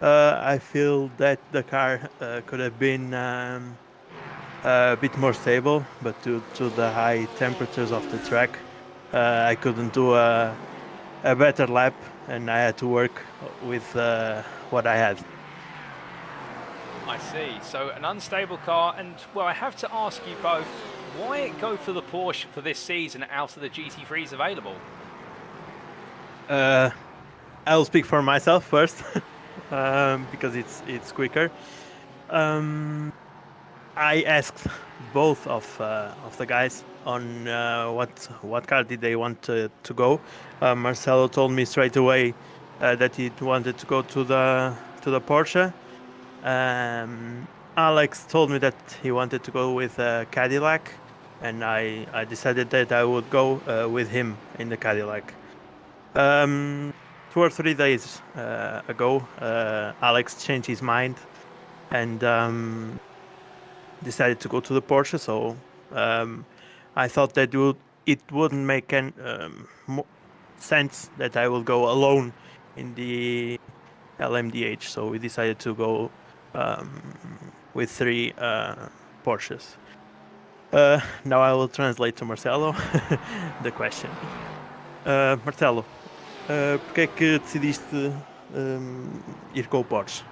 I feel that the car could have been a bit more stable, but due to the high temperatures of the track, I couldn't do a better lap, and I had to work with what I had. I see. So an unstable car, and well, I have to ask you both, why go for the Porsche for this season out of the GT3s available? I'll speak for myself first, because it's quicker. I asked both of the guys on what car did they want to go. Marcelo told me straight away that he wanted to go to the Porsche. Alex told me that he wanted to go with Cadillac, and I decided that I would go with him in the Cadillac. 2 or 3 days ago, Alex changed his mind and decided to go to the Porsche. So I thought that it wouldn't make sense that I will go alone in the LMDH. So we decided to go with 3 Porsches. Now I will translate to Marcelo the question. Marcelo, porque é que decidiste ir com o Porsche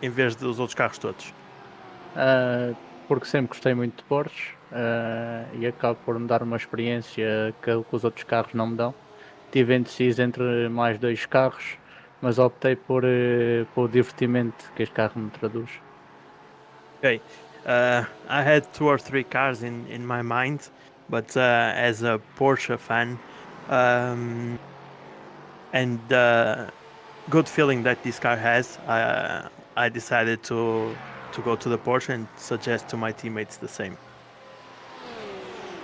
em vez dos outros carros todos? Porque sempre gostei muito de Porsche e acabo por me dar uma experiência que os outros carros não me dão. Estive indeciso entre mais dois carros, mas optei por o divertimento que este carro me traduz. Okay. I had 2 or 3 cars in my mind, but as a Porsche fan, and the good feeling that this car has, I decided to go to the Porsche and suggest to my teammates the same.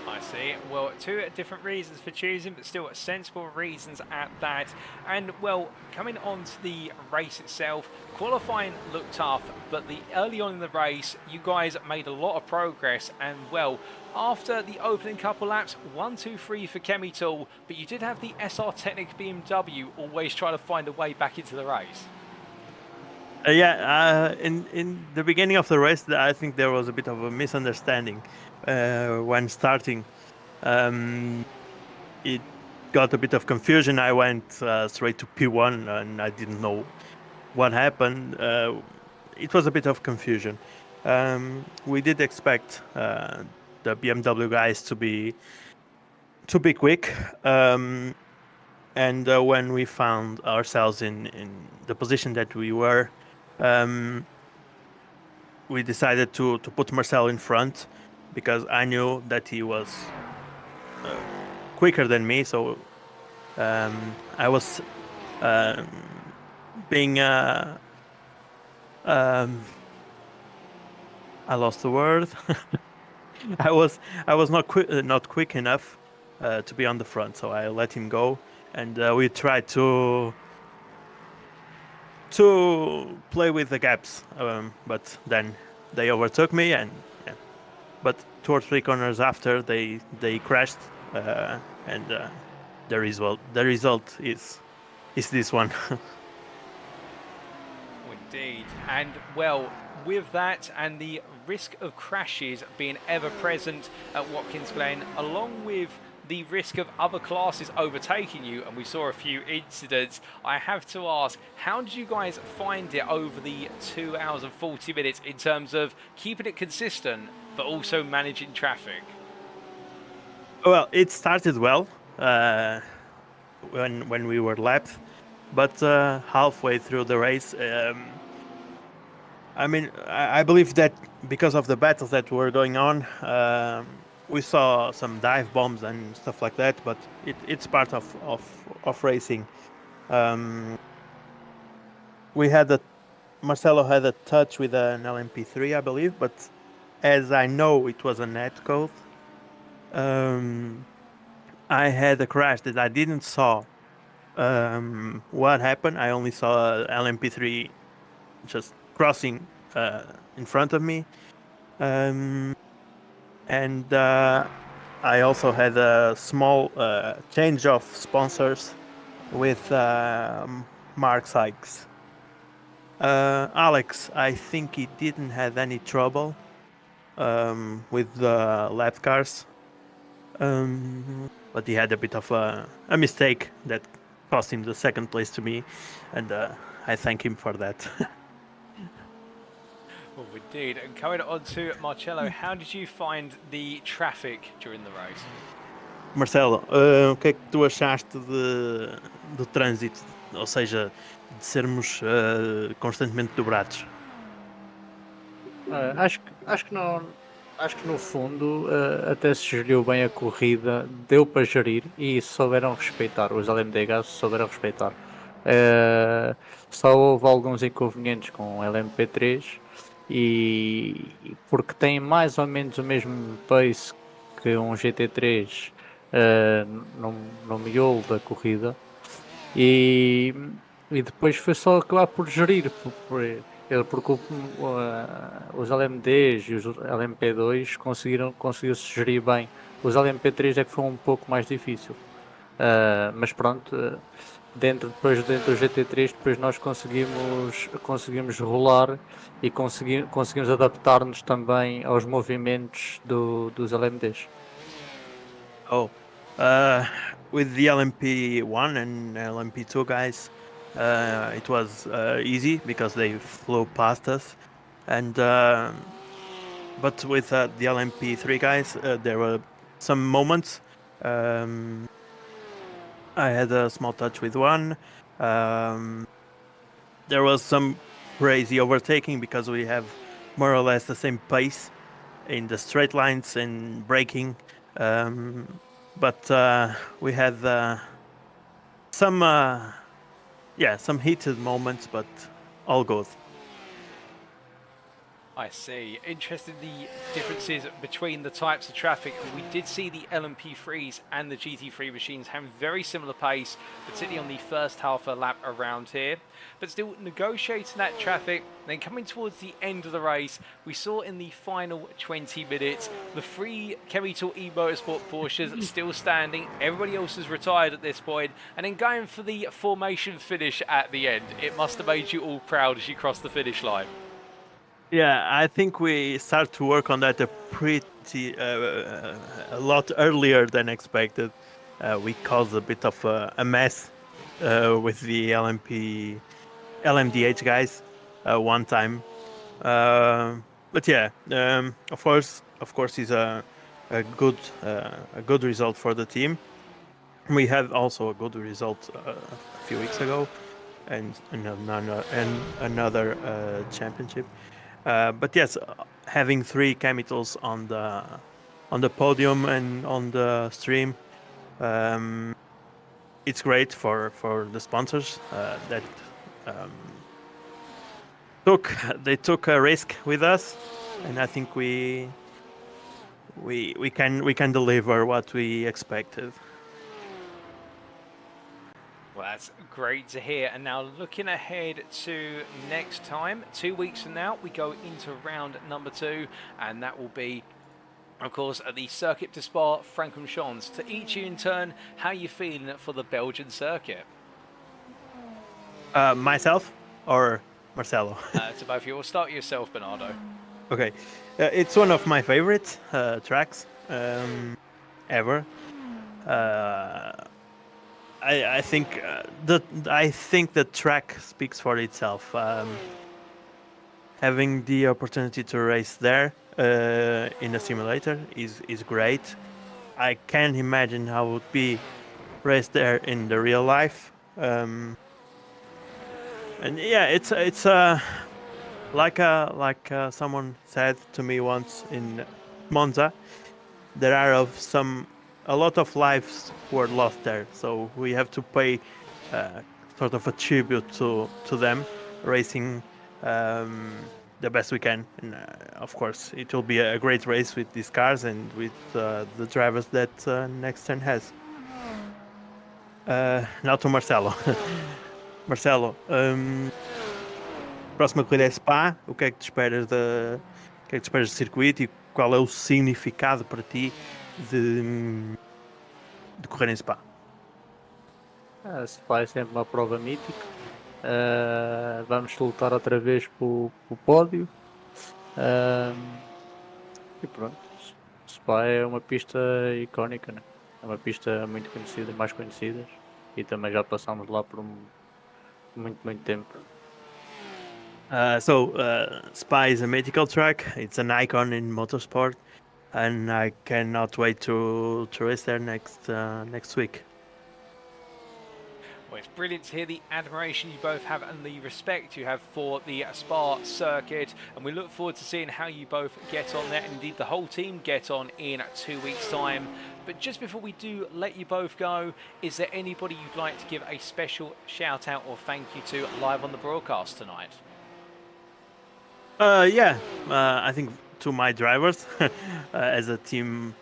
I see. Well, two different reasons for choosing, but still sensible reasons at that. And, well, coming on to the race itself, qualifying looked tough, but early on in the race, you guys made a lot of progress. And, well, after the opening couple laps, 1, 2, 3 for Chemitool, but you did have the SR Technic BMW always try to find a way back into the race. In the beginning of the race, I think there was a bit of a misunderstanding when starting. It got a bit of confusion. I went straight to P1 and I didn't know what happened. It was a bit of confusion. We did expect the BMW guys to be quick. And when we found ourselves in the position that we were, we decided to put Marcel in front because I knew that he was quicker than me. So I was being I lost the word. I was not quick enough to be on the front, so I let him go, and we tried to play with the gaps, but then they overtook me, and but 2 or 3 corners after they crashed, and the result is this one. Indeed, and well, with that and the risk of crashes being ever present at Watkins Glen, along with the risk of other classes overtaking you, and we saw a few incidents, I have to ask, how did you guys find it over the 2 hours and 40 minutes in terms of keeping it consistent but also managing traffic? Well, it started well when we were lapped, but halfway through the race, I mean, I believe that because of the battles that were going on, we saw some dive bombs and stuff like that, but it's part of racing. Marcelo had a touch with an LMP3, I believe, but as I know it was a netcode, I had a crash that I didn't saw what happened. I only saw LMP3 just crossing in front of me. And I also had a small change of sponsors with Mark Sykes. Alex, I think he didn't have any trouble with the lap cars, but he had a bit of a mistake that cost him the second place to me, and I thank him for that. Well, indeed. And coming on to Marcelo, how did you find the traffic during the race? Marcelo, o que é que tu achaste do trânsito? Ou seja, de sermos constantemente dobrados? Acho que não. Acho que no fundo até se geriu bem a corrida, deu para gerir e souberam respeitar, os LMDH souberam respeitar. Só houve alguns inconvenientes com o LMP3 e porque tem mais ou menos o mesmo pace que um GT3 no miolo da corrida e depois foi só acabar por gerir, porque os LMDs e os LMP2 conseguiu-se gerir bem. Os LMP3 é que foi um pouco mais difícil, mas pronto, dentro do GT3, depois nós conseguimos rolar e conseguimos adaptar-nos também aos movimentos dos LMDs. Oh, with the LMP1 and LMP2 guys, it was easy because they flew past us, and but with the LMP3 guys, there were some moments. I had a small touch with one. There was some crazy overtaking because we have more or less the same pace in the straight lines and braking. But we had some some heated moments, but all good. I see. Interested in the differences between the types of traffic. We did see the LMP3s and the GT3 machines having very similar pace, particularly on the first half of a lap around here. But still negotiating that traffic, then coming towards the end of the race, we saw in the final 20 minutes, the three Chemical E-Motorsport Porsches still standing. Everybody else is retired at this point, and then going for the formation finish at the end. It must have made you all proud as you crossed the finish line. Yeah, I think we start to work on that a lot earlier than expected. We caused a bit of a mess with the LMDH guys one time, but yeah, of course, is a good result for the team. We had also a good result a few weeks ago, and another championship. But yes, having three chemicals on the podium and on the stream, it's great for the sponsors that took a risk with us, and I think we can deliver what we expected. Well, that's great to hear. And now looking ahead to next time, 2 weeks from now, we go into round number 2, and that will be, of course, at the Circuit de Spa Francorchamps. To each you in turn, how are you feeling for the Belgian circuit? Myself or Marcelo? To both of you. We'll start with yourself, Bernardo. Okay, it's one of my favorite tracks ever. I think the track speaks for itself. Having the opportunity to race there in a simulator is great. I can't imagine how it would be raced there in the real life. And yeah, it's like someone said to me once in Monza. There are a lot of lives were lost there, so we have to pay sort of a tribute to them, racing the best we can. And of course, it will be a great race with these cars and with the drivers that NXTGEN has. Now to Marcelo. Marcelo, próxima corrida é Spa. O que é que te esperas do circuito e qual é o significado para ti de correr em Spa? Spa é sempre uma prova mítica. Vamos lutar outra vez pelo pódio. E pronto, Spa é uma pista icónica, né? É uma pista muito conhecida, mais conhecida, e também já passámos lá por muito tempo. Spa is a mythical track. It's an icon in motorsport, and I cannot wait to race there next week. Well, it's brilliant to hear the admiration you both have and the respect you have for the Spa circuit, and we look forward to seeing how you both get on there, and indeed the whole team get on in 2 weeks' time. But just before we do let you both go, is there anybody you'd like to give a special shout out or thank you to live on the broadcast tonight? I think to my drivers as a team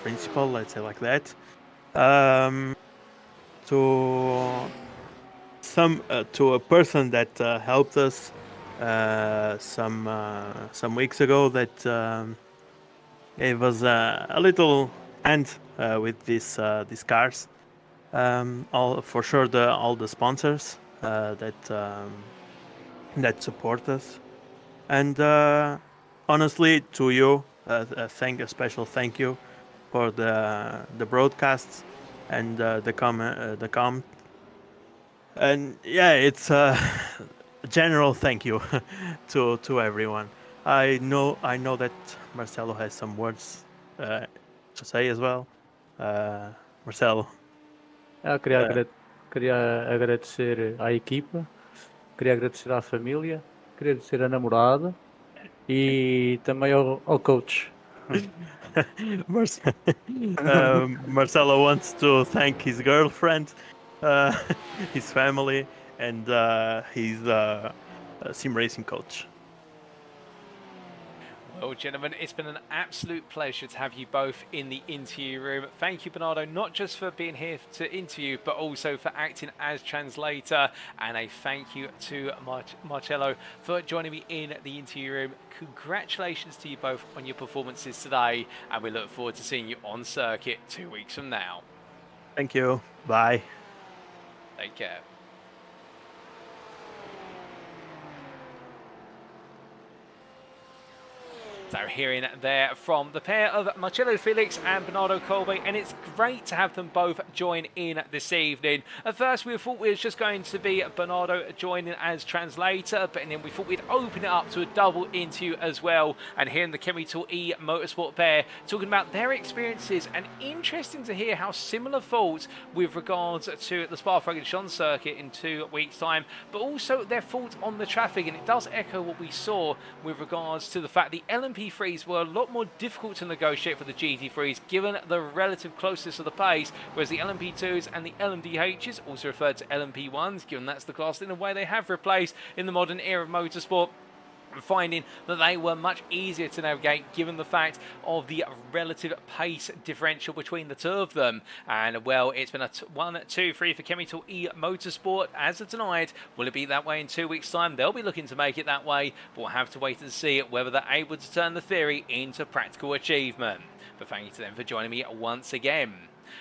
principal, let's say like that. To a person that helped us some weeks ago, that gave us a little hand with these cars. All for sure, all the sponsors that support us, and honestly, to you, a special thank you for the broadcasts and the comment. And yeah, it's a general thank you to everyone. I know that Marcelo has some words to say as well. Marcelo. Queria, Uh, queria agradecer à equipa, queria agradecer à família, queria agradecer à namorada e também ao coach. Marcelo wants to thank his girlfriend, uh, his family, and his sim racing coach. Well, gentlemen, it's been an absolute pleasure to have you both in the interview room. Thank you, Bernardo, not just for being here to interview, but also for acting as translator. And a thank you to Marcello for joining me in the interview room. Congratulations to you both on your performances today, and we look forward to seeing you on circuit 2 weeks from now. Thank you. Bye. Take care. So hearing there from the pair of Marcello Felix and Bernardo Colby, and it's great to have them both join in this evening. At first we thought it was just going to be Bernardo joining as translator, but then we thought we'd open it up to a double interview as well, and hearing the Chemical E Motorsport pair talking about their experiences, and interesting to hear how similar thoughts with regards to the Spa-Francorchamps circuit in 2 weeks' time, but also their thoughts on the traffic, and it does echo what we saw with regards to the fact the LMP3s were a lot more difficult to negotiate for the GT3s given the relative closeness of the pace, whereas the LMP2s and the LMDHs, also referred to LMP1s, given that's the class in a way they have replaced in the modern era of motorsport, finding that they were much easier to navigate given the fact of the relative pace differential between the two of them. And well, it's been a 1-2-3 for Chemical E Motorsport as of tonight. Will it be that way in 2 weeks' time? They'll be looking to make it that way, but we'll have to wait and see whether they're able to turn the theory into practical achievement. But thank you to them for joining me once again.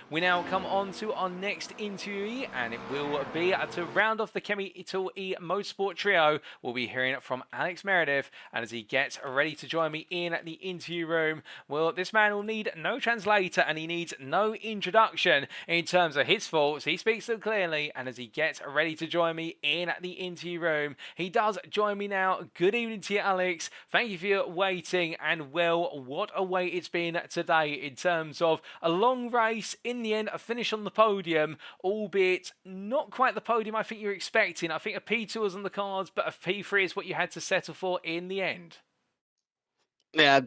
We now come on to our next interviewee, and it will be to round off the Chemical E Motorsport trio. We'll be hearing from Alex Meredith, and as he gets ready to join me in the interview room, well, this man will need no translator and he needs no introduction in terms of his thoughts. He speaks so clearly, and as he gets ready to join me in the interview room, he does join me now. Good evening to you, Alex. Thank you for your waiting, and well, what a wait it's been today in terms of a long race. In the end, a finish on the podium, albeit not quite the podium I think you're expecting. I think a P2 was on the cards, but a P3 is what you had to settle for in the end. Yeah,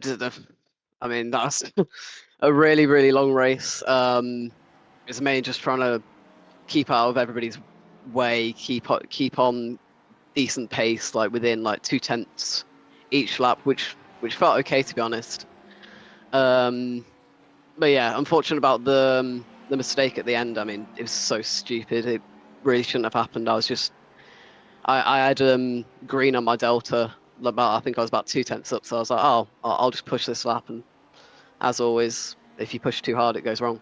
I mean, that's a really, really long race. It's mainly just trying to keep out of everybody's way, keep on decent pace, like within like 0.2 each lap, which felt okay, to be honest. But yeah, unfortunate about the mistake at the end. I mean, it was so stupid. It really shouldn't have happened. I had green on my Delta. I think I was about 0.2 up, so I was like, oh, I'll just push this lap. And as always, if you push too hard, it goes wrong.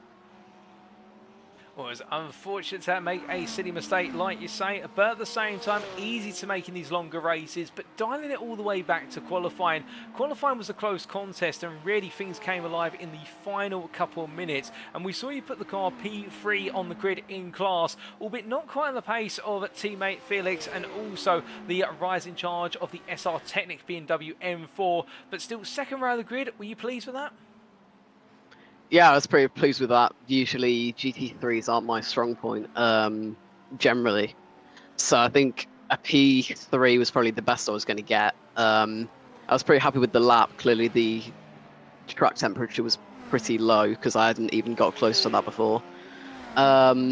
Well, it was unfortunate to make a silly mistake, like you say, but at the same time, easy to make in these longer races, but dialing it all the way back to qualifying. Qualifying was a close contest, and really things came alive in the final couple of minutes, and we saw you put the car P3 on the grid in class, albeit not quite at the pace of teammate Felix, and also the rising charge of the SR Technic BMW M4, but still second row of the grid. Were you pleased with that? Yeah, I was pretty pleased with that. Usually GT3s aren't my strong point, generally. So I think a P3 was probably the best I was going to get. I was pretty happy with the lap. Clearly the track temperature was pretty low because I hadn't even got close to that before. Yeah,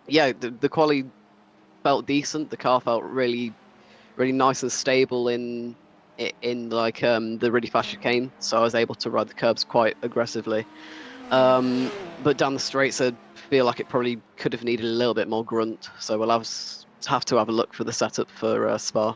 the quality felt decent. The car felt really, really nice and stable in like the really fast chicane, so I was able to ride the curbs quite aggressively. But down the straights, I feel like it probably could have needed a little bit more grunt. So we'll have to have a look for the setup for Spa.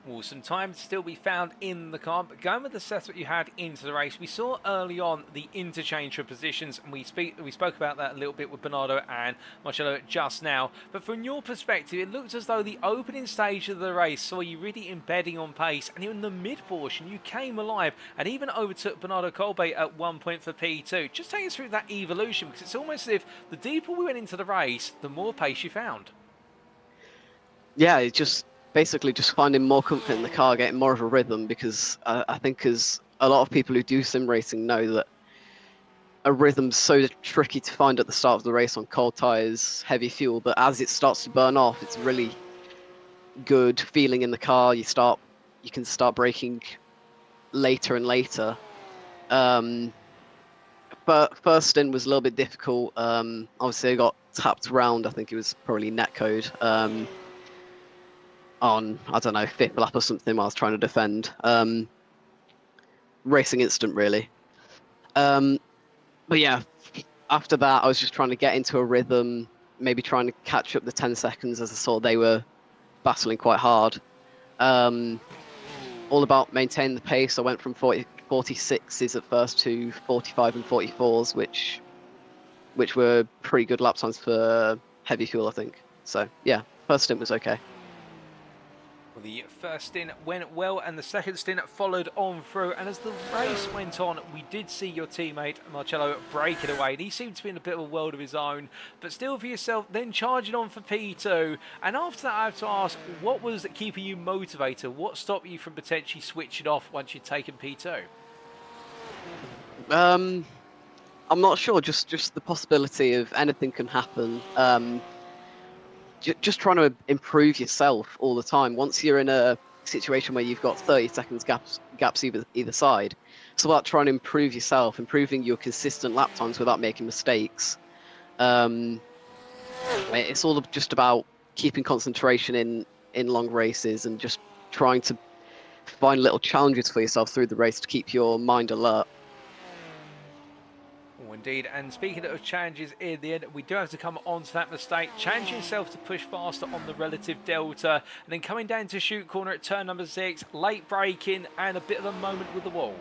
Well, some time to still be found in the car, but going with the setup you had into the race, we saw early on the interchange for positions, and we spoke about that a little bit with Bernardo and Marcello just now. But from your perspective, it looked as though the opening stage of the race saw you really embedding on pace, and in the mid portion, you came alive and even overtook Bernardo Kolbe at one point for P2. Just take us through that evolution, because it's almost as if the deeper we went into the race, the more pace you found. Yeah, it's just basically just finding more comfort in the car, getting more of a rhythm, because I think as a lot of people who do sim racing know that a rhythm's so tricky to find at the start of the race on cold tires, heavy fuel, but as it starts to burn off, it's really good feeling in the car. You can start braking later and later. But first stint was a little bit difficult. Obviously I got tapped around, I think it was probably netcode. On, I don't know, 5th lap or something while I was trying to defend. Racing instant, really. But yeah, after that, I was just trying to get into a rhythm, maybe trying to catch up the 10 seconds as I saw they were battling quite hard. All about maintaining the pace. I went from 46s at first to 45 and 44s, which were pretty good lap times for heavy fuel, I think. So yeah, first stint was okay. Well, the first stint went well, and the second stint followed on through. And as the race went on, we did see your teammate Marcello break it away. He seemed to be in a bit of a world of his own, but still for yourself, then charging on for P2. And after that, I have to ask, what was keeping you motivated? What stopped you from potentially switching off once you'd taken P2? I'm not sure. Just the possibility of anything can happen. Just trying to improve yourself all the time. Once you're in a situation where you've got 30 seconds gaps either side, it's about trying to improve yourself, improving your consistent lap times without making mistakes. It's all just about keeping concentration in long races and just trying to find little challenges for yourself through the race to keep your mind alert. Oh, indeed. And speaking of challenges in the end, we do have to come on to that mistake. Challenging yourself to push faster on the relative delta, and then coming down to shoot corner at turn number 6, late braking, and a bit of a moment with the wall.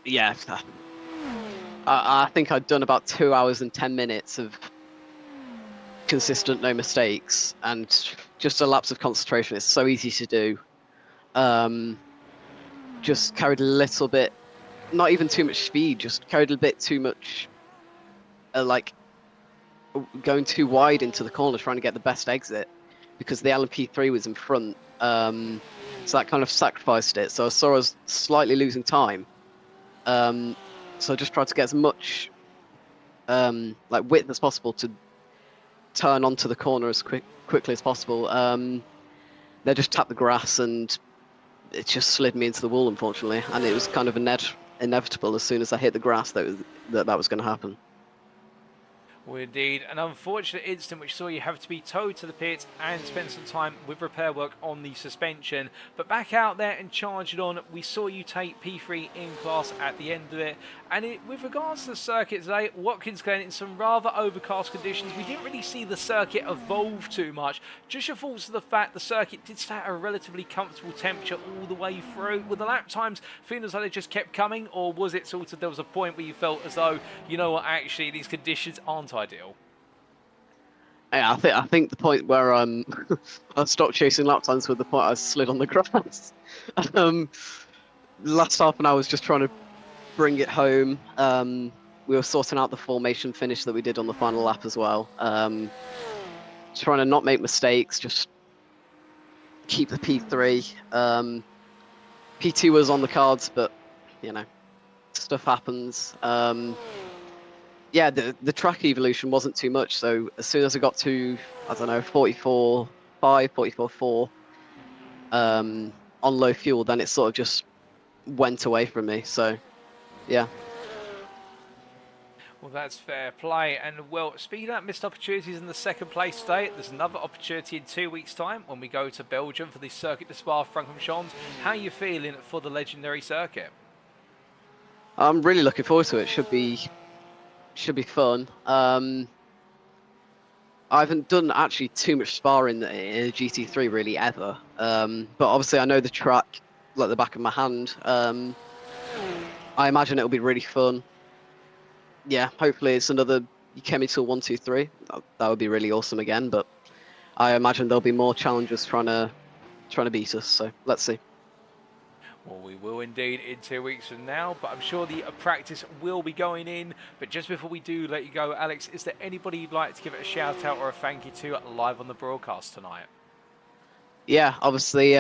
Yeah, I think I'd done about 2 hours and 10 minutes of consistent no mistakes, and just a lapse of concentration. It's so easy to do. Just carried a little bit, not even too much speed, just carried a bit too much, like going too wide into the corner, trying to get the best exit, because the LMP3 was in front. So that kind of sacrificed it. So I saw I was slightly losing time. So I just tried to get as much like width as possible to turn onto the corner as quickly as possible. They just tapped the grass and it just slid me into the wall, unfortunately, and it was kind of inevitable as soon as I hit the grass that was going to happen. Well, indeed, an unfortunate incident which saw you have to be towed to the pit and spend some time with repair work on the suspension. But back out there and charging on, we saw you take P3 in class at the end of it. And with regards to the circuit today, Watkins Glen in some rather overcast conditions, we didn't really see the circuit evolve too much. Just your thoughts of the fact the circuit did stay at a relatively comfortable temperature all the way through. Were the lap times feeling as though they just kept coming, or was it sort of there was a point where you felt as though, you know what, actually these conditions aren't ideal? Yeah, I think the point where I stopped chasing lap times was the point I slid on the grass. Last half an hour was just trying to bring it home. We were sorting out the formation finish that we did on the final lap as well. Trying to not make mistakes, just keep the P3. P2 was on the cards, but you know, stuff happens. Yeah, the track evolution wasn't too much, so as soon as I got to, I don't know, 44.5, 44.4 on low fuel, then it sort of just went away from me, so yeah. Well, that's fair play. And, well, speaking of missed opportunities in the second place today, there's another opportunity in 2 weeks' time when we go to Belgium for the Circuit de Spa-Francorchamps. How are you feeling for the legendary circuit? I'm really looking forward to it. Should be fun. I haven't done actually too much sparring in a GT3 really ever. But obviously I know the track like the back of my hand. I imagine it'll be really fun. Yeah, hopefully it's another Chemical 123. That would be really awesome again. But I imagine there'll be more challengers trying to beat us. So let's see. Well, we will indeed in 2 weeks from now, but I'm sure the practice will be going in. But just before we do let you go, Alex, is there anybody you'd like to give it a shout out or a thank you to live on the broadcast tonight? Yeah, obviously,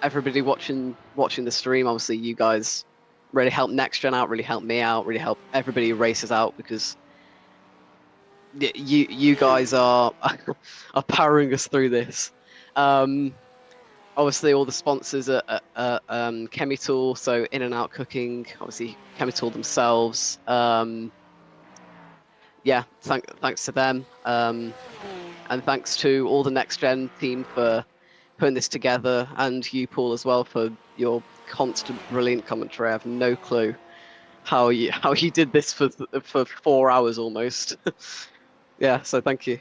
everybody watching the stream, obviously you guys really helped NXTGEN out, really helped me out, really helped everybody who races out, because you guys are are powering us through this. Obviously, all the sponsors are Chemitool, so In and Out Cooking, obviously Chemitool themselves. Yeah, thanks to them, and thanks to all the NXTGEN team for putting this together, and you, Paul, as well, for your constant brilliant commentary. I have no clue how you did this for 4 hours almost. Yeah, so thank you.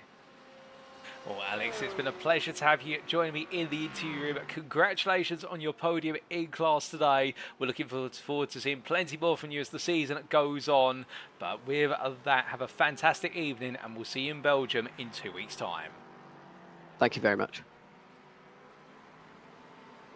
Well, Alex, it's been a pleasure to have you join me in the interview room. Congratulations on your podium in class today. We're looking forward to seeing plenty more from you as the season goes on. But with that, have a fantastic evening, and we'll see you in Belgium in 2 weeks' time. Thank you very much.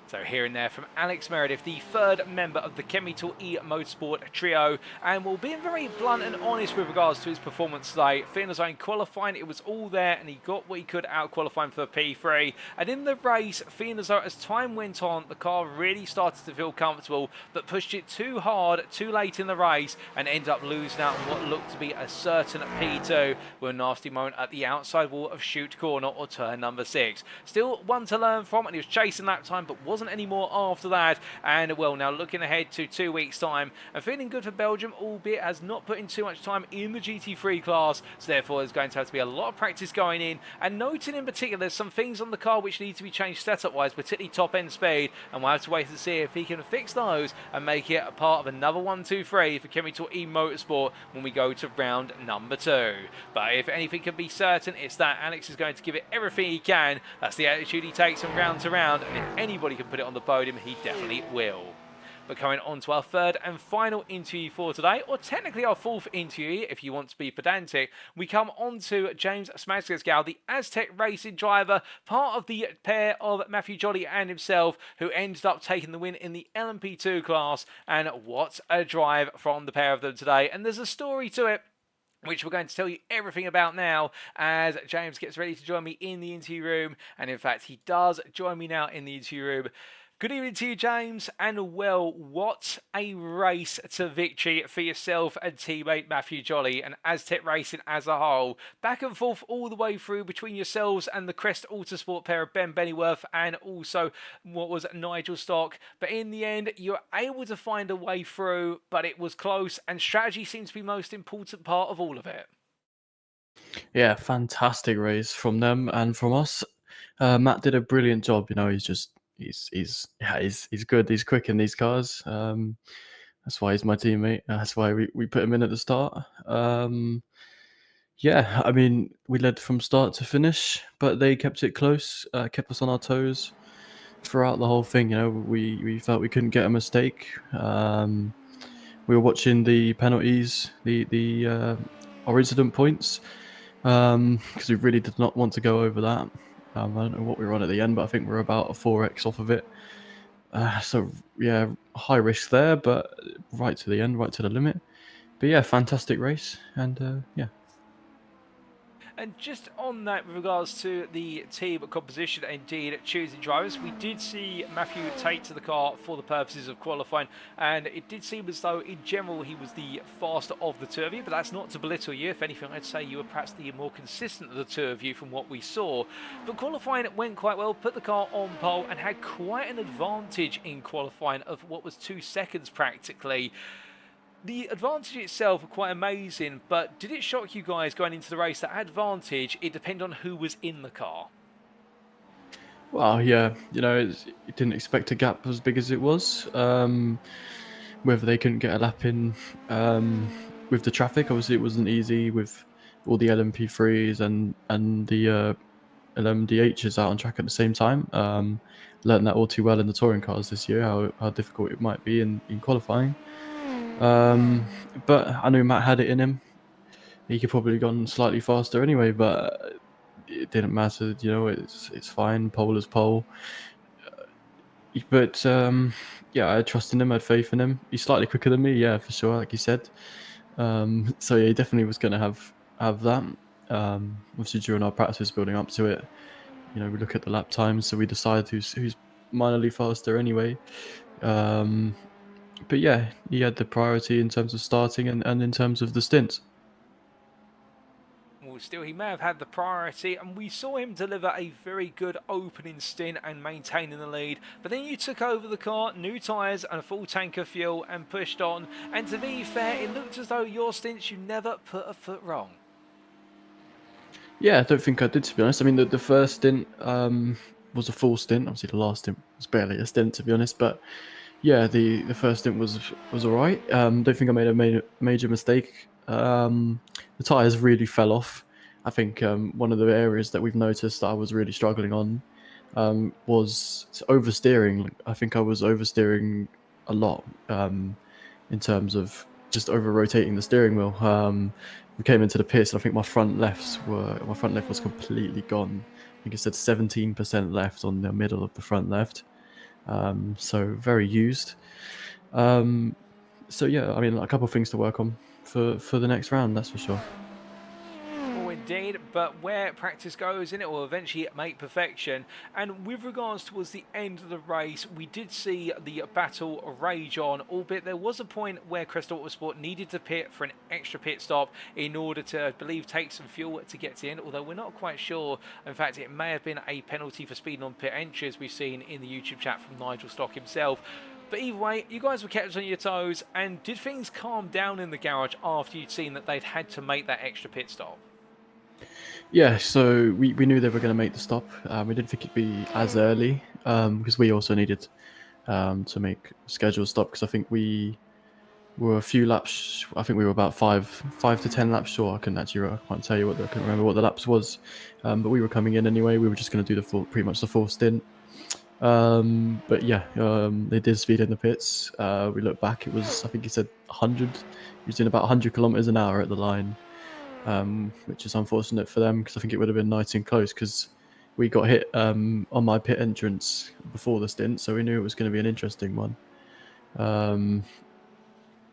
So hearing there from Alex Meredith, the third member of the Chemical E Motorsport trio, and we'll be very blunt and honest with regards to his performance today. Feeling as though in qualifying it was all there and he got what he could out of qualifying for the P3. And in the race, feeling as though as time went on, the car really started to feel comfortable, but pushed it too hard, too late in the race, and ended up losing out on what looked to be a certain P2 with a nasty moment at the outside wall of chute corner or turn number 6. Still one to learn from, and he was chasing lap time, but wasn't any more after that. And well, now looking ahead to 2 weeks time and feeling good for Belgium, albeit has not put in too much time in the GT3 class, so therefore there's going to have to be a lot of practice going in, and noting in particular there's some things on the car which need to be changed setup wise, particularly top end speed, and we'll have to wait to see if he can fix those and make it a part of another 1-2-3 for Chemical E Motorsport when we go to round number 2. But if anything can be certain, it's that Alex is going to give it everything he can. That's the attitude he takes from round to round, and if anybody can put it on the podium, he definitely will. But coming on to our third and final interview for today, or technically our fourth interview if you want to be pedantic, we come on to James Smagsgaskow, the Aztec racing driver, part of the pair of Matthew Jolly and himself, who ended up taking the win in the LMP2 class. And what a drive from the pair of them today. And there's a story to it, which we're going to tell you everything about now as James gets ready to join me in the interview room. And in fact, he does join me now in the interview room. Good evening to you, James, and well, what a race to victory for yourself and teammate Matthew Jolly and Aztec Racing as a whole. Back and forth all the way through between yourselves and the Crest Autosport pair of Ben Bennyworth and also what was Nigel Stock. But in the end, you were able to find a way through, but it was close, and strategy seems to be the most important part of all of it. Yeah, fantastic race from them and from us. Matt did a brilliant job. You know, he's good. He's quick in these cars. That's why he's my teammate. That's why we put him in at the start. Yeah, I mean, we led from start to finish, but they kept it close, kept us on our toes throughout the whole thing. You know, we felt we couldn't get a mistake. We were watching the penalties, our incident points, because we really did not want to go over that. I don't know what we were on at the end, but I think we're about a 4x off of it. So yeah, high risk there, but right to the end, right to the limit. But yeah, fantastic race, and yeah. And just on that, with regards to the team composition, indeed choosing drivers, we did see Matthew take to the car for the purposes of qualifying, and it did seem as though in general he was the faster of the two of you, but that's not to belittle you. If anything, I'd say you were perhaps the more consistent of the two of you from what we saw. But qualifying went quite well, put the car on pole and had quite an advantage in qualifying of what was 2 seconds practically. The advantage itself was quite amazing, but did it shock you guys going into the race that advantage, it depended on who was in the car? Well, yeah, you know, you didn't expect a gap as big as it was. Whether they couldn't get a lap in with the traffic, obviously it wasn't easy with all the LMP3s and the LMDHs out on track at the same time. Learned that all too well in the touring cars this year, how difficult it might be in qualifying. But I knew Matt had it in him. He could probably have gone slightly faster anyway, but it didn't matter. You know, it's fine. Pole is pole. But yeah, I trust in him. I had faith in him. He's slightly quicker than me, yeah, for sure, like you said. So yeah, he definitely was going to have that. Obviously, during our practice building up to it, you know, we look at the lap times, so we decide who's minorly faster anyway. But yeah, he had the priority in terms of starting and in terms of the stints. Well, still, he may have had the priority, and we saw him deliver a very good opening stint and maintaining the lead. But then you took over the car, new tyres and a full tank of fuel, and pushed on. And to be fair, it looked as though your stints, you never put a foot wrong. Yeah, I don't think I did, to be honest. I mean, the first stint was a full stint. Obviously, the last stint was barely a stint, to be honest. But yeah, the first stint was all right. Don't think I made a major mistake. The tyres really fell off. I think one of the areas that we've noticed that I was really struggling on was oversteering. I think I was oversteering a lot in terms of just over rotating the steering wheel. We came into the pits, and I think my front left was completely gone. I think it said 17% left on the middle of the front left. So very used. So yeah, I mean, a couple of things to work on for the next round, that's for sure. Oh, indeed, but where practice goes, it will eventually make perfection. And with regards towards the end of the race, we did see the battle rage on, albeit there was a point where Crystal Autosport needed to pit for an extra pit stop in order to, I believe, take some fuel to get to the end, although we're not quite sure. In fact, it may have been a penalty for speeding on pit entry, as we've seen in the YouTube chat from Nigel Stock himself. But either way, you guys were kept on your toes, and did things calm down in the garage after you'd seen that they'd had to make that extra pit stop? Yeah, so we knew they were going to make the stop. We didn't think it'd be as early because we also needed to make a scheduled stop, because I think we were a few laps. I think we were about 5 to 10 laps short. I can't tell you I couldn't remember what the laps was, but we were coming in anyway. We were just going to do pretty much the full stint. But yeah, they did speed in the pits. We looked back, I think he said 100. He was doing about 100 kilometers an hour at the line, which is unfortunate for them, because I think it would have been nice and close, because we got hit on my pit entrance before the stint, so we knew it was going to be an interesting one.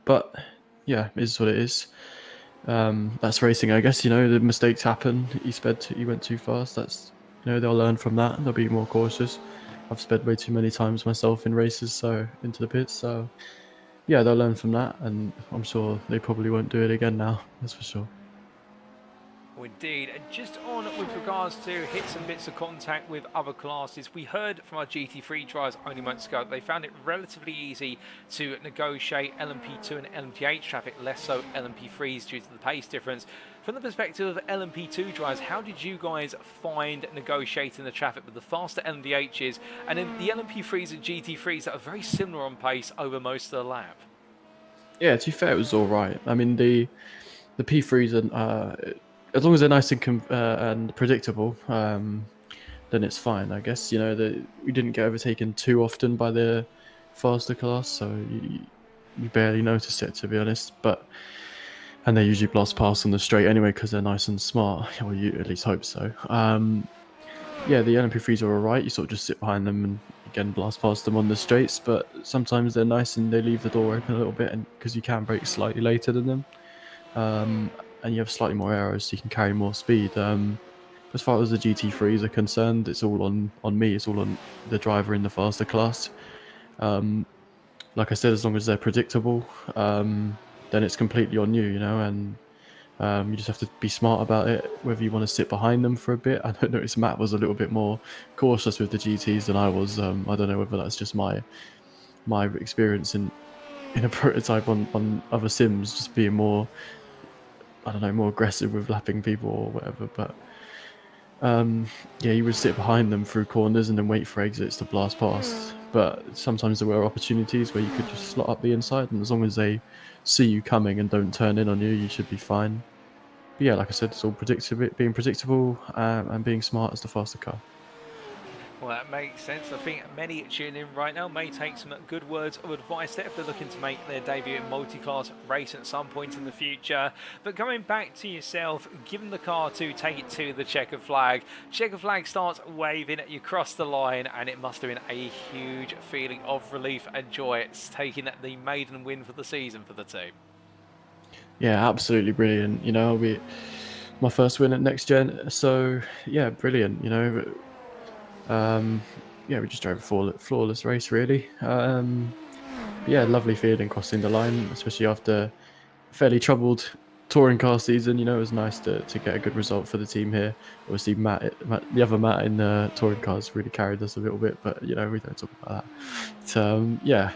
But yeah, it is what it is. That's racing, I guess. You know, the mistakes happen. He went too fast. That's, you know, they'll learn from that. They'll be more cautious. I've sped way too many times myself in races, so into the pits. So yeah, they'll learn from that, and I'm sure they probably won't do it again now. That's for sure. Indeed, and just on with regards to hits and bits of contact with other classes, we heard from our GT3 drivers only months ago that they found it relatively easy to negotiate LMP2 and LMDH traffic, less so LMP3s due to the pace difference. From the perspective of LMP2 drivers, how did you guys find negotiating the traffic with the faster LMDHs and then the LMP3s and GT3s that are very similar on pace over most of the lap? Yeah, to be fair, it was all right. I mean, the P3s are as long as they're nice and predictable, then it's fine, I guess. You know, we didn't get overtaken too often by the faster class, so you barely notice it, to be honest. And they usually blast past on the straight anyway, because they're nice and smart, or you at least hope so. Yeah, the LMP3s are alright. You sort of just sit behind them and again blast past them on the straights, but sometimes they're nice and they leave the door open a little bit, and because you can brake slightly later than them. And you have slightly more arrows, so you can carry more speed. As far as the GT3s are concerned, it's all on me. It's all on the driver in the faster class. Like I said, as long as they're predictable, then it's completely on you, you know, and you just have to be smart about it, whether you want to sit behind them for a bit. I noticed Matt was a little bit more cautious with the GTs than I was. I don't know whether that's just my experience in a prototype on other sims, just being more, I don't know, more aggressive with lapping people or whatever. But yeah, you would sit behind them through corners and then wait for exits to blast past. But sometimes there were opportunities where you could just slot up the inside, and as long as they see you coming and don't turn in on you, you should be fine. yeah, like I said, it's all being predictable and being smart as the faster car. Well, that makes sense. I think many tuning in right now may take some good words of advice there if they're looking to make their debut in multi-class racing at some point in the future. But going back to yourself, given the car to take it to the checkered flag starts waving, you cross the line, and it must have been a huge feeling of relief and joy. It's taking the maiden win for the season for the team. Yeah, absolutely brilliant. You know, my first win at NXTGEN, so yeah, brilliant. You know. Yeah, we just drove a flawless race, really. But yeah, lovely feeling crossing the line, especially after a fairly troubled touring car season. You know, it was nice to get a good result for the team here. Obviously, Matt, the other Matt in the touring cars really carried us a little bit, but you know, we don't talk about that. But, yeah,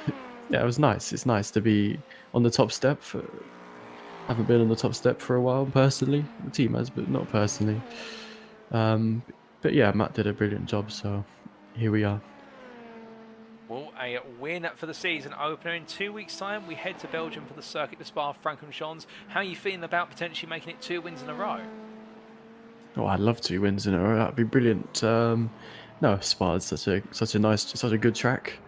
it was nice. It's nice to be on the top step. I haven't been on the top step for a while personally. The team has, but not personally. But yeah, Matt did a brilliant job, so here we are. Well, a win for the season opener. In 2 weeks' time, we head to Belgium for the Circuit de Spa-Francorchamps. How are you feeling about potentially making it 2 wins in a row? Oh, I'd love 2 wins in a row. That'd be brilliant. No, Spa is such a good track.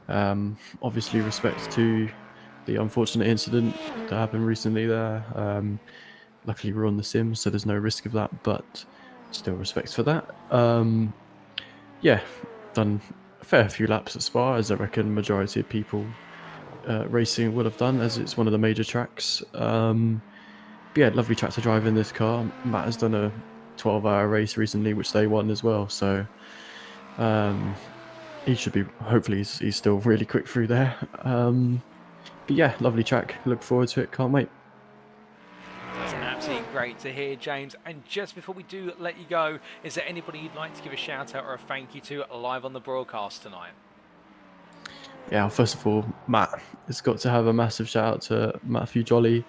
Obviously, respect to the unfortunate incident that happened recently there. Luckily, we're on the sim, so there's no risk of that, but still respect for that. Yeah, done a fair few laps at Spa, as I reckon majority of people racing will have done, as it's one of the major tracks. But yeah, lovely track to drive in this car. Matt has done a 12-hour race recently, which they won as well, so he should be, hopefully he's still really quick through there. But yeah, lovely track, look forward to it, can't wait. That's absolutely great to hear, James. And just before we do let you go, is there anybody you'd like to give a shout out or a thank you to live on the broadcast tonight? Yeah, first of all, Matt has got to have a massive shout out to Matthew Jolly,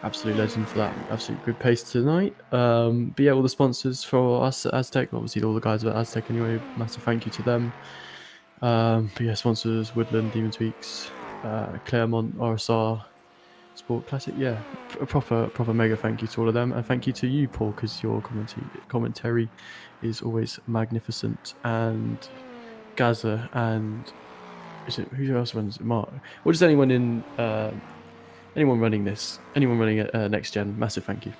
absolute legend for that absolute good pace tonight. But yeah, all the sponsors for us at Aztec, obviously all the guys at Aztec anyway, massive thank you to them. But yeah, sponsors Woodland, Demon Tweaks, Claremont, RSR, Sport Classic, yeah, a proper mega thank you to all of them, and thank you to you, Paul, because your commentary is always magnificent, and Gaza, and who else runs Mark? Or just anyone in anyone running at NXTGEN, massive thank you.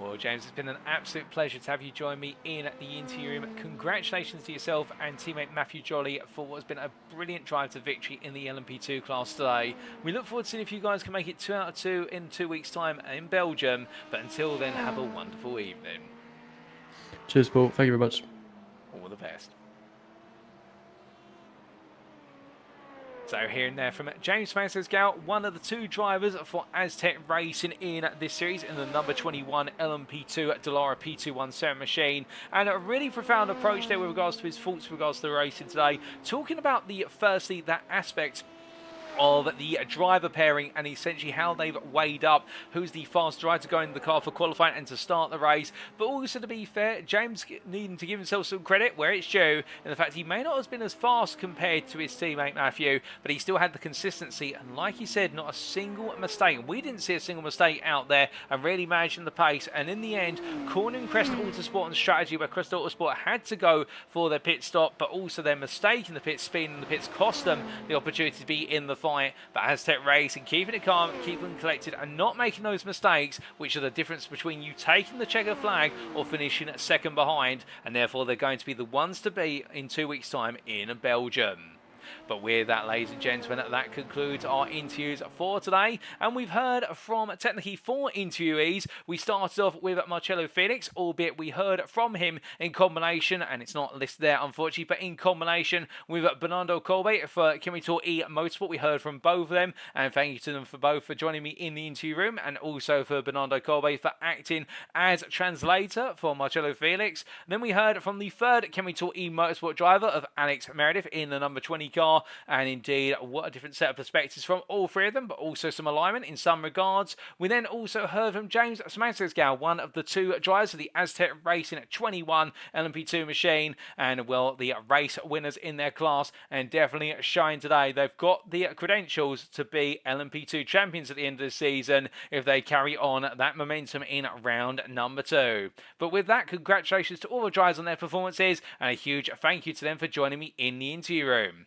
Well, James, it's been an absolute pleasure to have you join me in the interview room. Congratulations to yourself and teammate Matthew Jolly for what has been a brilliant drive to victory in the LMP2 class today. We look forward to seeing if you guys can make it 2 out of 2 in 2 weeks' time in Belgium. But until then, have a wonderful evening. Cheers, Paul. Thank you very much. All the best. So hearing there from James Francisco, one of the 2 drivers for Aztec Racing in this series in the number 21 LMP2 Dallara P217 machine, and a really profound approach there with regards to his thoughts with regards to the racing today, talking about firstly that aspect of the driver pairing and essentially how they've weighed up who's the fast driver to go into the car for qualifying and to start the race. But also, to be fair, James needing to give himself some credit where it's due in the fact he may not have been as fast compared to his teammate Matthew, but he still had the consistency, and like he said, not a single mistake. We didn't see a single mistake out there, and really managing the pace, and in the end cornering Crest Autosport and strategy, where Crest Autosport had to go for their pit stop, but also their mistake in the pit speed in the pits cost them the opportunity to be in the fight. But Aztec Racing keeping it calm, keeping collected, and not making those mistakes, which are the difference between you taking the checker flag or finishing second behind, and therefore they're going to be the ones to be in 2 weeks' time in Belgium. But with that, ladies and gentlemen, that concludes our interviews for today. And we've heard from technically 4 interviewees. We started off with Marcello Felix, albeit we heard from him in combination, and it's not listed there, unfortunately, but in combination with Bernardo Colbe for Kimitor E Motorsport. We heard from both of them, and thank you to them for both for joining me in the interview room, and also for Bernardo Colbe for acting as translator for Marcello Felix. And then we heard from the third Kimitor E Motorsport driver of Alex Meredith in the number 20 car, and indeed what a different set of perspectives from all three of them, but also some alignment in some regards. We then also heard from James Smagsgal, one of the two drivers of the Aztec Racing 21 LMP2 machine, and well, the race winners in their class, and definitely shine today. They've got the credentials to be LMP2 champions at the end of the season if they carry on that momentum in round number 2. But with that, congratulations to all the drivers on their performances, and a huge thank you to them for joining me in the interview room.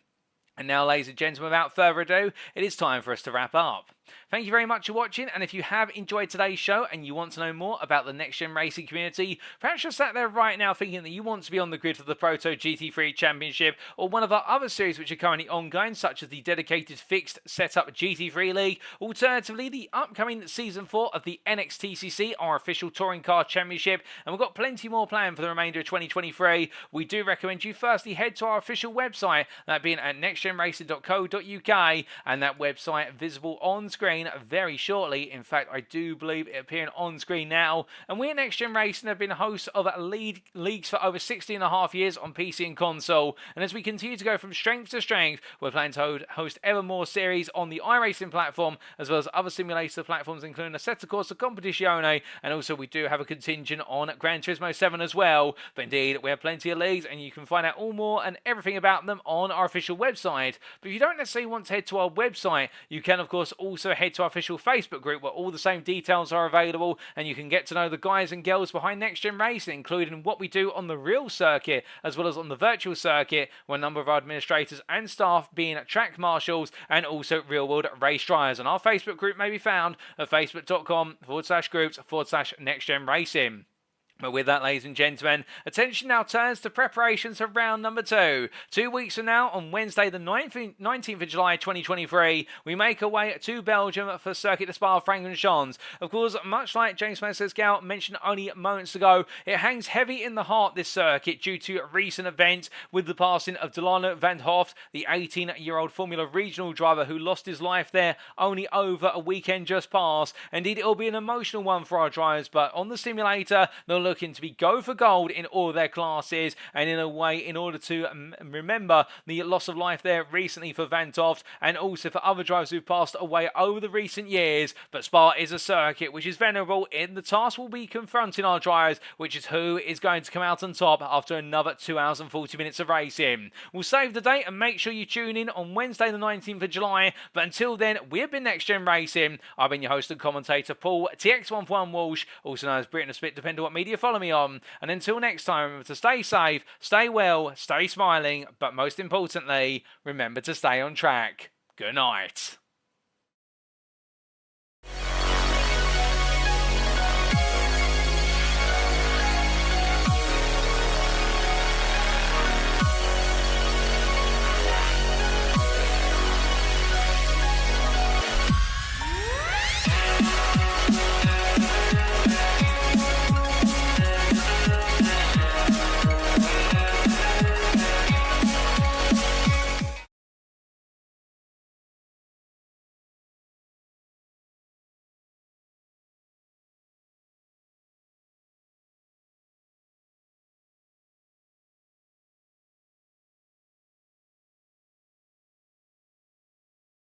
And now, ladies and gentlemen, without further ado, it is time for us to wrap up. Thank you very much for watching, and if you have enjoyed today's show and you want to know more about the Next Gen Racing community, perhaps you're sat there right now thinking that you want to be on the grid for the Proto GT3 Championship or one of our other series which are currently ongoing, such as the dedicated fixed setup GT3 League, alternatively the upcoming Season 4 of the NXTGEN, our official touring car championship, and we've got plenty more planned for the remainder of 2023. We do recommend you firstly head to our official website, that being at nextgenracing.co.uk, and that website visible on screen very shortly. In fact, I do believe it appearing on screen now. And we at Next Gen Racing have been hosts of leagues for over 16.5 years on PC and console. And as we continue to go from strength to strength, we're planning to host ever more series on the iRacing platform, as well as other simulator platforms, including Assetto Corsa Competizione. And also, we do have a contingent on Gran Turismo 7 as well. But indeed, we have plenty of leagues, and you can find out all more and everything about them on our official website. But if you don't necessarily want to head to our website, you can, of course, also head to our official Facebook group where all the same details are available, and you can get to know the guys and girls behind Next Gen Racing, including what we do on the real circuit as well as on the virtual circuit, where a number of our administrators and staff being track marshals and also real world race drivers. And our Facebook group may be found at facebook.com/groups/Next Gen Racing. But with that, ladies and gentlemen, attention now turns to preparations for round number 2. 2 weeks from now, on Wednesday the 19th of July 2023, we make our way to Belgium for Circuit de Spa-Francorchamps. Of course, much like James Smagsgal mentioned only moments ago, it hangs heavy in the heart, this circuit, due to recent events with the passing of Delano van Hoft, the 18-year-old Formula Regional driver who lost his life there only over a weekend just past. Indeed, it will be an emotional one for our drivers, but on the simulator, they'll looking to be go for gold in all their classes, and in a way, in order to remember the loss of life there recently for Van Toft, and also for other drivers who've passed away over the recent years. But Spa is a circuit which is venerable, in the task will be confronting our drivers, which is who is going to come out on top after another 2 hours and 40 minutes of racing. We'll save the date and make sure you tune in on Wednesday the 19th of July, but until then, we've been Next Gen Racing. I've been your host and commentator, Paul TX141 Walsh, also known as Britain of Spit, depending on what media follow me on. And until next time, remember to stay safe, stay well, stay smiling, but most importantly, remember to stay on track. Good night.